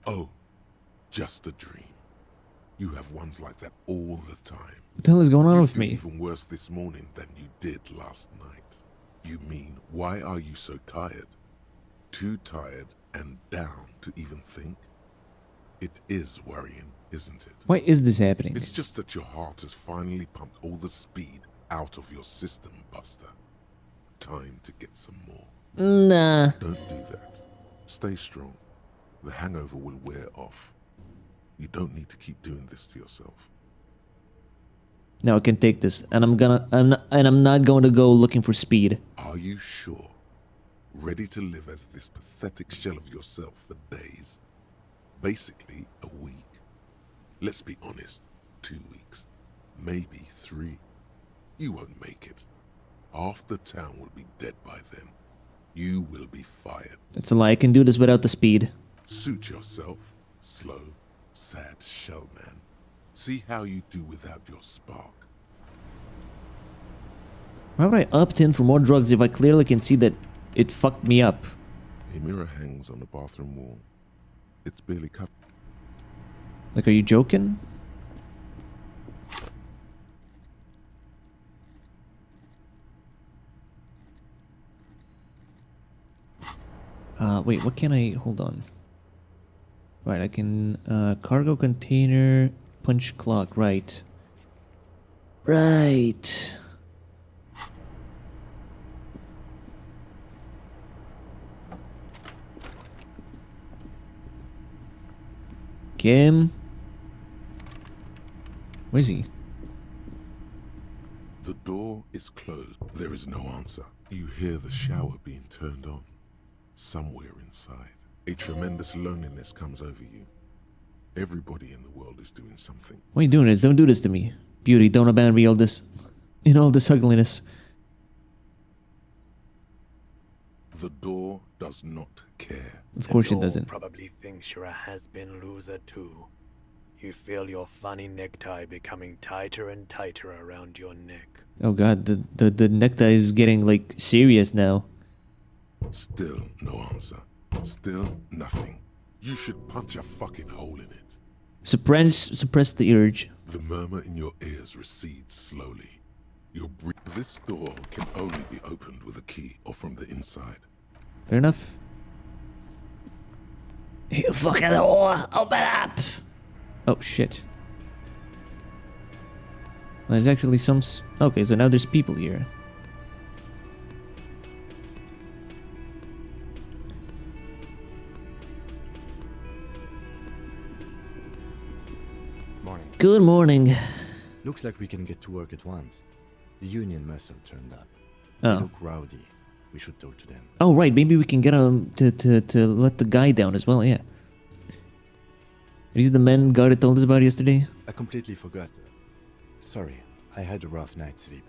Oh, just a dream. You have ones like that all the time. What the hell is going on You with feel me? even worse this morning than you did last night. You mean, why are you so tired? Too tired and down to even think? It is worrying, isn't it? Why is this happening? It's just that your heart has finally pumped all the speed out of your system, Buster. Time to get some more. Nah. Don't do that. Stay strong. The hangover will wear off. You don't need to keep doing this to yourself. Now I can take this, and I'm not going to go looking for speed. Are you sure? Ready to live as this pathetic shell of yourself for days? Basically, a week. Let's be honest, 2 weeks. Maybe 3. You won't make it. Half the town will be dead by then. You will be fired. That's a lie. I can do this without the speed. Suit yourself. Slow, sad shell man. See how you do without your spark. Why would I opt in for more drugs if I clearly can see that it fucked me up? A mirror hangs on the bathroom wall. It's barely covered. Like, are you joking? Wait, what can I... Hold on. Right, I can... cargo container... Punch clock, right. Right. Kim? Where is he? The door is closed. There is no answer. You hear the shower being turned on. Somewhere inside, a tremendous loneliness comes over you. Everybody in the world is doing something. What are you doing? Don't do this to me. Beauty, don't abandon me all this... in all this ugliness. The door does not care. Of course it door doesn't. Probably thinks you're a has-been loser too. You feel your funny necktie becoming tighter and tighter around your neck. Oh god, the necktie is getting like serious now. Still no answer. Still nothing. You should punch a fucking hole in it. Suppress the urge. The murmur in your ears recedes slowly. This door can only be opened with a key or from the inside. Fair enough. You fucking whore, open up! Oh shit. There's actually some... Okay, so now there's people here. Morning. Good morning. Looks like we can get to work at once. The union muscle turned up. Oh. They look rowdy. We should talk to them. Oh right, maybe we can get him to let the guy down as well, yeah. Are these the men Garda told us about yesterday? I completely forgot. Sorry, I had a rough night's sleep.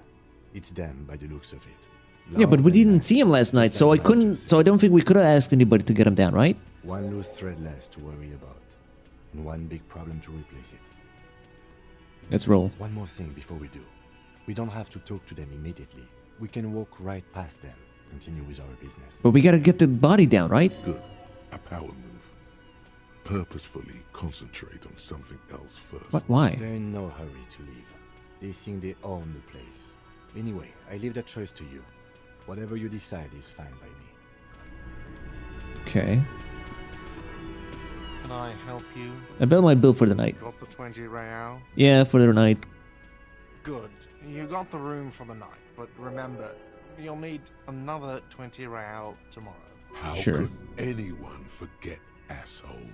It's them by the looks of it. Yeah, but we didn't see him last night, so I don't think we could have asked anybody to get him down, right? One loose thread less to worry about. And one big problem to replace it. Let's roll. One more thing before we do. We don't have to talk to them immediately. We can walk right past them, continue with our business. But we gotta get the body down, right? Good. A power move. Purposefully concentrate on something else first. What? Why? They're in no hurry to leave. They think they own the place. Anyway, I leave that choice to you. Whatever you decide is fine by me. Okay. Can I help you? I built my bill for the night. Got the 20 real? Yeah, for the night. Good. You got the room for the night, but remember, you'll need another 20 real tomorrow. How Sure. could anyone forget, asshole?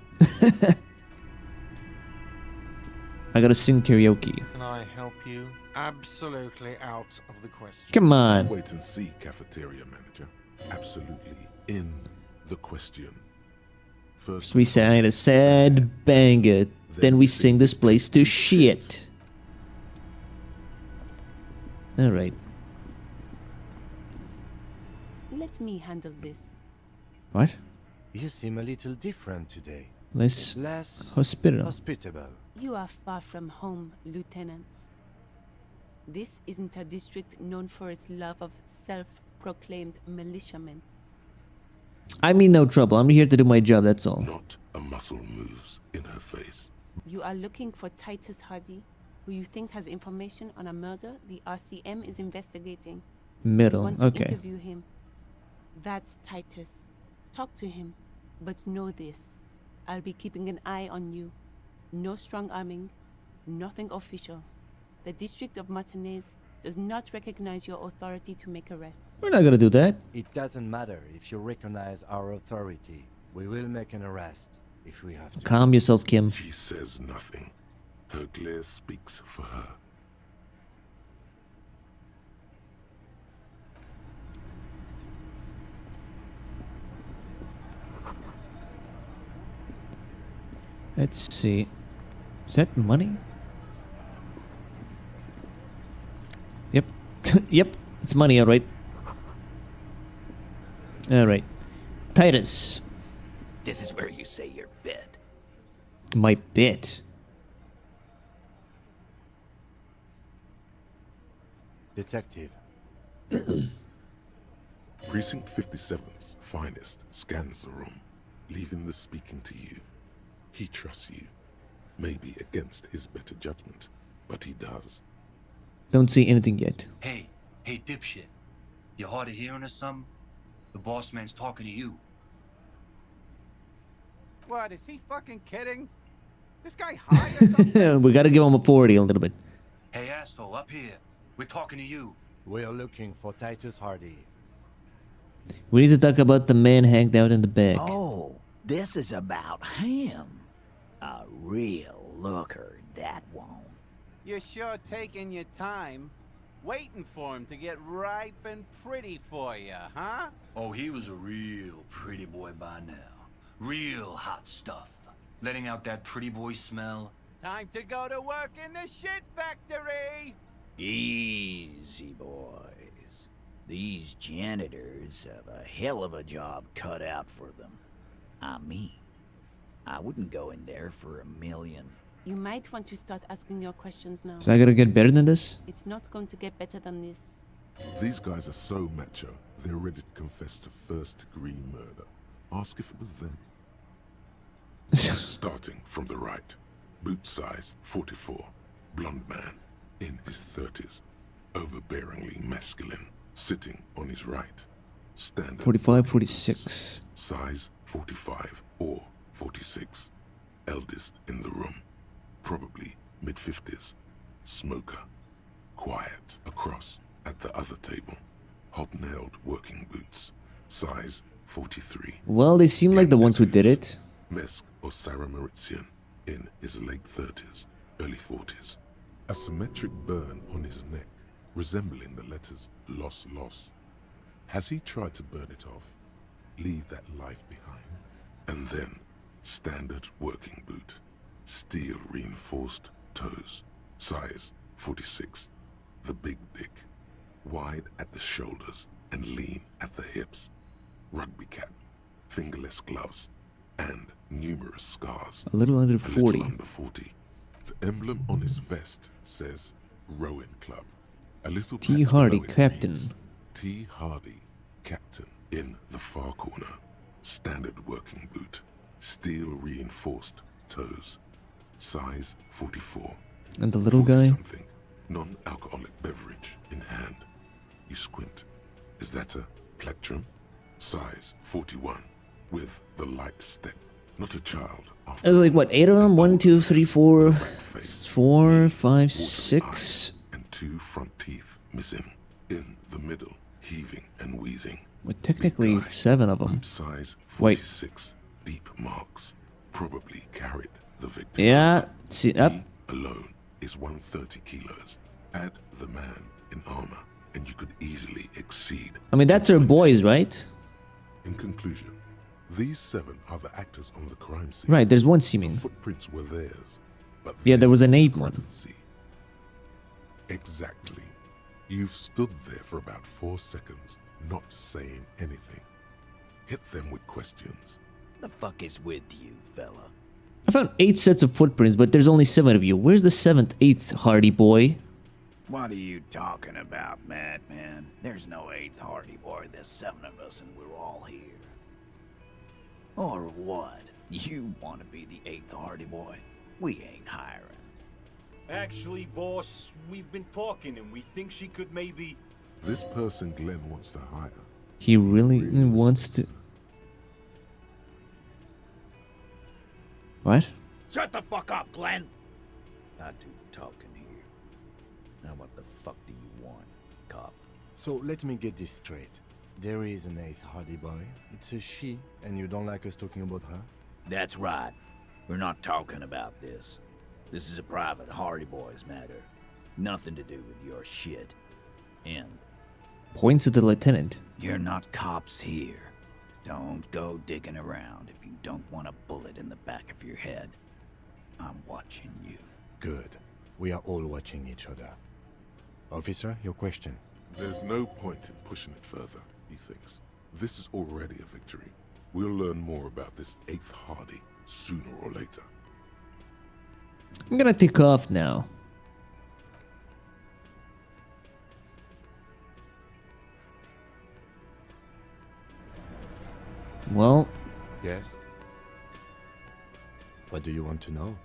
I gotta sing karaoke. Can I help you? Absolutely out of the question. Come on. Wait and see, cafeteria manager. Absolutely in the question. First We sang a sad banger, then we sing this place to shit. Alright. Let me handle this. What? You seem a little different today. Less hospitable. You are far from home, lieutenants. This isn't a district known for its love of self-proclaimed militiamen. I mean no trouble. I'm here to do my job, that's all. Not a muscle moves in her face. You are looking for Titus Hardy, who you think has information on a murder the RCM is investigating. Middle, You want to okay. interview him. That's Titus. Talk to him, but know this. I'll be keeping an eye on you. No strong arming, nothing official. The District of Martinez does not recognize your authority to make arrests. We're not gonna do that. It doesn't matter if you recognize our authority. We will make an arrest if we have to. Calm yourself, Kim. She says nothing. Her glare speaks for her. Let's see. Is that money? Yep. Yep. It's money, alright. Alright. Titus. This is where you say your bit. My bit. Detective. Precinct 57's finest scans the room, leaving the speaking to you. He trusts you. Maybe against his better judgment, but he does. Don't see anything yet. Hey, dipshit. You hard of hearing or something? The boss man's talking to you. What, is he fucking kidding? This guy high or something? We gotta give him a 40 a little bit. Hey, asshole, up here. We're talking to you. We're looking for Titus Hardy. We need to talk about the man hanged out in the back. Oh, this is about him. A real looker, that won't. You're sure taking your time, waiting for him to get ripe and pretty for you, huh? Oh, he was a real pretty boy by now. Real hot stuff. Letting out that pretty boy smell. Time to go to work in the shit factory! Easy, boys. These janitors have a hell of a job cut out for them. I mean, I wouldn't go in there for $1 million. You might want to start asking your questions now. Is that gonna get better than this? It's not going to get better than this. These guys are so macho, they're ready to confess to first-degree murder. Ask if it was them. Starting from the right. Boot size 44. Blonde man, in his 30s. Overbearingly masculine. Sitting on his right. Standard. 45, 46. Size 45 or 46. Eldest in the room. Probably mid-50s. Smoker. Quiet. Across at the other table. Hobnailed working boots. Size 43. Well, they seem like the ones who did it. Mesk or Sarah Mauritian, in his late 30s, early 40s. A symmetric burn on his neck, resembling the letters loss, loss. Has he tried to burn it off? Leave that life behind? And then, standard working boot. Steel reinforced toes. Size 46. The big dick. Wide at the shoulders and lean at the hips. Rugby cap. Fingerless gloves. And numerous scars. A little under 40. A little under 40. The emblem on his vest says Rowing Club. A little T. patch Hardy, below it Captain. reads, T. Hardy, Captain. In the far corner. Standard working boot. Steel reinforced toes. Size 44. And the little guy? Something. Non-alcoholic beverage in hand. You squint. Is that a plectrum? Size 41. With the light step. Not a child. There's like what, 8 of them? 1, 2, 3, 4, 4, 5, 6. And 2 front teeth missing. In the middle, heaving and wheezing. Well, technically 7 of them. Boot size 46. Deep marks. Probably carried the victim. Yeah, see up. He alone is 130 kilos. Add the man in armor, and you could easily exceed. I mean, that's our boys, right? In conclusion, these 7 are the actors on the crime scene. Right, there's one seeming. The footprints were theirs, but Yeah, there was an 8th one. discrepancy. Exactly. You've stood there for about 4 seconds, not saying anything. Hit them with questions. The fuck is with you, fella? I found 8 sets of footprints, but there's only 7 of you. Where's the 7th, 8th, Hardy boy? What are you talking about, madman? There's no 8th Hardy boy. There's 7 of us and we're all here. Or what? You want to be the 8th Hardy boy? We ain't hiring. Actually, boss, we've been talking and we think she could maybe... This person Glenn wants to hire. He really wants to... What? Shut the fuck up, Glenn! Not too talking here. Now what the fuck do you want, cop? So let me get this straight. There is an 8th Hardy boy. It's a she, and you don't like us talking about her? That's right. We're not talking about this. This is a private Hardy Boys matter. Nothing to do with your shit. And Points at the lieutenant. you're not cops here. Don't go digging around if you don't want a bullet in the back of your head. I'm watching you. Good. We are all watching each other. Officer, your question. There's no point in pushing it further, he thinks. This is already a victory. We'll learn more about this 8th Hardy sooner or later. I'm gonna take off now. Well... Yes? What do you want to know?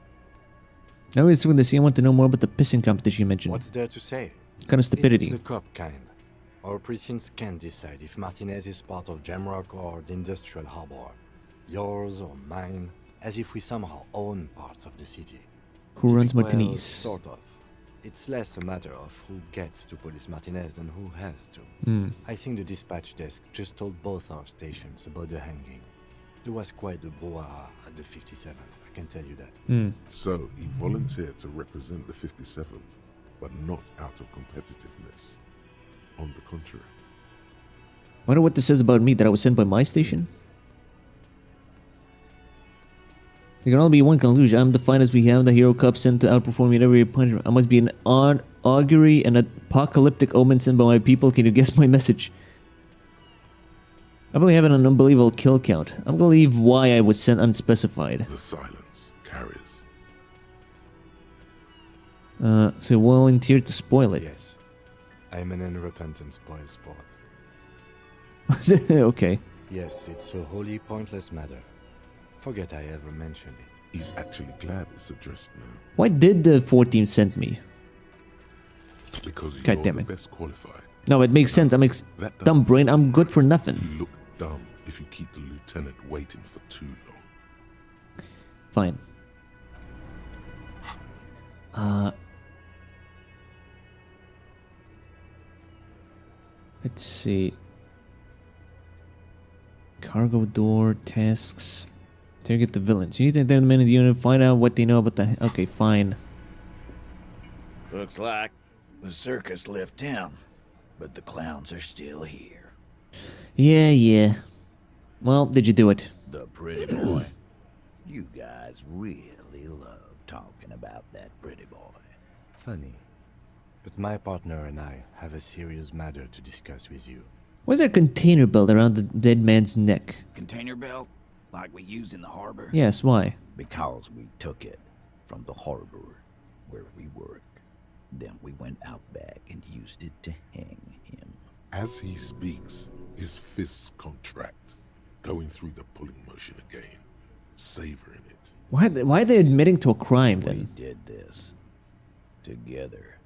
I was with the scene. I want to know more about the pissing competition you mentioned. What's there to say? Kind of stupidity. The cop kind. Our precincts can decide if Martinez is part of Jamrock or the Industrial Harbor. Yours or mine, as if we somehow own parts of the city. Who runs Well, Martinez? sort of. It's less a matter of who gets to police Martinez than who has to. Hmm. I think the dispatch desk just told both our stations about the hanging. There was quite a brouhaha at the 57th, I can tell you that. So he volunteered to represent the 57th, but not out of competitiveness. On the contrary. Wonder what this says about me, that I was sent by my station? There can only be one conclusion. I'm the finest we have, the hero cop sent to outperform me in every punch. I must be an augury and apocalyptic omen sent by my people. Can you guess my message? I believe having an unbelievable kill count. I'm gonna leave why I was sent unspecified. The silence carries. So you volunteered to spoil it. Yes. I am an unrepentant spoil sport. Okay. Yes, it's a wholly pointless matter. Forget I ever mentioned it. He's actually glad it's addressed now. Why did the 14 send me? Because God you're damn the it. best qualified. No, it makes sense. I'm That dumb doesn't brain. I'm seem good for right. nothing. You look dumb if you keep the lieutenant waiting for too long. Fine. Let's see. Cargo door tasks. Target the villains. You need to enter them in the unit. Find out what they know about the. Okay, fine. Looks like the circus left town, but the clowns are still here. Yeah. Well, did you do it? The pretty boy. You guys really love talking about that pretty boy. Funny. But my partner and I have a serious matter to discuss with you. Why's there a container belt around the dead man's neck? Container belt? Like we use in the harbor? Yes, why? Because we took it from the harbor where we work. Then we went out back and used it to hang him. As he speaks, his fists contract, going through the pulling motion again, savoring it. Why are they admitting to a crime We then? did this together.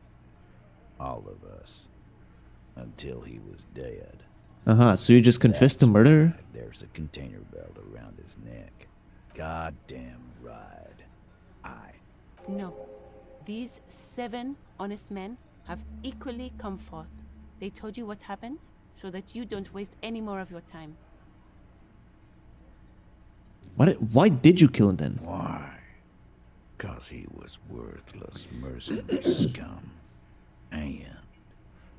All of us. Until he was dead. So you just confessed to murder? There's a container belt around his neck. Goddamn right. No. These 7 honest men have equally come forth. They told you what happened so that you don't waste any more of your time. Why did you kill him then? Why? 'Cause he was worthless mercenary scum. And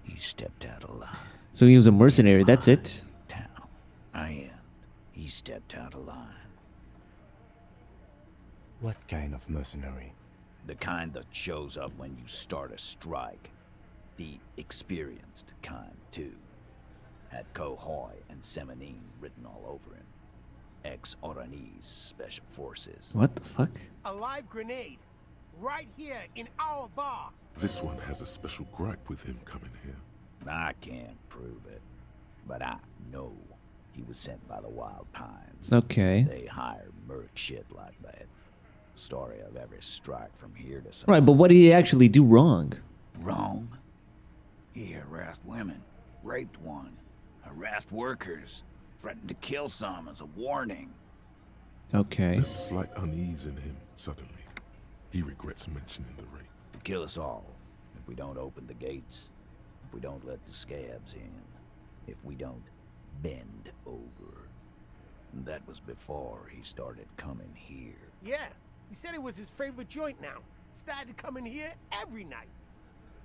he stepped out of line. So he was a mercenary, that's it? And he stepped out of line. What kind of mercenary? The kind that shows up when you start a strike. The experienced kind, too. Had Kohoy and Semenine written all over him. Ex-Oranese Special Forces. What the fuck? A live grenade. Right here in our bar. This one has a special gripe with him coming here. I can't prove it, but I know he was sent by the Wild Pines. Okay. They hire merc shit like that. Story of every strike from here to somewhere. Right, but what did he actually do wrong? Wrong? He harassed women, raped one, harassed workers, threatened to kill some as a warning. Okay. There's slight unease in him suddenly. He regrets mentioning the rape. To kill us all if we don't open the gates, if we don't let the scabs in, if we don't bend over. And that was before he started coming here. Yeah, he said it was his favorite joint now. Started to come in here every night.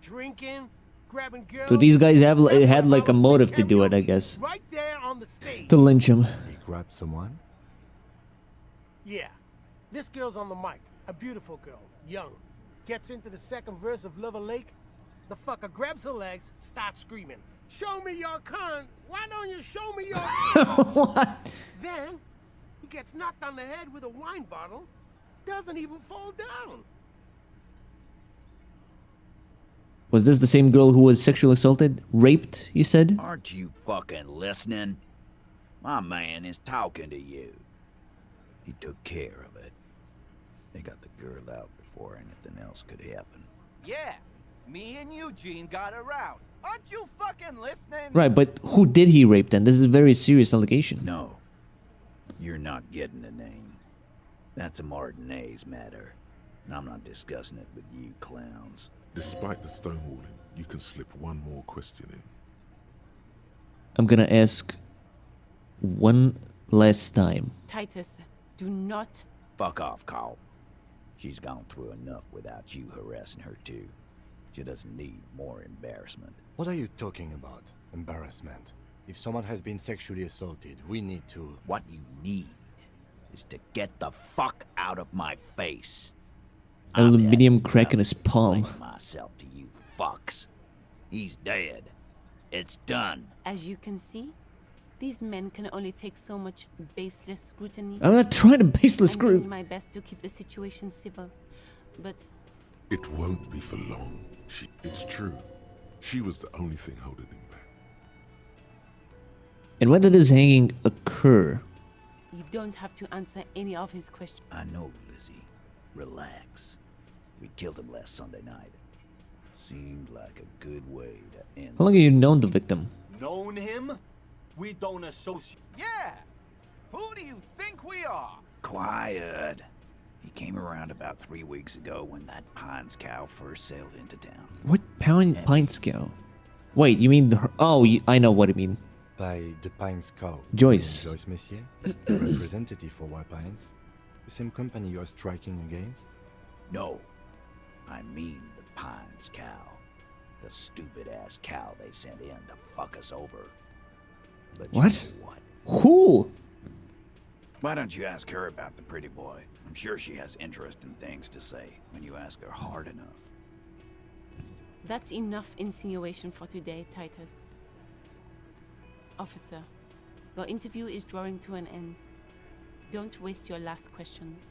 Drinking, grabbing girls. So these guys had like a motive to do it, I guess. Right there on the stage. To lynch him. He grabbed someone? Yeah. This girl's on the mic. A beautiful girl. Young. Gets into the second verse of Lover Lake. The fucker grabs her legs, starts screaming. Show me your cunt. Why don't you show me your cunt? What? Then, he gets knocked on the head with a wine bottle. Doesn't even fall down. Was this the same girl who was sexually assaulted? Raped, you said? Aren't you fucking listening? My man is talking to you. He took care of it. They got the girl out before anything else could happen. Yeah, me and Eugene got around. Aren't you fucking listening? Right, but who did he rape then? This is a very serious allegation. No. You're not getting the name. That's a Martinez matter. And I'm not discussing it with you clowns. Despite the stonewalling, you can slip one more question in. I'm gonna ask one last time. Titus, do not. Fuck off, Carl. She's gone through enough without you harassing her too. She doesn't need more embarrassment. What are you talking about? Embarrassment. If someone has been sexually assaulted, we need to... What you need is to get the fuck out of my face. Aluminium crack in his palm. Myself to you fucks. He's dead. It's done. As you can see, these men can only take so much baseless scrutiny. I'm not trying to baseless I'm doing screw. my best to keep the situation civil, but It won't be for long. It's true. She was the only thing holding him back. And when did this hanging occur? You don't have to answer any of his questions. I know, Lizzie. Relax. We killed him last Sunday night. Seemed like a good way to end. How long have you known the victim? Known him? We don't associate. Yeah! Who do you think we are? Quiet. He came around about 3 weeks ago when that Pines cow first sailed into town. What pine scale? Wait, you mean I know what you mean. By the Pines cow. Joyce. Joyce Messier, the representative for Wild Pines. The same company you are striking against? No. I mean the Pines cow. The stupid-ass cow they sent in to fuck us over. But What? You know what? Who? Why don't you ask her about the pretty boy? I'm sure she has interesting things to say when you ask her hard enough. That's enough insinuation for today, Titus. Officer, your interview is drawing to an end. Don't waste your last questions.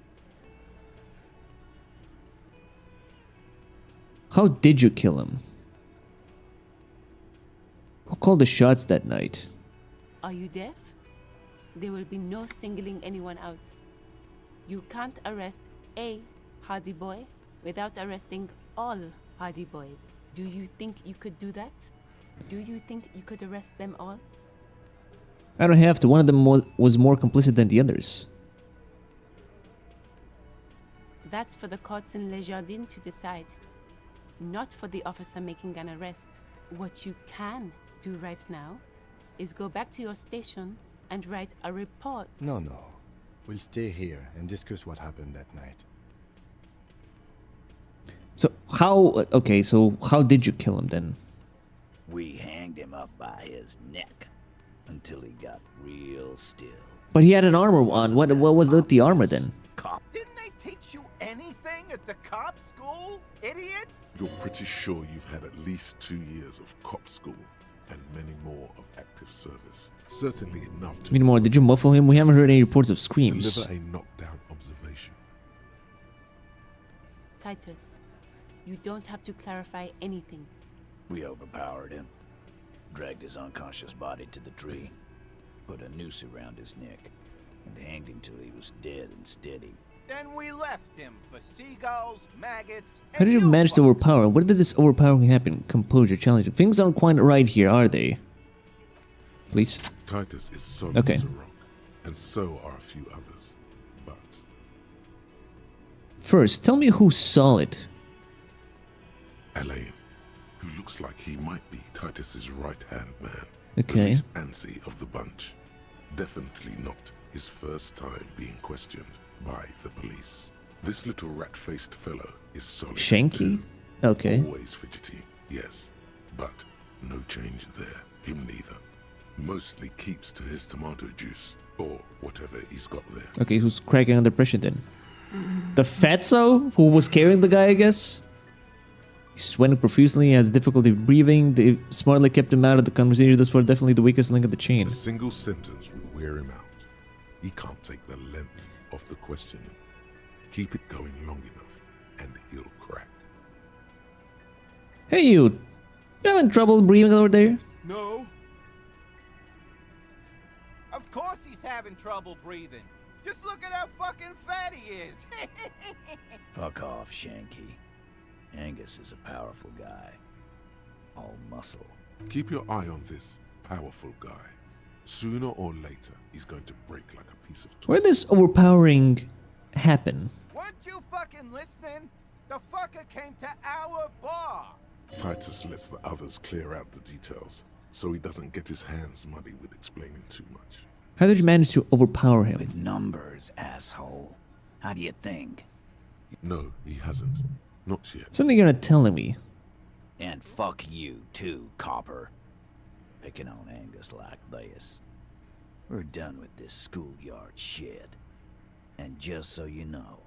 How did you kill him? Who called the shots that night? Are you deaf? There will be no singling anyone out. You can't arrest a Hardy Boy without arresting all Hardy Boys. Do you think you could do that? Do you think you could arrest them all? I don't have to. One of them was more complicit than the others. That's for the courts in Les Jardins to decide. Not for the officer making an arrest. What you can do right now is go back to your station and write a report. No. We'll stay here and discuss what happened that night. So how did you kill him then? We hanged him up by his neck until he got real still. But he had an armor on. What was with the armor then? Didn't they teach you anything at the cop school, idiot? You're pretty sure you've had at least 2 years of cop school and many more of active service. Certainly enough to... Meanwhile, did you muffle him? We haven't heard any reports of screams. Deliver a knockdown observation. Titus, you don't have to clarify anything. We overpowered him, dragged his unconscious body to the tree, put a noose around his neck, and hanged him till he was dead and steady. Then we left him for seagulls, maggots, How did you manage to overpower him? Where did this overpowering happen? Composure, challenge. Things aren't quite right here, are they? Please. Titus is solid Okay. as a rock, and so are a few others. But First, tell me who's solid. Elaine, who looks like he might be Titus's right-hand man. Okay. The least antsy of the bunch. Definitely not his first time being questioned by the police. This little rat-faced fellow is solid. Shanky? too. Okay. Always fidgety, yes. But no change there. Him neither. Mostly keeps to his tomato juice, or whatever he's got there. Okay, who's cracking under pressure then? The fatso who was carrying the guy, I guess? He's sweating profusely, has difficulty breathing. They smartly kept him out of the conversation. This was definitely the weakest link of the chain. A single sentence would wear him out. He can't take the length of the questioning. Keep it going long enough, and he'll crack. Hey, you having trouble breathing over there? No. Of course he's having trouble breathing. Just look at how fucking fat he is. Fuck off, Shanky. Angus is a powerful guy. All muscle. Keep your eye on this powerful guy. Sooner or later, he's going to break like a piece of Where did this overpowering happen? Weren't you fucking listening? The fucker came to our bar. Titus lets the others clear out the details, so he doesn't get his hands muddy with explaining too much. How did you manage to overpower him? With numbers, asshole. How do you think? No, he hasn't. Not yet. Something you're not telling me. And fuck you, too, copper. Picking on Angus like this. We're done with this schoolyard shit. And just so you know,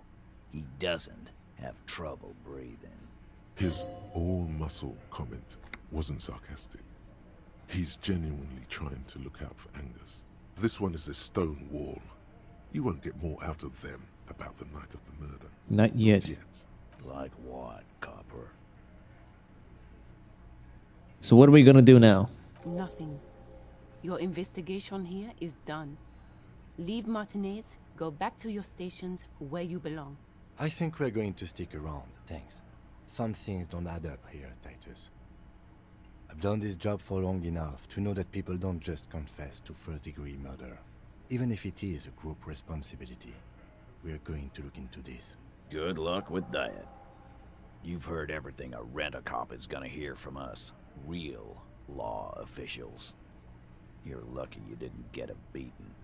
he doesn't have trouble breathing. His all-muscle comment wasn't sarcastic. He's genuinely trying to look out for Angus. This one is a stone wall. You won't get more out of them about the night of the murder. Not yet. Like what, Copper? So what are we gonna do now? Nothing. Your investigation here is done. Leave Martinez, go back to your stations where you belong. I think we're going to stick around, thanks. Some things don't add up here, Titus. I've done this job for long enough to know that people don't just confess to first-degree murder. Even if it is a group responsibility, we're going to look into this. Good luck with that. You've heard everything a rent-a-cop is gonna hear from us. Real law officials. You're lucky you didn't get a beating.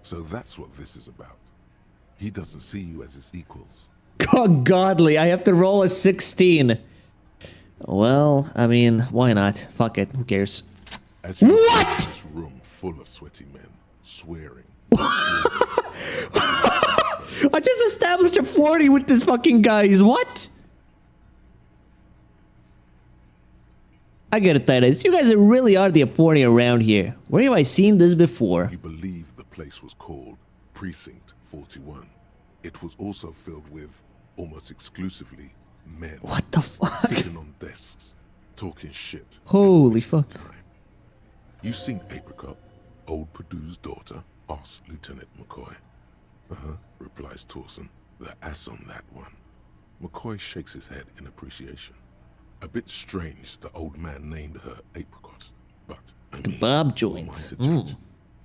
So that's what this is about. He doesn't see you as his equals. God, godly, I have to roll a 16. Well, I mean, why not? Fuck it, who cares? As you what? This room full of sweaty men, swearing. I just established a 40 with this fucking guys. What? I get it, Titus. You guys really are the authority around here. Where have I seen this before? You believe the place was called Precinct 41. It was also filled with, almost exclusively, men. What the fuck? Sitting on desks, talking shit. Holy fuck. You seen Apricot, old Purdue's daughter? Asks Lieutenant McCoy. Replies Torson. The ass on that one. McCoy shakes his head in appreciation. A bit strange the old man named her Apricot, but I mean, kebab joints.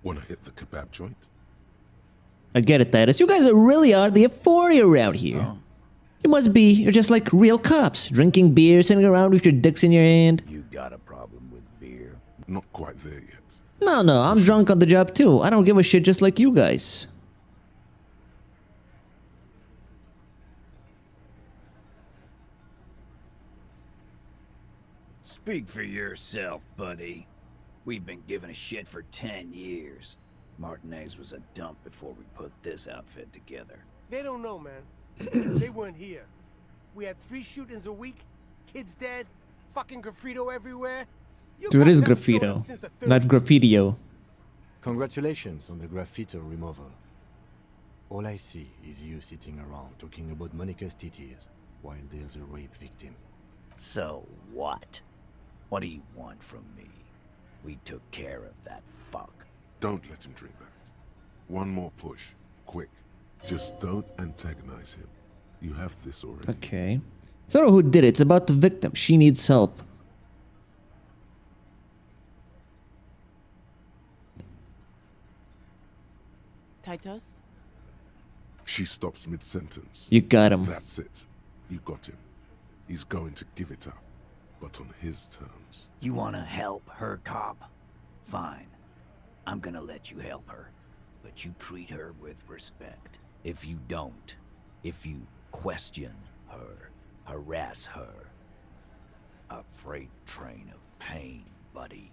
Wanna hit the kebab joint? I get it, Titus. You guys really are the authority around here. Oh. You must be. You're just like real cops, drinking beer, sitting around with your dicks in your hand. You got a problem with beer? Not quite there yet. No, I'm drunk on the job too. I don't give a shit just like you guys. Speak for yourself, buddy. We've been giving a shit for 10 years. Martinez was a dump before we put this outfit together. They don't know, man. They weren't here. We had 3 shootings a week, kids dead, fucking graffito everywhere. Dude, it is graffito, not graffitio. Congratulations on the graffito removal. All I see is you sitting around talking about Monica's titties while there's a rape victim. So what? What do you want from me? We took care of that fuck. Don't let him drink that. One more push. Quick. Just don't antagonize him. You have this already. Okay. It's not who did it. It's about the victim. She needs help. Titus? She stops mid-sentence. You got him. That's it. You got him. He's going to give it up, but on his terms. You want to help her, cop? Fine. I'm gonna let you help her, but you treat her with respect. If you don't, if you question her, harass her, a freight train of pain, buddy.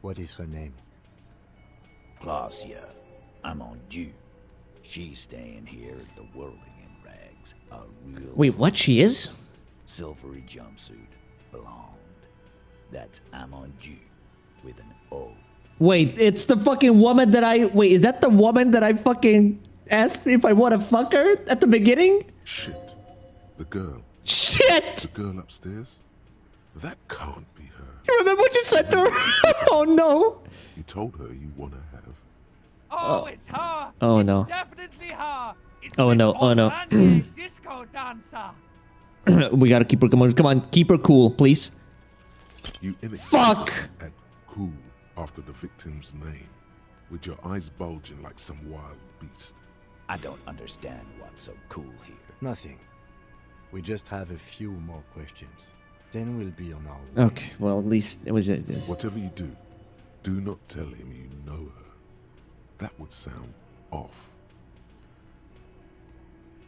What is her name? Glacia. I'm on due. She's staying here at the Whirling in Rags. A real... Wait, what? She is? Silvery jumpsuit. Blonde. That's Amon Jew with an O. Wait, it's the fucking woman that I... Wait, is that the woman that I fucking asked if I want to fuck her at the beginning? Shit. The girl. Shit! The girl upstairs? That can't be her. You remember what you said to her? Oh no! You told her you want to have... Oh, it's her! Oh it's no. Definitely her! It's Oh no, oh no. disco dancer! We gotta keep her... Come on, keep her cool, please. You Fuck! At cool after the victim's name, with your eyes bulging like some wild beast. I don't understand what's so cool here. Nothing. We just have a few more questions. Then we'll be on our way. Okay, well, at least it was this. Whatever you do not tell him you know her. That would sound off.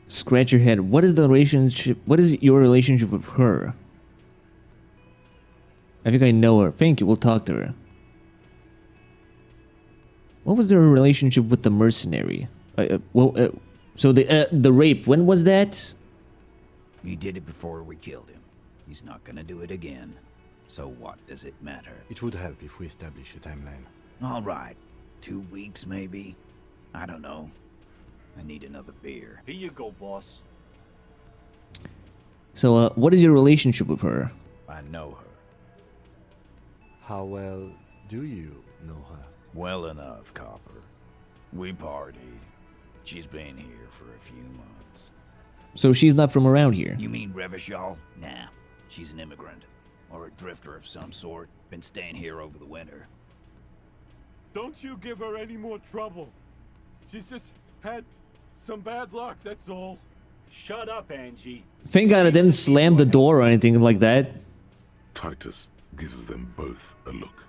Scratch your head. What is the relationship? What is your relationship with her? I think I know her. Thank you. We'll talk to her. What was their relationship with the mercenary? So the rape. When was that? He did it before we killed him. He's not gonna do it again. So what does it matter? It would help if we establish a timeline. All right. 2 weeks, maybe? I don't know. I need another beer. Here you go, boss. So, what is your relationship with her? I know her. How well do you know her? Well enough, Copper. We partied. She's been here for a few months. So she's not from around here. You mean Revachol? Nah, she's an immigrant. Or a drifter of some sort. Been staying here over the winter. Don't you give her any more trouble. She's just had some bad luck, that's all. Shut up, Angie. Thank God I didn't slam the door or anything like that. Titus gives them both a look.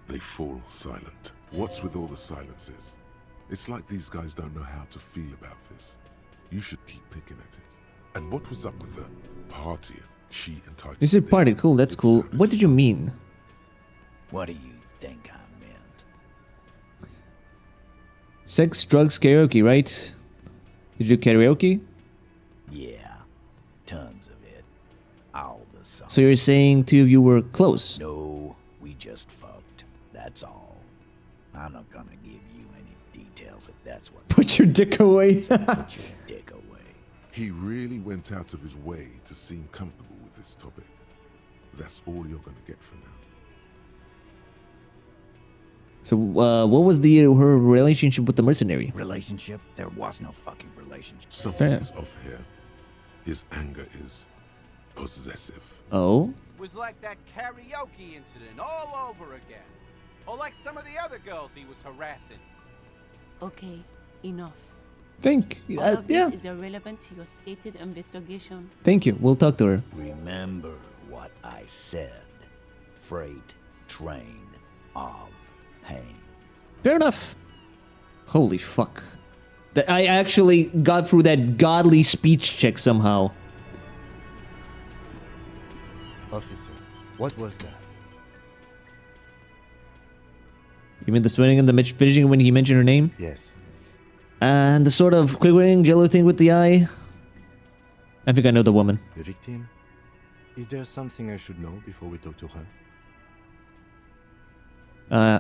They fall silent. What's with all the silences? It's like these guys don't know how to feel about this. You should keep picking at it. And what was up with the partying? She and Titus. This is party. Cool, that's cool. What did you mean? What do you think I meant? Sex, drugs, karaoke, right? Did you do karaoke? Yeah, tons of it. All the songs. So you're saying two of you were close? No, we just fucked. That's all. I'm not gonna give you any details if that's what. Put your dick away. Put your dick away. He really went out of his way to seem comfortable with this topic. That's all you're gonna get for now. So, what was her relationship with the mercenary? Relationship? There was no fucking relationship. Something is off here. His anger is possessive. Oh? It was like that karaoke incident all over again. Or like some of the other girls he was harassing. Okay, enough. All of Yeah. this is irrelevant to your stated investigation. Thank you. We'll talk to her. Remember what I said. Freight train of pain. Fair enough. Holy fuck. I actually got through that godly speech check somehow. Officer, what was that? You mean the sweating and the finishing when he mentioned her name? Yes. And the sort of quivering jello thing with the eye? I think I know the woman. The victim? Is there something I should know before we talk to her?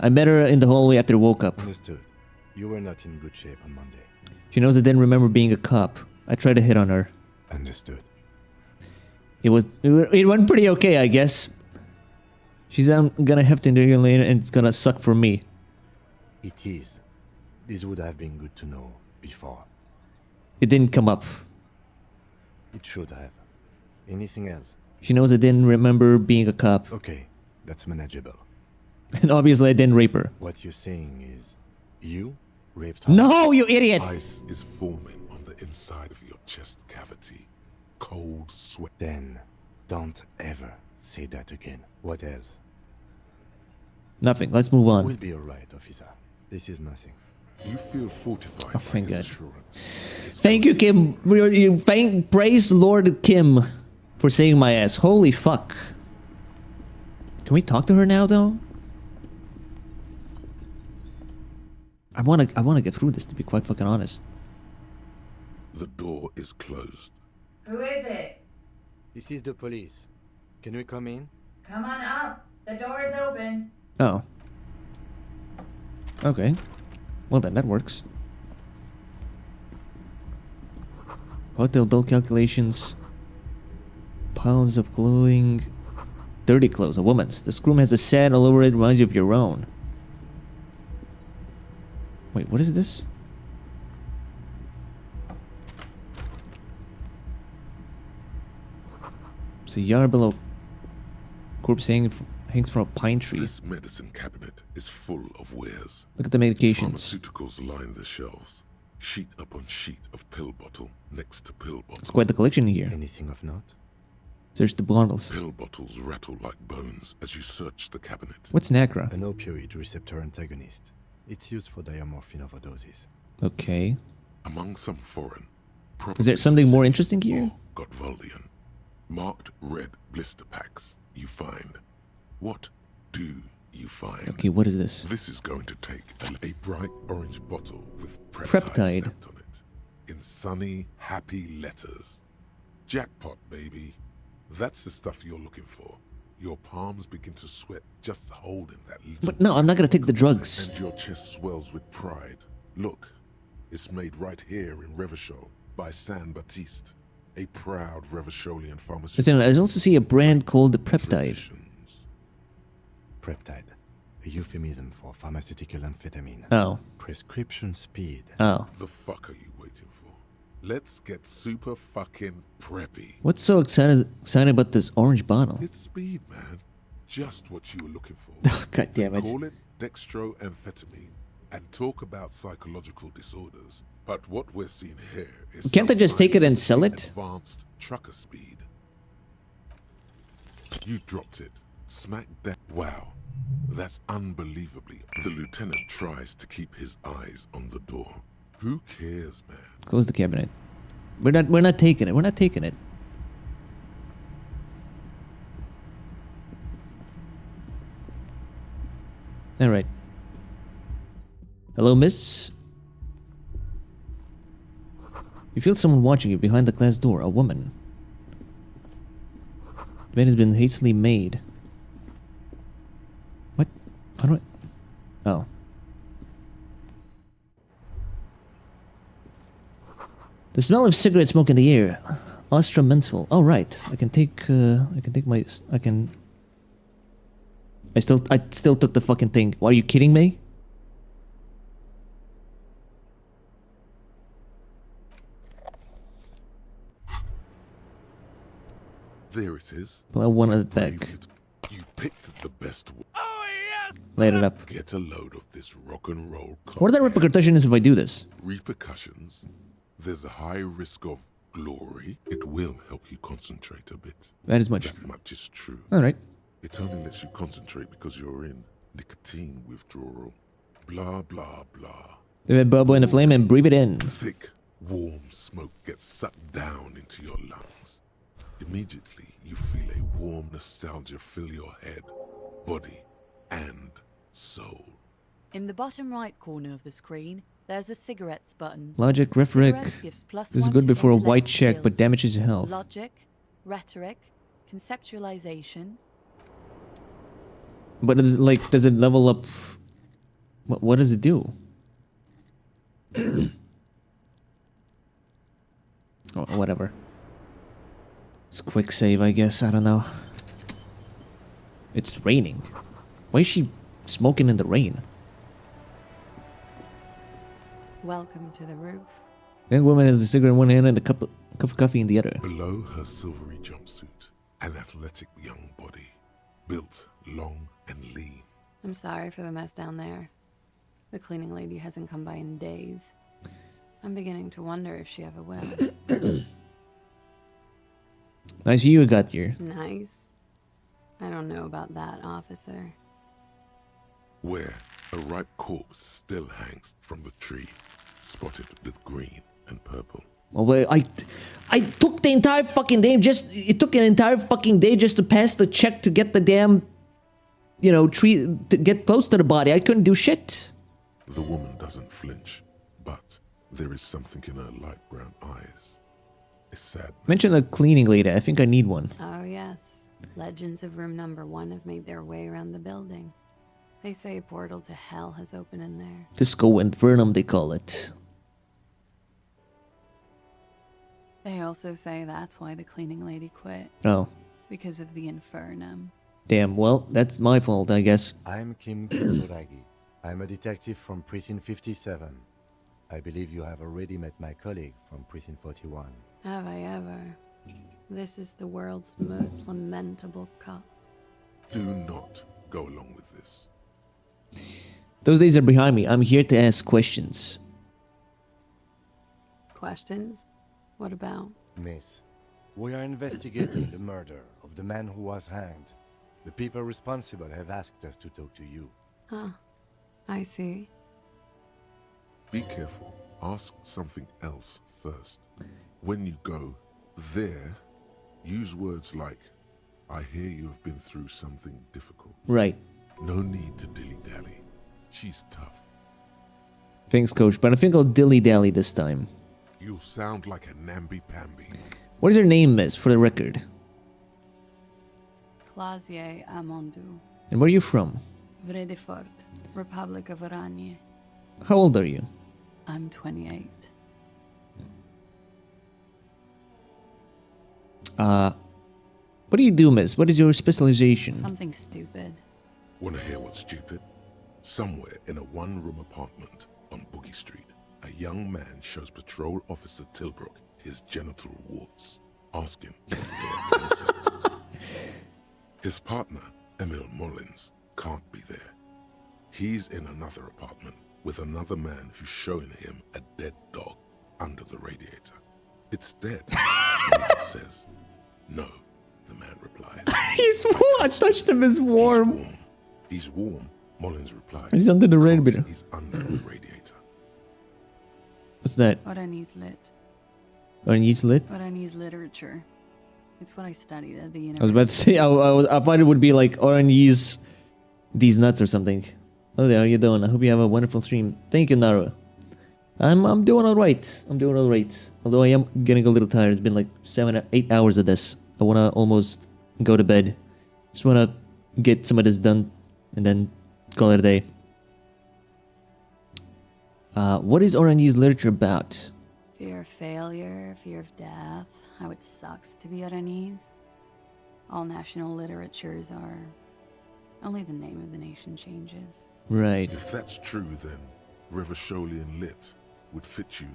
I met her in the hallway after I woke up. Understood. You were not in good shape on Monday. She knows I didn't remember being a cop. I tried to hit on her. Understood. It went pretty okay, I guess. She's gonna have to interview later and it's gonna suck for me. It is. This would have been good to know before. It didn't come up. It should have. Anything else? She knows I didn't remember being a cop. Okay, that's manageable. And obviously I didn't rape her. What you're saying is, you raped her? No, you idiot! Ice is forming on the inside of your chest cavity. Cold sweat. Then, don't ever say that again. What else? Nothing. Let's move on. We'll be alright, officer. This is nothing. You feel fortified. Oh, thank by God. his assurance. Thank you, Kim. Praise Lord Kim for saving my ass. Holy fuck. Can we talk to her now, though? I wanna get through this, to be quite fucking honest. The door is closed. Who is it? This is the police. Can we come in? Come on up. The door is open. Oh. Okay. Well then, that works. Hotel bill calculations. Piles of clothing. Dirty clothes, a woman's. This room has a sad all over it, reminds you of your own. Wait, what is this? It's a yard below. Corpse hangs from a pine tree. This medicine cabinet is full of wares. Look at the medications. Pharmaceuticals line the shelves. Sheet upon sheet of pill bottle next to pill bottle. It's quite the collection here. Anything of note? Search the bottles. Pill bottles rattle like bones as you search the cabinet. What's Nacra? An opioid receptor antagonist. It's used for diamorphine overdoses. Okay. Among some foreign. Is there something more interesting here? Gotvaldian. Marked red blister packs you find. What do you find? Okay, what is this? This is going to take a bright orange bottle with Preptide stamped on it. In sunny, happy letters. Jackpot, baby. That's the stuff you're looking for. Your palms begin to sweat just holding that little... But no, I'm not gonna take the drugs. And your chest swells with pride. Look, it's made right here in Revachol by San Baptiste, a proud Revacholian But pharmaceutical. then I also see a brand called the Preptide. Preptide, a euphemism for pharmaceutical amphetamine. Oh. Prescription speed. Oh. The fuck are you waiting for? Let's get super fucking preppy. What's so excited about this orange bottle? It's speed, man. Just what you were looking for. God damn it. They call it dextroamphetamine and talk about psychological disorders. But what we're seeing here is Can't they just take it and sell it? Advanced trucker speed. You dropped it. Smack that. Wow. That's unbelievably. The lieutenant tries to keep his eyes on the door. Who cares, man? Close the cabinet. We're not taking it. We're not taking it. All right. Hello, miss. You feel someone watching you behind the glass door. A woman. The bed has been hastily made. What? How do I... Oh. The smell of cigarette smoke in the air. Astra menthol. Oh right. I can take my... I still took the fucking thing. Are you kidding me? There it is. Well, I wanted it back. You picked the best one. Oh yes! Light it up. Get a load of this rock and roll. What are the repercussions if I do this? Repercussions? There's a high risk of glory. It will help you concentrate a bit. That is much. That much is true. Alright. It only lets you concentrate because you're in nicotine withdrawal. Blah, blah, blah. Leave a bubble in the flame and breathe it in. Thick, warm smoke gets sucked down into your lungs. Immediately, you feel a warm nostalgia fill your head, body, and soul. In the bottom right corner of the screen, there's a cigarettes button. Logic, rhetoric. Cigarettes gives plus This is 1 good to before a white intellect check, but skills. damages your health. Logic, rhetoric, conceptualization. But does it level up? What does it do? Oh, whatever. It's quick save, I guess. I don't know. It's raining. Why is she smoking in the rain? Welcome to the roof. Young woman has a cigarette in one hand and a cup of coffee in the other. Below her silvery jumpsuit, an athletic young body, built, long, and lean. I'm sorry for the mess down there. The cleaning lady hasn't come by in days. I'm beginning to wonder if she ever will. Nice you got your... Nice. I don't know about that, officer. Where a ripe corpse still hangs from the tree, spotted with green and purple. Well, wait, I took the entire fucking day it took an entire fucking day just to pass the check to get the damn, tree, to get close to the body. I couldn't do shit. The woman doesn't flinch, but there is something in her light brown eyes. A sad. Mention a cleaning lady. I think I need one. Oh, yes. Legends of room number 1 have made their way around the building. They say a portal to hell has opened in there. Disco Infernum, they call it. They also say that's why the cleaning lady quit. Oh. Because of the infernum. Damn, well, that's my fault, I guess. I'm Kim Kitsuragi. I'm a detective from Precinct 57. I believe you have already met my colleague from Precinct 41. Have I ever? This is the world's most lamentable cop. Do not go along with this. Those days are behind me. I'm here to ask questions. Questions? What about? Miss, we are investigating the murder of the man who was hanged. The people responsible have asked us to talk to you. Huh. I see. Be careful. Ask something else first. When you go there, use words like, I hear you have been through something difficult. Right. No need to dilly-dally. She's tough. Thanks, Coach, but I think I'll dilly-dally this time. You'll sound like a namby-pamby. What is her name, miss, for the record? Clausier Amondou. And where are you from? Vredefort, Republic of Oranje. How old are you? I'm 28. What do you do, miss? What is your specialization? Something stupid. Wanna hear what's stupid? Somewhere in a one-room apartment on Boogie Street, a young man shows Patrol Officer Tilbrook his genital warts, asking if they are cancer. His partner, Emil Mullins, can't be there. He's in another apartment with another man who's showing him a dead dog under the radiator. It's dead, Mullins says. No, the man replies. He's warm. I touched him. He's warm. He's warm, Mullins replies. He's under the radiator. He's under the radiator. What's that? Oranese lit. Oranese lit? Oranese literature. It's what I studied at the university. I was about to say, I thought it would be like Oranese, these nuts or something. Oh, there, how you doing? I hope you have a wonderful stream. Thank you, Nara. I'm doing all right. I'm doing all right. Although I am getting a little tired. It's been like 7 or 8 hours of this. I want to almost go to bed. Just want to get some of this done and then call it a day. What is Oranese literature about? Fear of failure, fear of death, how it sucks to be Oranese. All national literatures are. Only the name of the nation changes. Right. If that's true, then Revacholian lit would fit you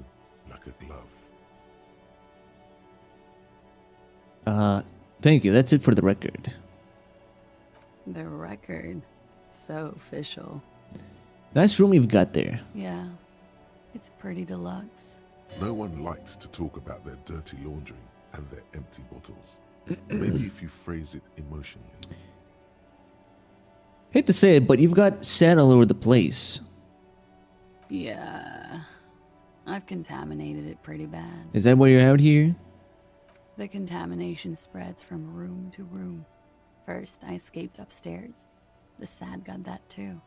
like a glove. Thank you. That's it for the record. The record. So official. Nice room you've got there. Yeah. It's pretty deluxe. No one likes to talk about their dirty laundry and their empty bottles. Maybe if you phrase it emotionally. Hate to say it, but you've got sand all over the place. Yeah. I've contaminated it pretty bad. Is that why you're out here? The contamination spreads from room to room. First, I escaped upstairs. The sad got that too.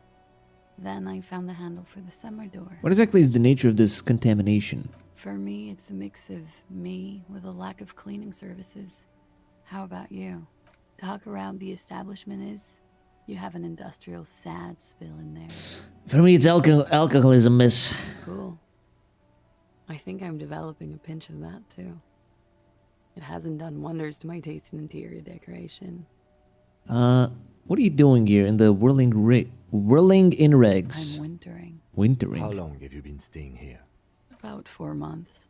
Then I found the handle for the summer door. What exactly is the nature of this contamination? For me, it's a mix of me with a lack of cleaning services. How about you? Talk around the establishment is, you have an industrial sad spill in there. For me, it's alcoholism, miss. Cool. I think I'm developing a pinch of that too. It hasn't done wonders to my taste in interior decoration. What are you doing here in the whirling in regs? I'm wintering. Wintering? How long have you been staying here? About 4 months.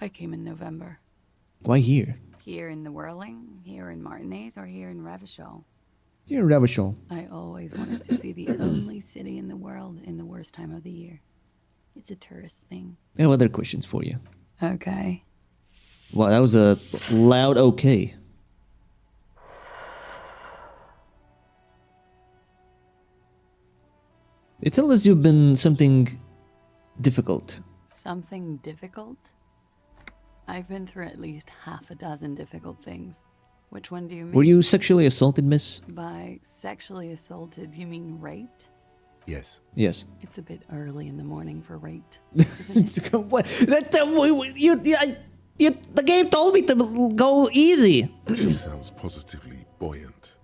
I came in November. Why here? Here in the Whirling, here in Martinez, or here in Revachol. Here in Revachol. I always wanted to see the only city in the world in the worst time of the year. It's a tourist thing. I have other questions for you. Okay. Wow, that was a loud okay. They tell us you've been something difficult. Something difficult? I've been through at least half a dozen difficult things. Which one do you mean? Were you sexually assaulted, miss? By sexually assaulted, you mean raped? Yes. Yes. It's a bit early in the morning for raped. What? The game told me to go easy. She sounds positively buoyant,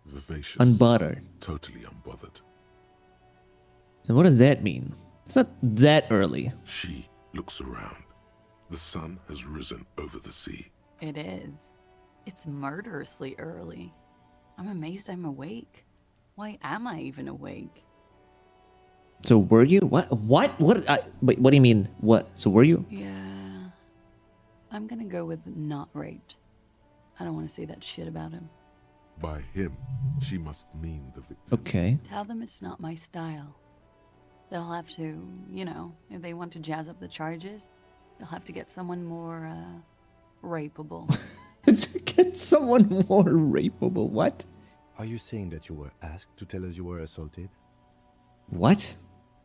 vivacious, Unbothered. totally unbothered. And what does that mean? It's not that early. She looks around. The sun has risen over the sea. It is. It's murderously early. I'm amazed I'm awake. Why am I even awake? So were you? What? Wait, what do you mean? What? So were you? Yeah. I'm gonna go with not raped. I don't want to say that shit about him. By him, she must mean the victim. Okay. Tell them it's not my style. They'll have to, you know, if they want to jazz up the charges, they'll have to get someone more, rapeable. To get someone more rapeable, what? Are you saying that you were asked to tell us you were assaulted? What?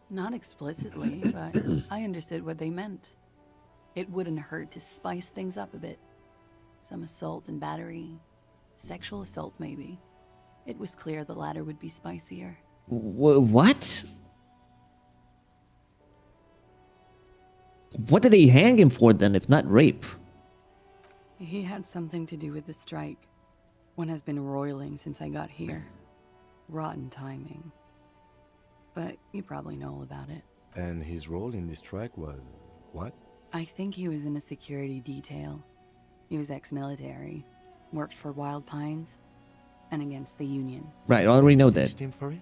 Not explicitly, but I understood what they meant. It wouldn't hurt to spice things up a bit. Some assault and battery. Sexual assault, maybe. It was clear the latter would be spicier. What? What did they hang him for then, if not rape? He had something to do with the strike. One has been roiling since I got here. Rotten timing. But you probably know all about it. And his role in this strike was what? I think he was in a security detail. He was ex-military, worked for Wild Pines, and against the Union. Right, I already know that. Punished him for it?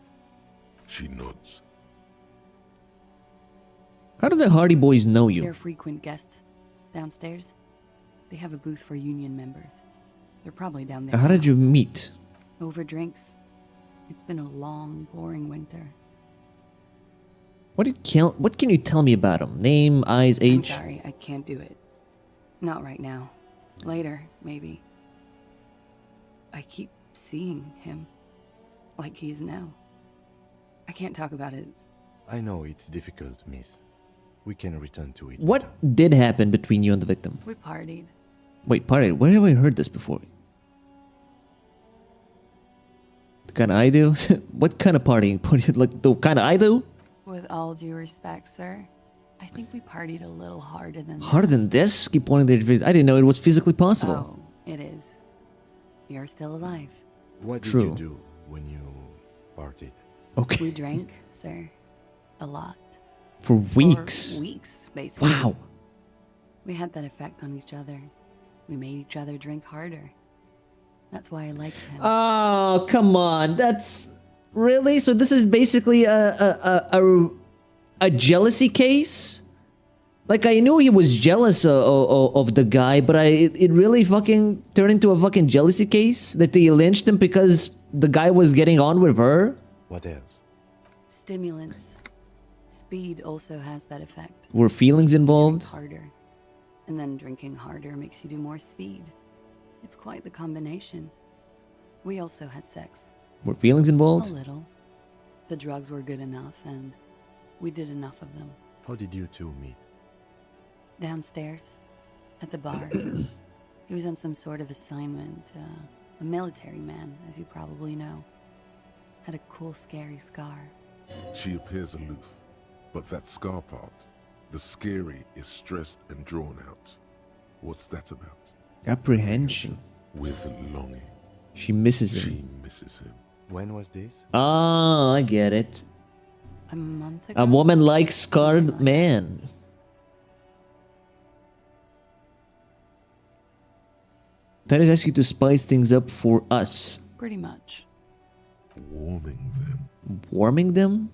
She nods. How do the Hardy Boys know They're you? frequent guests downstairs. They have a booth for Union members. They're probably down there. How now. did you meet? Over drinks. It's been a long, boring winter. What can you tell me about him? Name, eyes, I'm age? sorry, I can't do it. Not right now. Later, maybe. I keep seeing him. Like he is now. I can't talk about it. I know it's difficult, miss. We can return to it. What did happen between you and the victim? We partied. Wait, party? Where have I heard this before? The kind I do? What kind of partying? Like the kind I do? With all due respect, sir, I think we partied a little harder than Harder than this? Keep pointing the face. I didn't know it was physically possible. Oh, it is. You're still alive. What did True. you do when you partied? Okay. We drank, sir. A lot. For weeks. For weeks, basically. Wow. We had that effect on each other. We made each other drink harder. That's why I liked him. Oh, come on. That's really? So this is basically a jealousy case? Like, I knew he was jealous of the guy, but it really fucking turned into a fucking jealousy case? That they lynched him because the guy was getting on with her? What else? Stimulants. Speed also has that effect. Were feelings involved? Drink harder. And then drinking harder makes you do more speed. It's quite the combination. We also had sex. Were feelings involved? A little. The drugs were good enough, and we did enough of them. How did you two meet? Downstairs, at the bar. He was on some sort of assignment. A military man, as you probably know. Had a cool, scary scar. She appears aloof, but that scar part, the scary, is stressed and drawn out. What's that about? Apprehension. With longing. She misses him. She misses him. When was this? Oh, I get it. A month ago? A woman likes scarred man. That is asking you to spice things up for us. Pretty much. Warming them. Warming them?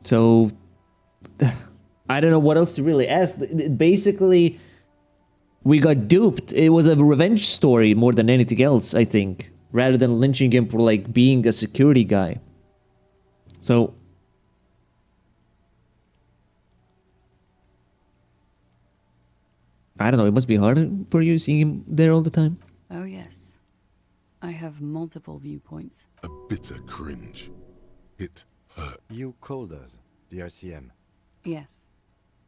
So, I don't know what else to really ask. Basically, we got duped. It was a revenge story more than anything else, I think. Rather than lynching him for, like, being a security guy. So, I don't know. It must be hard for you seeing him there all the time. Oh, yes. I have multiple viewpoints. A bitter cringe. It hurt. You called us, the RCM. Yes,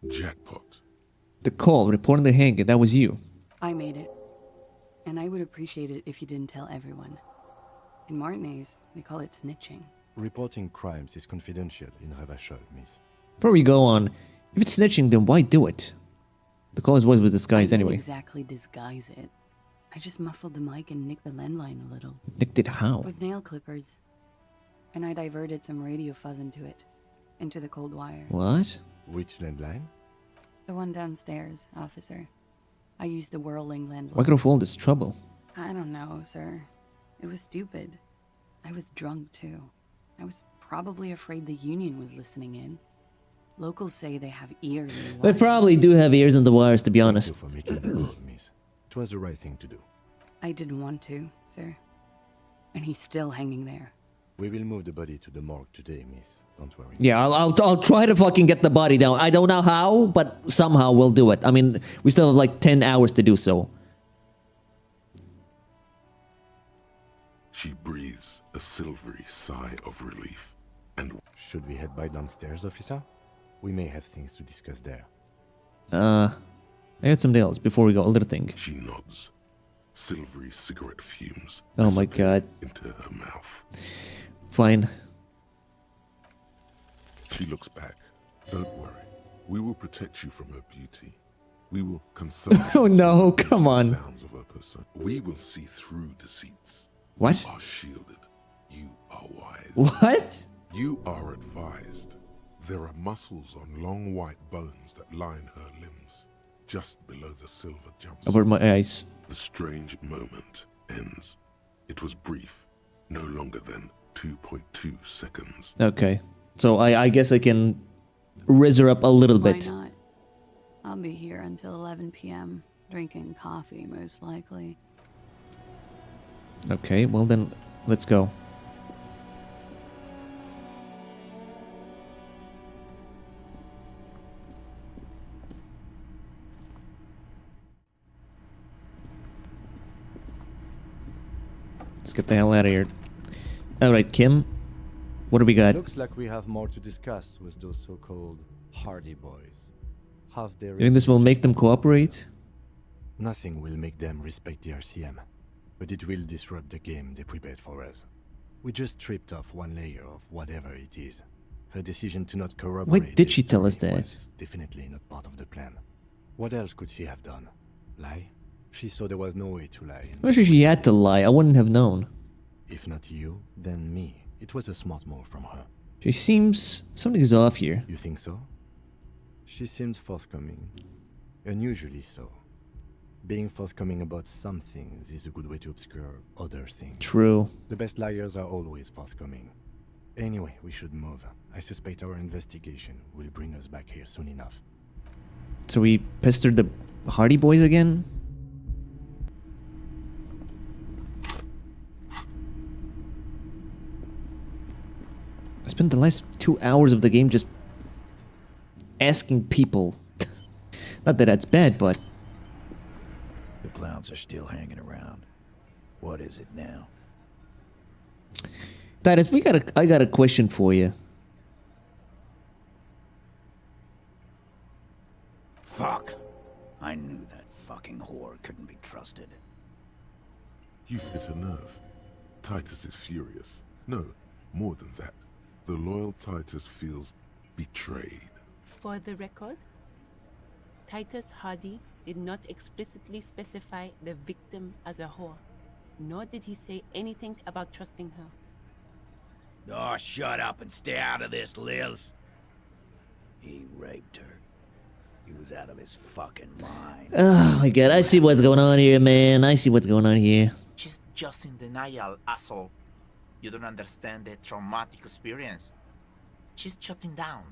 Jackpot. The call reporting the hanging, that was you. I made it. And I would appreciate it if you didn't tell everyone. In Martinez, they call it snitching. Reporting crimes is confidential in Ravachol, miss. Before we go on, if it's snitching, then why do it? The call is always with disguise I didn't anyway. exactly disguise it. I just muffled the mic and nicked the landline a little. Nicked it how? With nail clippers. And I diverted some radio fuzz into it. Into the cold wire. What? Which landline? The one downstairs, officer. I used the whirling landline. Why could have all this trouble? I don't know, sir. It was stupid. I was drunk, too. I was probably afraid the Union was listening in. Locals say they have ears in the They wires. probably do have ears in the wires, to be honest. Thank you for making the call, miss. It was the right thing to do. I didn't want to, sir. And he's still hanging there. We will move the body to the morgue today, miss. Don't worry. Yeah, I'll try to fucking get the body down. I don't know how, but somehow we'll do it. I mean, we still have like 10 hours to do so. She breathes a silvery sigh of relief. And should we head by downstairs, officer? We may have things to discuss there. I got something else before we go. A little thing. She nods. Silvery cigarette fumes. Oh my god. Into her mouth. Fine. She looks back. Don't worry. We will protect you from her beauty. We will consult. Oh no, come on. Sounds of her person. We will see through deceits. What? You are shielded. You are wise. What? You are advised. There are muscles on long white bones that line her limbs, just below the silver jumpsuit. Over my eyes. The strange moment ends. It was brief, no longer than 2.2 seconds. Okay. So I guess I can raise her up a little Why bit. not? I'll be here until 11 p.m. drinking coffee, most likely. Okay, well then, let's go. Let's get the hell out of here. Alright, Kim. What do we got? Looks like we have more to discuss with those so-called Hardy Boys. Have their You think this will make them cooperate? Nothing will make them respect the RCM, but it will disrupt the game they prepared for us. We just stripped off one layer of whatever it is. Her decision to not corroborate. Why did she tell us that? Was definitely not part of the plan. What else could she have done? Lie? She saw there was no way to lie. I'm sure she had to lie. I wouldn't have known. If not you, then me. It was a smart move from her. She seems... something's off here. You think so? She seemed forthcoming. Unusually so. Being forthcoming about some things is a good way to obscure other things. True. The best liars are always forthcoming. Anyway, we should move. I suspect our investigation will bring us back here soon enough. So we pestered the Hardy Boys again? I spent the last 2 hours of the game just asking people. Not that that's bad, but... The clowns are still hanging around. What is it now? Titus, I got a question for you. Fuck! I knew that fucking whore couldn't be trusted. You've hit a nerve. Titus is furious. No, more than that. The loyal Titus feels betrayed. For the record, Titus Hardy did not explicitly specify the victim as a whore, nor did he say anything about trusting her. Oh, shut up and stay out of this, Liz. He raped her. He was out of his fucking mind. Oh my god, I see what's going on here, man. I see what's going on here. She's just in denial, asshole. You don't understand the traumatic experience. She's shutting down.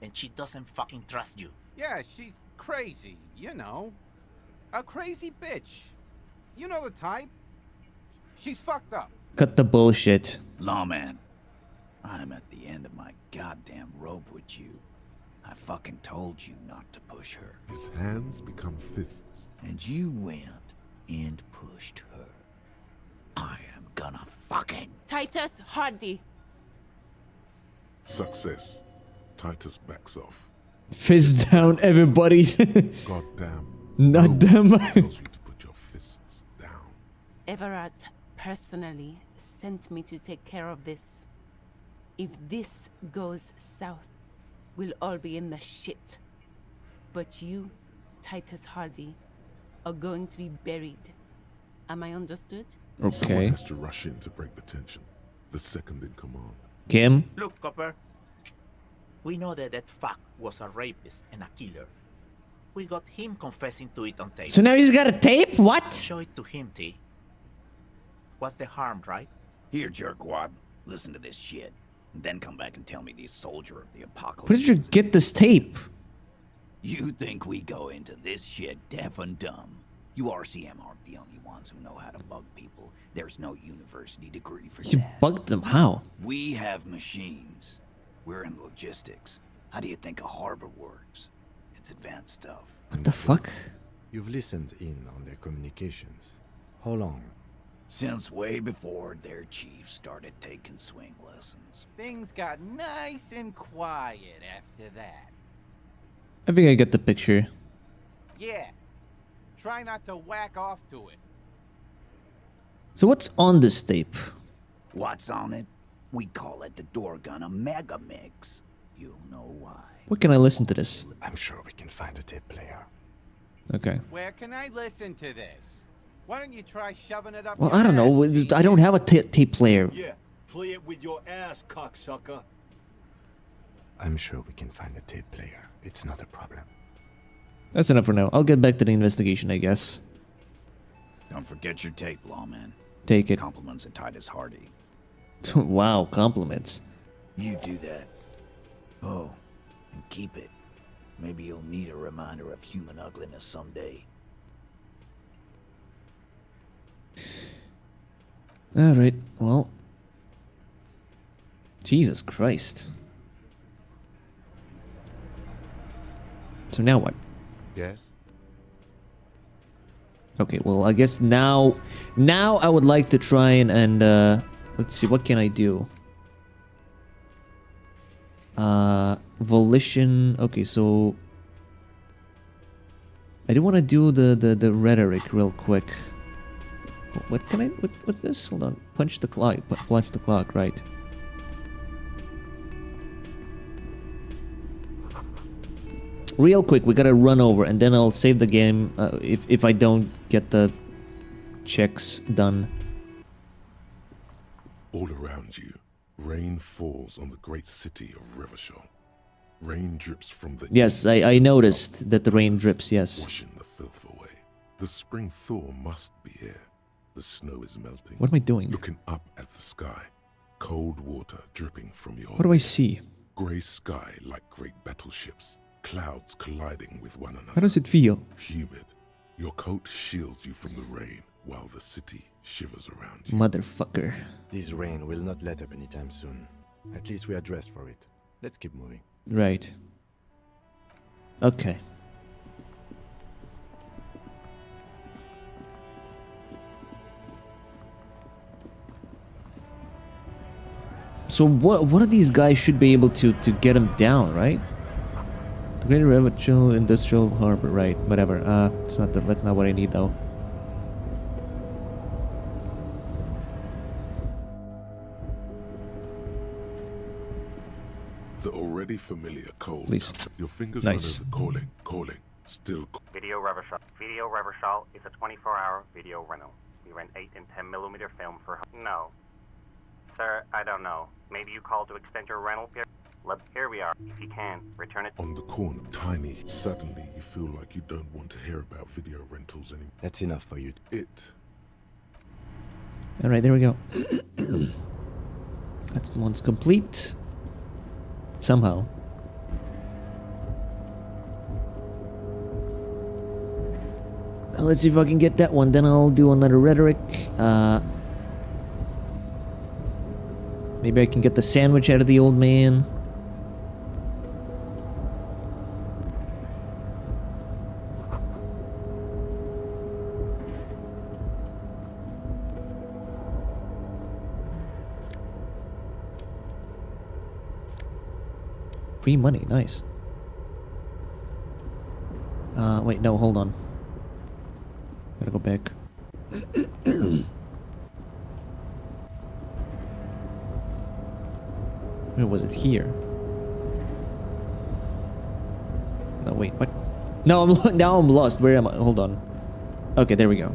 And she doesn't fucking trust you. Yeah, she's crazy, you know. A crazy bitch. You know the type. She's fucked up. Cut the bullshit. Lawman, I'm at the end of my goddamn rope with you. I fucking told you not to push her. His hands become fists. And you went and pushed her. I am gonna fucking... Titus Hardy. Success. Titus backs off. Fist down, everybody. Goddamn. Not them. Tells you to put your fists down. Everard personally sent me to take care of this. If this goes south, we'll all be in the shit. But you, Titus Hardy, are going to be buried. Am I understood? Someone Okay. has to rush in to break the tension. The second in command. Kim? Look, Copper. We know that that fuck was a rapist and a killer. We got him confessing to it on tape. So now he's got a tape? What? Show it to him, T. What's the harm, right? Here, jerkwad. Listen to this shit. And then come back and tell me the soldier of the apocalypse. Where did you get this tape? You think we go into this shit deaf and dumb? You RCM aren't the only ones who know how to bug people. There's no university degree for You that. bugged them. How? We have machines. We're in logistics. How do you think a harbor works? It's advanced stuff. What the fuck? You've listened in on their communications. How long? Since way before their chief started taking swing lessons. Things got nice and quiet after that. I think I get the picture. Yeah. Try not to whack off to it. So what's on this tape? What's on it? We call it the door gun a mega mix. You'll know why. Where can I listen to this? I'm sure we can find a tape player. Okay. Where can I listen to this? Why don't you try shoving it up Well, your I don't know. ass, I don't have a tape player. Yeah, Play it with your ass, cocksucker. I'm sure we can find a tape player. It's not a problem. That's enough for now. I'll get back to the investigation, I guess. Don't forget your tape, lawman. Take it. Compliments of Titus Hardy. Wow, compliments. You do that. Oh, and keep it. Maybe you'll need a reminder of human ugliness someday. Alright, well. Jesus Christ. So now what? Yes? Okay, well, I guess now I would like to try and let's see, what can I do? Volition. Okay, so I do want to do the rhetoric real quick. What can I? What's this? Hold on. Punch the clock. Punch the clock. Right. Real quick, we gotta run over, and then I'll save the game if I don't get the checks done. All around you, rain falls on the great city of Rivershore. Rain drips from the Yes, I noticed that the rain drips. Yes. washing the filth away. The spring thaw must be here. The snow is melting. What am I doing? Looking up at the sky, cold water dripping from your What do I see? Grey sky like great battleships, clouds colliding with one another. How does it feel? Humid. Your coat shields you from the rain while the city shivers around you. Motherfucker. This rain will not let up anytime soon. At least we are dressed for it. Let's keep moving. Right. Okay. So what are these guys should be able to get him down, right? The Great Revolution Industrial Harbor, right? Whatever. That's not what I need though. The already familiar cold. Please. Your fingers Nice. run over calling. Still. Video Reversal is a 24-hour video rental. We rent 8 and 10 millimeter film for. No, sir, I don't know. Maybe you called to extend your rental period. Here we are. If you can, return it. On the corner, tiny. Suddenly, you feel like you don't want to hear about video rentals anymore. That's enough for you. All right, there we go. That's one's complete. Somehow. Let's see if I can get that one. Then I'll do another rhetoric. Maybe I can get the sandwich out of the old man. Free money, nice. Wait, no, hold on. Gotta go back. Where was it? Here. No, wait, what? No, now I'm lost. Where am I? Hold on. Okay, there we go.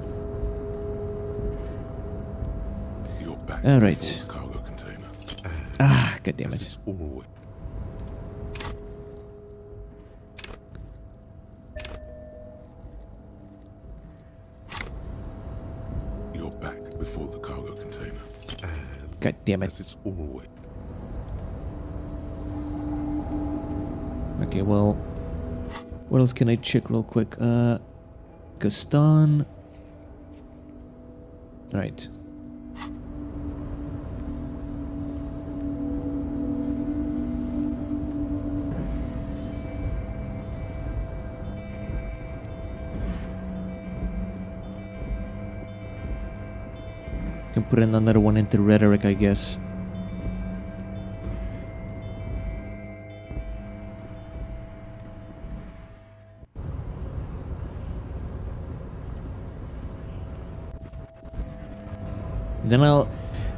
You're back. All right. Cargo container. Ah, god damn it. You're back before the cargo container. And God damn it. as it's always. Okay, well, what else can I check real quick? Gaston. Right. Can put in another one into rhetoric, I guess.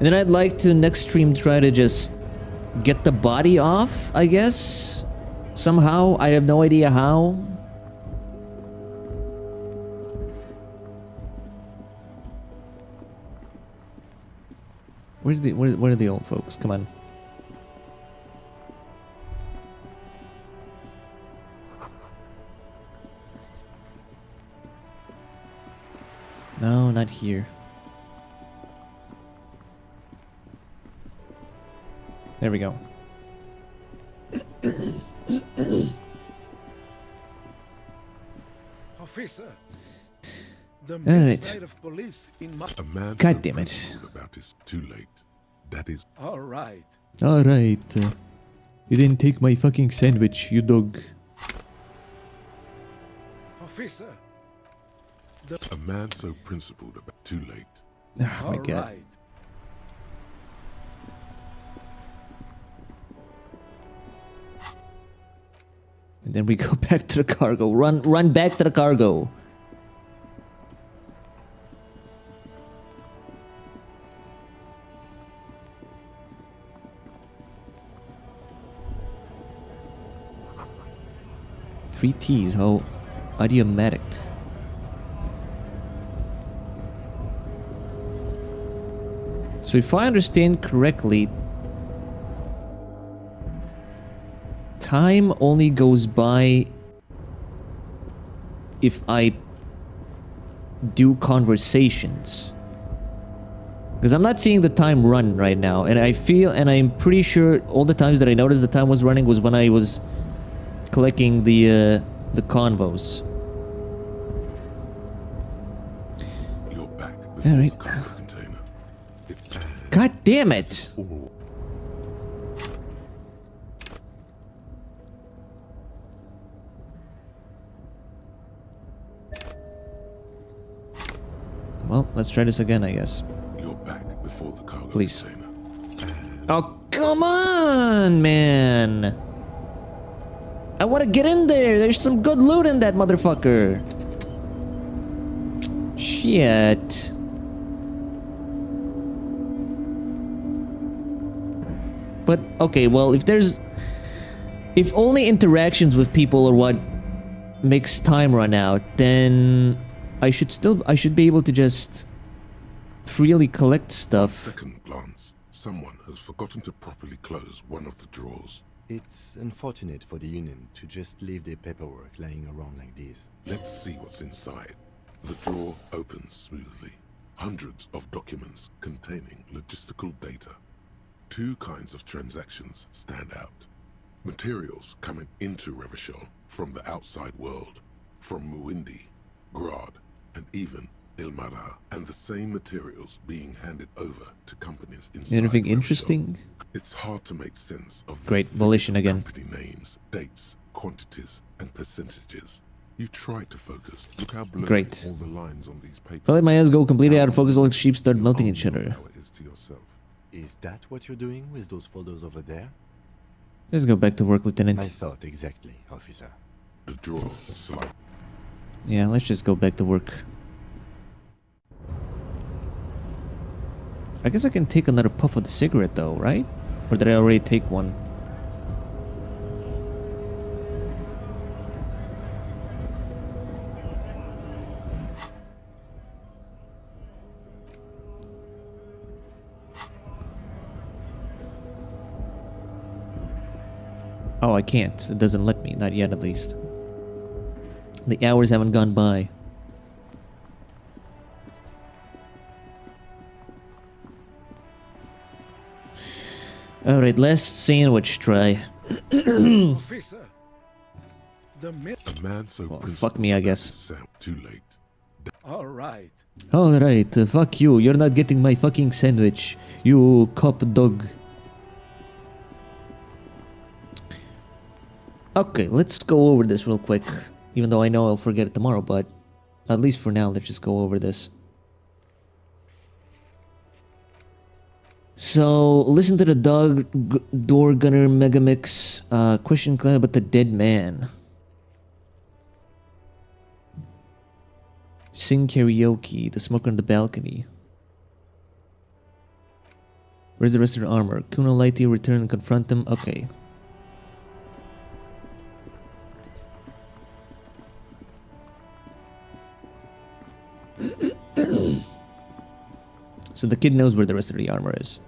Then I'd like to next stream try to just get the body off, I guess. Somehow, I have no idea how. Where are the old folks? Come on. No, not here. There we go. Officer, the Alright. side of police in A man God so damn it. principled about is too late. That is All right. Alright. You didn't take my fucking sandwich, you dog. Officer, a man so principled about too late. Oh my all god. right. And then we go back to the cargo. Run back to the cargo. Three T's, how idiomatic. So if I understand correctly, time only goes by if I do conversations. Because I'm not seeing the time run right now, and I'm pretty sure all the times that I noticed the time was running was when I was collecting the convos. You're back before All right. the cargo container. God damn it! Well, let's try this again, I guess. You're back before the cargo Please. container. Oh, come on, man! I want to get in there! There's some good loot in that motherfucker! Shit. But, okay, well, if only interactions with people are what makes time run out, then I should be able to just freely collect stuff. Second glance, someone has forgotten to properly close one of the drawers. It's unfortunate for the Union to just leave their paperwork lying around like this. Let's see what's inside. The drawer opens smoothly. Hundreds of documents containing logistical data. Two kinds of transactions stand out. Materials coming into Revachol from the outside world, from Muindi, Grad, and even Ilmara, and the same materials being handed over to companies inside Anything Revachol. interesting? It's hard to make sense of this Great, thicket volition of again. company names, dates, quantities, and percentages. You try to focus. Look how blurry Great. all the lines on these papers. If I let my eyes go completely out of focus, all the sheep start melting each other. How it is to yourself. Is that what you're doing with those photos over there? Let's go back to work, Lieutenant. I thought exactly, officer. The drawer slide. Yeah, let's just go back to work. I guess I can take another puff of the cigarette though, right? Or did I already take one? Oh, I can't. It doesn't let me. Not yet, at least. The hours haven't gone by. Alright, last sandwich try. Officer, the A man so Well, principled fuck me, I about guess. his sound too late. all right. Alright, fuck you. You're not getting my fucking sandwich. You cop dog. Okay, let's go over this real quick. Even though I know I'll forget it tomorrow, but at least for now, let's just go over this. So, listen to the door gunner megamix. Question clear about the dead man. Sing karaoke. The smoker on the balcony. Where's the rest of the armor? Kuno Lighty return and confront them. Okay. So the kid knows where the rest of the armor is.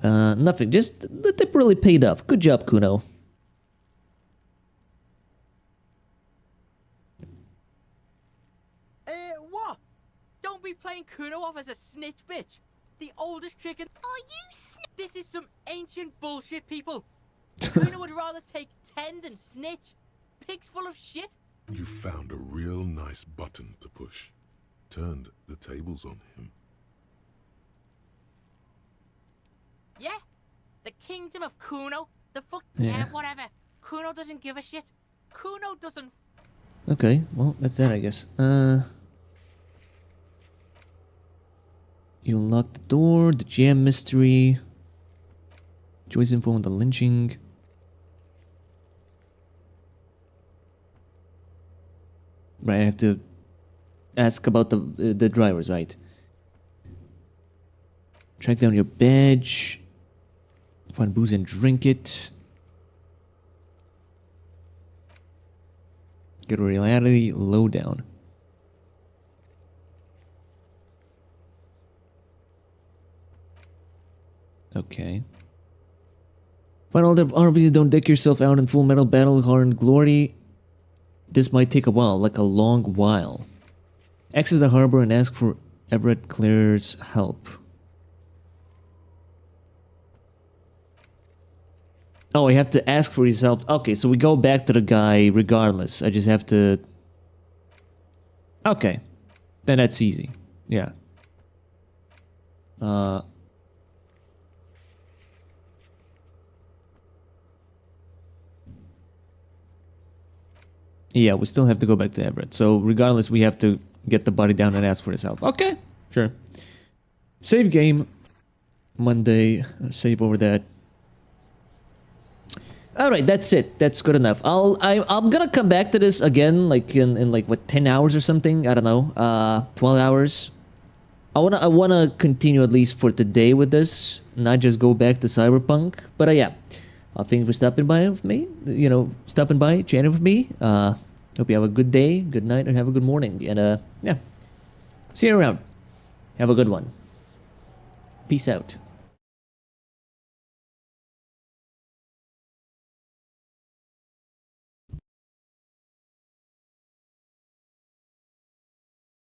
Nothing. Just the tip really paid off. Good job, Kuno. What? Don't be playing Kuno off as a snitch, bitch. The oldest trick in— Are you This is some ancient bullshit, people. Kuno would rather take 10 than snitch. Pigs full of shit. You found a real nice button to push. Turned the tables on him. Yeah? The kingdom of Kuno? The fuck? Yeah. Yeah, whatever. Kuno doesn't give a shit. Kuno doesn't— Okay, well, that's that, I guess. You unlock the door, the jam mystery. Joy's info on the lynching. Right, I have to ask about the drivers, right? Track down your badge. Find booze and drink it. Get a reality lowdown. Okay. Find all the RPs, don't deck yourself out in Full Metal Battle Hard Glory. This might take a while, like a long while. Access the harbor and ask for Everett Clare's help. Oh, I have to ask for his help. Okay, so we go back to the guy regardless. I just have to... Okay. Then that's easy. Yeah. Yeah, we still have to go back to Everett. So regardless, we have to get the body down and ask for his help. Okay, sure. Save game. Monday. Save over that. All right, that's it. That's good enough. I'm gonna come back to this again, like in like what 10 hours or something. I don't know. 12 hours. I wanna continue at least for today with this, not just go back to Cyberpunk. But yeah, thank you for stopping by with me. You know, stopping by, chatting with me. Hope you have a good day, good night, and have a good morning. And yeah, see you around. Have a good one. Peace out.